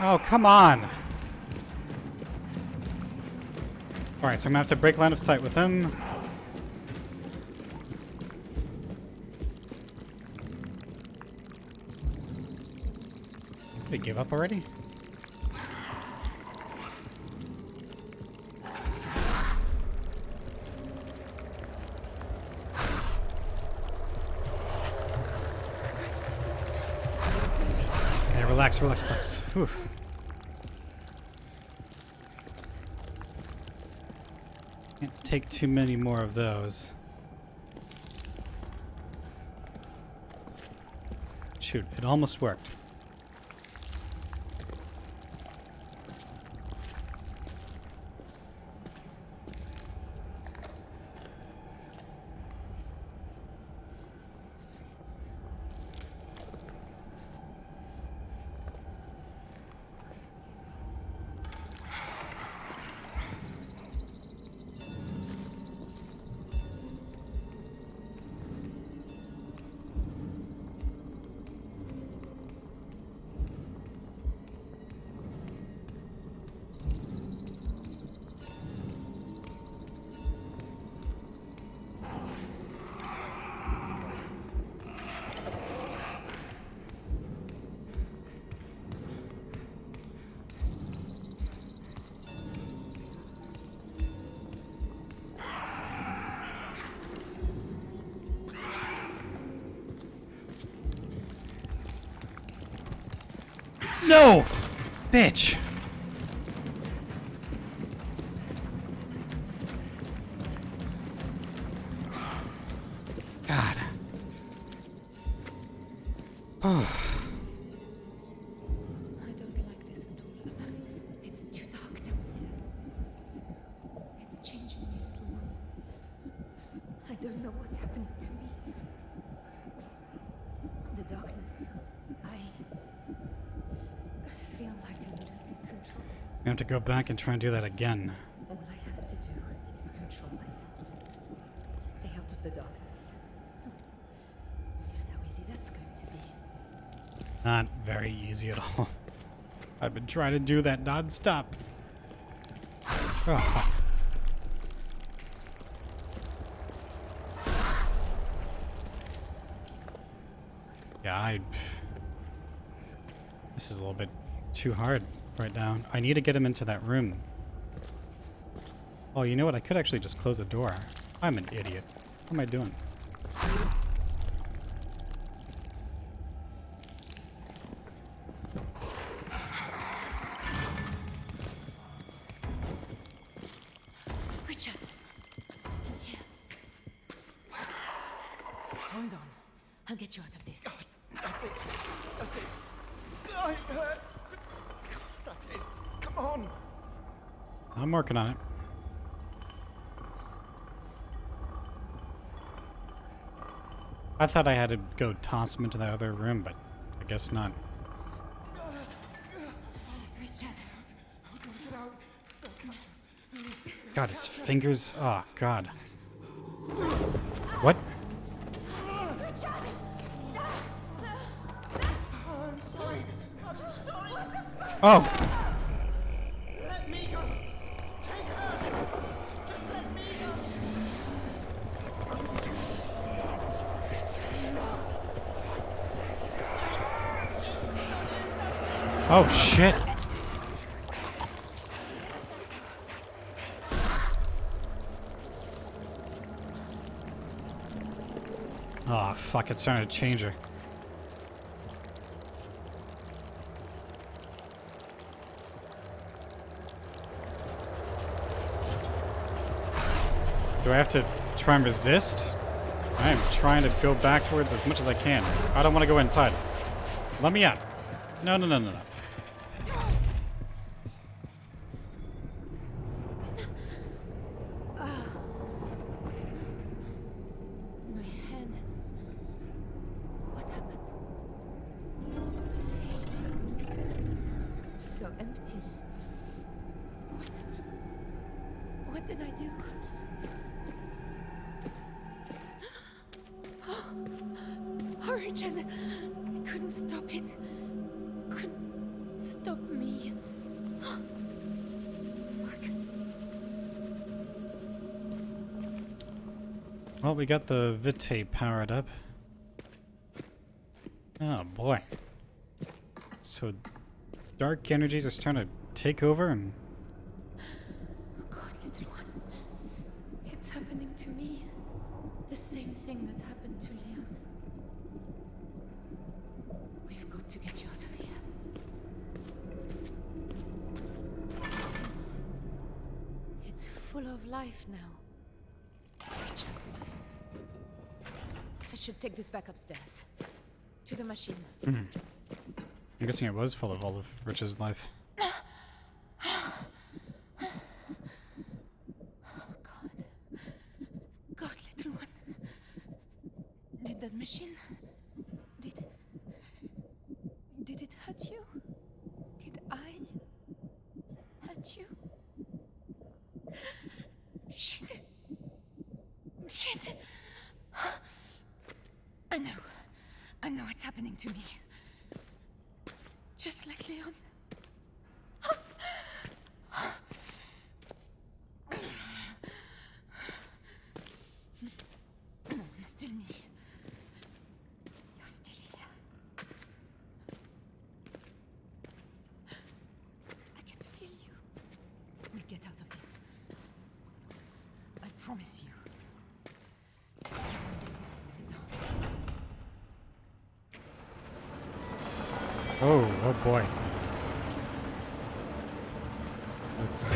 Oh, come on! Alright, so I'm gonna have to break line of sight with him. They gave up already? Yeah, relax. Whew. Can't take too many more of those. Shoot, it almost worked. No! Bitch! God. Oh. I don't like this at all, Emma. It's too dark down here. It's changing me, little one. I don't know what's happening to me. The darkness. I feel like I'm losing control. I have to go back and try and do that again. All I have to do is control myself. Stay out of the darkness. Guess how easy that's going to be. Not very easy at all. I've been trying to do that non-stop. Oh, fuck. Yeah, this is a little bit too hard right now. I need to get him into that room. Oh, you know what? I could actually just close the door. I'm an idiot. What am I doing? Richard! Yeah. Hold on. I'll get you out of this. That's it. That's it. God, it hurts. That's it. Come on. I'm working on it. I thought I had to go toss him into the other room, but I guess not. Richard. Get out. They'll catch us. God, his fingers. Oh, God. What? I'm sorry. I'm sorry. What the fuck? Oh! Let me go. Take her. Just let me go. Oh, shit. Oh, fuck, it's starting to change her. Do I have to try and resist? I am trying to go backwards as much as I can. I don't want to go inside. Let me out. No, no, no, no, no. My head. What happened? I feel so empty. What did I do? Oh, Richard! I couldn't stop it. Couldn't stop me. Well, we got the Vitae powered up. Oh boy. So dark energies are starting to take over and... God, little one. It's happening to me. The same thing that happened to Leon. We've got to get you out of here. It's full of life now. Richard's life. I should take this back upstairs. To the machine. I'm guessing it was full of all of Rich's life. God, little one. Did that machine... Did it hurt you? Did I hurt you? Shit. Shit. I know it's happening to me. Just like Leon. No, I'm still me. You're still here. I can feel you. We'll get out of this. I promise you. Oh boy. Let's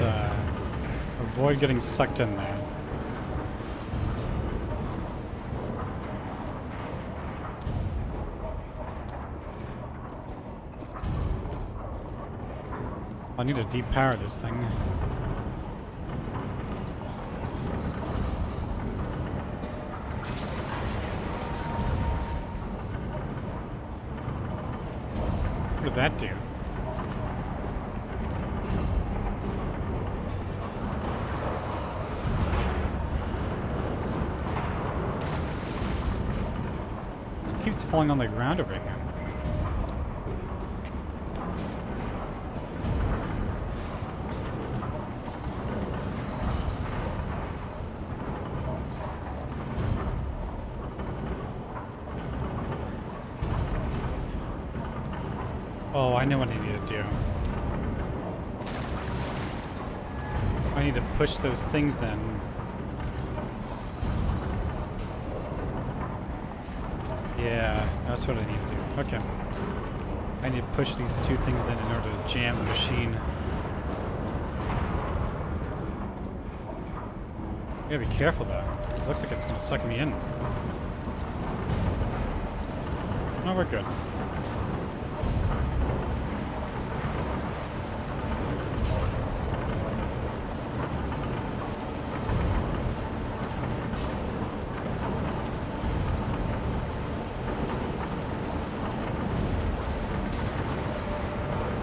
avoid getting sucked in there. I need to depower this thing. What did that do? It keeps falling on the ground over here. Oh, I know what I need to do. I need to push those things then. Yeah, that's what I need to do. Okay. I need to push these two things then in order to jam the machine. You gotta be careful though. It looks like it's gonna suck me in. No, we're good.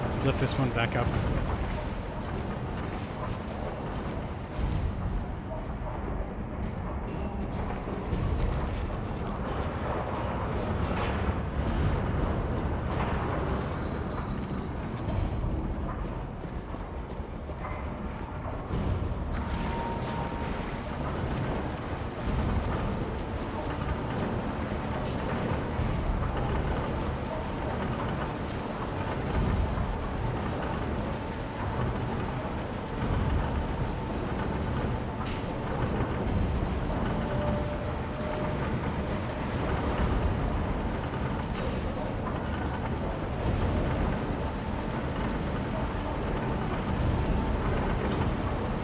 Let's lift this one back up.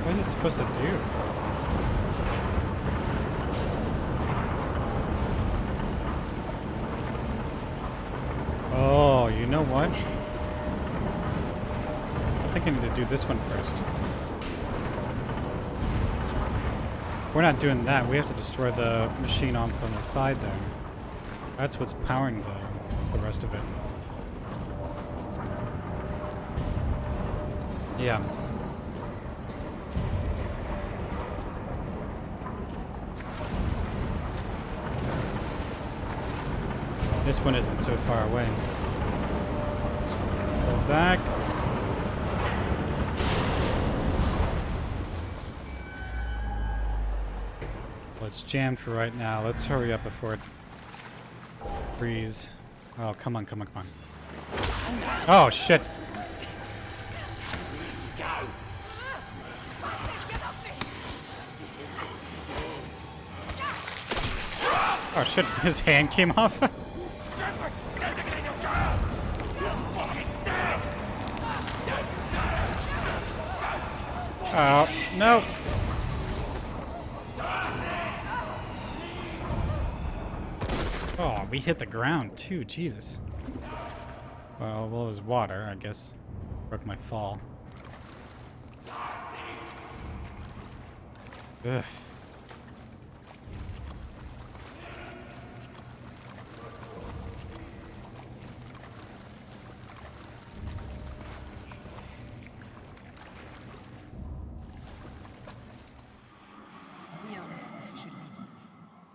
What is it supposed to do? Oh, you know what? I think I need to do this one first. We're not doing that. We have to destroy the machine on the side there. That's what's powering the rest of it. Yeah. This one isn't so far away. Let's go back. Well, it's jammed for right now. Let's hurry up before it freezes. Oh, come on, come on, come on. Oh, shit. Oh, shit. His hand came off. Oh, no. Oh, we hit the ground too, Jesus. Well, it was water, I guess. Broke my fall. Ugh.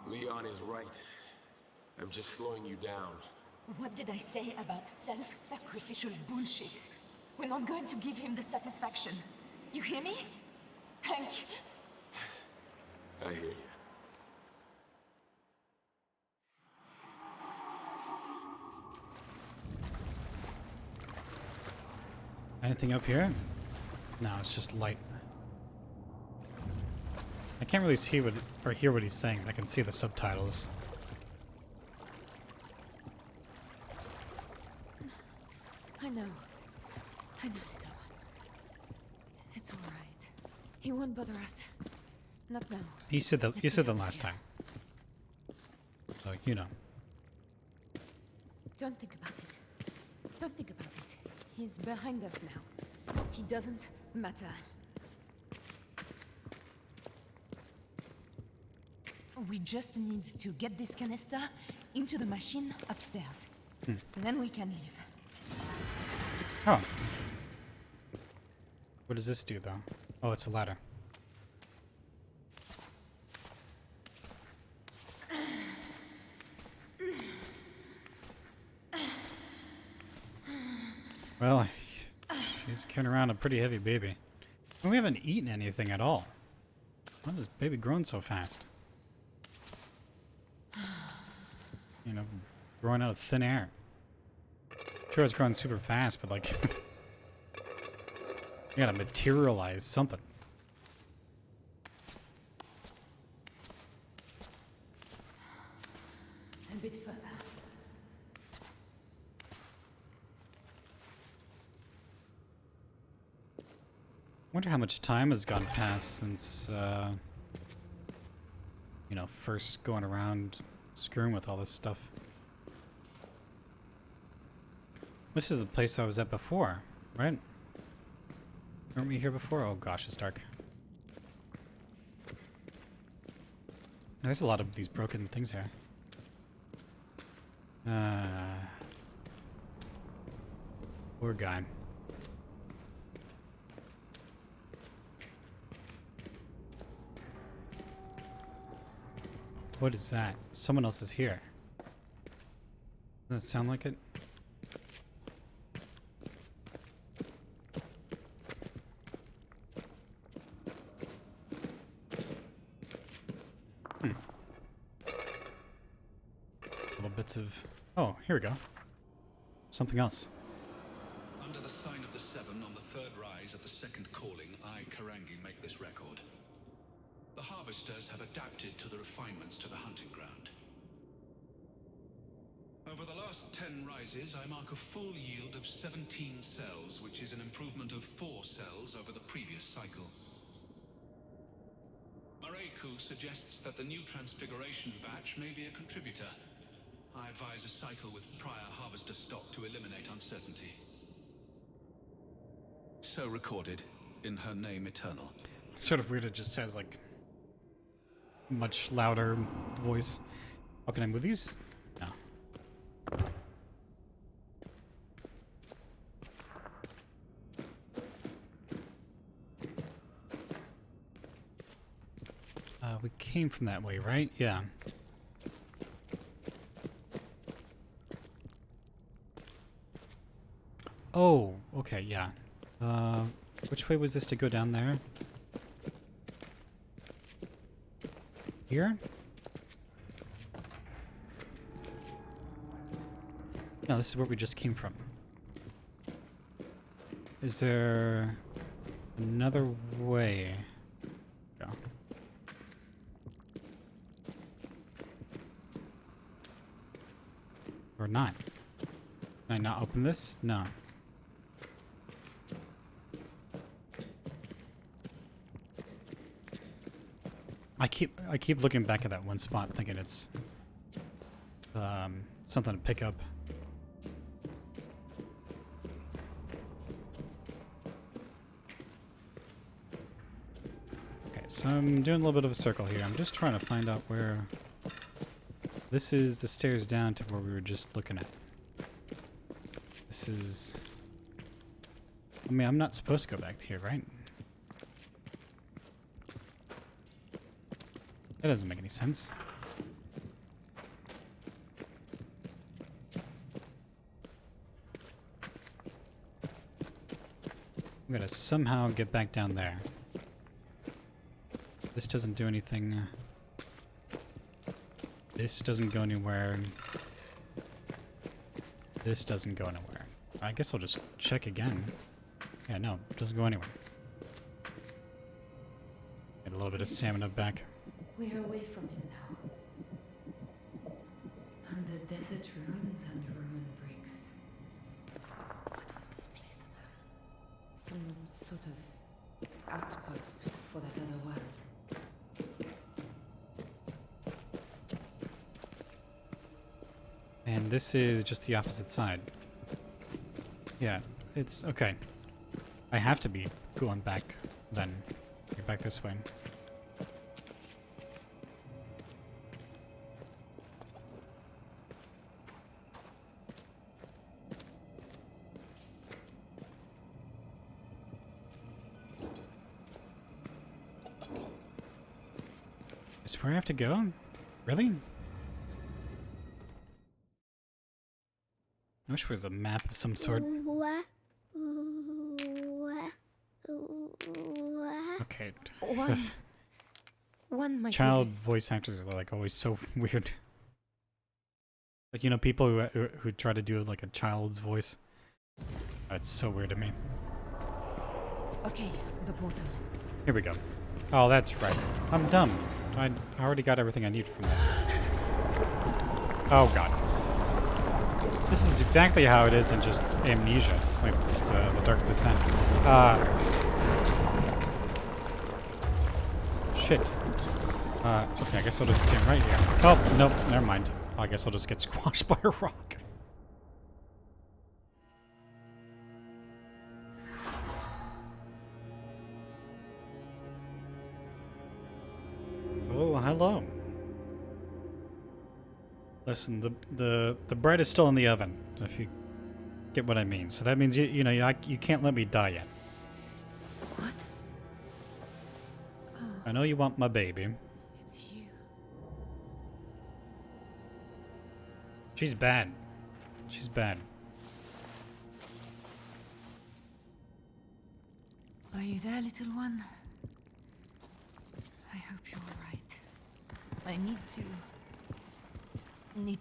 Leon is right. I'm just slowing you down. What did I say about self-sacrificial bullshit? We're not going to give him the satisfaction. You hear me? Hank? I hear you. Anything up here? No, it's just light. I can't really see what or hear what he's saying. I can see the subtitles. I know, little one. It's all right. He won't bother us. Not now. He said that. He said that last time. So you know. Don't think about it. Don't think about it. He's behind us now. He doesn't matter. We just need to get this canister into the machine upstairs. Then we can leave. Oh. What does this do, though? Oh, it's a ladder. Well, she's carrying around a pretty heavy baby. And we haven't eaten anything at all. Why has baby grown so fast? You know, growing out of thin air. Sure, it's growing super fast, but like, you gotta materialize something. A bit further. Wonder how much time has gone past since, you know, first going around screwing with all this stuff. This is the place I was at before, right? Weren't we here before? Oh gosh, it's dark. There's a lot of these broken things here. Poor guy. What is that? Someone else is here. Does that sound like it? Little bits of... Oh, here we go. Something else. Under the sign of the Seven on the third rise at the second calling, I, Karangi, make this record. The harvesters have adapted to the refinements to the hunting ground. Over the last 10 rises, I mark a full yield of 17 cells, which is an improvement of 4 cells over the previous cycle. Mareiku suggests that the new Transfiguration batch may be a contributor. I advise a cycle with prior harvester stock to eliminate uncertainty. So recorded, in her name eternal. Sort of weird, it just says like much louder voice. Oh, can I move these? No. We came from that way, right? Yeah. Oh, okay, yeah. Which way was this to go down there? Here? No, this is where we just came from. Is there another way? No. Or not? Can I not open this? No. I keep looking back at that one spot thinking it's something to pick up. Okay, so I'm doing a little bit of a circle here. I'm just trying to find out where... This is the stairs down to where we were just looking at. This is... I mean, I'm not supposed to go back to here, right? That doesn't make any sense. I'm gonna somehow get back down there. This doesn't do anything. This doesn't go anywhere. This doesn't go anywhere. I guess I'll just check again. Yeah, no, it doesn't go anywhere. Get a little bit of stamina back. We're away from him now. Under desert ruins and Roman bricks. What was this place about? Some sort of outpost for that other world. And this is just the opposite side. Yeah, it's okay. I have to be going back then. Get back this way. Is this where I have to go? Really? I wish there was a map of some sort. Okay. My Child dearest. voice actors are like always so weird. Like, you know, people who try to do like a child's voice. That's so weird to me. Okay, the portal. Here we go. Oh, that's right. I'm dumb. I already got everything I need from that. Oh god. This is exactly how it is in just Amnesia, like the Dark Descent. Shit. Okay, I guess I'll just stand right here. Oh, nope, never mind. I guess I'll just get squashed by a rock. Oh, hello. Listen, the bread is still in the oven, if you get what I mean. So that means you know you can't let me die yet. What? I know you want my baby. It's you. She's bad. She's bad. Are you there, little one? I hope you're alright. I need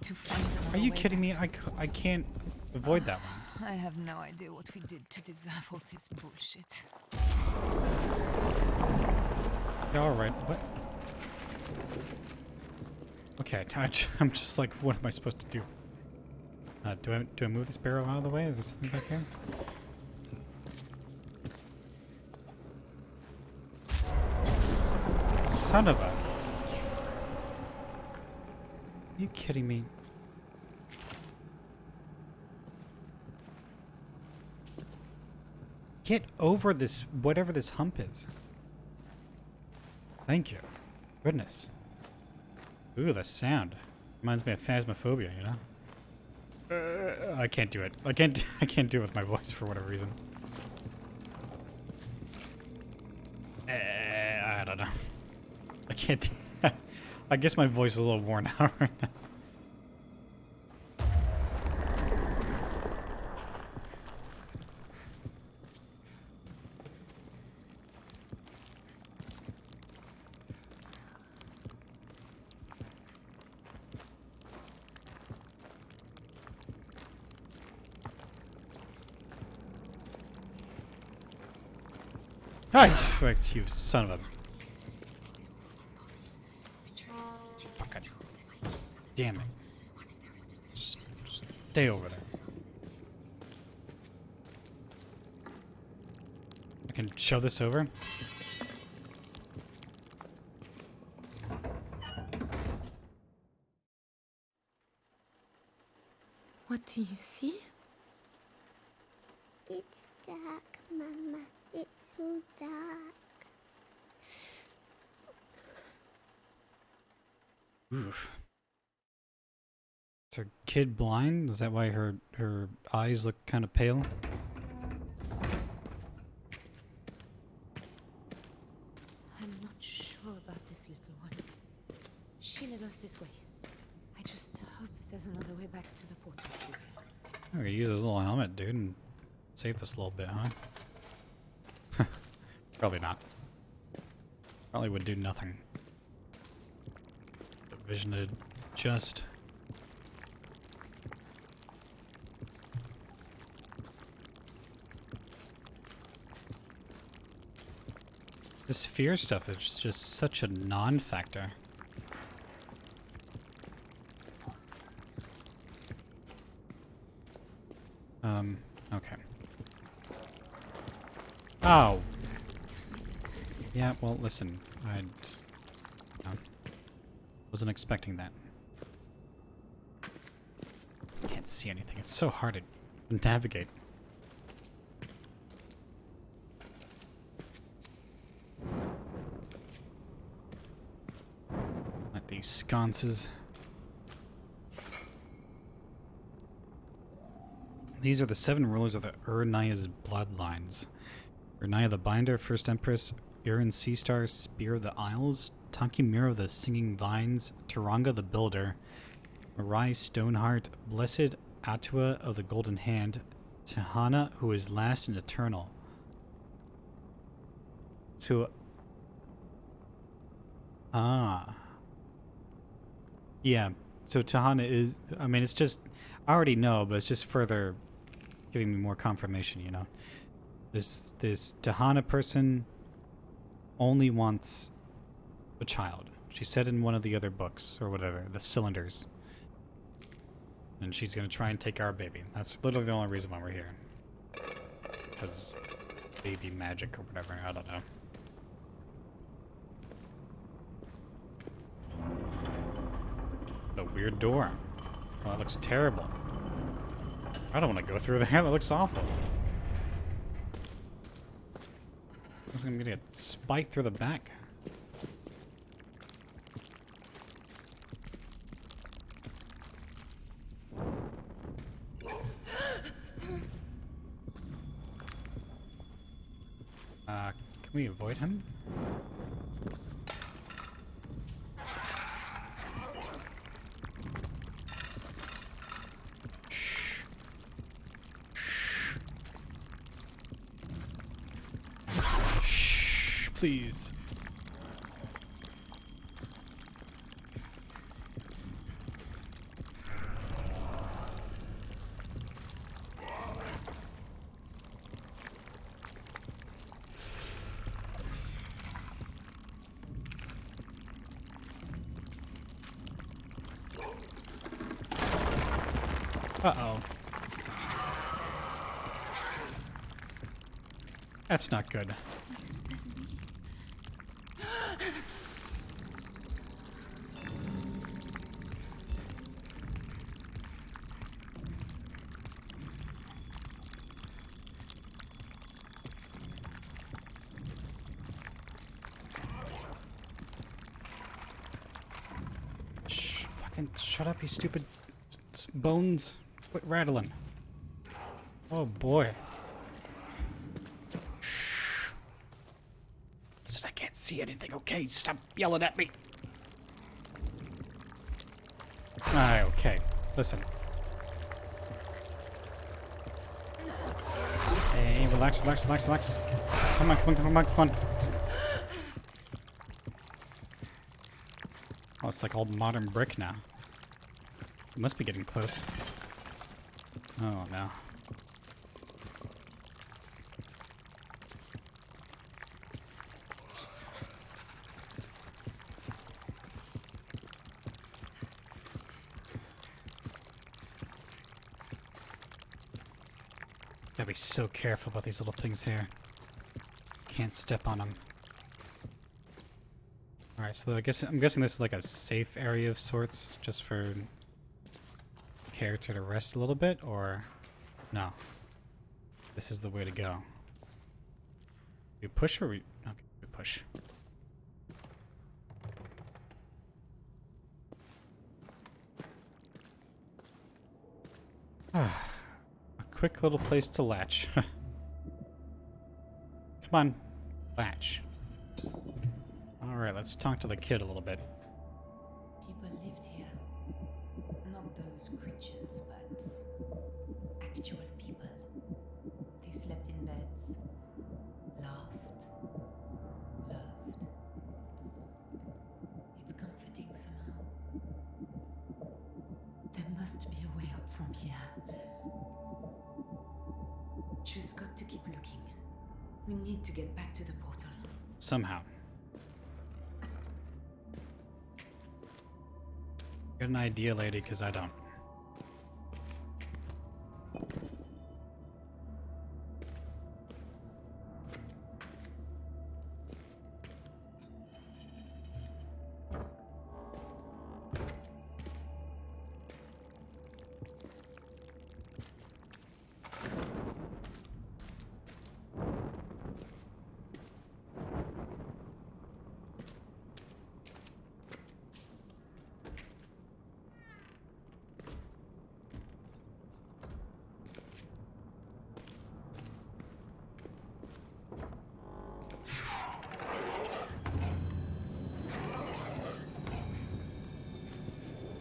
to find another Are you way kidding me? back to I can't avoid that one. I have no idea what we did to deserve all this bullshit. Yeah, alright. What? Okay, I'm just like, what am I supposed to do? Do I move this barrel out of the way? Is there something back here? Son of a... Are you kidding me? Get over this, whatever this hump is. Thank you. Goodness. Ooh, the sound. Reminds me of Phasmophobia, you know? I can't do it. I can't do it with my voice for whatever reason. I don't know. I can't. I guess my voice is a little worn out right now. Hi, you son of a... Fuck, damn it. Stay over there. I can shove this over. What do you see? It's dark, Mama. It's so dark. Oof. Is her kid blind? Is that why her eyes look kind of pale? I'm not sure about this little one. She led us this way. I just hope there's another way back to the portal. I'm gonna use his little helmet, dude, and save us a little bit, huh? Probably not. Probably would do nothing. The vision to just... This fear stuff is just such a non-factor. Okay. Oh! Yeah, well, listen, I wasn't expecting that. Can't see anything. It's so hard to navigate. Like these sconces. These are the 7 rulers of the Urnaya's bloodlines. Urnaya the Binder, First Empress, Urin Seastar, Spear of the Isles, Takimura of the Singing Vines, Taranga the Builder, Marai Stoneheart, Blessed Atua of the Golden Hand, Tahana, who is last and eternal. So... Yeah, so Tahana is... I mean, it's just... I already know, but it's just further giving me more confirmation, you know. This Tahana person only wants a child. She said in one of the other books, or whatever, the cylinders. And she's gonna try and take our baby. That's literally the only reason why we're here. Because baby magic or whatever, I don't know. What a weird door. Oh, that looks terrible. I don't want to go through there, that looks awful. I was gonna get spiked through the back. Can we avoid him? Shh, please. Uh-oh. That's not good. Shh, fucking shut up, you stupid bones. Quit rattling. Oh boy. Shh. I can't see anything. Okay, stop yelling at me. Alright, okay. Listen. Hey, relax, relax, relax, relax. Come on, come on, come on, come on. Oh, it's like old modern brick now. It must be getting close. Oh no. Gotta be so careful about these little things here. Can't step on them. Alright, so I'm guessing this is like a safe area of sorts, just for character to rest a little bit, or no? This is the way to go. We push or we... Okay, we push. A quick little place to latch. Come on, latch. Alright, let's talk to the kid a little bit. People lived here. Not those creatures, but actual people. They slept in beds, laughed, loved. It's comforting somehow. There must be a way up from here. Just got to keep looking. We need to get back to the portal. Somehow. Get an idea, lady, because I don't.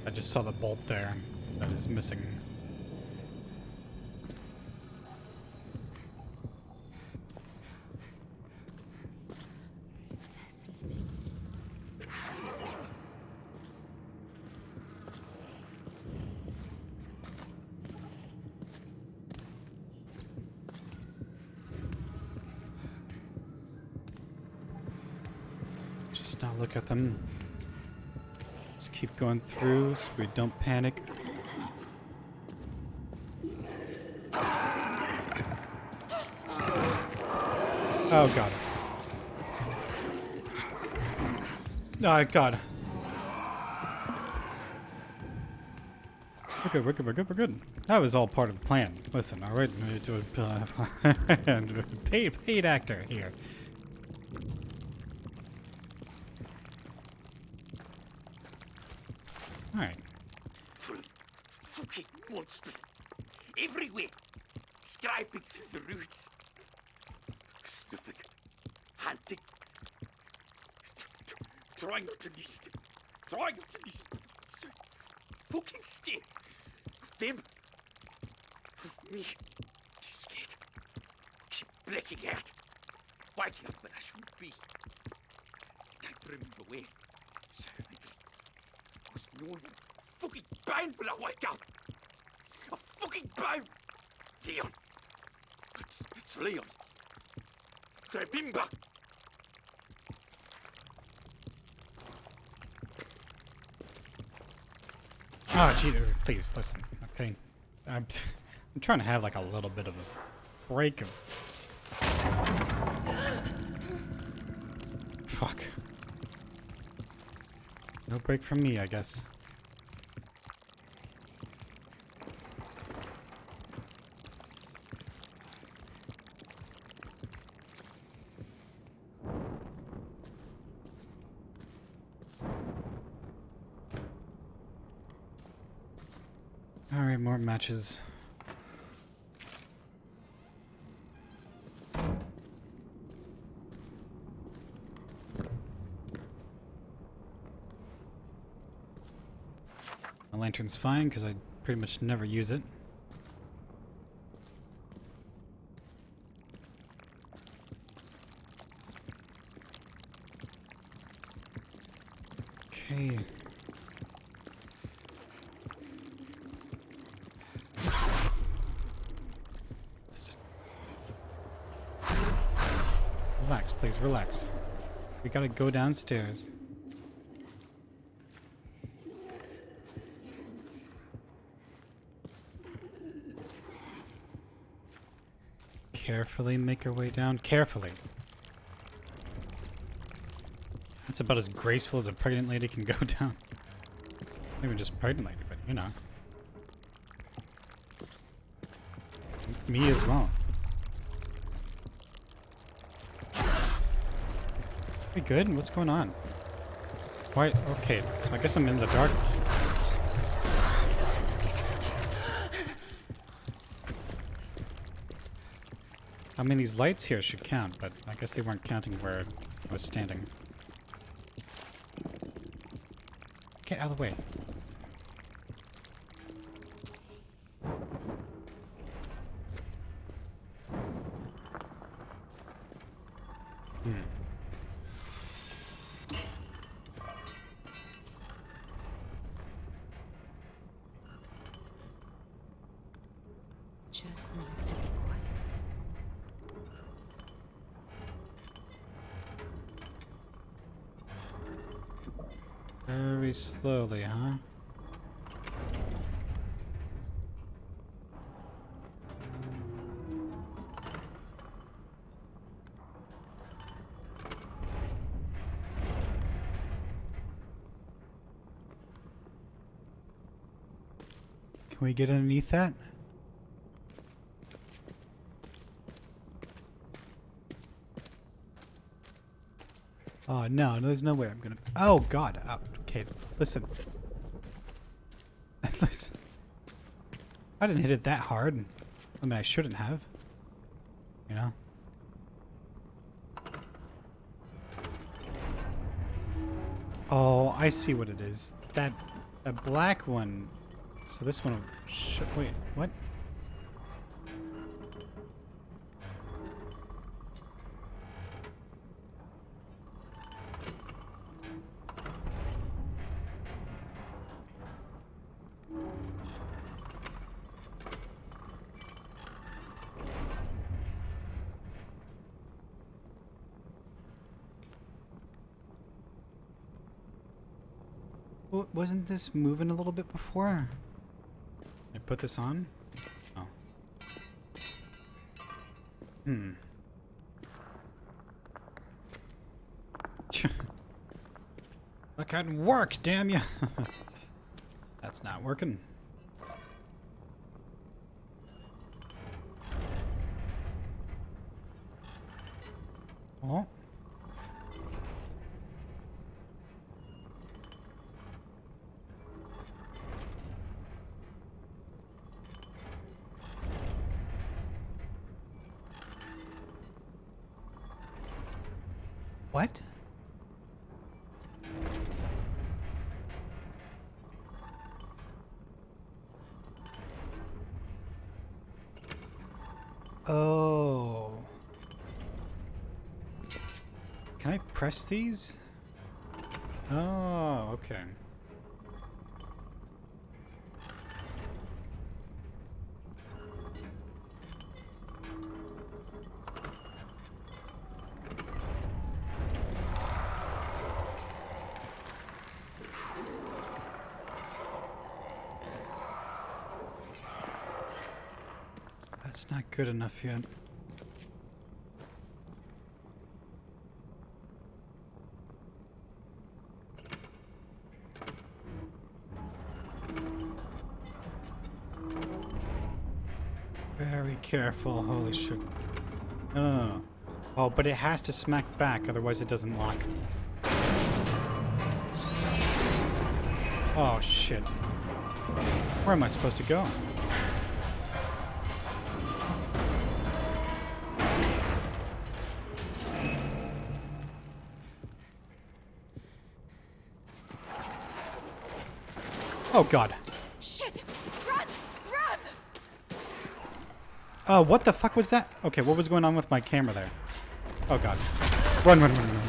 I just saw the bolt there that is missing. Let's not look at them. Let's keep going through so we don't panic. Oh god. Oh god. We're good, we're good, we're good, we're good. That was all part of the plan. Listen, alright, paid actor here. Alright. Full of fucking monsters. Everywhere. Striping through the roots. Sniffing. Hunting. Trying not to miss them. Trying not to miss them. So fucking scared. Of them. Of me. Too scared. Keep blacking out. Waking up when I shouldn't be. Don't remember where. So maybe I was gnawing on a fucking bone when I wake up. A fucking bone. Leon. It's Leon. Remember. Oh, gee, please listen, okay? I'm trying to have like a little bit of a break of. Fuck. No break from me, I guess. Alright, more matches. My lantern's fine because I pretty much never use it. Okay. Relax, please, relax. We gotta go downstairs. Carefully make our way down. Carefully. That's about as graceful as a pregnant lady can go down. Not even just pregnant lady, but you know. Me as well. We good? What's going on? Why? Okay, I guess I'm in the dark. I mean, these lights here should count, but I guess they weren't counting where I was standing. Get out of the way. Just need to be quiet. Very slowly, huh? Can we get underneath that? Oh no, there's no way I'm gonna. Oh god. Oh, okay, listen. Listen. I didn't hit it that hard. I mean, I shouldn't have. You know? Oh, I see what it is. That black one. So this one. Wait, what? Wasn't this moving a little bit before? I put this on? Oh. That couldn't work, damn you. That's not working. Oh. What? Oh. Can I press these? Oh, okay. That's not good enough yet. Very careful, holy shit. No. Oh, but it has to smack back, otherwise it doesn't lock. Oh shit. Where am I supposed to go? Oh god. Shit! Run! Run! What the fuck was that? Okay, what was going on with my camera there? Oh god. Run, run, run, run, run.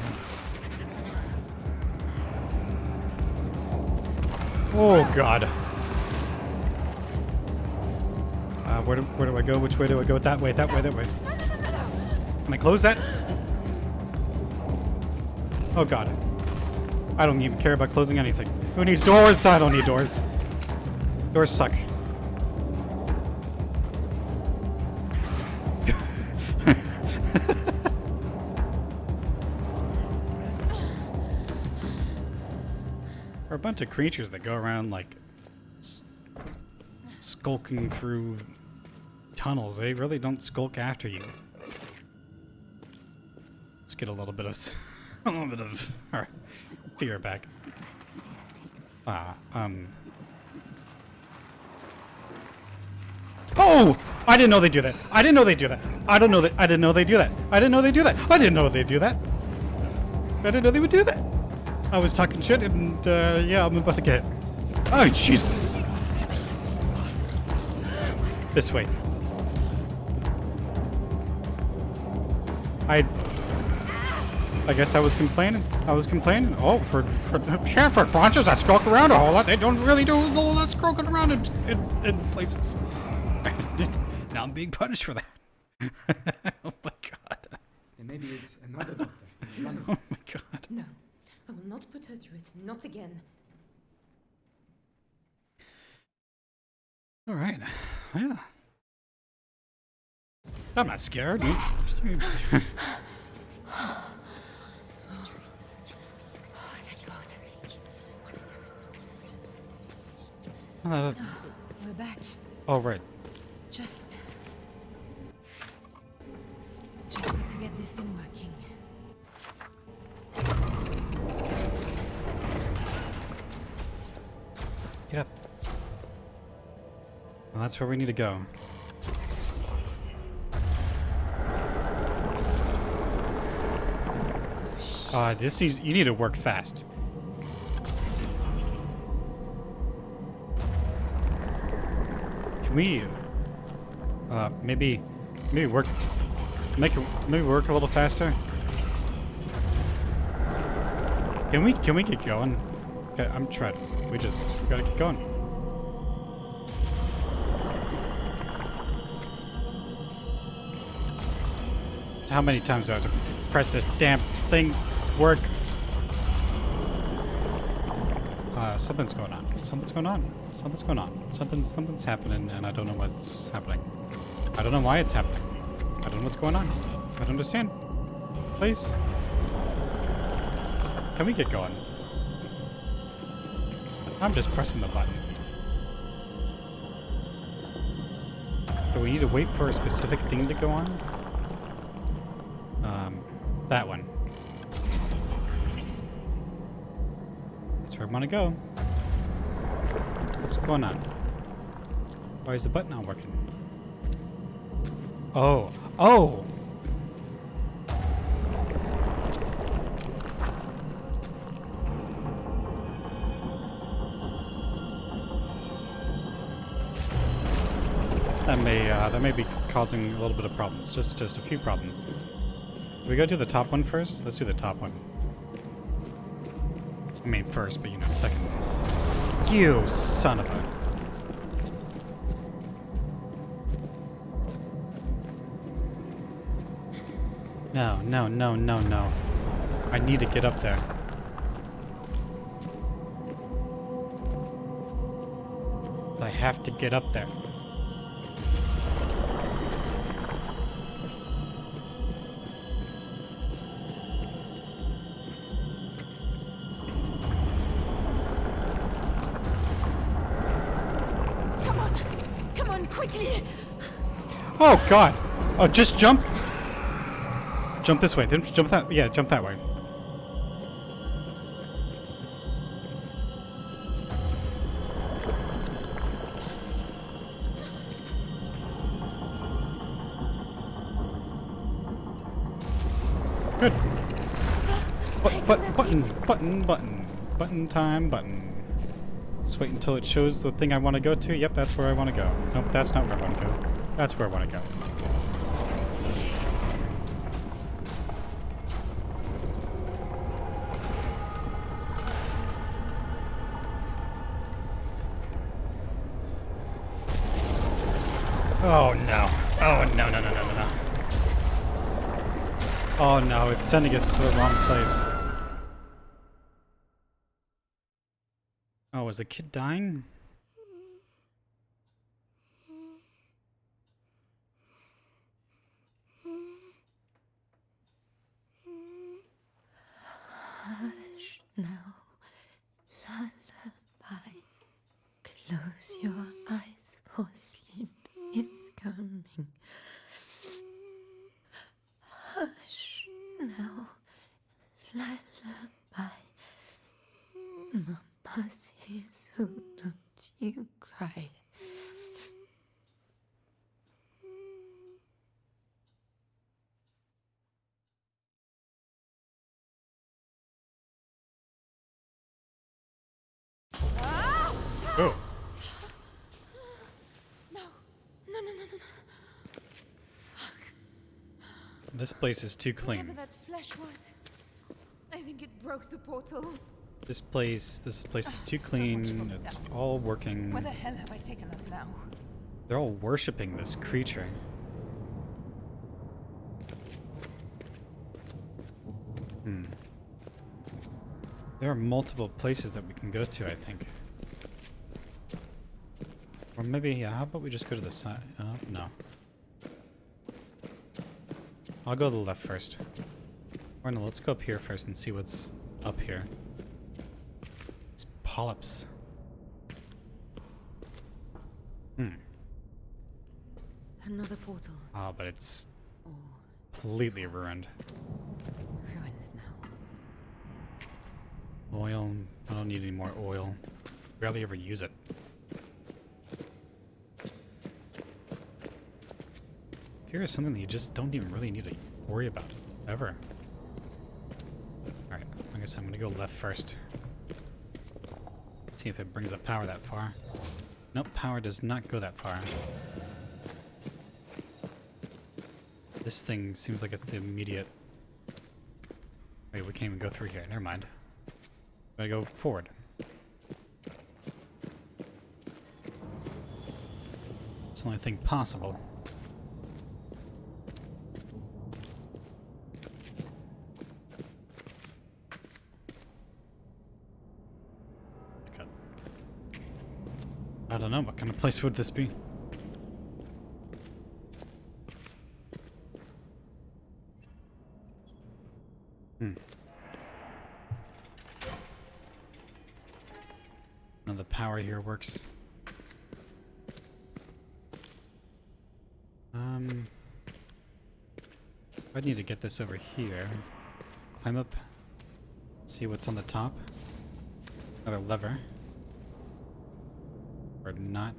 Oh god. Where do I go? Which way do I go? That way, that way, that way. Can I close that? Oh god. I don't even care about closing anything. Who needs doors? I don't need doors. Doors suck. There are a bunch of creatures that go around like skulking through tunnels. They really don't skulk after you. Let's get a little bit of fear back. Oh! I didn't know they do that. I didn't know they do that. I didn't know they do that. I didn't know they do that. I didn't know they do that. I didn't know they would do that. I was talking shit and yeah, I'm about to get hit. Oh jeez. This way. I guess I was complaining. Oh, for crunches that skulk around a whole lot. They don't really do a whole lot skulking around in places. Now I'm being punished for that. Oh my god. There maybe is another doctor. Oh my god. No, I will not put her through it. Not again. All right. Yeah. I'm not scared. We're back. Oh, right. Just got to get this thing working. Get up. Well, that's where we need to go. You need to work fast. Can we, maybe work, maybe work a little faster? Can we get going? Okay, I'm trying. We just gotta get going. How many times do I have to press this damn thing? Work. Something's going on. Something's going on. Something's going on. Something's happening, and I don't know what's happening. I don't know why it's happening. I don't know what's going on. I don't understand. Please. Can we get going? I'm just pressing the button. Do we need to wait for a specific thing to go on? That one. That's where I want to go. What's going on? Why is the button not working? Oh. Oh! That may be causing a little bit of problems. Just a few problems. Do we go do the top one first? Let's do the top one. I mean first, but you know, second. You son of a... No, no, no, no, no. I need to get up there. I have to get up there. Come on, quickly! Oh god! Oh, just jump! Jump this way. Then jump that. Yeah, jump that way. Good. Button time, button. Let's wait until it shows the thing I want to go to. Yep, that's where I want to go. Nope, that's not where I want to go. That's where I want to go. Oh no. Oh no, no, no, no, no, no. Oh no, it's sending us to the wrong place. Oh, is the kid dying? Hush now, lullaby. Close your eyes, for sleep is coming. Hush now, lullaby. Mama says so, don't you cry. Oh. No, no, no, no, no. Fuck. This place is too clean. Whatever that flesh was, I think it broke the portal. This place is too clean. It's all working. Where the hell have I taken us now? They're all worshipping this creature. There are multiple places that we can go to, I think. Or maybe, yeah, how about we just go to the side? No. I'll go to the left first. Or no, let's go up here first and see what's up here. It's polyps. Another portal. Oh, but it's completely ruined. Ruins now. Oil. I don't need any more oil. Barely ever use it. Fear is something that you just don't even really need to worry about. Ever. Alright, I guess I'm gonna go left first. See if it brings up power that far. Nope, power does not go that far. This thing seems like it's the immediate... Wait, we can't even go through here. Never mind. Gotta go forward. It's the only thing possible. I don't know, what kind of place would this be? None of the power here works. I need to get this over here. Climb up. See what's on the top. Another lever. Or not.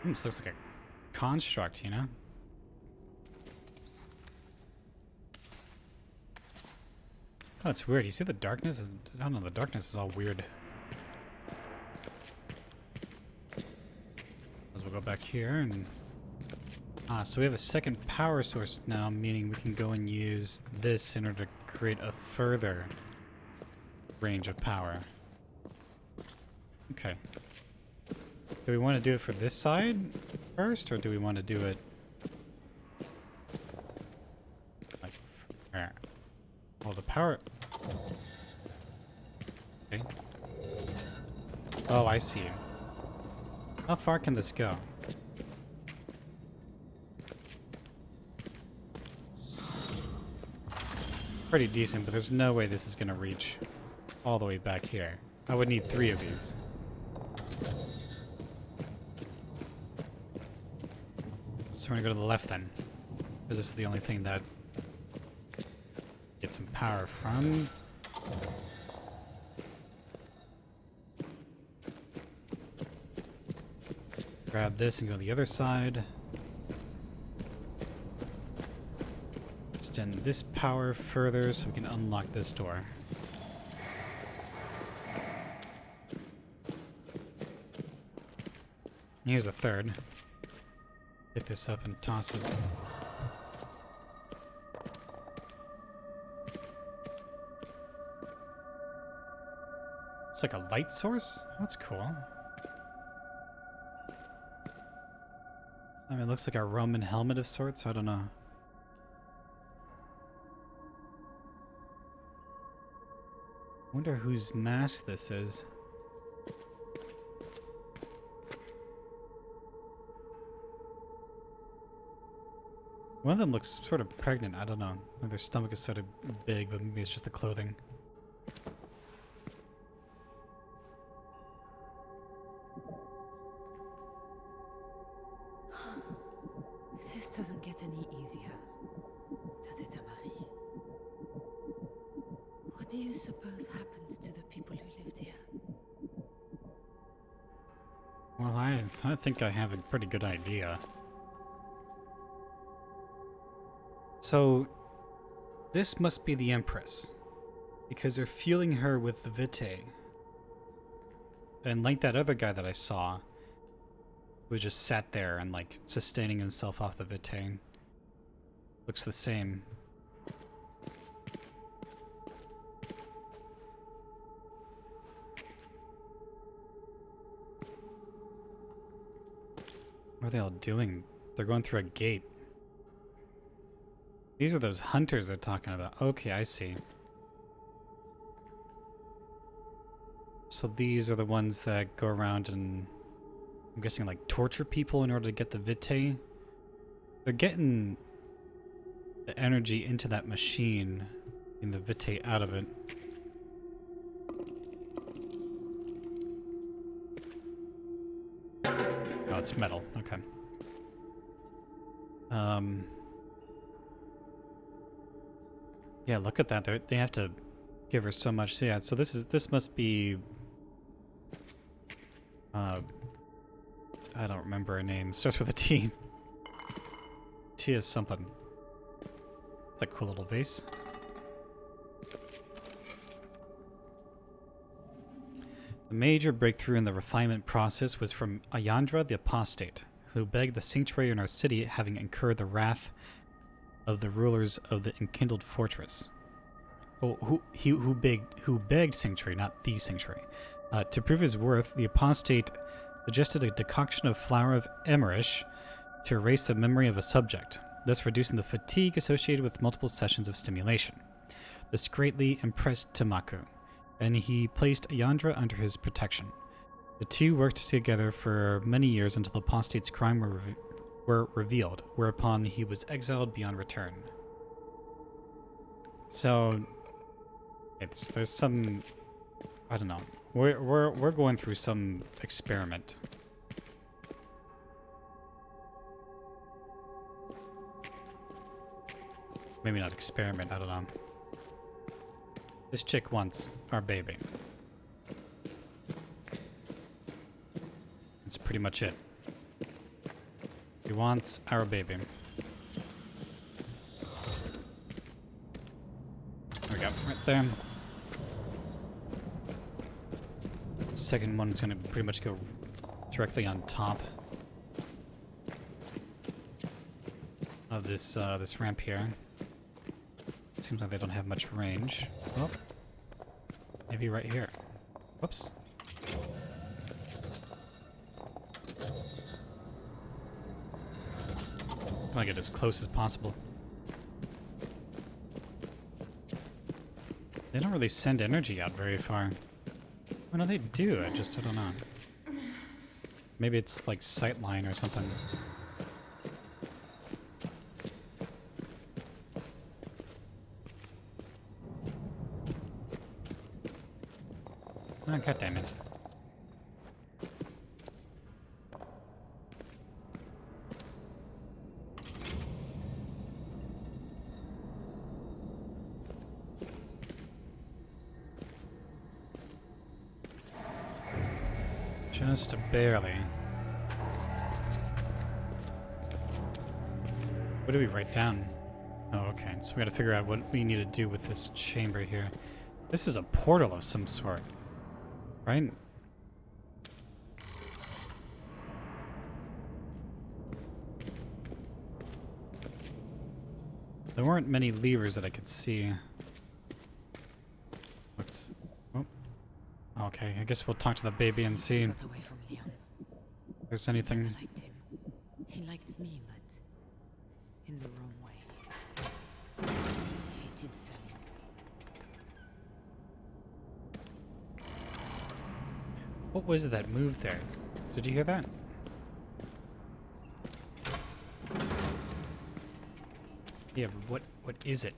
This looks like a construct, you know? Oh, it's weird. You see the darkness? I don't know, the darkness is all weird. As we'll go back here and... so we have a second power source now, meaning we can go and use this in order to create a further range of power. Okay. Do we want to do it for this side first, or do we want to do it... like, where? Well, the power... Okay. Oh, I see. How far can this go? Pretty decent, but there's no way this is going to reach all the way back here. I would need 3 of these. So we're going to go to the left then. Because this is the only thing that get some power from. Grab this and go to the other side. Extend this power further so we can unlock this door. Here's a third. Pick this up and toss it. It's like a light source? That's cool. I mean, it looks like a Roman helmet of sorts. I don't know. Wonder whose mask this is. One of them looks sort of pregnant. I don't know. Like their stomach is sort of big, but maybe it's just the clothing. This doesn't get any easier, does it, Amari? What do you suppose happened to the people who lived here? Well, I think I have a pretty good idea. So, this must be the Empress, because they're fueling her with the Vitae. And like that other guy that I saw, who just sat there and like sustaining himself off the Vitae. Looks the same. What are they all doing? They're going through a gate. These are those hunters they're talking about. Okay, I see. So these are the ones that go around and, I'm guessing, like torture people in order to get the Vitae. They're getting the energy into that machine and the Vitae out of it. Oh, it's metal. Okay. Yeah, look at that. They have to give her so much. So yeah, so this must be I don't remember her name. It starts with a T. T is something. It's a cool little vase. The major breakthrough in the refinement process was from Ayandra the Apostate, who begged the sanctuary in our city, having incurred the wrath of the rulers of the enkindled fortress. Oh, who begged sanctuary, not the sanctuary. To prove his worth, the apostate suggested a decoction of flower of emerish to erase the memory of a subject. thus reducing the fatigue associated with multiple sessions of stimulation. This greatly impressed Tamaku, and he placed Yandra under his protection. The two worked together for many years until the apostate's crime were revealed, whereupon he was exiled beyond return. So, there's some, I don't know. We're going through some experiment. Maybe not experiment, I don't know. This chick wants our baby. That's pretty much it. She wants our baby. There we go, right there. Second one's gonna pretty much go directly on top of this this ramp here. Seems like they don't have much range. Oh, maybe right here. Whoops. I want to get as close as possible. They don't really send energy out very far. Oh no, they do. I don't know. Maybe it's like sightline or something. Oh, God damn it. Just barely. What do we write down? Oh, okay. So we gotta figure out what we need to do with this chamber here. This is a portal of some sort, right? There weren't many levers that I could see. What's... Oh. Okay, I guess we'll talk to the baby and see if there's anything... I liked him. He liked me, but in the wrong way. He hated Sam. What was it that moved there? Did you hear that? Yeah, but what is it?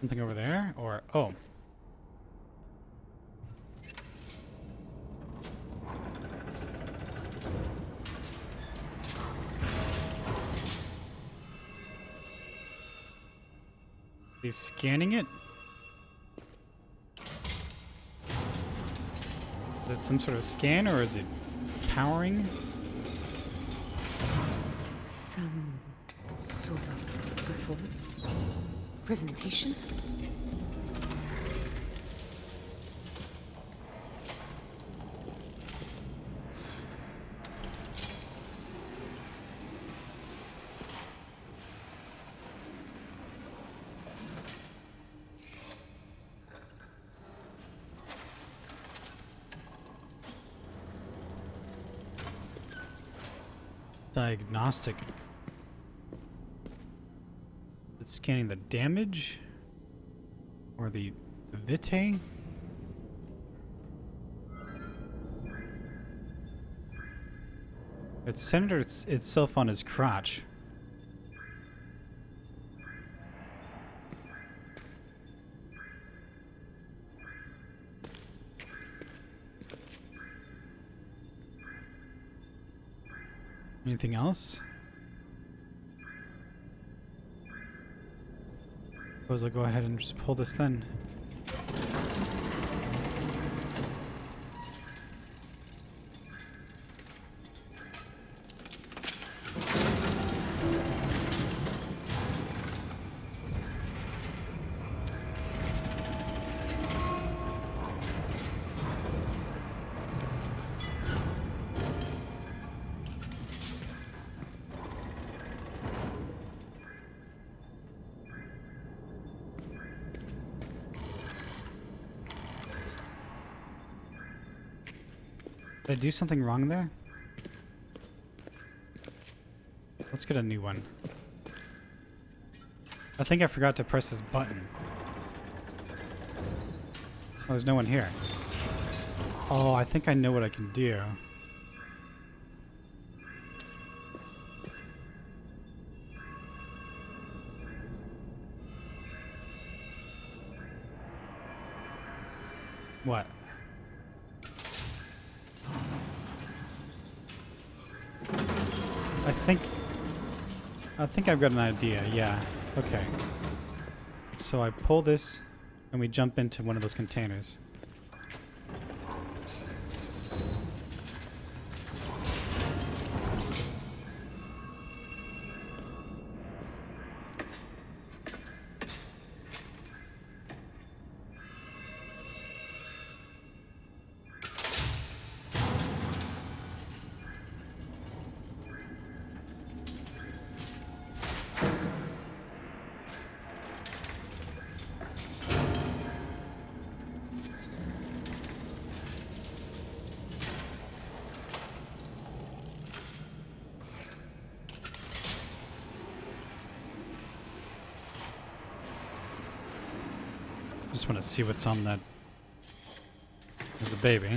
Something over there? Or... oh. He's scanning it? Is it some sort of scan, or is it powering? Some sort of performance? Presentation? Diagnostic. It's scanning the damage? Or the vitae? It centered itself on his crotch. Anything else? Suppose I'll go ahead and just pull this then. Did I do something wrong there? Let's get a new one. I think I forgot to press this button. Oh, there's no one here. Oh, I think I know what I can do. What? I think I've got an idea, yeah. Okay. So I pull this and we jump into one of those containers. Just want to see what's on that. There's a baby.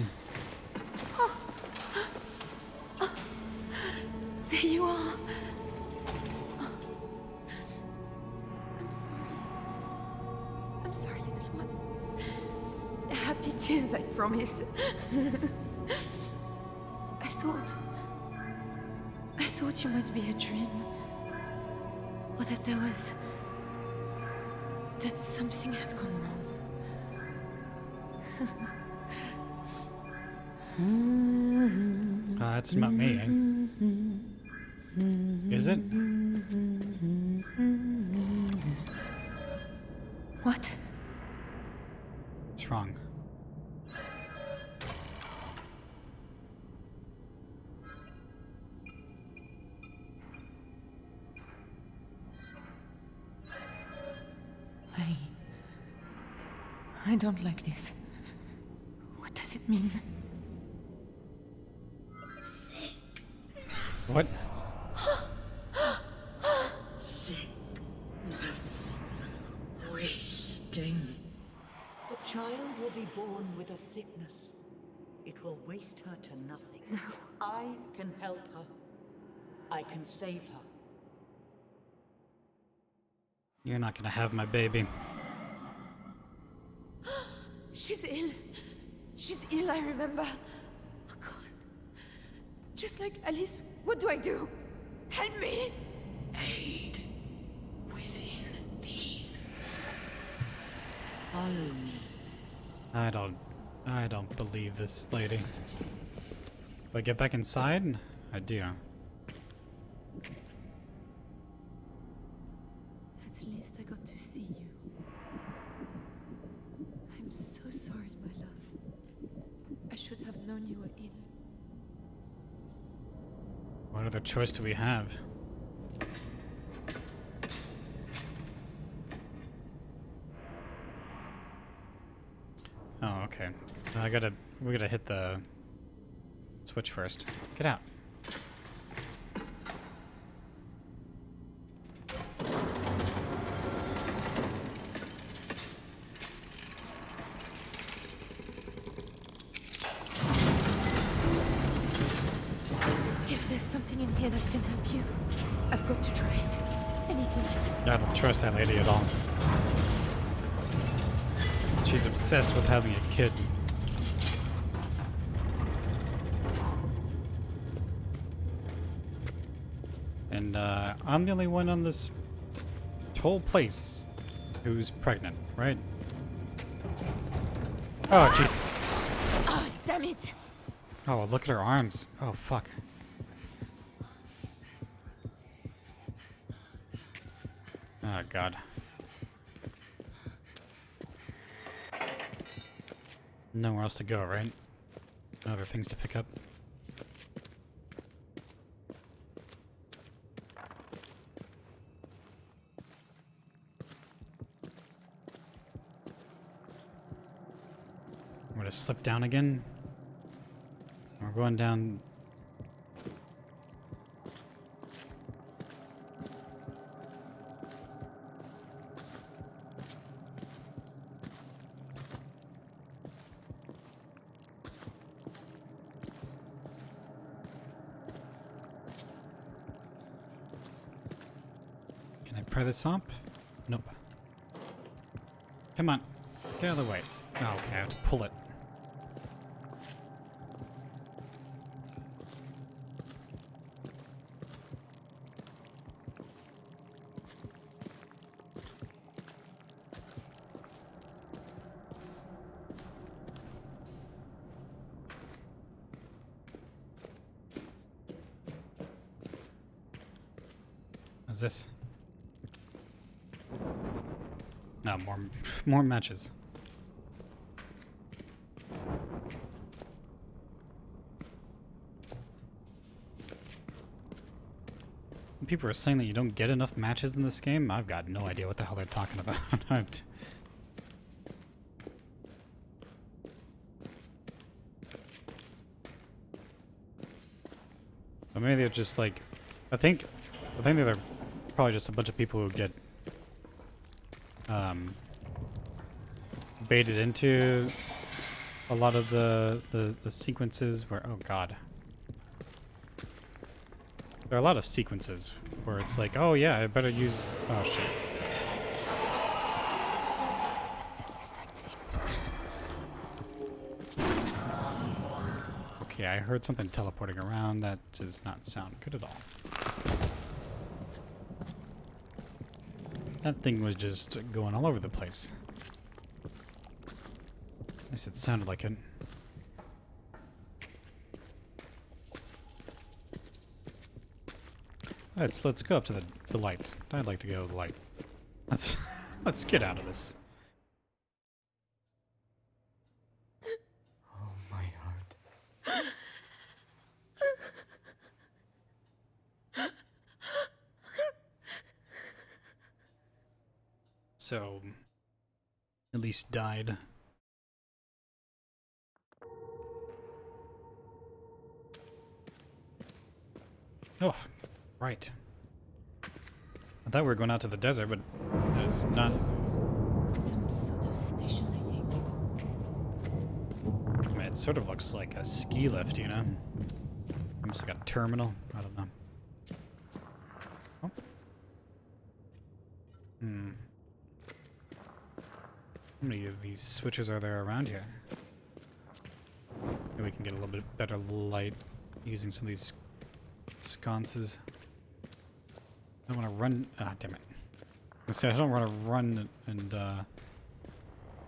There you are. I'm sorry. I'm sorry, little one. Happy tears, I promise. I thought you might be a dream. Or that that something had gone wrong. That's not me, eh? Is it? What? What's wrong? I don't like this. What does it mean? What? Sickness. Wasting. The child will be born with a sickness. It will waste her to nothing. No. I can help her. I can save her. You're not gonna have my baby. She's ill. She's ill, I remember. Oh God. Just like Alice, what do I do? Help me! Aid within these walls. Follow me. I don't believe this lady. Do I get back inside? I do. At least I got to see you. I'm so sorry, my love. I should have known you were ill. What other choice do we have? Oh, okay. We gotta hit the switch first. Get out. If there's something in here that can help you, I've got to try it. Anything. I don't trust that lady at all. She's obsessed with having a kid. And I'm the only one on this whole place who's pregnant, right? Oh, jeez. Oh, damn it! Oh, look at her arms. Oh, fuck. Oh, God. Nowhere else to go, right? No other things to pick up. I'm gonna slip down again. Or We're going down. Can I pry this up? Nope. Come on. Get out of the way. Oh, okay, I have to pull it. What's this? No, more matches. People are saying that you don't get enough matches in this game. I've got no idea what the hell they're talking about. Or maybe they're just like, I think that they're probably just a bunch of people who get baited into a lot of the sequences where, oh god. There are a lot of sequences where it's like, oh yeah, I better use, oh shit. Okay, I heard something teleporting around. That does not sound good at all. That thing was just going all over the place. At least it sounded like it. Let's go up to the light. I'd like to go to the light. Let's get out of this. Oh, my heart. So, at least died. Oh, right. I thought we were going out to the desert, but it's not. This is some sort of station, I think. I mean, it sort of looks like a ski lift, you know? Almost like a terminal. I don't know. Oh. Hmm. How many of these switches are there around here? Maybe we can get a little bit better light using some of these sconces. I don't want to run. Ah, damn it. I don't want to run and, yeah,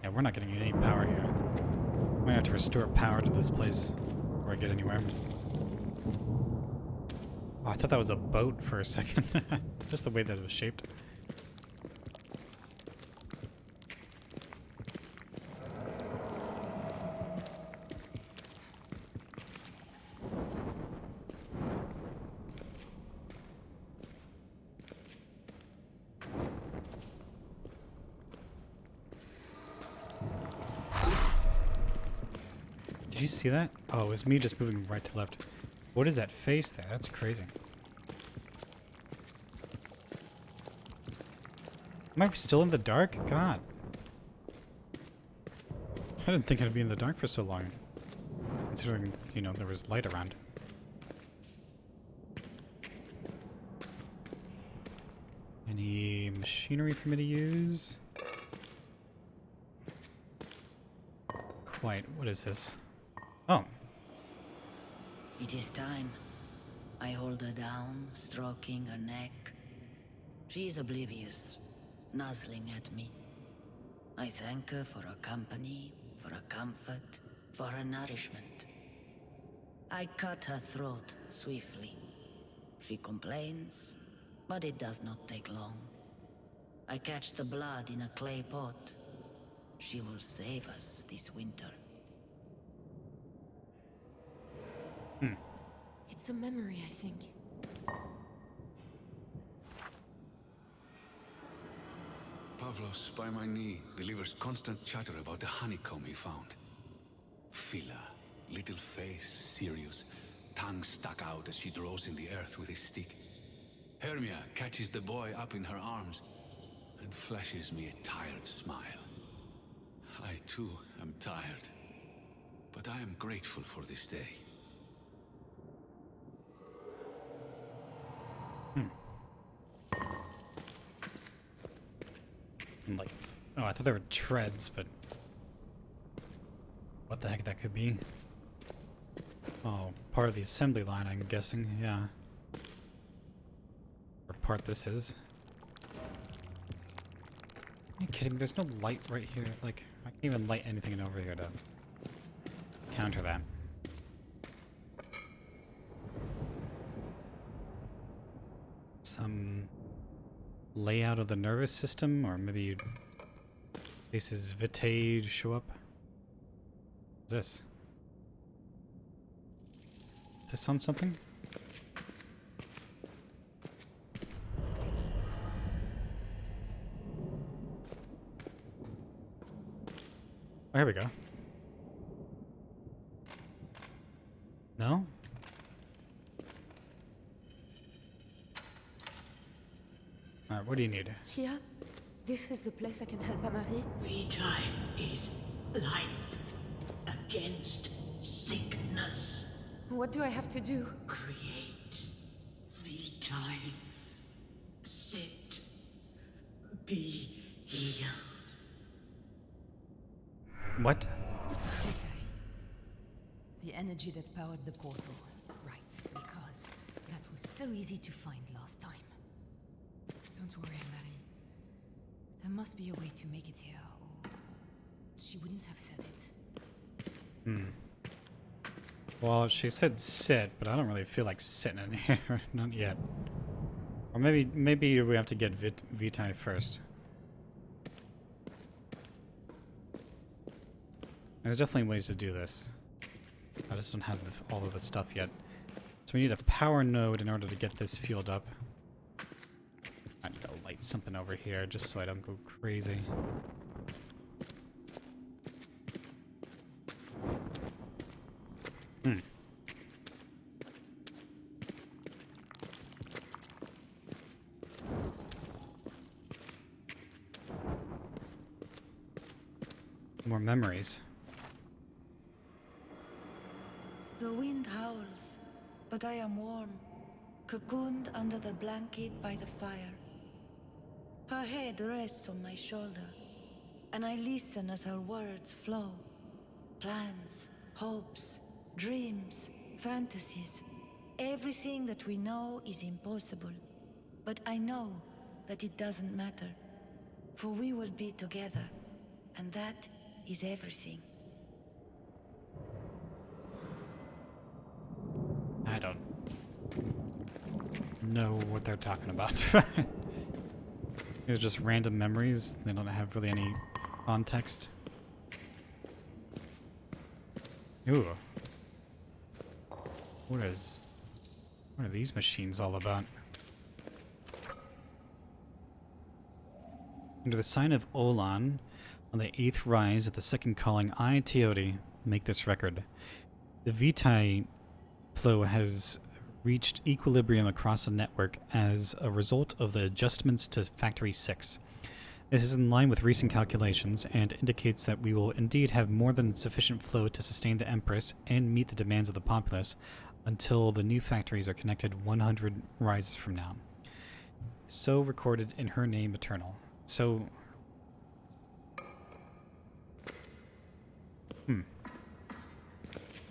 we're not getting any power here. I'm gonna have to restore power to this place before I get anywhere. Oh, I thought that was a boat for a second. Just the way that it was shaped. Did you see that? Oh, it was me just moving right to left. What is that face there? That's crazy. Am I still in the dark? God. I didn't think I'd be in the dark for so long. Considering, you know, there was light around. Any machinery for me to use? Quite. What is this? Oh. It is time. I hold her down, stroking her neck. She is oblivious, nuzzling at me. I thank her for her company, for her comfort, for her nourishment. I cut her throat swiftly. She complains, but it does not take long. I catch the blood in a clay pot. She will save us this winter. It's a memory, I think. Pavlos, by my knee, delivers constant chatter about the honeycomb he found. Phila, little face serious, tongue stuck out as she draws in the earth with his stick. Hermia catches the boy up in her arms and flashes me a tired smile. I too am tired, but I am grateful for this day. I'm like, oh, I thought they were treads, but what the heck that could be? Oh, part of the assembly line, I'm guessing, yeah. Or part this is. Are you kidding me? There's no light right here. Like, I can't even light anything over here to counter that. Some layout of the nervous system, or maybe you'd faces vitae to show up. What's this? This on something? Oh, here we go. No? Alright, what do you need? Here? This is the place I can help Amari? Vitae is life against sickness. What do I have to do? Create Vitae. Sit. Be healed. What? The energy that powered the portal. Right, because that was so easy to find last time. Don't worry, Amari. There must be a way to make it here, or she wouldn't have said it. Hmm. Well, she said sit, but I don't really feel like sitting in here. Not yet. Or maybe we have to get Vitae first. There's definitely ways to do this. I just don't have all of the stuff yet. So we need a power node in order to get this fueled up. I need to light something over here just so I don't go crazy. Hmm. More memories. The wind howls, but I am warm, cocooned under the blanket by the fire. Her head rests on my shoulder, and I listen as her words flow. Plans, hopes, dreams, fantasies. Everything that we know is impossible. But I know that it doesn't matter, for we will be together, and that is everything. I don't know what they're talking about. It's just random memories. They don't have really any context. Ooh. What are these machines all about? Under the sign of Olan, on the 8th rise of the second calling, I, Teodi, make this record. The Vitae flow has reached equilibrium across the network as a result of the adjustments to Factory 6. This is in line with recent calculations and indicates that we will indeed have more than sufficient flow to sustain the Empress and meet the demands of the populace until the new factories are connected 100 rises from now. So recorded in her name eternal. So...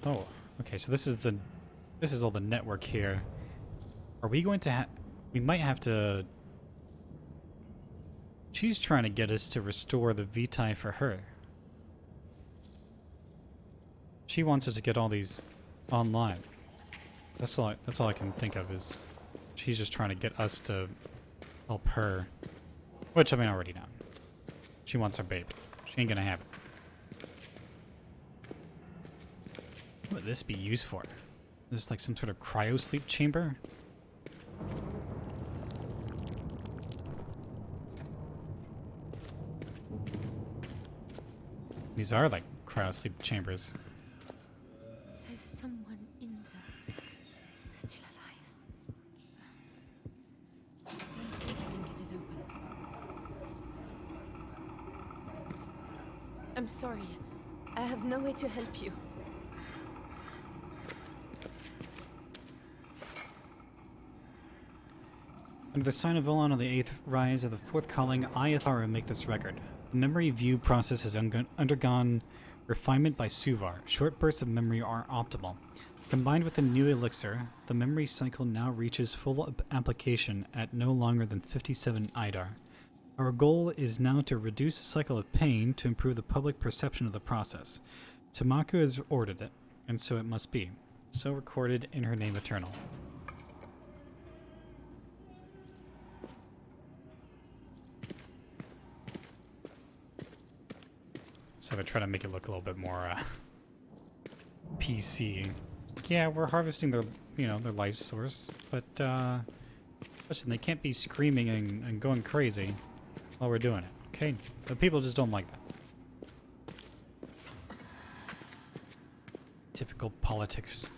Oh, okay, so this is all the network here. Are we going to we might have to... She's trying to get us to restore the Vitae for her. She wants us to get all these online. That's all I can think of is she's just trying to get us to help her. Which, I mean, I already know. She wants her baby. She ain't gonna have it. What would this be used for? Is this like some sort of cryo-sleep chamber? These are like cryo-sleep chambers. There's someone in there, still alive. Don't think I can get it open. I'm sorry. I have no way to help you. Under the sign of Volon on the 8th rise of the 4th calling, I, Athara, make this record. The memory view process has undergone refinement by Suvar. Short bursts of memory are optimal. Combined with the new elixir, the memory cycle now reaches full application at no longer than 57 IDAR. Our goal is now to reduce the cycle of pain to improve the public perception of the process. Tamaku has ordered it, and so it must be. So recorded in her name eternal. So they're trying to make it look a little bit more PC. Yeah, we're harvesting their, their life source, but listen, they can't be screaming and going crazy while we're doing it, okay? But people just don't like that. Typical politics.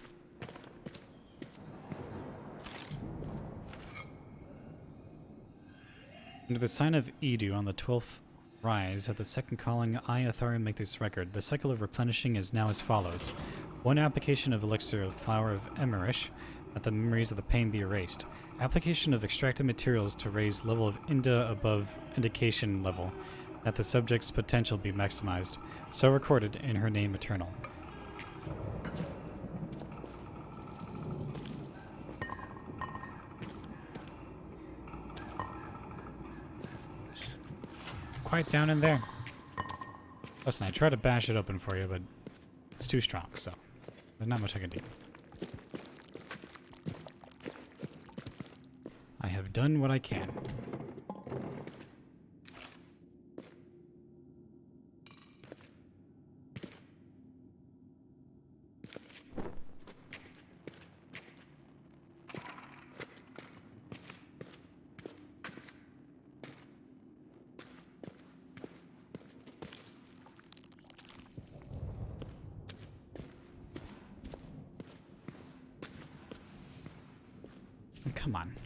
Under the sign of Edu on the 12th rise of the second calling, I, Atharian, make this record. The cycle of replenishing is now as follows. 1 application of elixir of flower of Emerish, that the memories of the pain be erased. Application of extracted materials to raise level of Inda above indication level, that the subject's potential be maximized. So recorded in her name eternal. Quite down in there. Listen, I tried to bash it open for you, but it's too strong, so there's not much I can do. I have done what I can. Come on.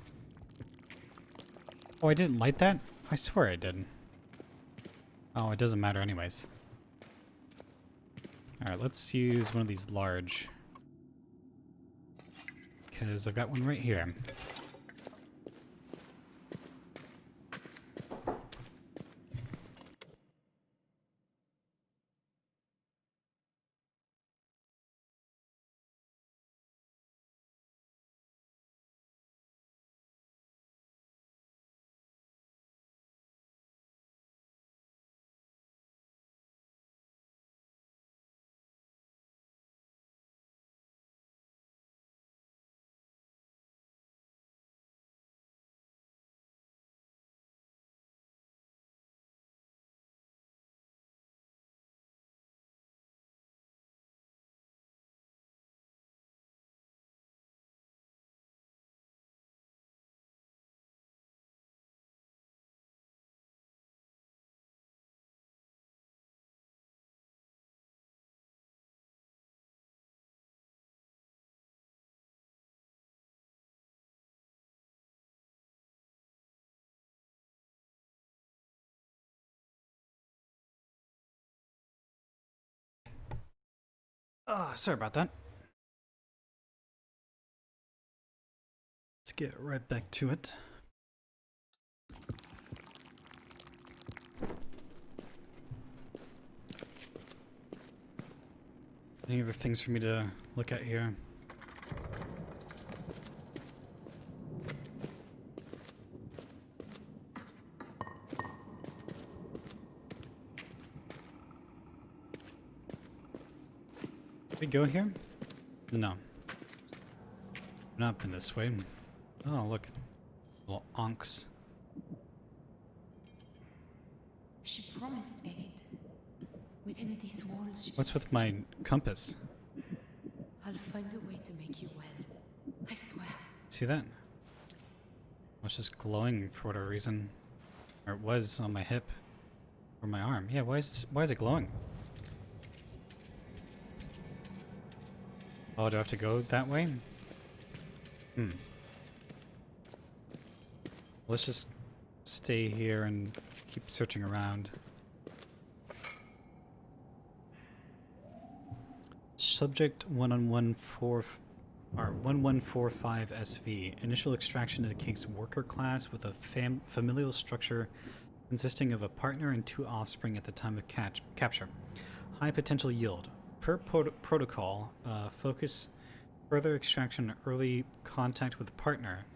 Oh, I didn't light that? I swear I didn't. Oh, it doesn't matter anyways. Alright, let's use one of these large. Because I've got one right here. Oh, sorry about that. Let's get right back to it. Any other things for me to look at here? Did we go here? No. Not been this way. Oh, look. Little onks. She promised aid. Within these walls, she What's with my compass? I'll find a way to make you well. I swear. See that? It's just glowing for whatever reason. Or it was on my hip. Or my arm. Yeah, why is it glowing? Oh, do I have to go that way? Let's just stay here and keep searching around. Subject 1145 SV. Initial extraction indicates worker class with a familial structure consisting of a partner and 2 offspring at the time of capture. High potential yield. Per protocol, focus further extraction on early contact with partner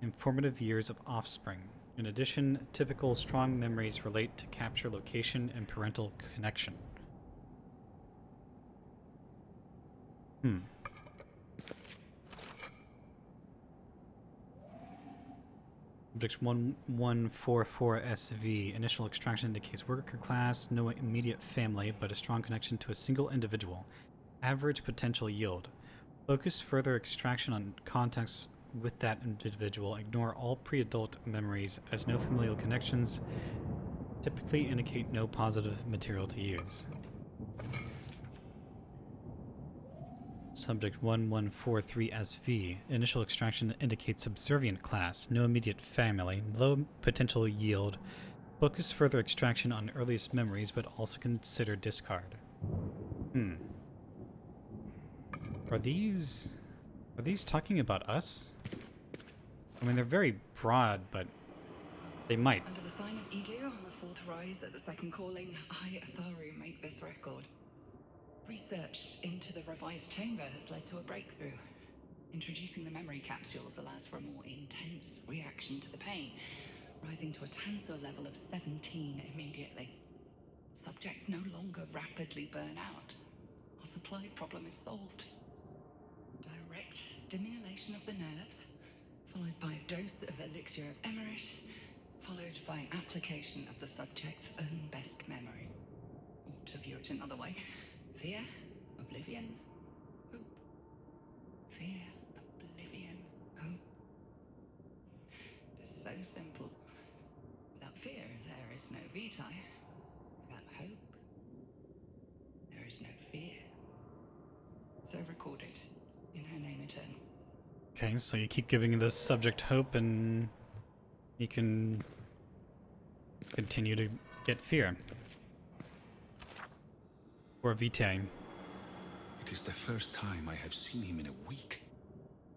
in formative years of offspring. In addition, typical strong memories relate to capture location and parental connection. Subject 1144 SV. Initial extraction indicates worker class, no immediate family, but a strong connection to a single individual. Average potential yield. Focus further extraction on contacts with that individual. Ignore all pre-adult memories, as no familial connections typically indicate no positive material to use. Subject 1143 SV. Initial extraction indicates subservient class, no immediate family, low potential yield. Focus further extraction on earliest memories, but also consider discard. Are these talking about us? I mean, they're very broad, but they might. Under the sign of Idu on the 4th rise at the 2nd calling, I, Atharu, make this record. Research into the revised chamber has led to a breakthrough. Introducing the memory capsules allows for a more intense reaction to the pain, rising to a tensor level of 17 immediately. Subjects no longer rapidly burn out. Our supply problem is solved. Direct stimulation of the nerves, followed by a dose of elixir of Emmerich, followed by an application of the subject's own best memories. Or to view it another way, fear, oblivion, hope. Fear, oblivion, hope. It's so simple. Without fear, there is no vitae. Without hope, there is no fear. So record it in her name eternal. Okay, so you keep giving this subject hope and you can continue to get fear. Or vitae. It is the first time I have seen him in a week,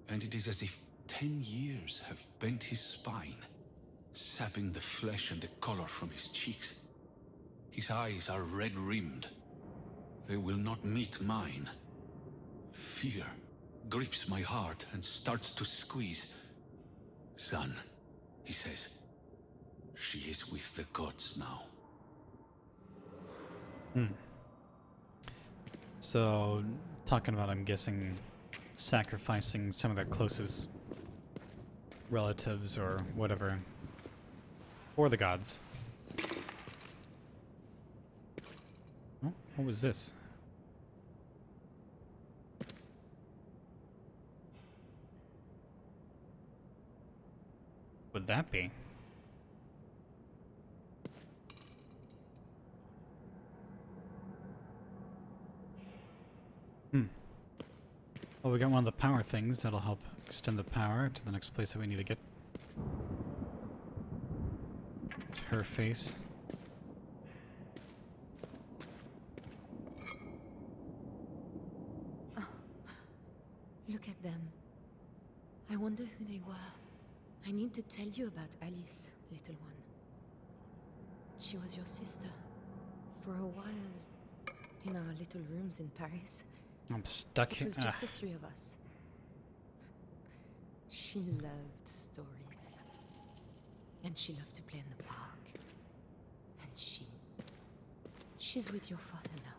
and it is as if 10 years have bent his spine, sapping the flesh and the color from his cheeks. His eyes are red-rimmed. They will not meet mine. Fear grips my heart and starts to squeeze. Son, he says, she is with the gods now. So, talking about, I'm guessing, sacrificing some of their closest relatives or whatever for the gods. Oh, what was this? Would that be? Well, we got one of the power things that'll help extend the power to the next place that we need to get. It's her face. Oh, look at them. I wonder who they were. I need to tell you about Alice, little one. She was your sister. For a while, in our little rooms in Paris. I'm stuck here. It was just the 3 of us. She loved stories. And she loved to play in the park. And she's with your father now.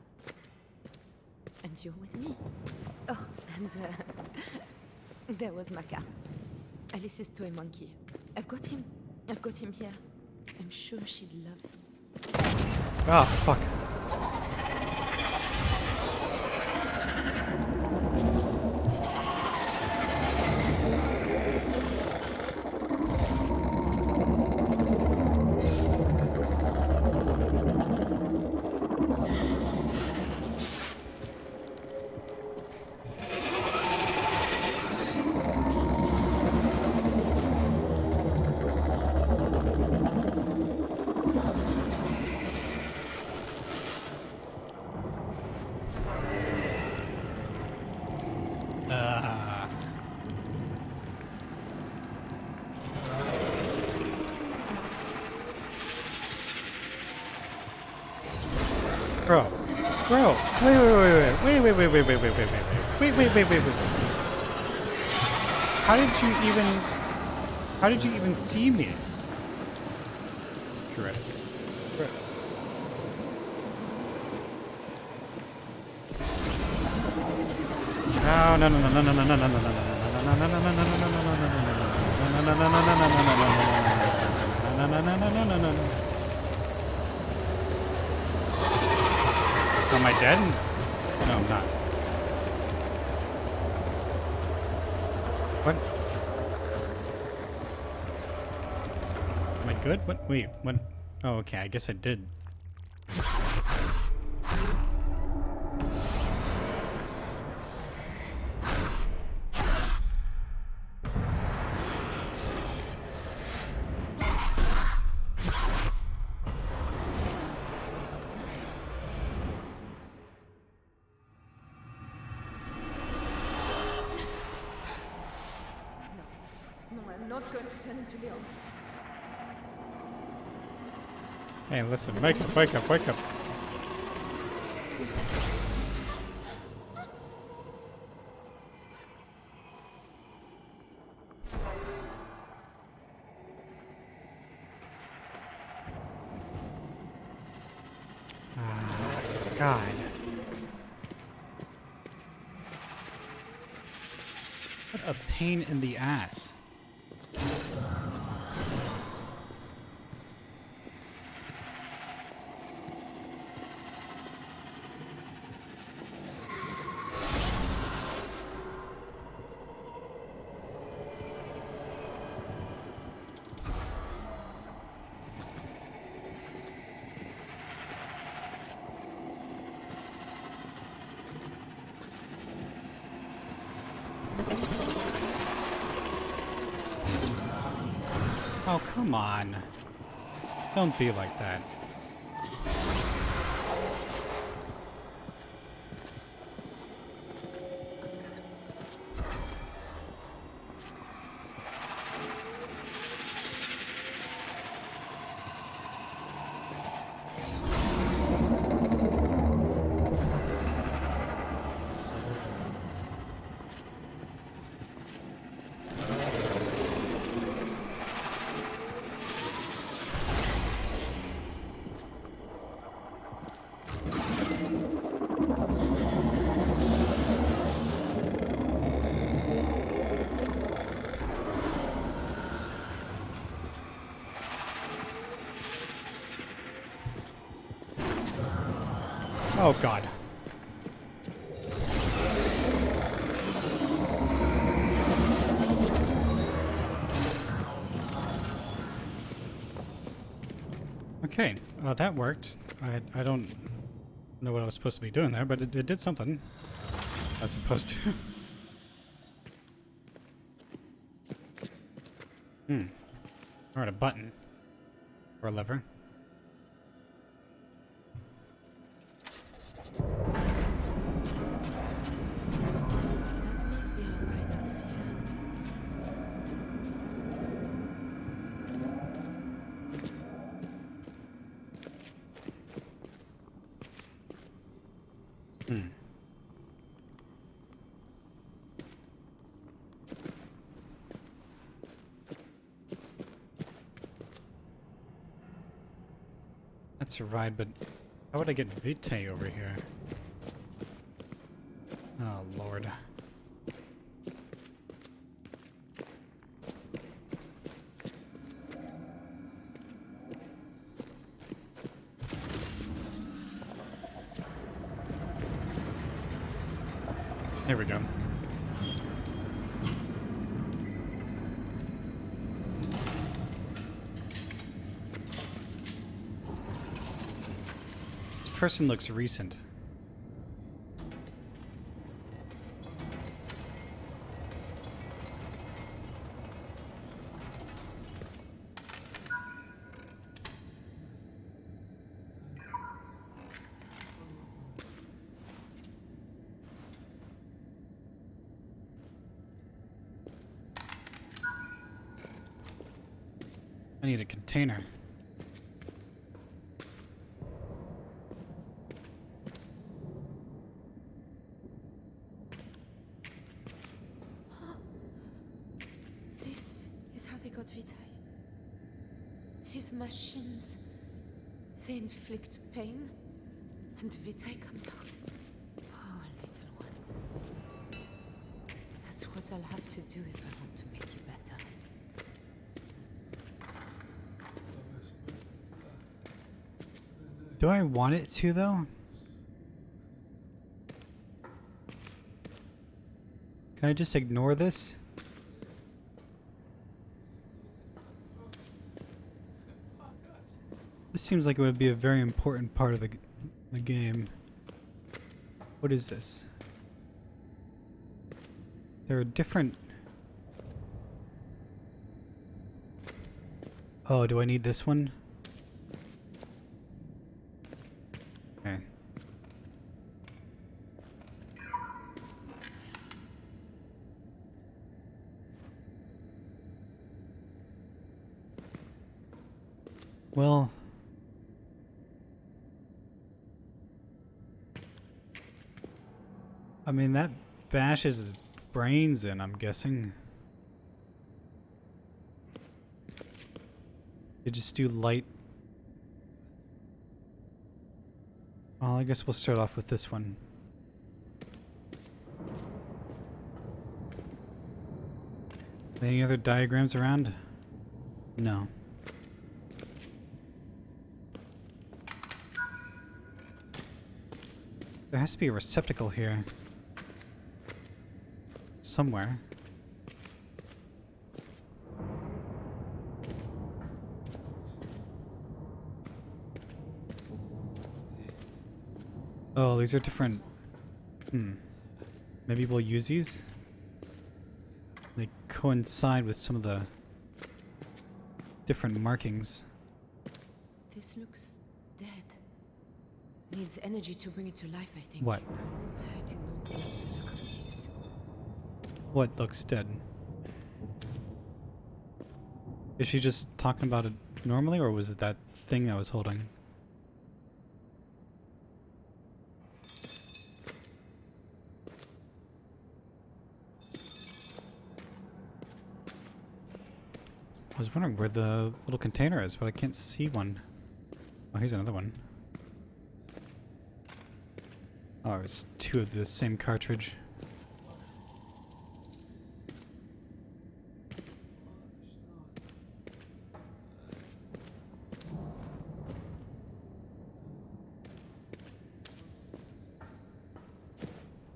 And you're with me. Oh, and there was Maka. Alice's toy monkey. I've got him here. I'm sure she'd love him. Ah, fuck. Bro, wait. How did you even see me? Screw it. Am I dead? No, I'm not. What? Am I good? What? Wait, what? Oh, okay, I guess I did. No, I'm not going to turn into Leon. Hey, listen, wake up. Ah, God. What a pain in the ass. Oh, come on. Don't be like that. Oh, God. Okay, that worked. I don't know what I was supposed to be doing there, but it did something. I was supposed to. Alright, a button. Or a lever. That's a ride, but how would I get Vitae over here? Oh, Lord. There we go. This person looks recent. I need a container. vitae. These machines, they inflict pain, and vitae comes out. Oh, little one. That's what I'll have to do if I want to make you better. Do I want it to, though? Can I just ignore this? This seems like it would be a very important part of the game. What is this? There are different... Oh, do I need this one? Okay. Well... I mean, that bashes his brains in, I'm guessing. You just do light. Well, I guess we'll start off with this one. Any other diagrams around? No. There has to be a receptacle here. Somewhere. Oh, these are different... Maybe we'll use these? They coincide with some of the different markings. This looks dead. Needs energy to bring it to life, I think. What? I do not like the look of these. What looks dead? Is she just talking about it normally, or was it that thing I was holding? I was wondering where the little container is, but I can't see one. Oh, here's another one. Oh, it's two of the same cartridge.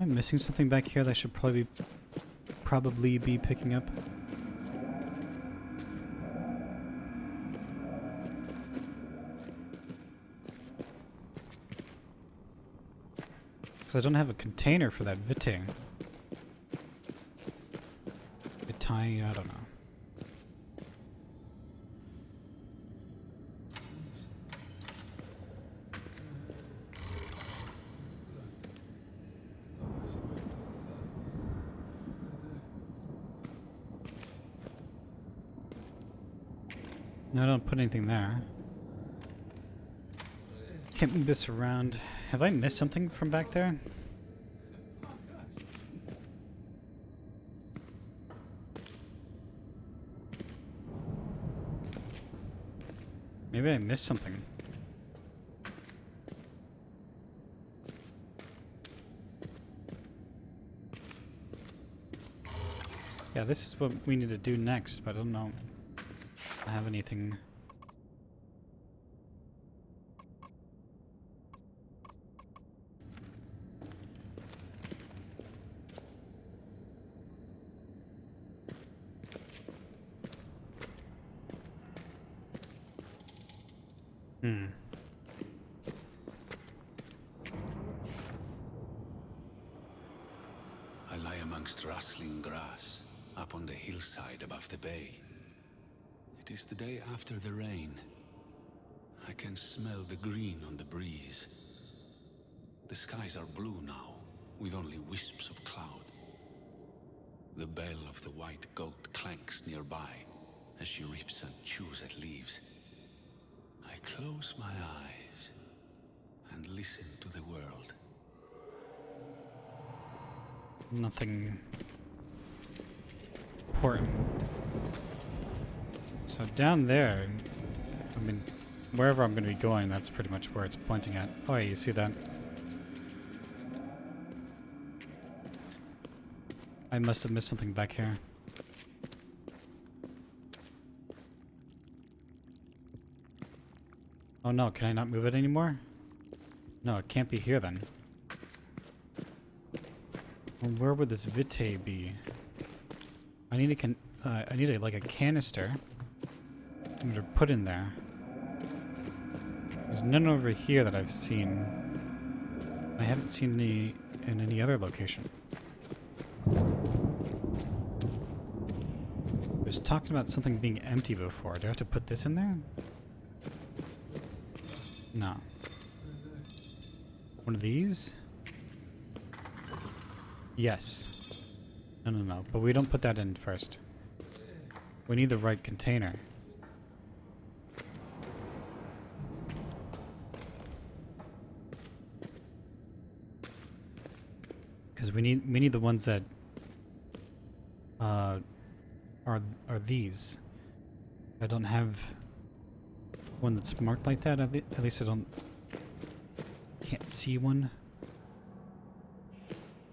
Am I missing something back here that I should probably be picking up? Because I don't have a container for that vitae. Vitae, I don't know. No, I don't put anything there. Can't move this around. Have I missed something from back there? Maybe I missed something. Yeah, this is what we need to do next, but I don't know if I have anything. I lie amongst rustling grass, up on the hillside above the bay. It is the day after the rain. I can smell the green on the breeze. The skies are blue now, with only wisps of cloud. The bell of the white goat clanks nearby as she rips and chews at leaves. I close my eyes and listen to the world. Nothing important. So down there, I mean, wherever I'm going to be going, that's pretty much where it's pointing at. Oh, yeah, you see that? I must have missed something back here. Oh no, can I not move it anymore? No, it can't be here then. Well, where would this vitae be? I need like a canister. I'm gonna put in there. There's none over here that I've seen. I haven't seen any in any other location. I was talking about something being empty before. Do I have to put this in there? No. One of these? Yes. No. But we don't put that in first. We need the right container. Because we need the ones that are these. I don't have one that's marked like that. At least can't see one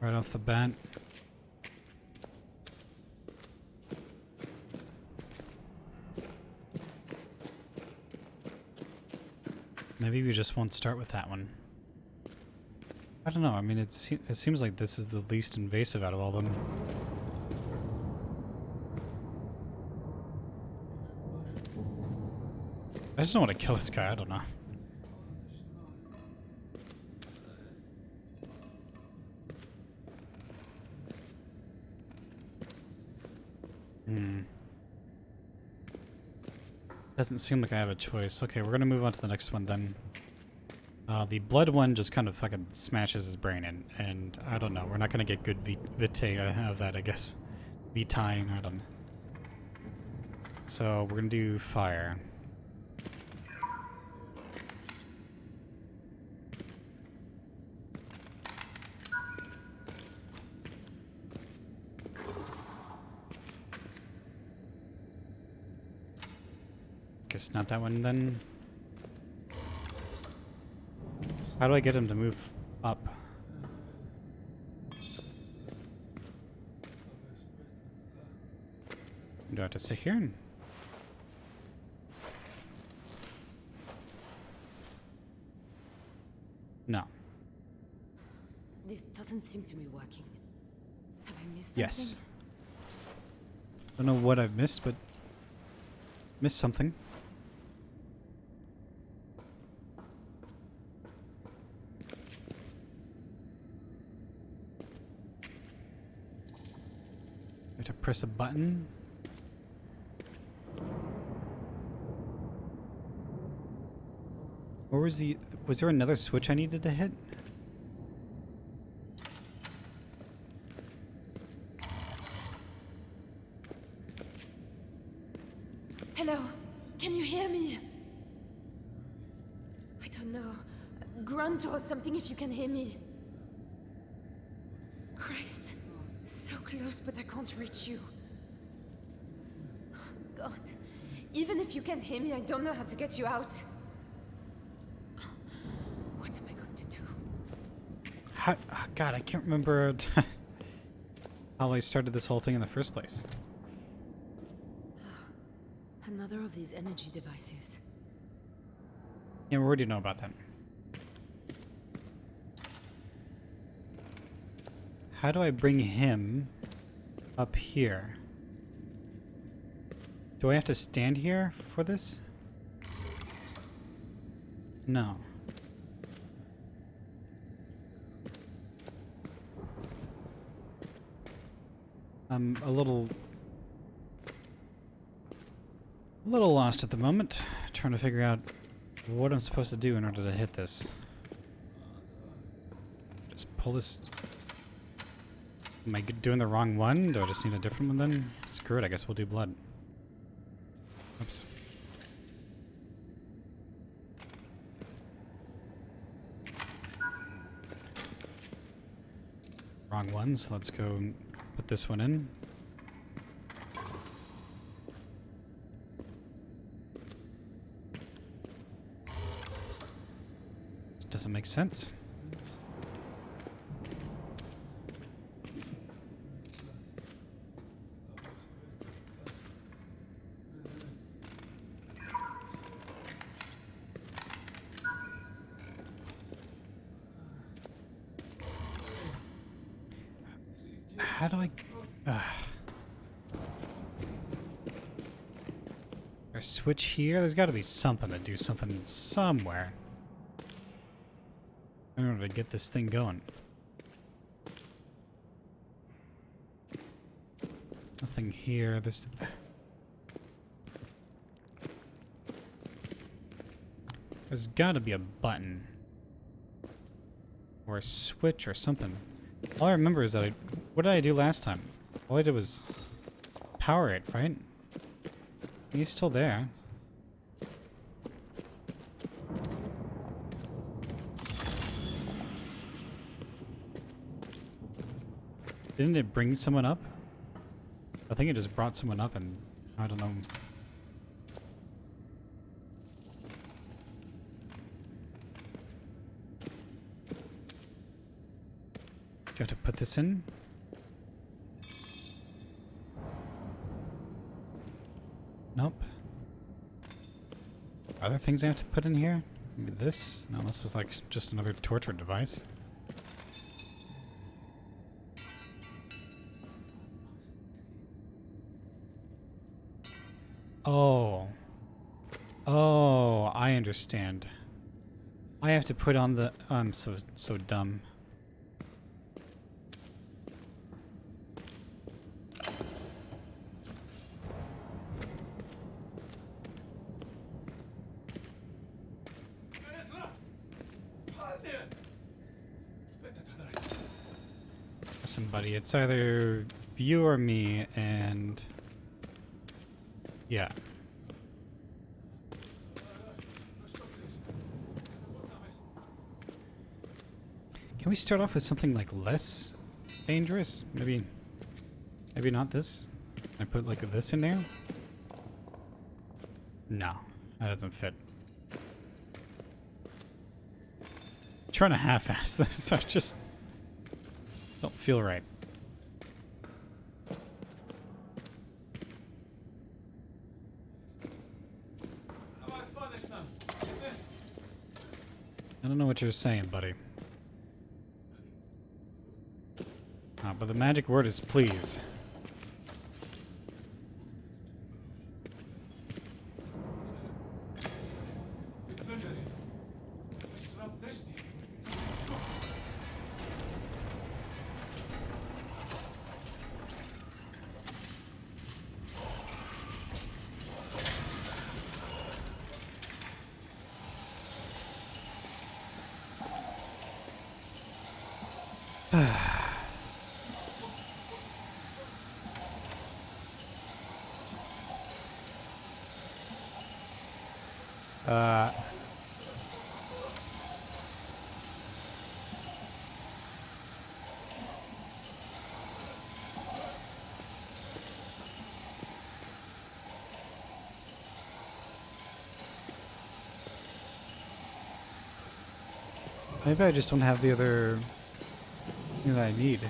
right off the bat. Maybe we just won't start with that one. I don't know. I mean, it seems like this is the least invasive out of all of them. I just don't want to kill this guy. I don't know. Doesn't seem like I have a choice. Okay, we're gonna move on to the next one then. The blood one just kind of fucking smashes his brain in, and I don't know. We're not gonna get good vitae out of that, I guess. Vitae, I don't know. So we're gonna do fire. Guess not that one then. How do I get him to move up? Do I have to sit here? No. This doesn't seem to be working. Have I missed something? Yes. Don't know what I've missed, but missed something. I have to press a button. Or was there another switch I needed to hit? Hello? Can you hear me? I don't know. Grunt or something if you can hear me. Christ. So close, but I can't reach you. God. Even if you can hear me, I don't know how to get you out. What am I going to do? God, I can't remember how I started this whole thing in the first place. Another of these energy devices. Yeah, we already know about that. How do I bring him up here? Do I have to stand here for this? No. I'm a little lost at the moment, trying to figure out what I'm supposed to do in order to hit this. Just pull this. Am I doing the wrong one? Do I just need a different one then? Screw it, I guess we'll do blood. Oops. Wrong one, so let's go put this one in. Doesn't make sense. How do I... Or switch here? There's got to be something to do something somewhere in order to get this thing going. Nothing here. There's got to be a button or a switch or something. All I remember is that what did I do last time? All I did was power it, right? He's still there. Didn't it bring someone up? I think it just brought someone up and I don't know. Do you have to put this in? Nope. Are there things I have to put in here? Maybe this? No, this is like just another torture device. Oh. Oh, I understand. I have to put on the... I'm so dumb. Listen, buddy, it's either you or me, and... yeah. Can we start off with something like less dangerous? Maybe not this? Can I put like this in there? No, that doesn't fit. I'm trying to half-ass this, I just don't feel right. I don't know what you're saying, buddy. But the magic word is please. Maybe I just don't have the other thing that I need.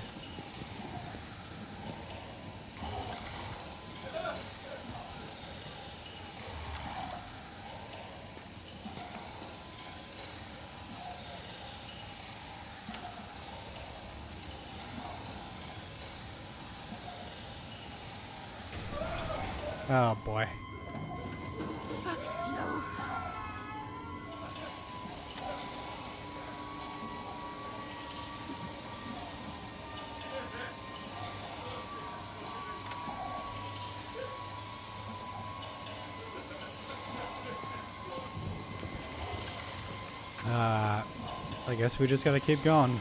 Oh boy. Fuck no. I guess we just gotta keep going.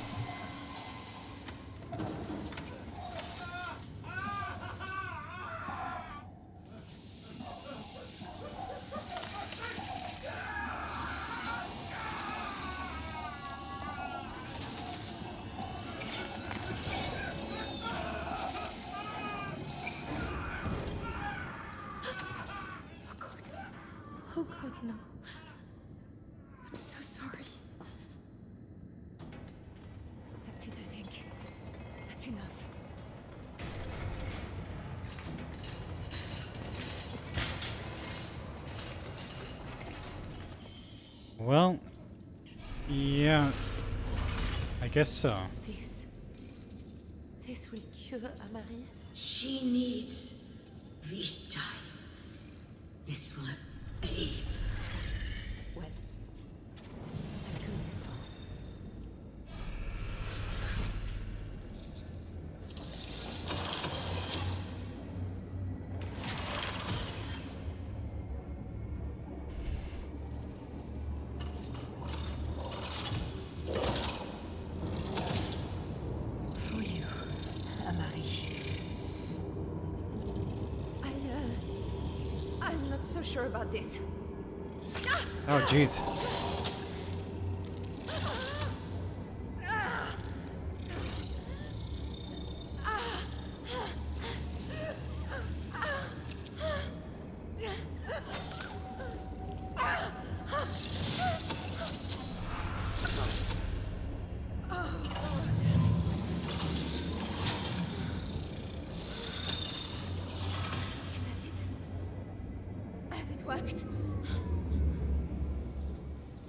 Oh God, no. I'm so sorry. Well, yeah, I guess so. This will cure Amari. She needs Vita. This will aid. Well, I've come this far. For you, Amari. I'm not so sure about this. Oh, jeez. Has it worked?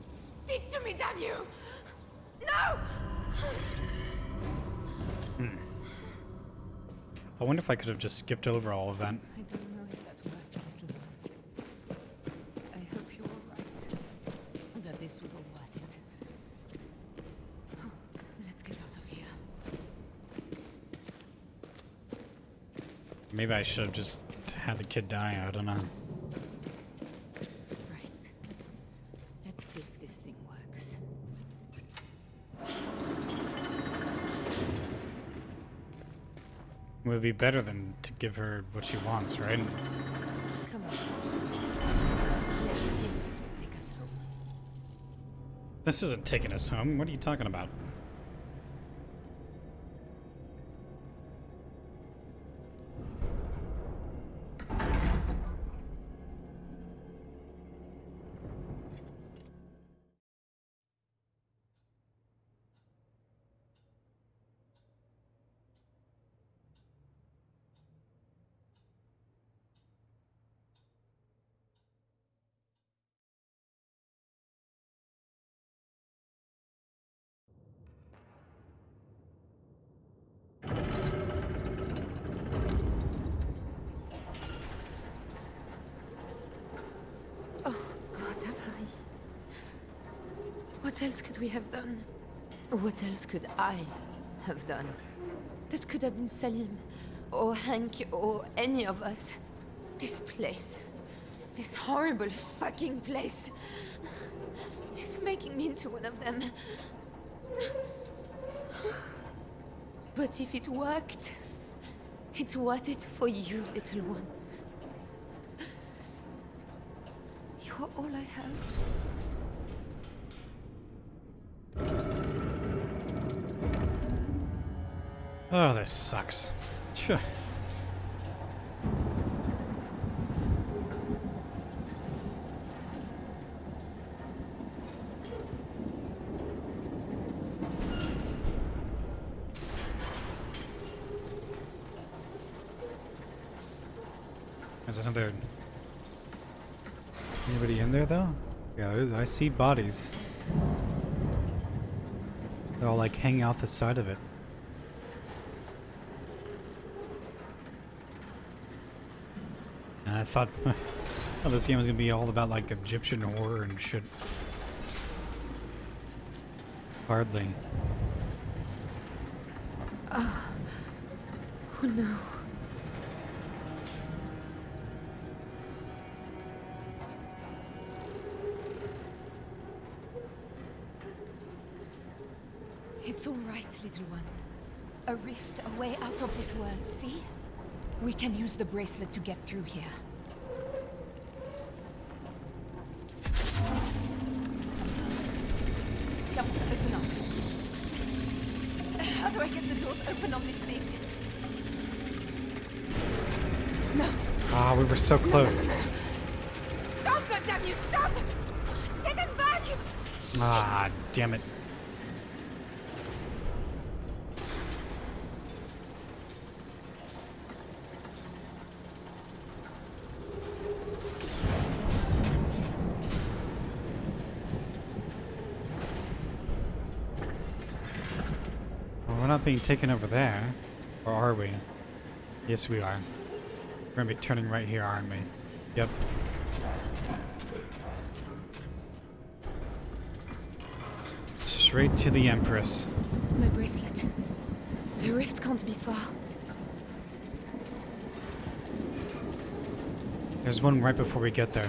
Speak to me, damn you! No! I wonder if I could have just skipped over all of that. I don't know if that works, little one. I hope you're all right. That this was all worth it. Oh, let's get out of here. Maybe I should have just had the kid die. I don't know. Right. Let's see if this thing works. It would be better than to give her what she wants, right? Come on. Let's see if it will take us home. This isn't taking us home. What are you talking about? Oh, God, Amari. What else could we have done? What else could I have done? That could have been Salim, or Hank, or any of us. This place. This horrible fucking place. It's making me into one of them. But if it worked, it's worth it for you, little one. You're all I have. Oh, this sucks. Phew. There's another... Anybody in there, though? Yeah, I see bodies. They're all, like, hanging out the side of it. And I thought, oh, this game was gonna be all about, like, Egyptian horror and shit. Hardly. Oh no. It's all right, little one. A rift, a way out of this world, see? We can use the bracelet to get through here. Come, open up. How do I get the doors open on this thing? No. Ah, we were so close. Stop, goddammit, stop! Take us back! Ah, damn it. We're not being taken over there. Or are we? Yes, we are. We're gonna be turning right here, aren't we? Yep. Straight to the Empress. My bracelet. The rift can't be far. There's one right before we get there.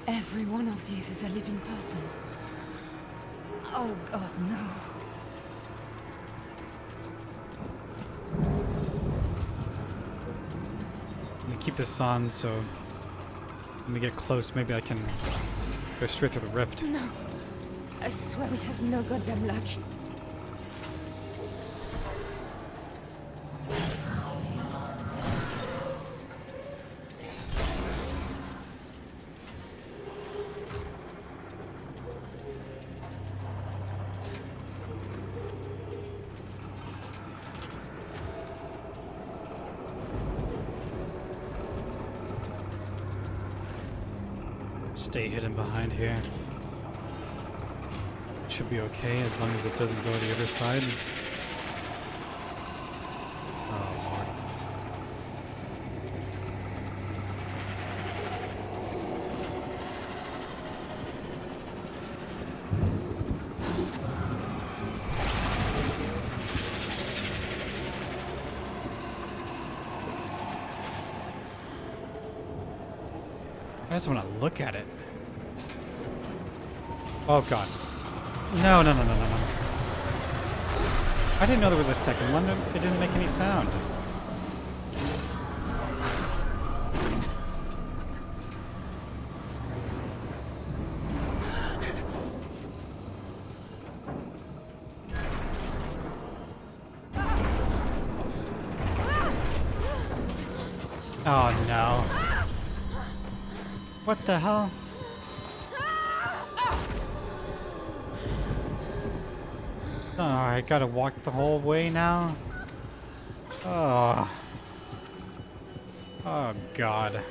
Every one of these is a living person. Oh god, no. Let me keep this on so when we get close, maybe I can go straight through the rift. No. I swear we have no goddamn luck. Stay hidden behind here. Should be okay as long as it doesn't go to the other side. Oh lord. I just want to look at it. Oh god. No, no, no, no, no, no. I didn't know there was a second one. It didn't make any sound. Oh no. What the hell? Oh, I gotta walk the whole way now? Oh. Oh, God.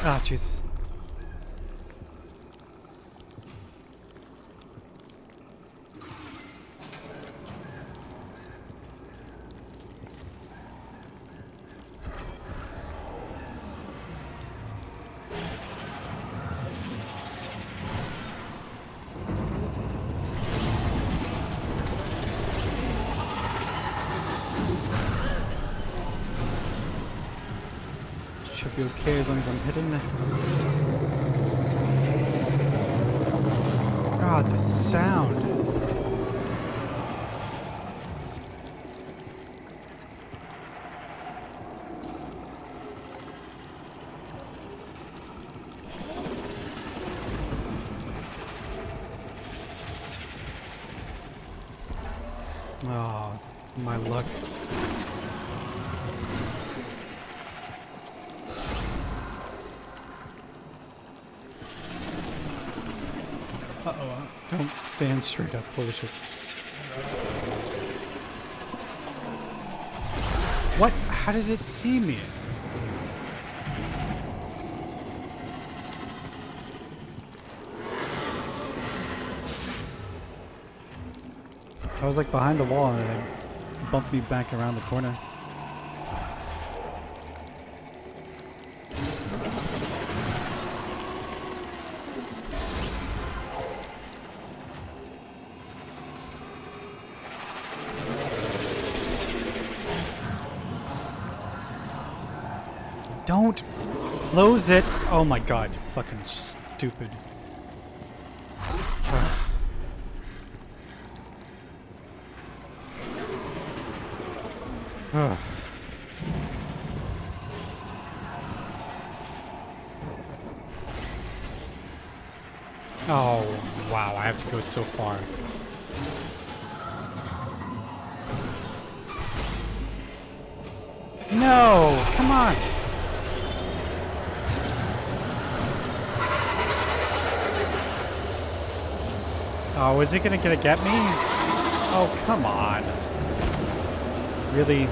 Ah, jeez. Should be okay as long as I'm hidden. God, the sound. Oh, my luck. Uh-oh, don't stand straight up. Holy shit. What? How did it see me? I was like behind the wall and then it bumped me back around the corner. Don't close it. Oh my god, you're fucking stupid. Ugh. Oh, wow, I have to go so far. No, come on. Oh, is it gonna get me? Oh, come on. Really?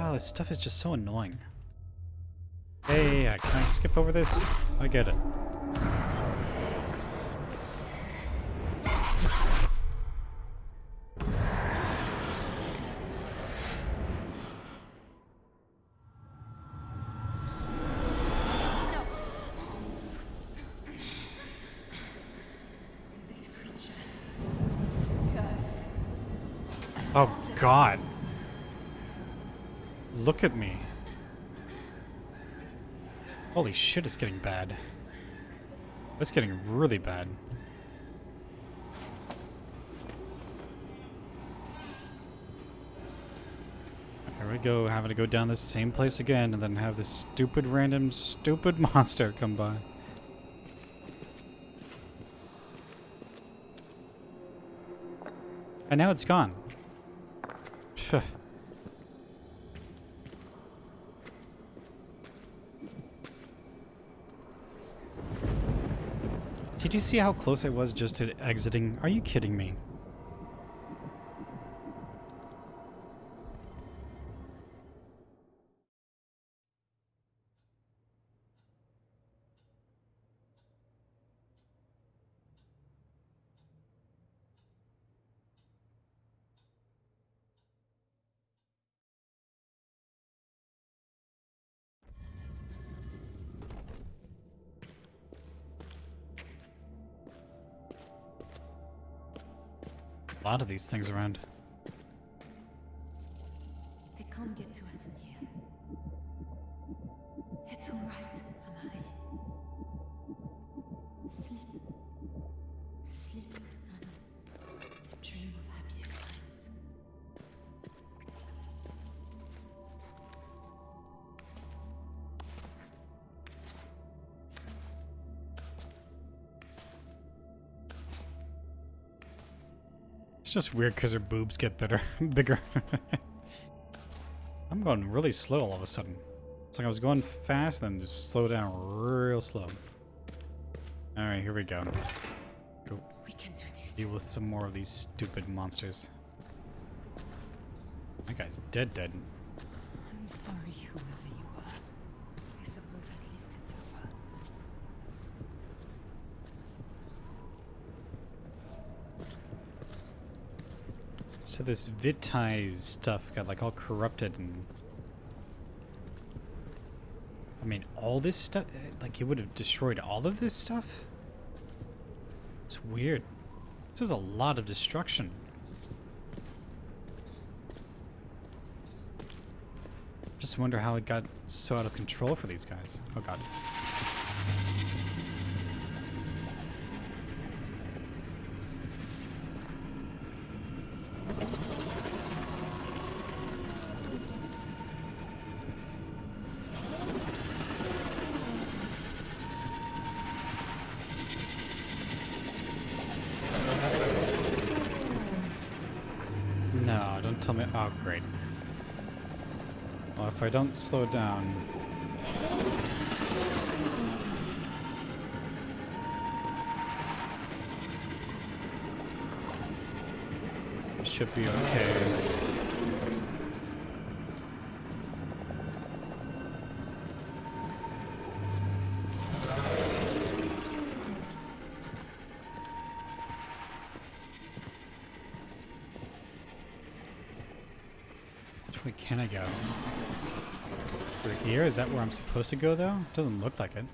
Oh, this stuff is just so annoying. Hey, can I skip over this? I get it. This creature. This curse. Oh, God. Look at me. Holy shit, it's getting bad. It's getting really bad. Here we go, having to go down this same place again and then have this stupid random stupid monster come by. And now it's gone. Phew. Did you see how close I was just to exiting? Are you kidding me? A lot of these things around. They can't get to us in here. It's all right, Amari. Sleep. Sleep and dream of happier times. It's just weird because her boobs get bigger. I'm going really slow all of a sudden. It's like I was going fast, then just slow down real slow. Alright, here we go. Go We can do this. deal with some more of these stupid monsters. That guy's dead. I'm sorry, whoever you are. I suppose at least it's over. So this Vitae stuff got like all corrupted and... I mean, all this stuff? Like, it would have destroyed all of this stuff? It's weird. This is a lot of destruction. Just wonder how it got so out of control for these guys. Oh god. No, don't tell me. Oh, great. Well, if I don't slow down... I should be okay. Which way can I go? Through here? Is that where I'm supposed to go, though? Doesn't look like it.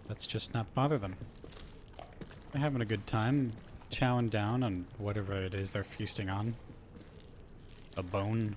Let's just not bother them. They're having a good time chowing down on whatever it is they're feasting on. A bone.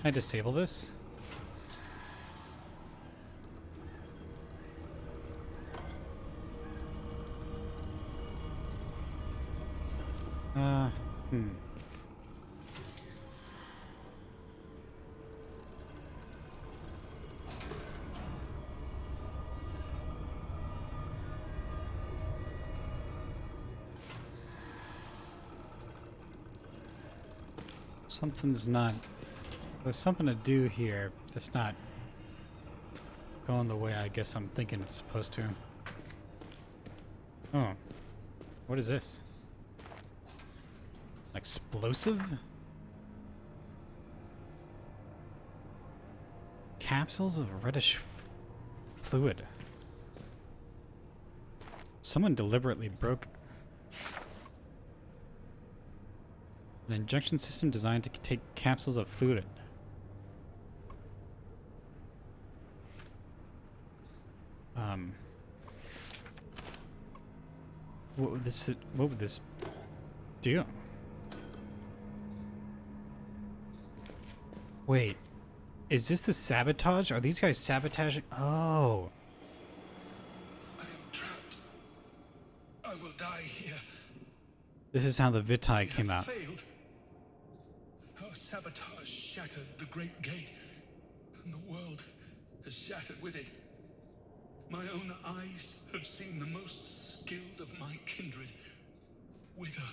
Can I disable this? Hmm. Something's not... There's something to do here that's not going the way I guess I'm thinking it's supposed to. Oh. What is this? Explosive? Capsules of reddish fluid. Someone deliberately broke an injection system designed to take capsules of fluid. What would this do? Wait, is this the sabotage? Are these guys sabotaging? Oh. I am trapped. I will die here. This is how the Vitae came out. Failed. Our sabotage shattered the Great Gate, and the world has shattered with it. My own eyes have seen the most skilled of my kindred wither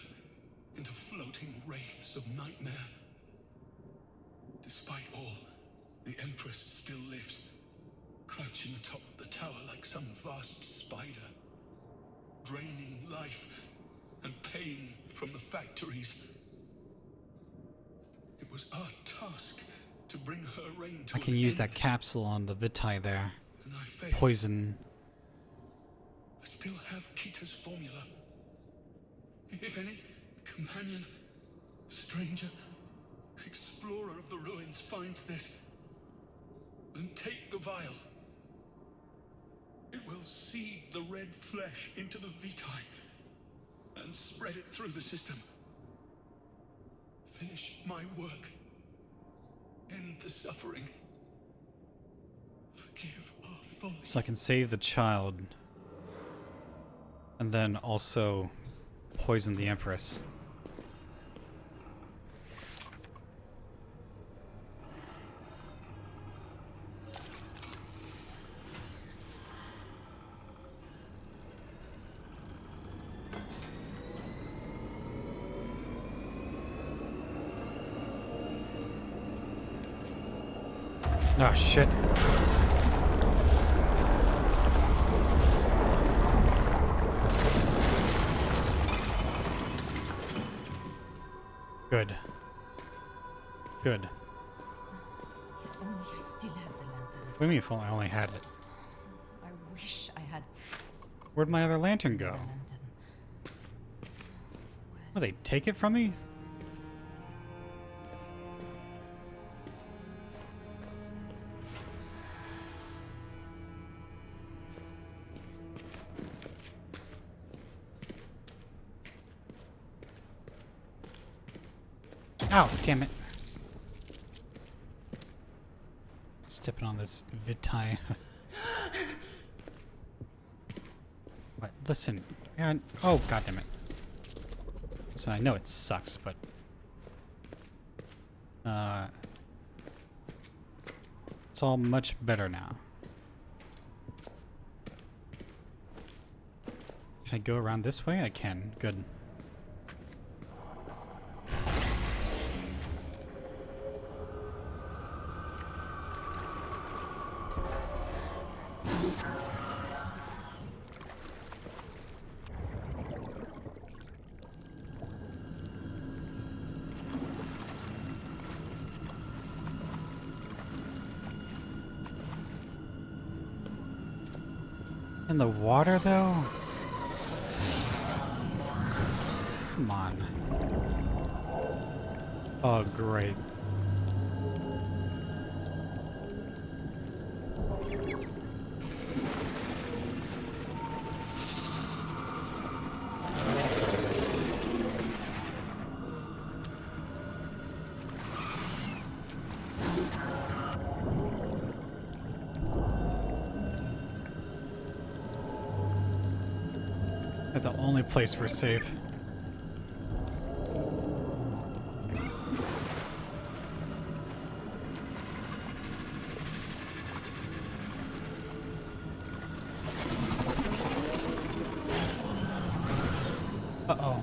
into floating wraiths of nightmare. Despite all, the Empress still lives, crouching atop the tower like some vast spider, draining life and pain from the factories. It was our task to bring her reign to I can use that capsule on the Vitae there. And I failed. Poison. I still have Kita's formula. If any companion, stranger, explorer of the ruins finds this, then take the vial. It will seed the red flesh into the Vitae and spread it through the system. Finish my work. End the suffering. Forgive our folly. So I can save the child. And then also poison the Empress. Oh shit. Good. Good. If only I still had the lantern. What do you mean if I only had it? I wish I had. Where'd my other lantern go? Will they take it from me? Ow, damn it. Stepping on this Vitae. What? Listen. Oh, god damn it. Listen, I know it sucks, but... it's all much better now. Can I go around this way? I can. Good. in the water, though? Come on. Oh, great. At the only place we're safe. Uh-oh.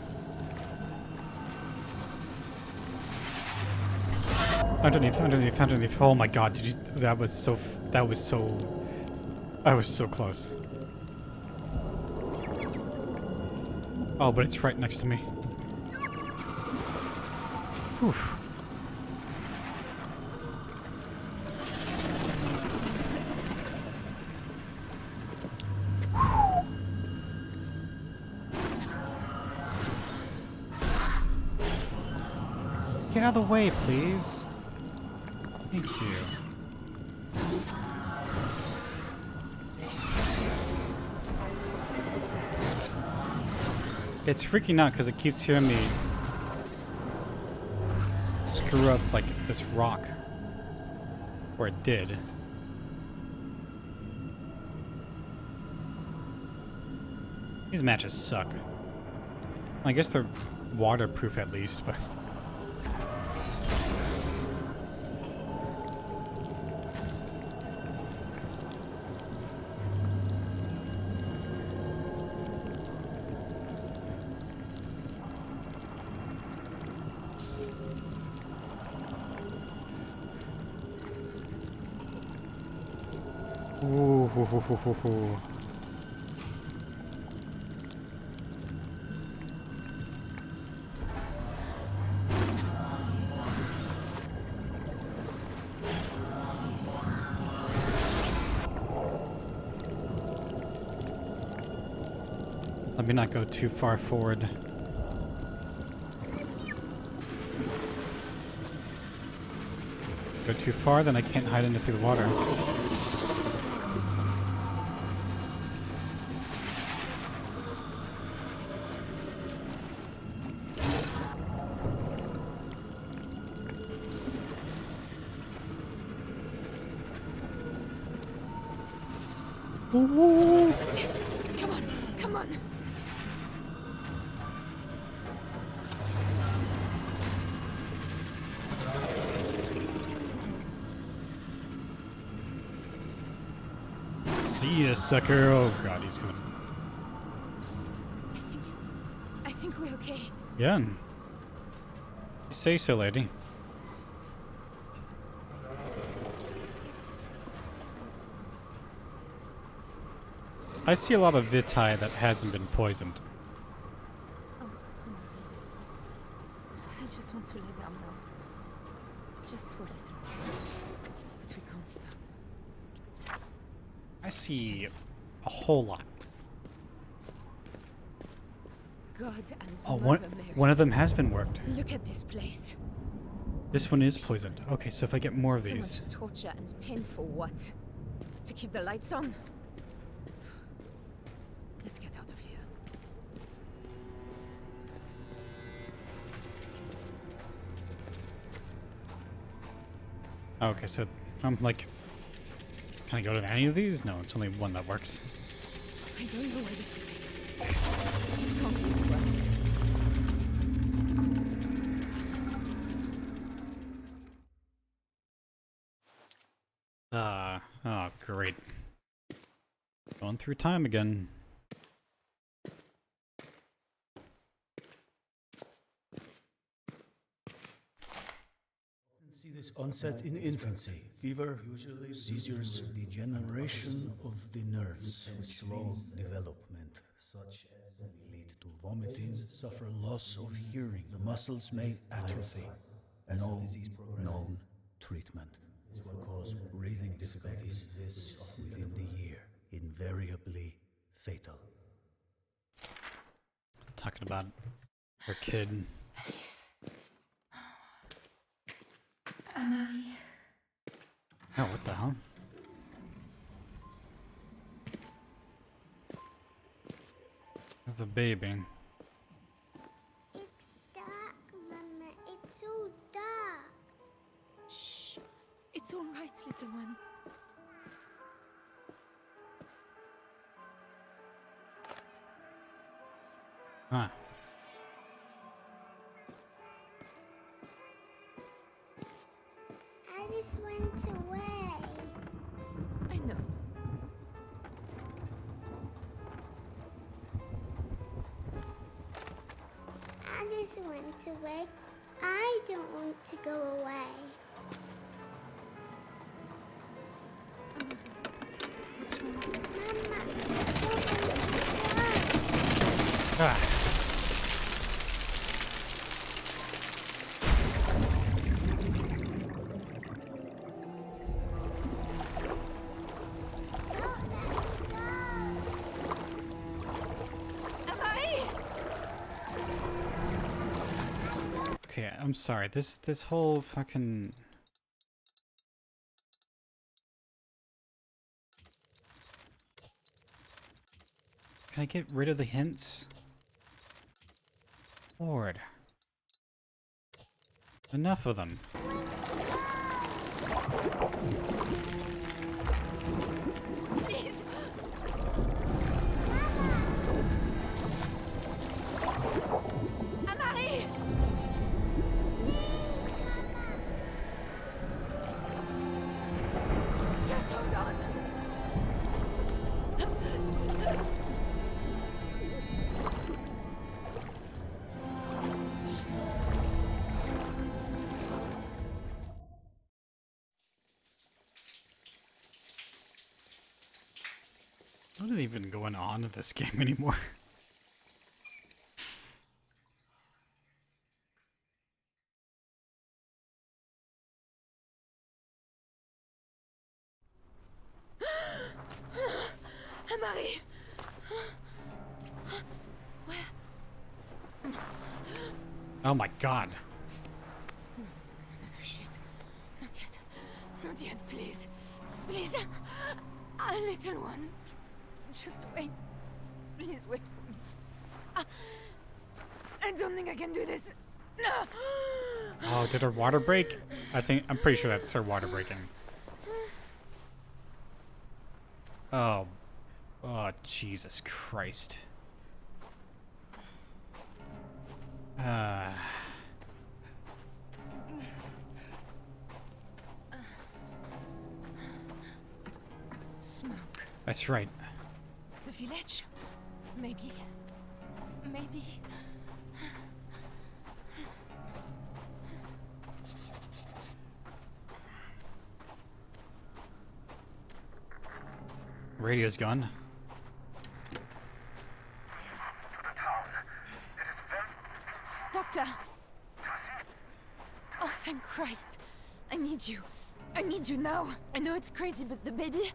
Underneath. Oh my god, did you... I was so close. Oh, but it's right next to me. Oof. Get out of the way, please. Thank you. It's freaking out because it keeps hearing me screw up like this rock. Or it did. These matches suck. I guess they're waterproof at least, but... Ooh, hoo, hoo, hoo, hoo, hoo. Let me not go too far forward. Go too far, then I can't hide into through the water. Yes! Come on! Come on! See ya, sucker. Oh god, he's coming. I think we're okay. Yeah. You say so, lady. I see a lot of vitae that hasn't been poisoned. Oh, I just want to lay down now. Just for a little. But we can't stop. I see a whole lot. God and Oh, Mother Mary. one of them has been worked. Look at this place. This one is poisoned. Okay, so if I get more of So these. much torture and pain for what? To keep the lights on? Let's get out of here. Okay, so I'm like, can I go to any of these? No, it's only one that works. I don't know where this will take us. But it can't be worse. Oh, great. Going through time again. See this onset in infancy. Fever, seizures, degeneration of the nerves, slow development, such as lead to vomiting, suffer loss of hearing, muscles may atrophy. No known treatment. This will cause breathing difficulties within the year, invariably fatal. Talking about her kid. Alice. Marie. Oh, what the hell? There's the baby. It's dark, Mama. It's so dark. Shh. It's all right, little one. Huh. Alice went away. I know. Alice went away. I don't want to go away. Mama, Ah. Okay, I'm sorry. This whole fucking... Can I get rid of the hints? Lord. Enough of them. Please. Marie. Just hold on. What is even going on in this game anymore? Marie. Where? Oh my god. No, shit. Not yet. Not yet, please. Please. A little one. Just wait. Please wait for me. I don't think I can do this. No. Oh, did her water break? I'm pretty sure that's her water breaking. Oh. Oh, Jesus Christ. Smoke. That's right. The village? Maybe. Maybe. Radio's gone. Doctor! Oh, thank Christ. I need you. I need you now. I know it's crazy, but the baby...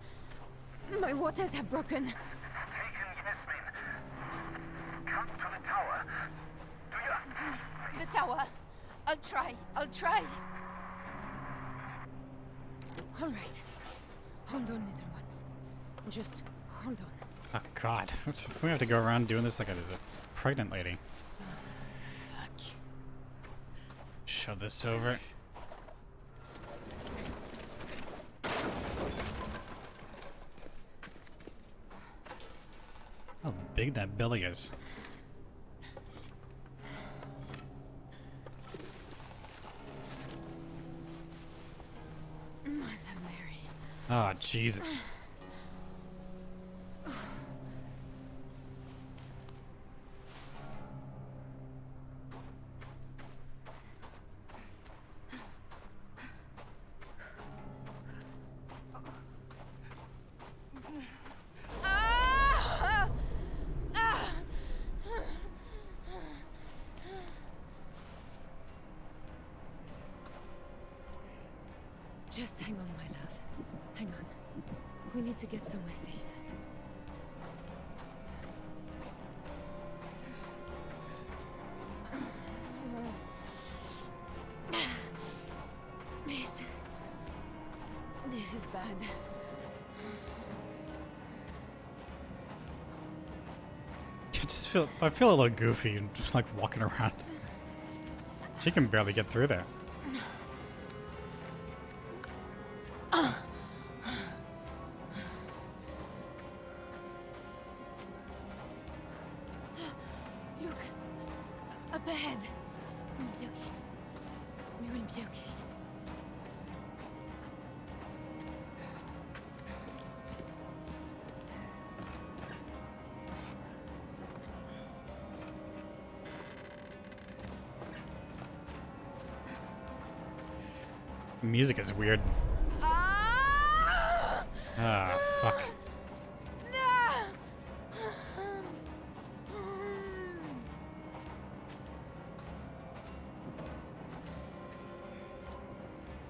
My waters have broken. Come to the tower. Do you? The tower. I'll try. I'll try. All right. Hold on, little one. Just hold on. Oh god. We have to go around doing this like as a pregnant lady. Fuck. Shove this over. How big that belly is. Mother Mary. Oh, Jesus. Just hang on, my love. Hang on. We need to get somewhere safe. is bad. I feel a little goofy and just like walking around. She can barely get through there. Look, up ahead. We'll be okay. We will be okay. Music is weird. Ah, fuck.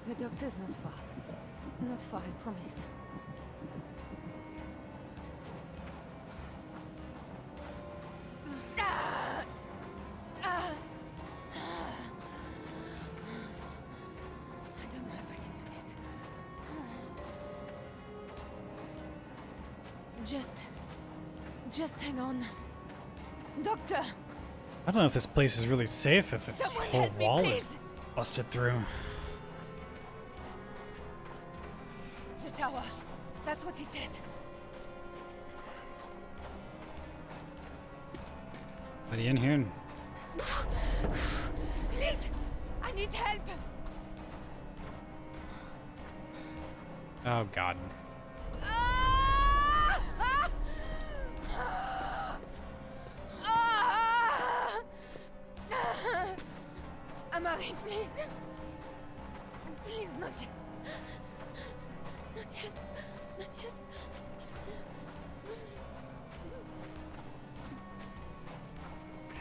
The doctor's not far. Not far, I promise. I don't know if I can do this. Just hang on. Doctor! I don't know if this place is really safe if this Someone whole help me, wall please. is busted through. The tower. That's what he said. Buddy in here? Please! I need help! Oh god. Amari, please. Please, not yet. Not yet. Not yet.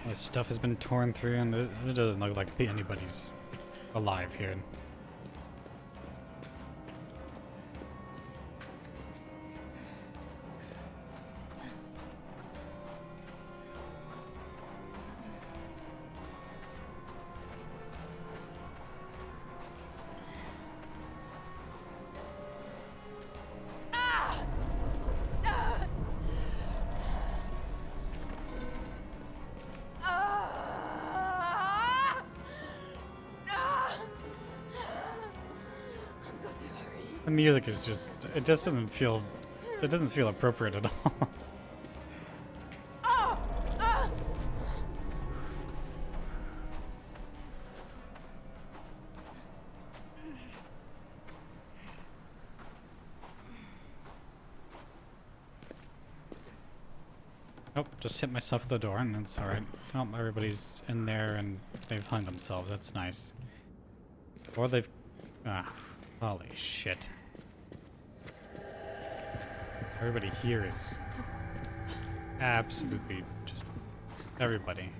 This stuff has been torn through and it doesn't look like anybody's alive here. The music is just, it just doesn't feel appropriate at all. Oh, just hit myself with the door and it's alright. Oh, everybody's in there and they've hung themselves. That's nice. Or they've... Ah, holy shit. Everybody here is absolutely just everybody.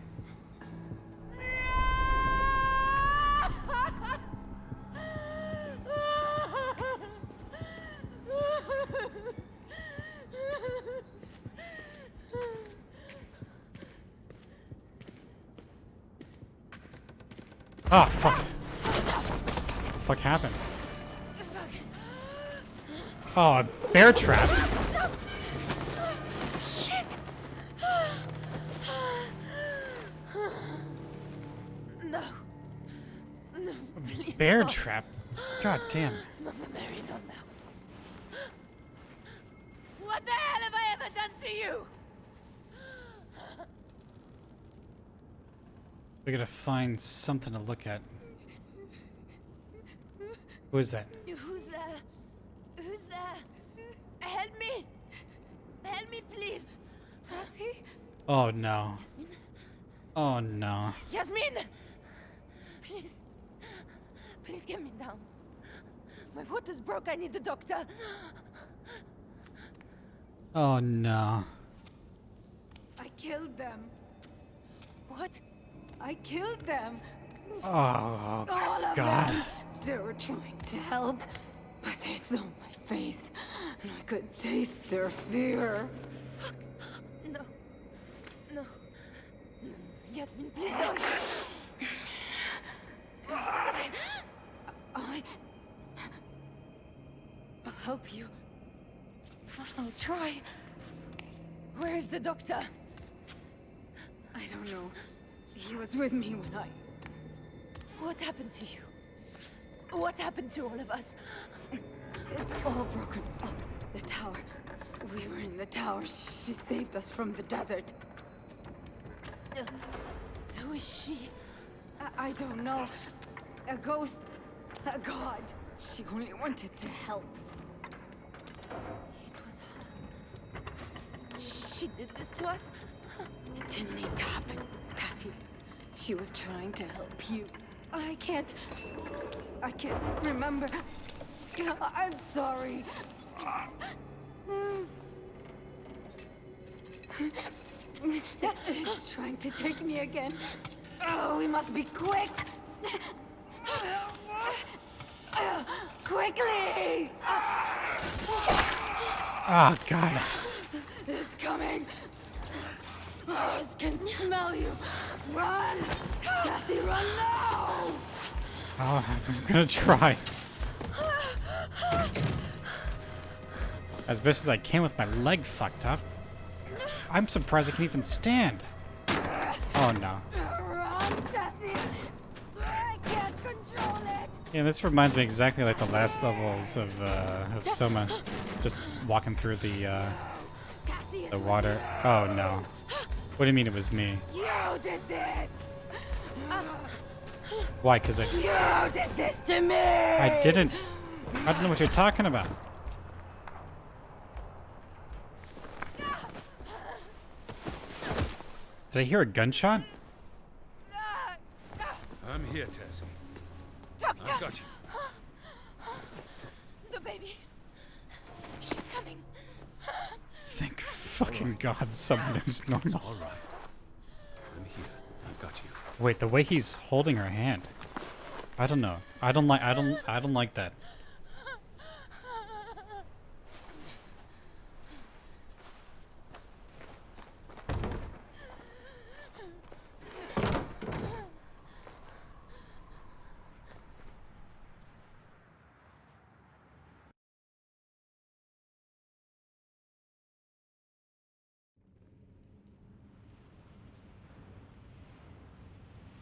Oh, fuck. Fuck happened? Oh, a bear trap. Shit! No. No, please. Bear not. trap? God damn. Mother Mary, not now. What the hell have I ever done to you? We gotta find something to look at. Who is that? Who's there? Who's there? Help me! Help me, please! Tassie? Oh no. Yasmin? Oh no. Yasmin! Please. Please get me down. My water's broke. I need the doctor. Oh no. I killed them. What? I killed them. Oh, All of God. them. They were trying to help, but they saw my face, and I could taste their fear. No. No. No. Yasmin, please don't. help you. I'll try. Where is the doctor? I don't know. He was with me when I... What happened to you? What happened to all of us? It's all broken up. The tower. We were in the tower. She saved us from the desert. Who is she? I don't know. A ghost. A god. She only wanted to help. It was her. She did this to us? It didn't need to happen, Tassie. She was trying to help you. I can't remember. I'm sorry. It's trying to take me again. Oh, we must be quick. Quickly! Oh, God. It's coming. Oh, it can smell you. Run! Jesse, run now! Oh, I'm gonna try. As best as I can with my leg fucked up. I'm surprised I can even stand. Oh, no. Run, Jesse! I can't control it! Yeah, this reminds me exactly like the last levels of Soma. Just walking through the water. Oh, no. What do you mean it was me? You did this! Why? Because You did this to me! I didn't. I don't know what you're talking about. Did I hear a gunshot? I'm here, Tessie. Doctor! I've got you. The baby. She's coming. Thank fucking God someone who's normal. All right. I'm here. I've got you. Wait, the way he's holding her hand. I don't know. I don't like that.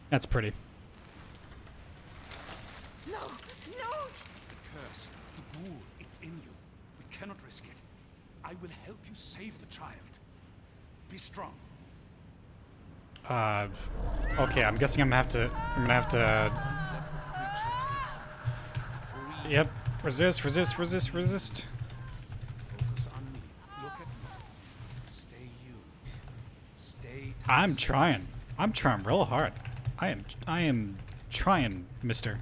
That's pretty. No! No! The curse, the ghoul, it's in you. We cannot risk it. I will help you save the child. Be strong. Okay, I'm guessing I'm gonna have to. Yep. Resist, resist, resist, resist. Focus on me. Look at me. Stay you. Stay tight. I'm trying. I'm trying real hard. I am trying, mister.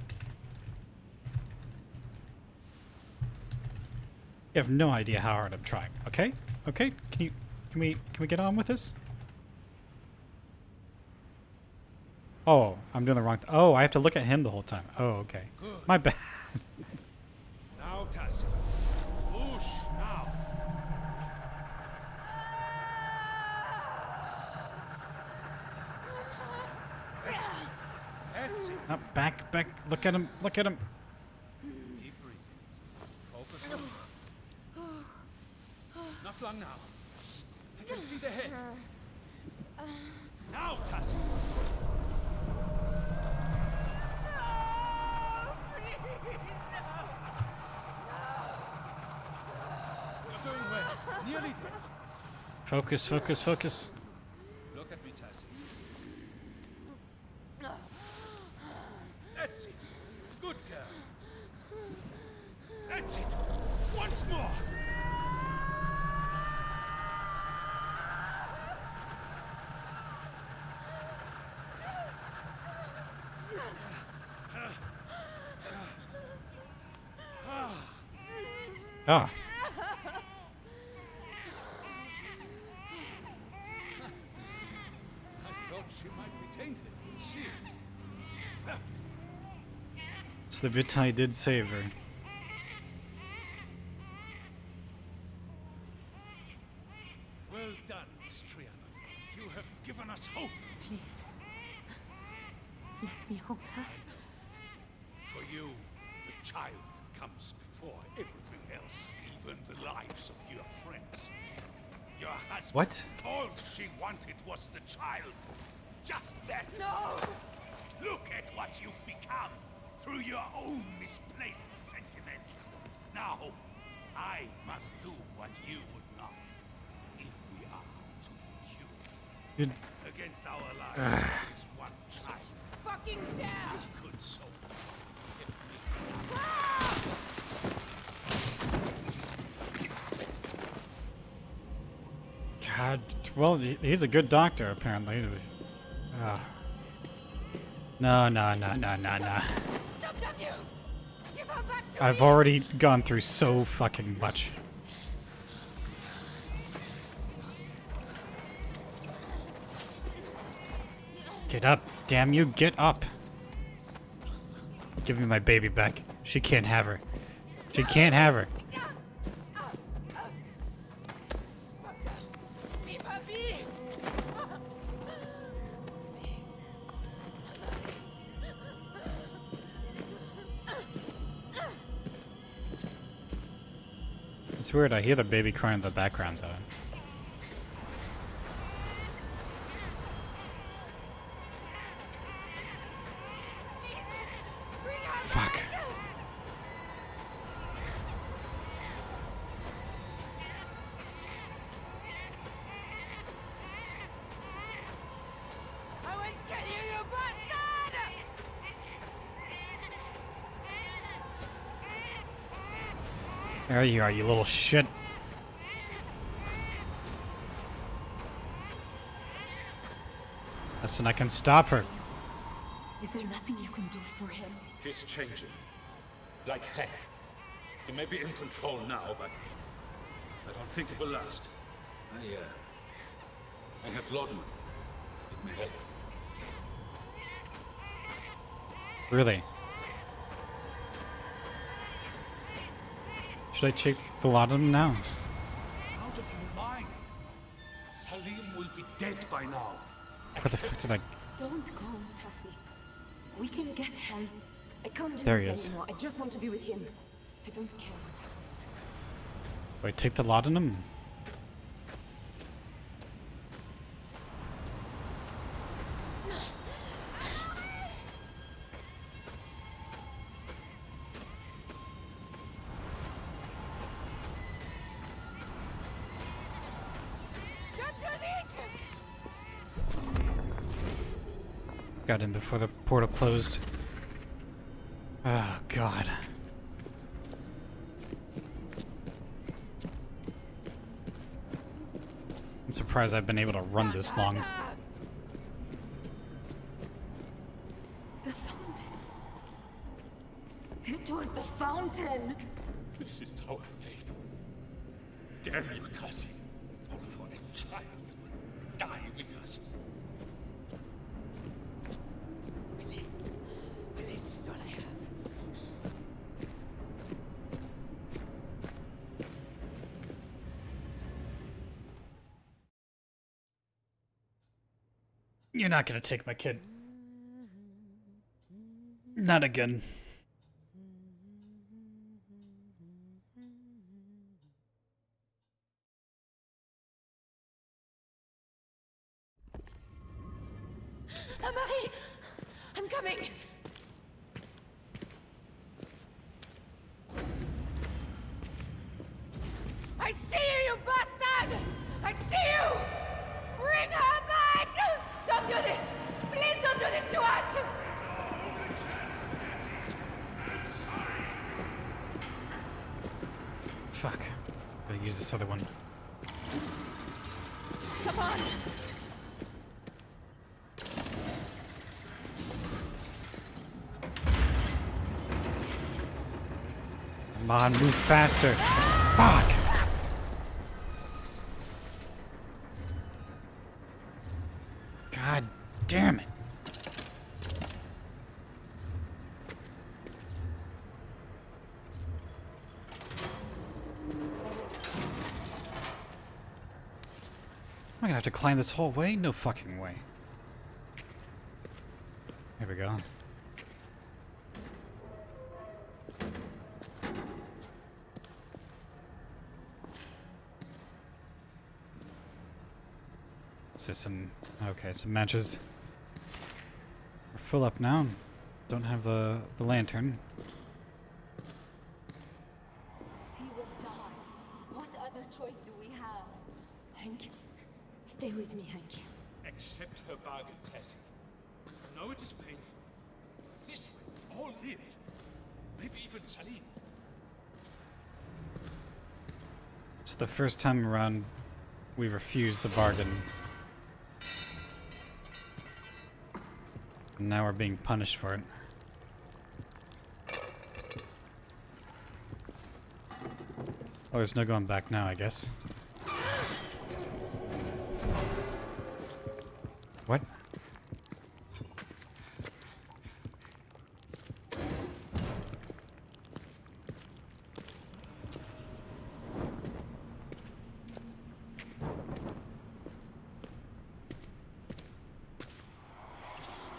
You have no idea how hard I'm trying, okay? Okay? Can we get on with this? Oh, I'm doing the wrong oh, I have to look at him the whole time. Oh, okay. Good. My bad. Now, Tassie. Whoosh, now. That's it. Up, back. Look at him. Look at him. Keep breathing. Focus on me. Not long now. I can see the head. Now, Tassie. You're doing well. Nearly there. Focus, focus, focus. Look at me, Tassie. That's it. Good girl. That's it. Once more. Ah. I thought she might be tainted. She. Perfect. So the Vitae did save her. Well done, Miss Triana. You have given us hope. Please. Let me hold her. For you, the child comes before. before everything else, even the lives of your friends. Your husband, What? all she wanted was the child. Just that. No! Look at what you've become through your own misplaced sentiment. Now, I must do what you would not. If we are to be human. Against our lives, there is one chance. Fucking dare! You could so God, well, he's a good doctor, apparently. No. Stop, damn you! Give her back to I've me! already gone through so fucking much. Get up, damn you, get up! Give me my baby back. She can't have her. She can't have her. Leave her be! It's weird, I hear the baby crying in the background, though. Fuck. I will kill you, you bastard! There you are, you little shit. Listen, I can stop her. Is there nothing you can do for him? He's changing. Like heck. He may be in control now, but I don't think it will last. I have laudanum. It may help. Really? Should I take the laudanum now? Out of your mind. Salim will be dead by now. Where the fuck did I... Don't go, Tassie. We can get help. I can't do There he this is. anymore. I just want to be with him. I don't care what happens. Wait, take the laudanum? Don't do this! Got in before the portal closed. Oh, God. I'm surprised I've been able to run this long. The fountain. It was the fountain! This is our fate. Damn you, Tassie. All for a child will die with us. Release. Release is all I have. You're not gonna take my kid. Not again. Marie! I'm coming! I see you, you bastard! I see you! Bring her back! Don't do this! Please don't do this to us! Fuck. Gotta use this other one. Come on! Come on, move faster. Fuck! God damn it. Am I gonna have to climb this whole way? No fucking way. Here we go. What's this? Some okay, some matches. We're full up now. Don't have the lantern. He will die. What other choice do we have? Hank, stay with me, Hank. Accept her bargain, Tessie. I know it is painful. This way, all live. Maybe even Salim. It's the first time around we refused the bargain. And now we're being punished for it. Oh, there's no going back now, I guess. What?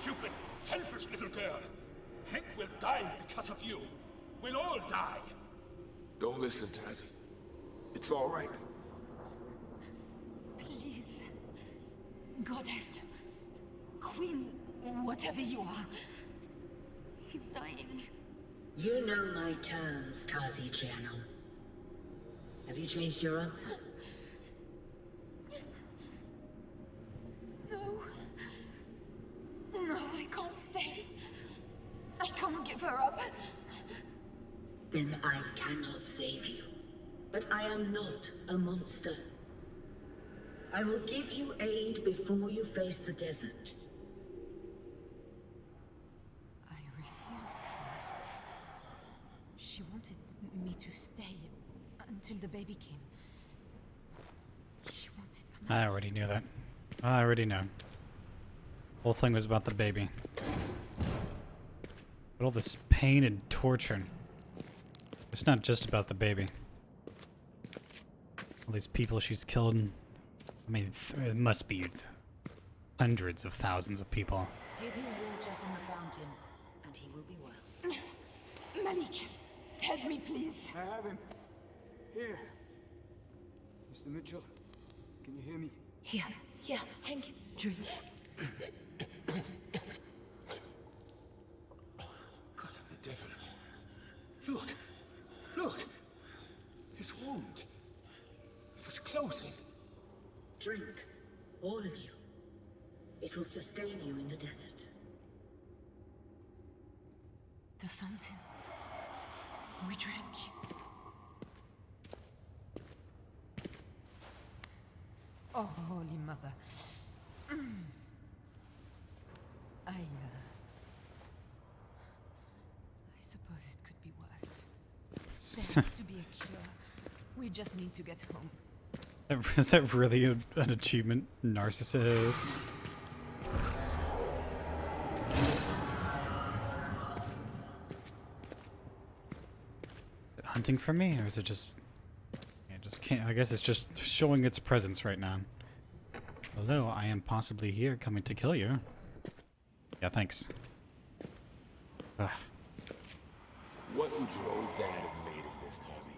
Stupid, selfish little girl. Hank will die because of you. We'll all die. Don't listen, Tazzy. It's all right. Please. Goddess. Queen, whatever you are. He's dying. You know my terms, Tazi Giano. Have you changed your answer? No. No, I can't stay. I can't give her up. Then I cannot save you. But I am not a monster. I will give you aid before you face the desert. I refused her. She wanted me to stay until the baby came. She wanted I already knew that. I already know. Whole thing was about the baby. But all this pain and torture. It's not just about the baby. All these people she's killed. I mean, it must be hundreds of thousands of people. Give him water from the fountain, and he will be well. Malik, help me, please. I have him. Here. Mr. Mitchell, can you hear me? Here, Hank, drink. God, the devil. Look. Look. His wound. It was closing. Drink, all of you. It will sustain you in the desert. the fountain. We drank. Oh, Holy Mother. I suppose it could be worse. There has to be a cure. We just need to get home. Is that really an achievement? Narcissist. Is it hunting for me, or is it just... I just can't... I guess it's just showing its presence right now. Hello, I am possibly here coming to kill you. Yeah, thanks. Ugh. What would your old dad have made of this, Tazi?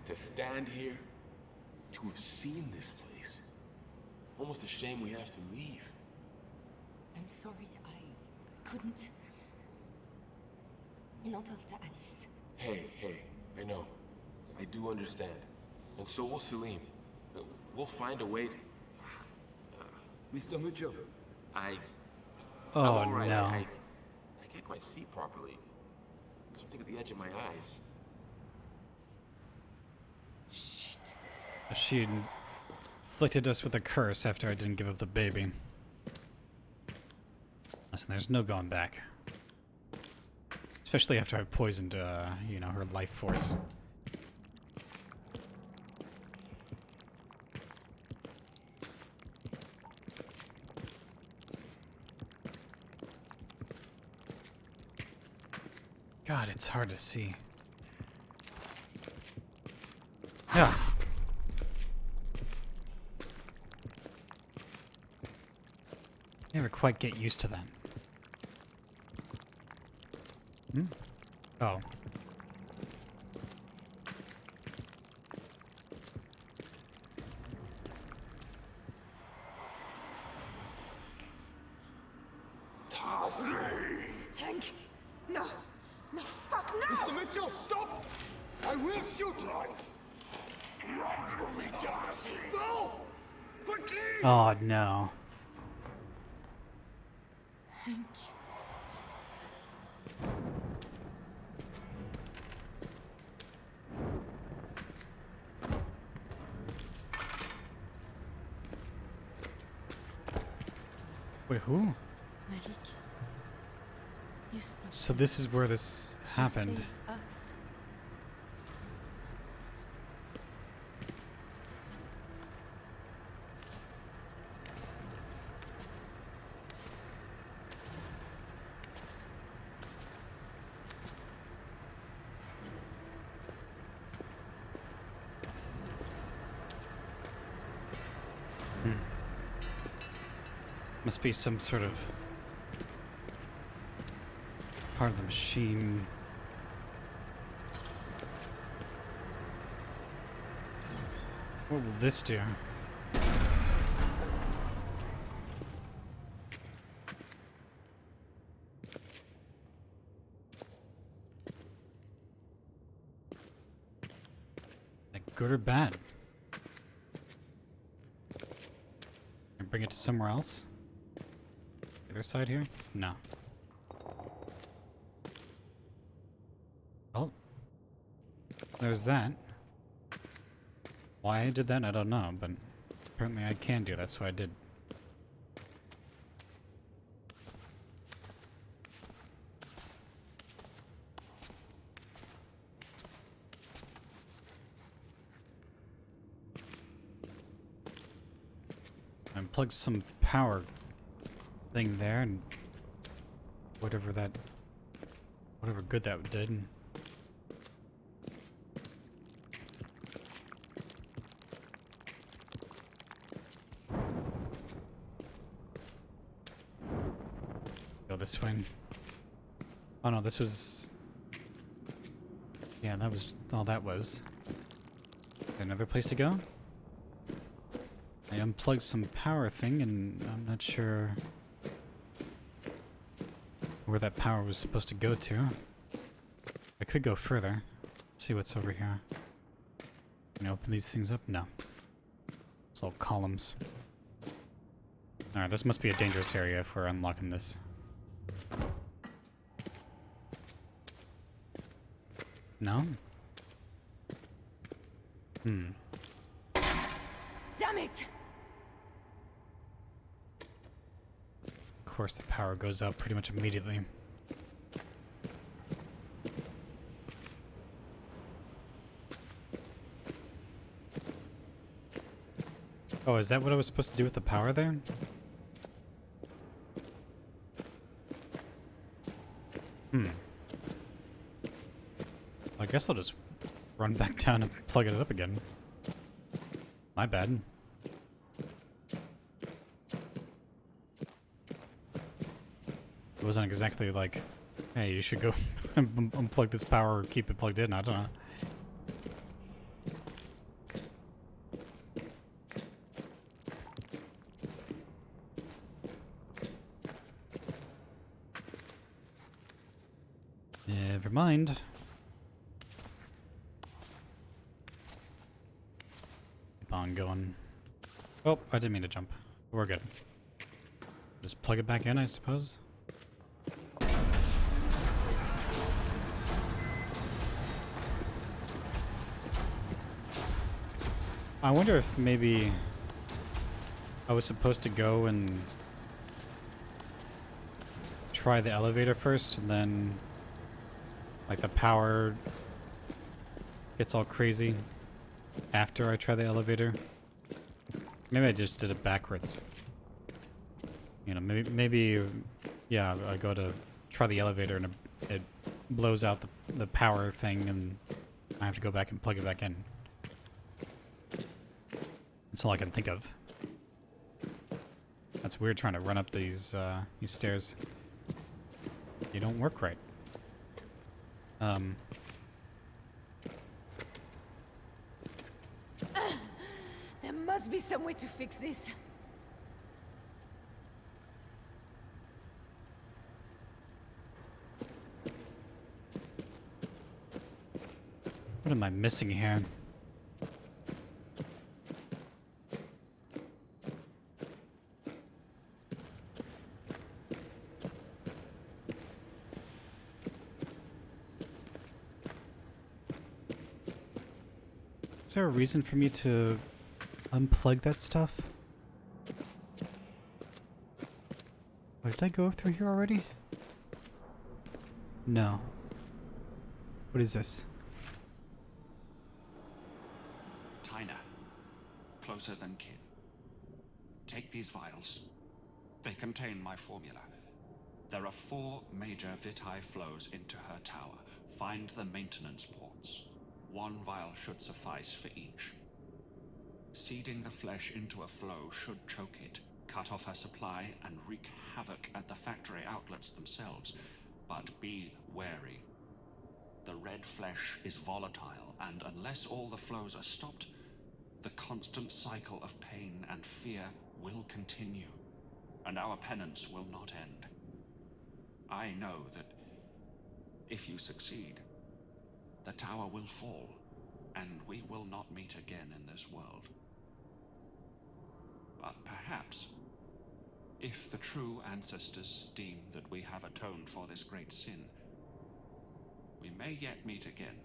To stand here, to have seen this place. Almost a shame we have to leave. I'm sorry, I couldn't. Not after Alice. Hey, I know. I do understand. And so will Salim. We'll find a way to... Mr. Mitchell. I'm Oh, all right. no. I can't quite see properly. Something at the edge of my eyes. Shit. She inflicted us with a curse after I didn't give up the baby. Listen, there's no going back. Especially after I poisoned, you know, her life force. God, it's hard to see. Yeah. Never quite get used to that. Hmm? Oh. Hank! No! No, fuck, no! Mr. Mitchell, stop! I will shoot you! Run from me, Darcy! Go! Quickly! Oh no. Hank. Wait, who? Malik. You stopped. So this is where this happened. You saved us. I'm sorry. Must be some sort of part of the machine. What will this do? Like good or bad? And bring it to somewhere else? Other side here? No. Oh. There's that. Why I did that, I don't know, but apparently I can do that, so I did. I unplugged some power thing there, and whatever good that did. Go this way. Oh no, this was... Yeah, that was all that was. Another place to go? I unplugged some power thing, and I'm not sure where that power was supposed to go to. I could go further. See what's over here. Can I open these things up? No. It's all columns. Alright, this must be a dangerous area if we're unlocking this. No? Hmm. Damn it! Of course the power goes out pretty much immediately. Oh, is that what I was supposed to do with the power there? Hmm. I guess I'll just run back down and plug it up again. My bad. It wasn't exactly like, hey, you should go unplug this power or keep it plugged in. I don't know. Never mind. Keep on going. Oh, I didn't mean to jump. We're good. Just plug it back in, I suppose. I wonder if maybe I was supposed to go and try the elevator first, and then like the power gets all crazy after I try the elevator. Maybe I just did it backwards. You know, maybe yeah, I go to try the elevator and it blows out the power thing, and I have to go back and plug it back in. That's all I can think of. That's weird trying to run up these stairs. They don't work right. There must be some way to fix this. What am I missing here? Is there a reason for me to unplug that stuff? Oh, did I go through here already? No. What is this? Tyner, closer than kin. Take these vials. They contain my formula. There are 4 major Vitae flows into her tower. Find the maintenance ports. 1 vial should suffice for each. Seeding the flesh into a flow should choke it, cut off her supply, and wreak havoc at the factory outlets themselves. But be wary. The red flesh is volatile, and unless all the flows are stopped, the constant cycle of pain and fear will continue, and our penance will not end. I know that if you succeed, the tower will fall, and we will not meet again in this world. But perhaps, if the true ancestors deem that we have atoned for this great sin, we may yet meet again,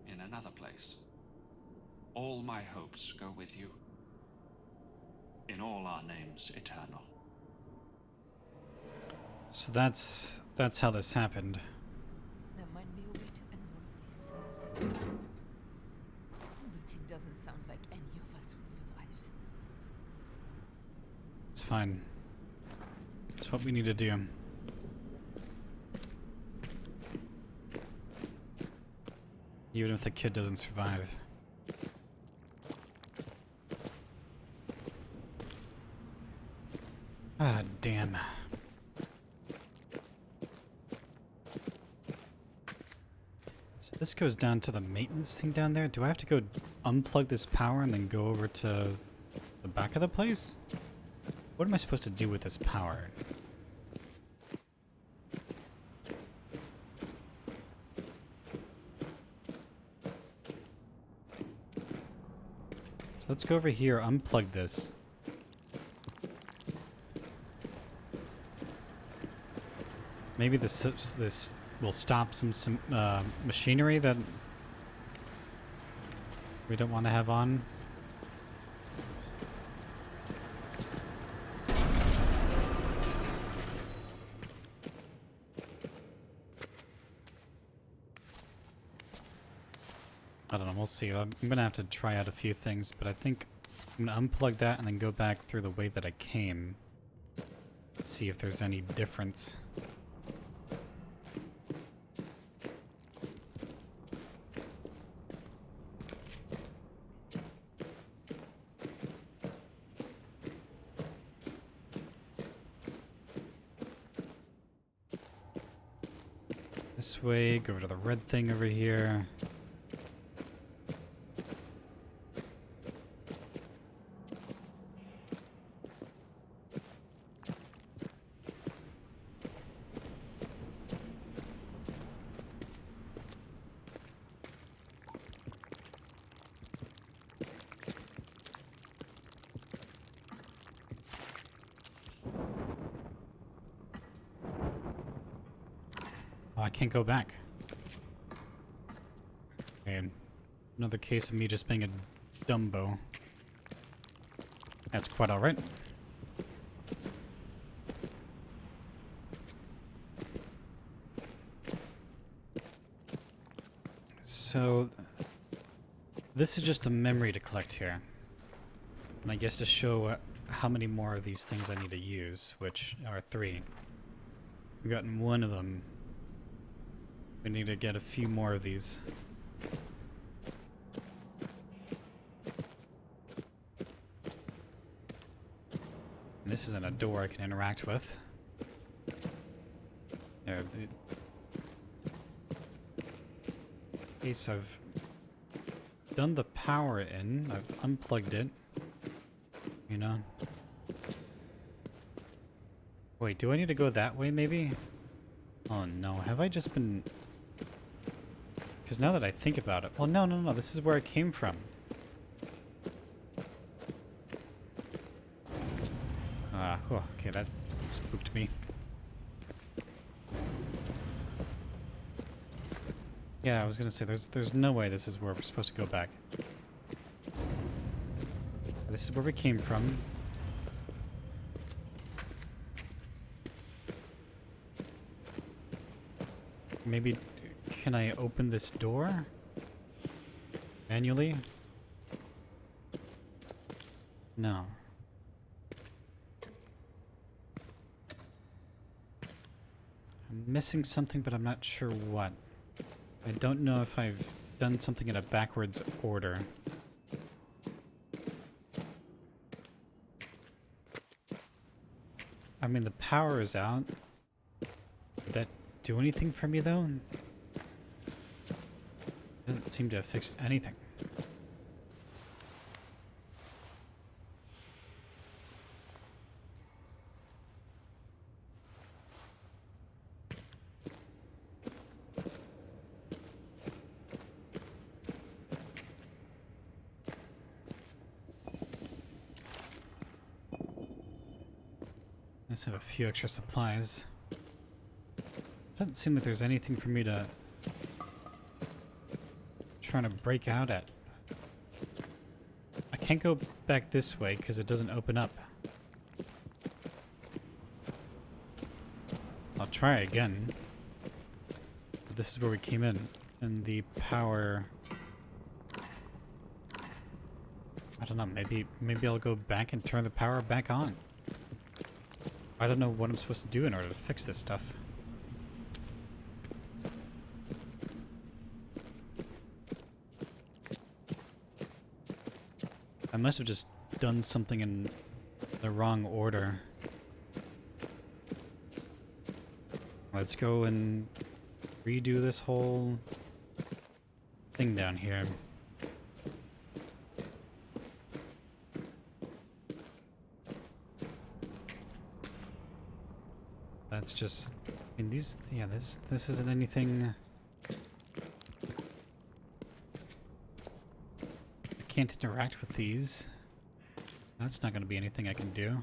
in another place. All my hopes go with you. In all our names eternal. So that's how this happened. There might be a way to end all of this. But it doesn't sound like any of us would survive. It's fine. It's what we need to do. Even if the kid doesn't survive. Ah, damn. So this goes down to the maintenance thing down there. Do I have to go unplug this power and then go over to the back of the place? What am I supposed to do with this power? So let's go over here, unplug this. Maybe this will stop some machinery that we don't want to have on. I don't know, we'll see. I'm gonna have to try out a few things, but I think I'm gonna unplug that and then go back through the way that I came. See if there's any difference. This way, go over to the red thing over here. Oh, I can't go back. Okay, another case of me just being a Dumbo. That's quite alright. So, this is just a memory to collect here. And I guess to show how many more of these things I need to use, which are 3. We've gotten 1 of them. We need to get a few more of these. And this isn't a door I can interact with. There, okay, so I've done the power in. I've unplugged it. You know? Wait, do I need to go that way maybe? Oh no, have I just been Because now that I think about it... Well, no. This is where I came from. Okay, that spooked me. Yeah, I was gonna say, there's no way this is where we're supposed to go back. This is where we came from. Maybe... Can I open this door? Manually? No. I'm missing something, but I'm not sure what. I don't know if I've done something in a backwards order. I mean, the power is out. Did that do anything for me, though? Doesn't seem to have fixed anything. Let's have a few extra supplies. Doesn't seem like there's anything for me to trying to break out at. I can't go back this way because it doesn't open up. I'll try again. But this is where we came in. And the power... I don't know, maybe I'll go back and turn the power back on. I don't know what I'm supposed to do in order to fix this stuff. I must have just done something in the wrong order. Let's go and redo this whole thing down here. That's just... I mean, these... Yeah, this isn't anything... I can't interact with these. That's not going to be anything I can do.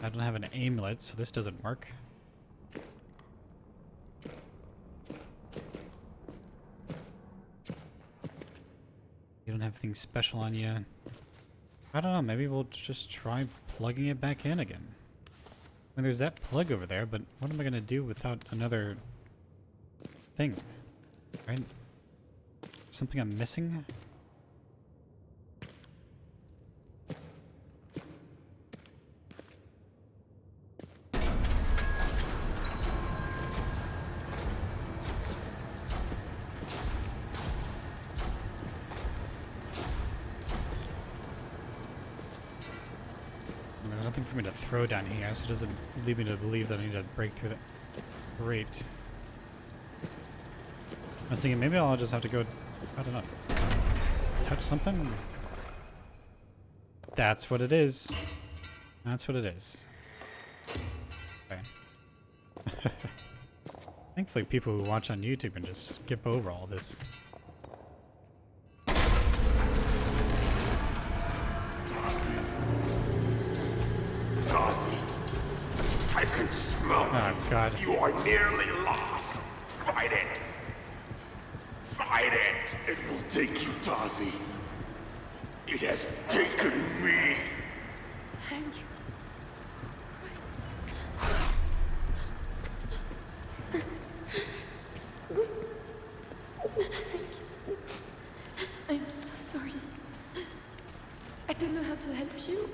I don't have an amulet, so this doesn't work. You don't have anything special on you. I don't know, maybe we'll just try plugging it back in again. I mean, there's that plug over there, but what am I going to do without another thing? Right? Something I'm missing? There's nothing for me to throw down here, so it doesn't lead me to believe that I need to break through that. Great. I was thinking maybe I'll just have to go, I don't know, touch something? That's what it is. That's what it is. Okay. Thankfully people who watch on YouTube can just skip over all this. Darcy, I can smell Oh, God. you are nearly lost. Fight it. Fight it. It will take you, Darcy. It has taken me. Thank you. I'm so sorry. I don't know how to help you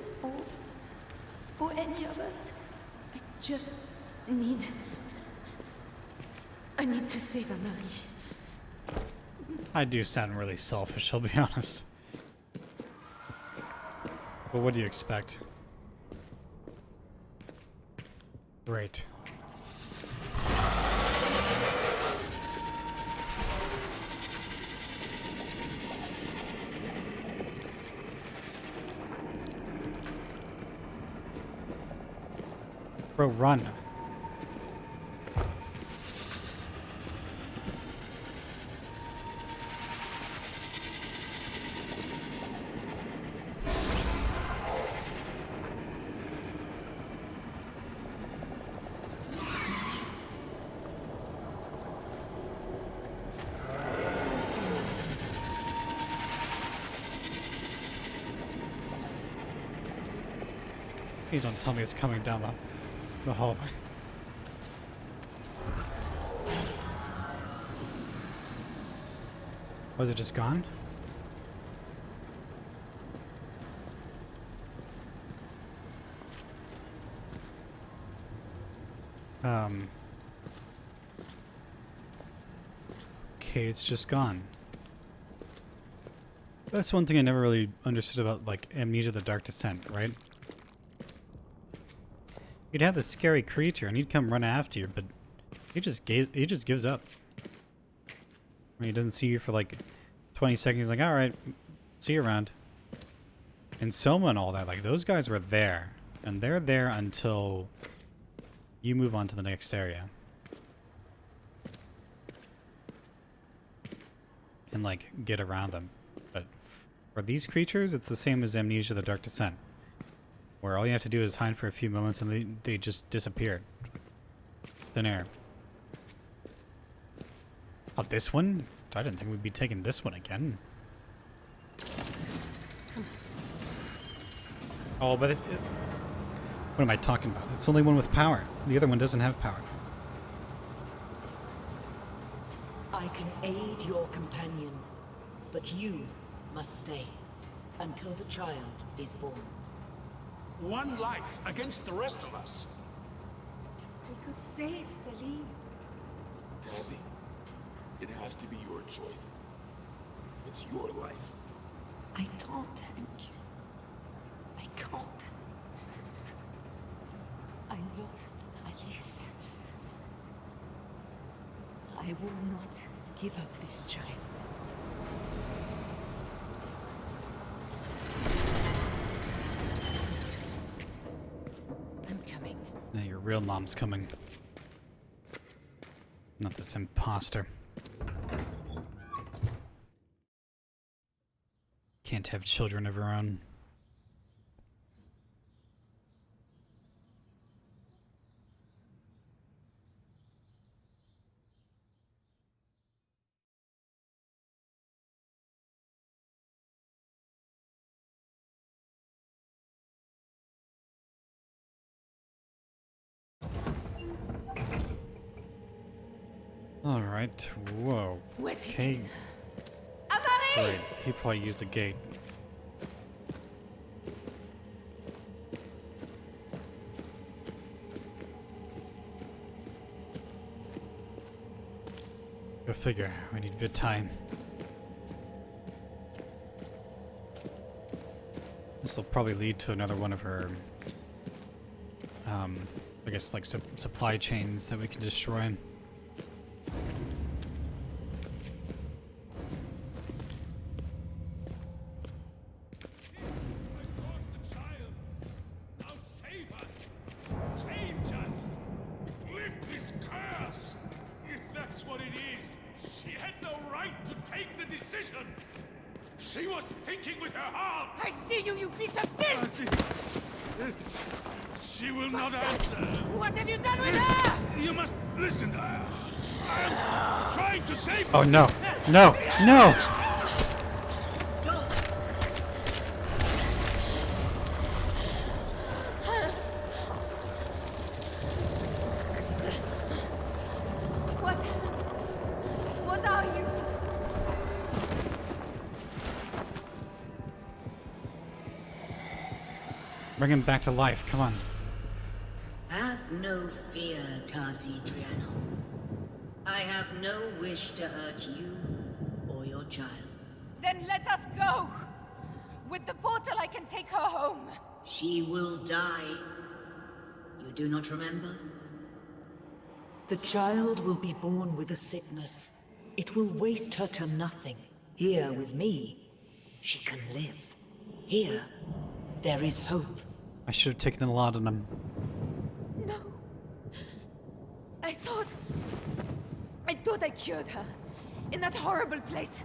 or any of us. I just need... I need to save Amari. I do sound really selfish, I'll be honest. But what do you expect? Great. Bro, run. Please don't tell me it's coming down the hallway. Was it just gone? Okay, it's just gone. That's one thing I never really understood about, like, Amnesia the Dark Descent, right? You'd have this scary creature and he'd come run after you, but he just gives up. When he doesn't see you for like 20 seconds, he's like, alright, see you around. And Soma and all that, like, those guys were there. And they're there until you move on to the next area. And, like, get around them. But for these creatures, it's the same as Amnesia the Dark Descent. Where all you have to do is hide for a few moments and they just disappeared. Thin air. Oh, this one? I didn't think we'd be taking this one again. Oh, but what am I talking about? It's only one with power. The other one doesn't have power. I can aid your companions, but you must stay until the child is born. One life against the rest of us. We could save Selim. Tazzy, it has to be your choice. It's your life. I can't, Hank. I can't. I lost Alice. I will not give up this child. I'm coming. Now your real mom's coming. Not this imposter. Can't have children of her own. All right. Whoa. Where's he Okay. Amari! Great. He probably used the gate. Go figure. We need Vitae. This will probably lead to another one of her, I guess, like supply chains that we can destroy. She was thinking with her heart! I see you, you piece of filth! She will Bastard! not answer! What have you done with her? You must listen. I am trying to save her! Oh no! No! No! Stop! What are you? Bring him back to life. Come on. Have no fear, Tazi Driano. I have no wish to hurt you or your child. Then let us go! With the portal I can take her home. She will die. You do not remember? The child will be born with a sickness. It will waste her to nothing. Here with me, she can live. Here, there is hope. I should have taken the lot on him. No. I thought I cured her. In that horrible place.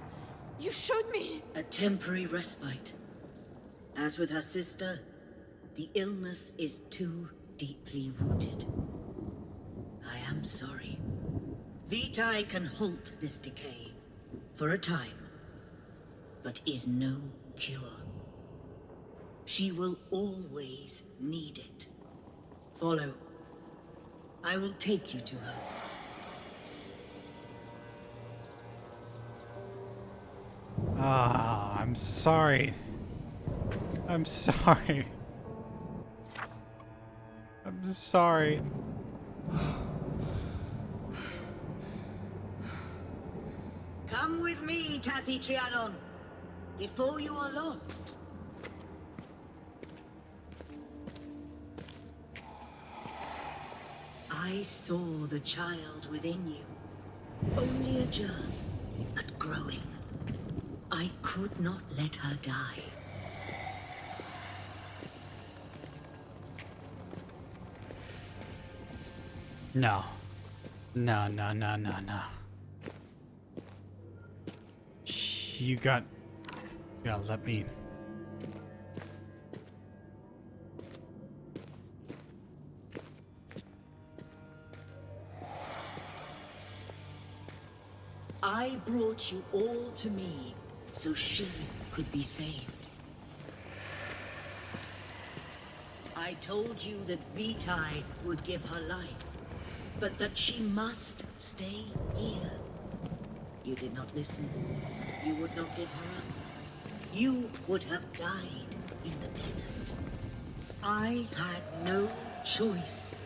You showed me. A temporary respite. As with her sister, the illness is too deeply rooted. I am sorry. Vitae can halt this decay, for a time, but is no cure. She will always need it. Follow. I will take you to her. Ah, I'm sorry. I'm sorry. I'm sorry. Come with me, Tassie Trianon, before you are lost. I saw the child within you. Only a germ, but growing. I could not let her die. No. No, no, no, no, no. You gotta let me. I brought you all to me so she could be saved. I told you that Vitae would give her life, but that she must stay here. You did not listen. You would not give her up. You would have died in the desert. I had no choice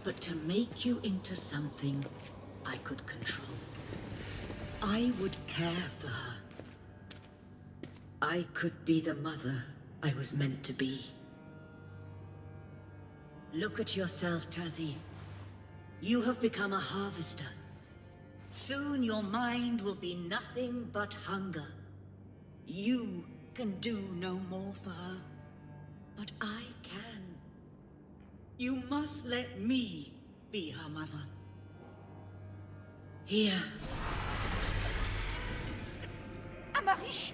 but to make you into something I could control. I would care for her. I could be the mother I was meant to be. Look at yourself, Tassie. You have become a harvester. Soon your mind will be nothing but hunger. You can do no more for her, but I can. You must let me be her mother. Here. Amari!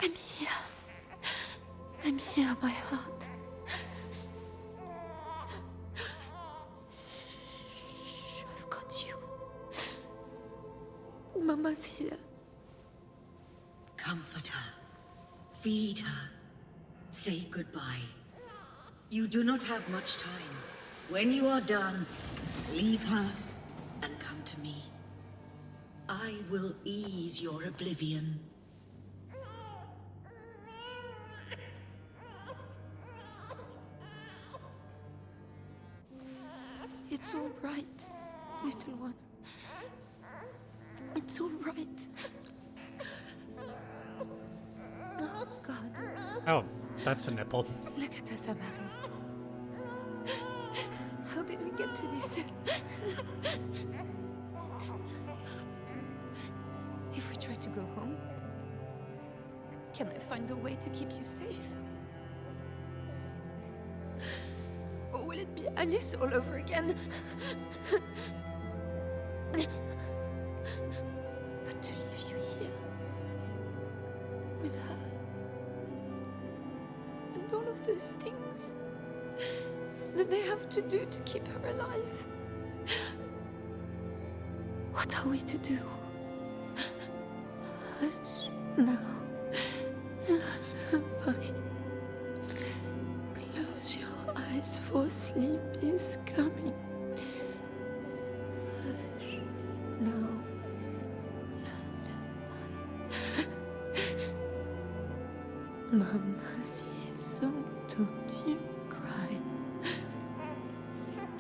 I'm here. I'm here, my heart. Shh, I've got you. Mama's here. Comfort her. Feed her. Say goodbye. You do not have much time. When you are done, leave her and come to me. I will ease your oblivion. It's all right, little one. It's all right. Oh, God. Oh, that's a nipple. Look at us, Amari. How did we get to this? If we try to go home, can I find a way to keep you safe? Or will it be Alice all over again? But to leave you here, with her, and all of those things that they have to do to keep her alive. What are we to do? Hush now. Lullaby. Close your eyes, for sleep is coming. Hush now. Maman s'y est entendu cry.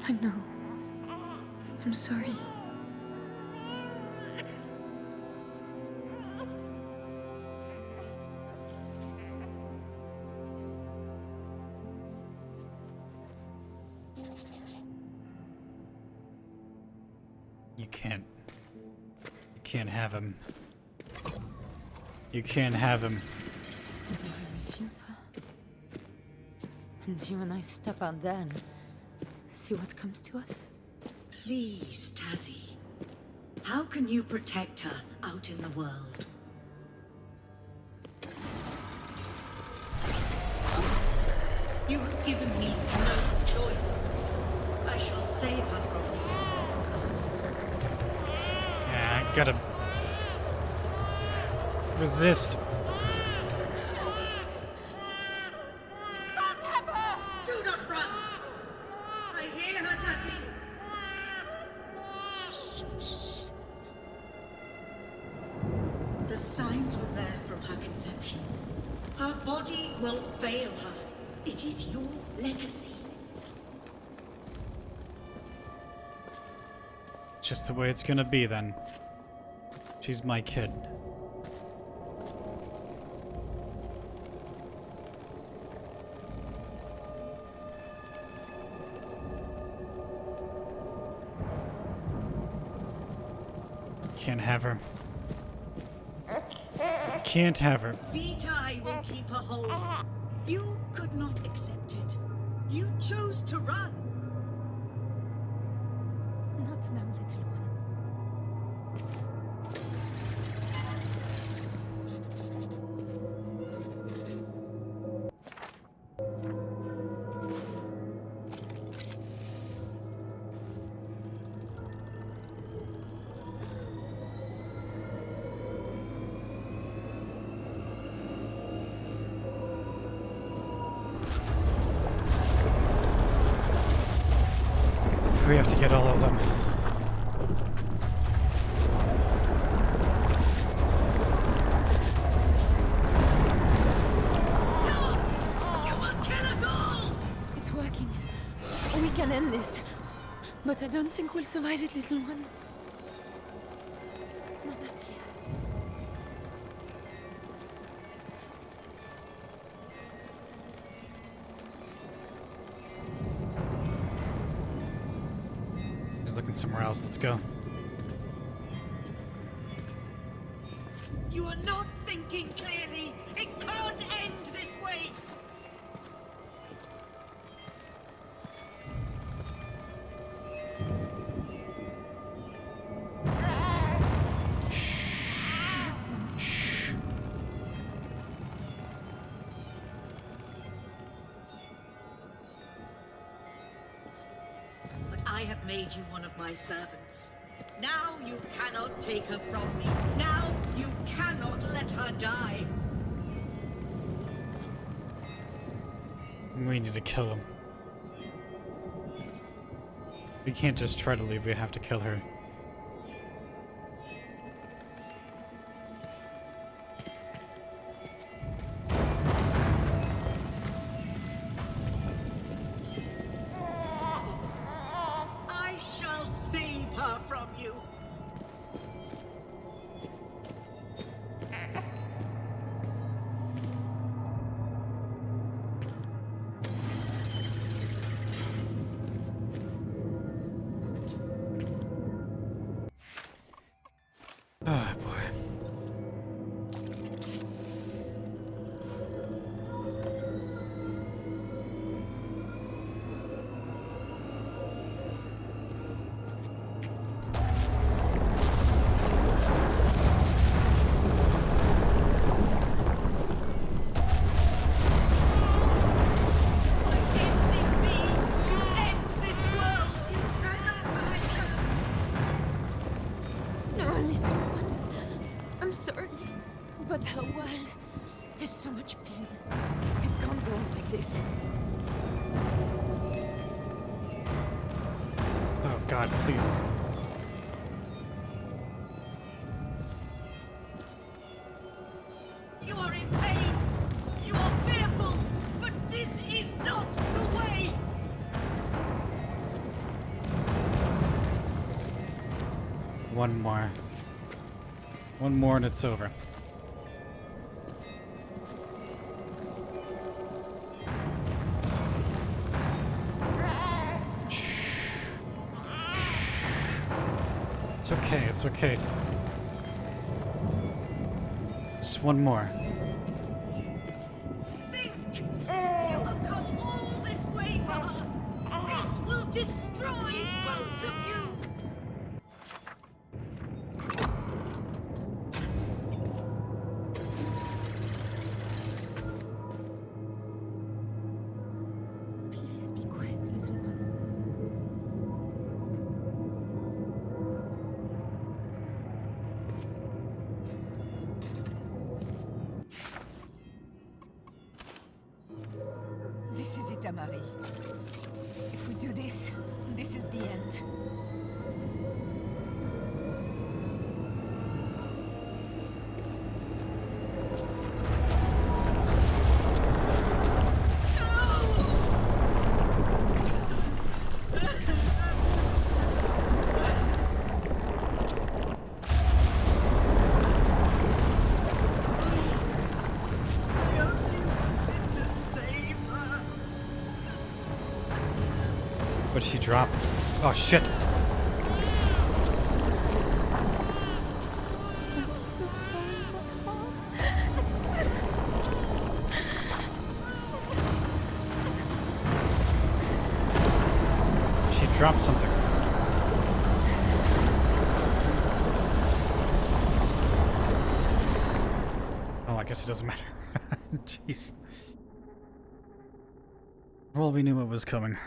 I know. I'm sorry. You can't have him. You can't have him. Do I refuse her? And you and I step out there and see what comes to us? Please, Tassie. How can you protect her out in the world? You have given me no choice. I shall save her from gotta resist. Don't have her! Do not run! I hear her, Tassie! The signs were there from her conception. Her body will fail her. It is your legacy. Just the way it's gonna be then. She's my kid. Can't have her. Can't have her. Vitae will keep her whole. You could not accept it. You chose to run. Not now, little one. We have to get all of them. It's working. We can end this. But I don't think we'll survive it, little one. Mama's here. He's looking somewhere else. Let's go. You are not thinking clearly. It can't end this way. But I have made you one of my servants. Now you cannot take her from me. Now you cannot let her die. We need to kill him. We can't just try to leave. We have to kill her. I shall save her from you. Oh boy. No, little one. I'm sorry. But our world, there's so much pain. It can't go on like this. Oh God, please. You are in pain. You are fearful. But this is not the way. One more. One more and it's over. It's okay, it's okay. Just one more. You have come all this way for her. This will destroy both of you. Please be quiet, little one. Tamari. If we do this, this is the end. What'd she drop? Oh shit! I'm so sorry, She dropped something. Oh, I guess it doesn't matter. Jeez. Well, we knew it was coming.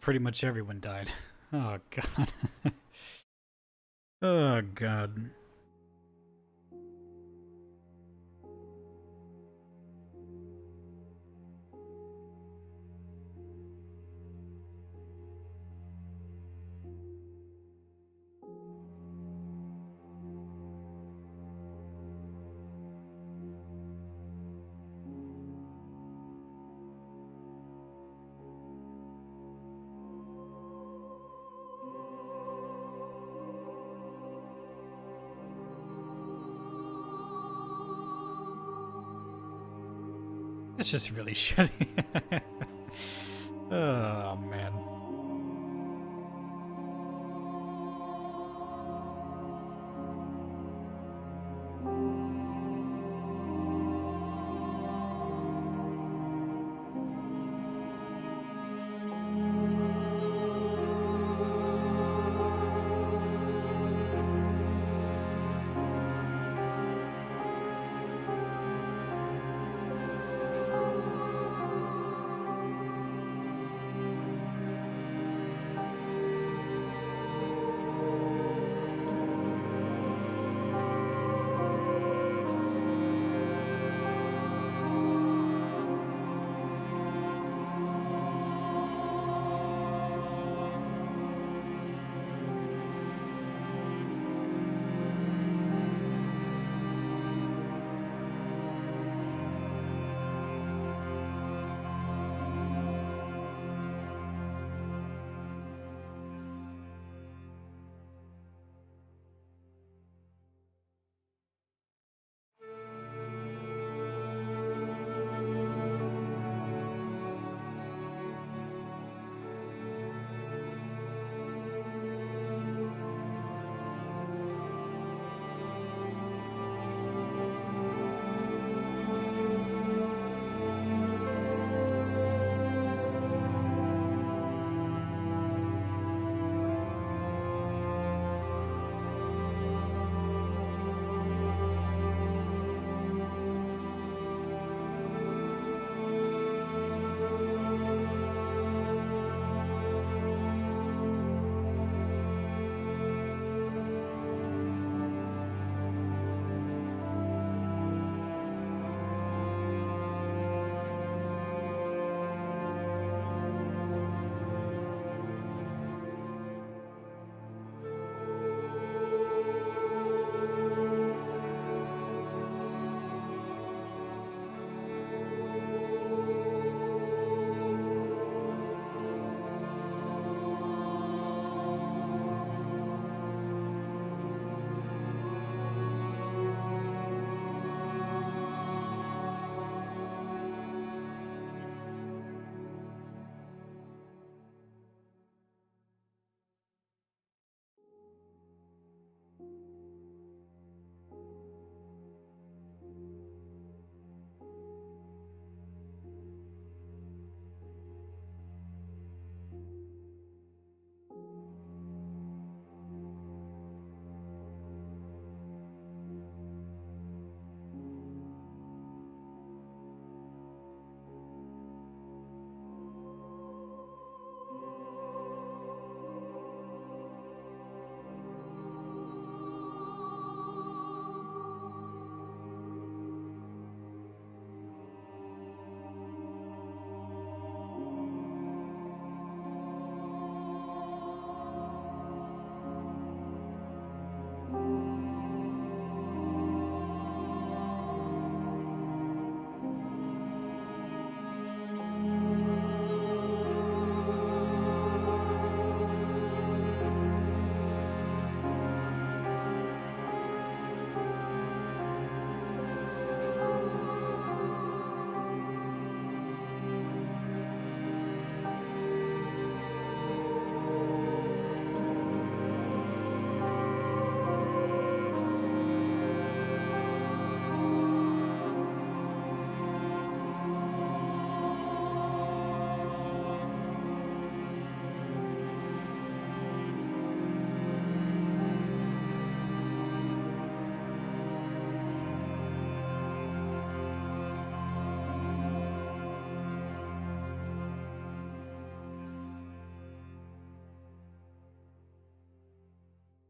Pretty much everyone died. Oh god. Oh god. It's just really shitty. Oh man.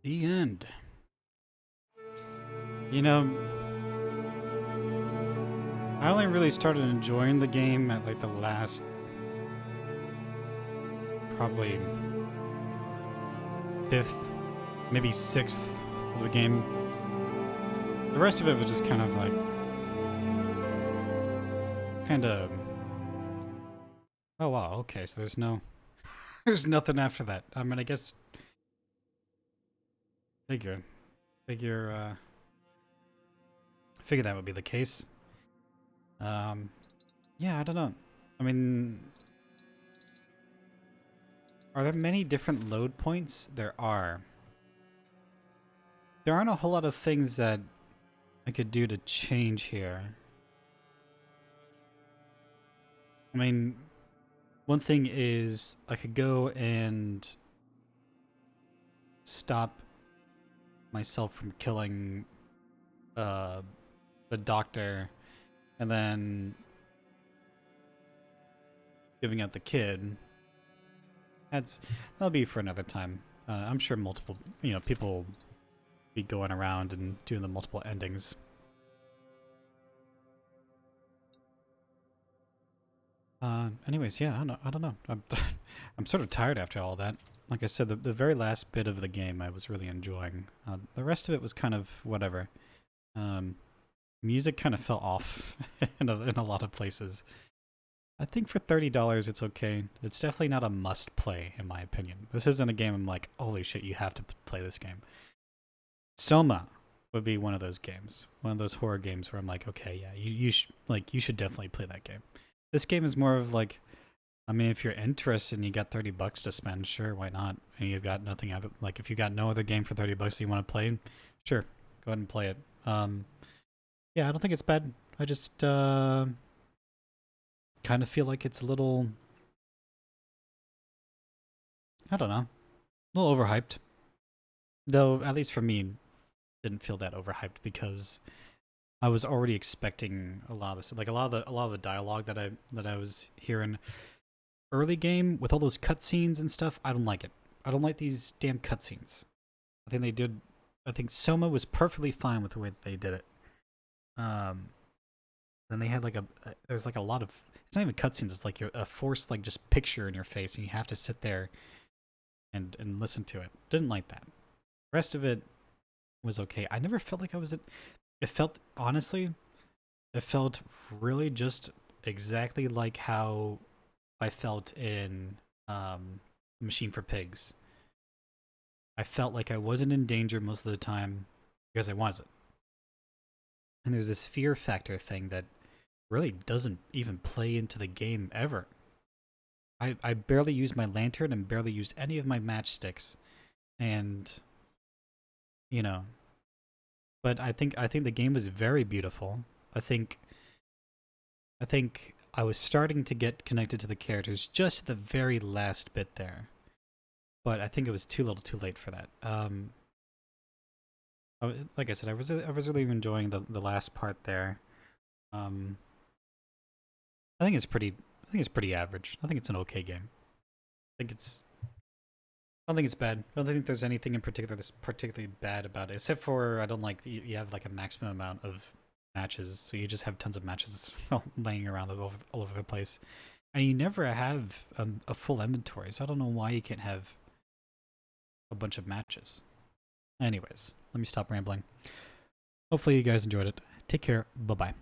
The end. You know, I only really started enjoying the game at like the last, probably 5th, maybe 6th of the game. The rest of it was just kind of like, oh wow, okay, so there's nothing after that. I mean, I guess, figure that would be the case. Yeah, I don't know. I mean, are there many different load points? There are. There aren't a whole lot of things that I could do to change here. I mean, one thing is I could go and stop myself from killing the doctor and then giving up the kid. That'll be for another time. I'm sure multiple, people will be going around and doing the multiple endings. Anyways, yeah, I don't know. I'm sort of tired after all that. Like I said, the very last bit of the game I was really enjoying. The rest of it was kind of whatever. Music kind of fell off in a lot of places. I think for $30 it's okay. It's definitely not a must play in my opinion. This isn't a game I'm like, holy shit, you have to play this game. Soma would be one of those games. One of those horror games where I'm like, okay, yeah, you should definitely play that game. This game is more of like, I mean, if you're interested and you got $30 to spend, sure, why not? And you've got nothing other, like if you got no other game for $30 that you want to play, sure, go ahead and play it. Yeah, I don't think it's bad. I just kind of feel like it's a little, I don't know, a little overhyped. Though, at least for me, didn't feel that overhyped because I was already expecting a lot of this, like a lot of the dialogue that I was hearing early game with all those cutscenes and stuff. I don't like it. I don't like these damn cutscenes. I think Soma was perfectly fine with the way that they did it. Then they had like there's like a lot of, it's not even cutscenes. It's like a forced like just picture in your face, and you have to sit there and listen to it. Didn't like that. The rest of it was okay. I never felt like I was it felt, honestly, it felt really just exactly like how I felt in Machine for Pigs. I felt like I wasn't in danger most of the time because I wasn't. And there's this fear factor thing that really doesn't even play into the game ever. I barely used my lantern and barely used any of my matchsticks. And, but I think the game was very beautiful. I think I was starting to get connected to the characters just at the very last bit there, but I think it was too little, too late for that. Like I said, I was really enjoying the last part there. I think it's pretty average. I think it's an okay game. I don't think it's bad. I don't think there's anything in particular that's particularly bad about it, except for I don't like you have like a maximum amount of matches, so you just have tons of matches laying around all over the place, and you never have a full inventory. So I don't know why you can't have a bunch of matches. Anyways, let me stop rambling. Hopefully you guys enjoyed it. Take care. Bye bye.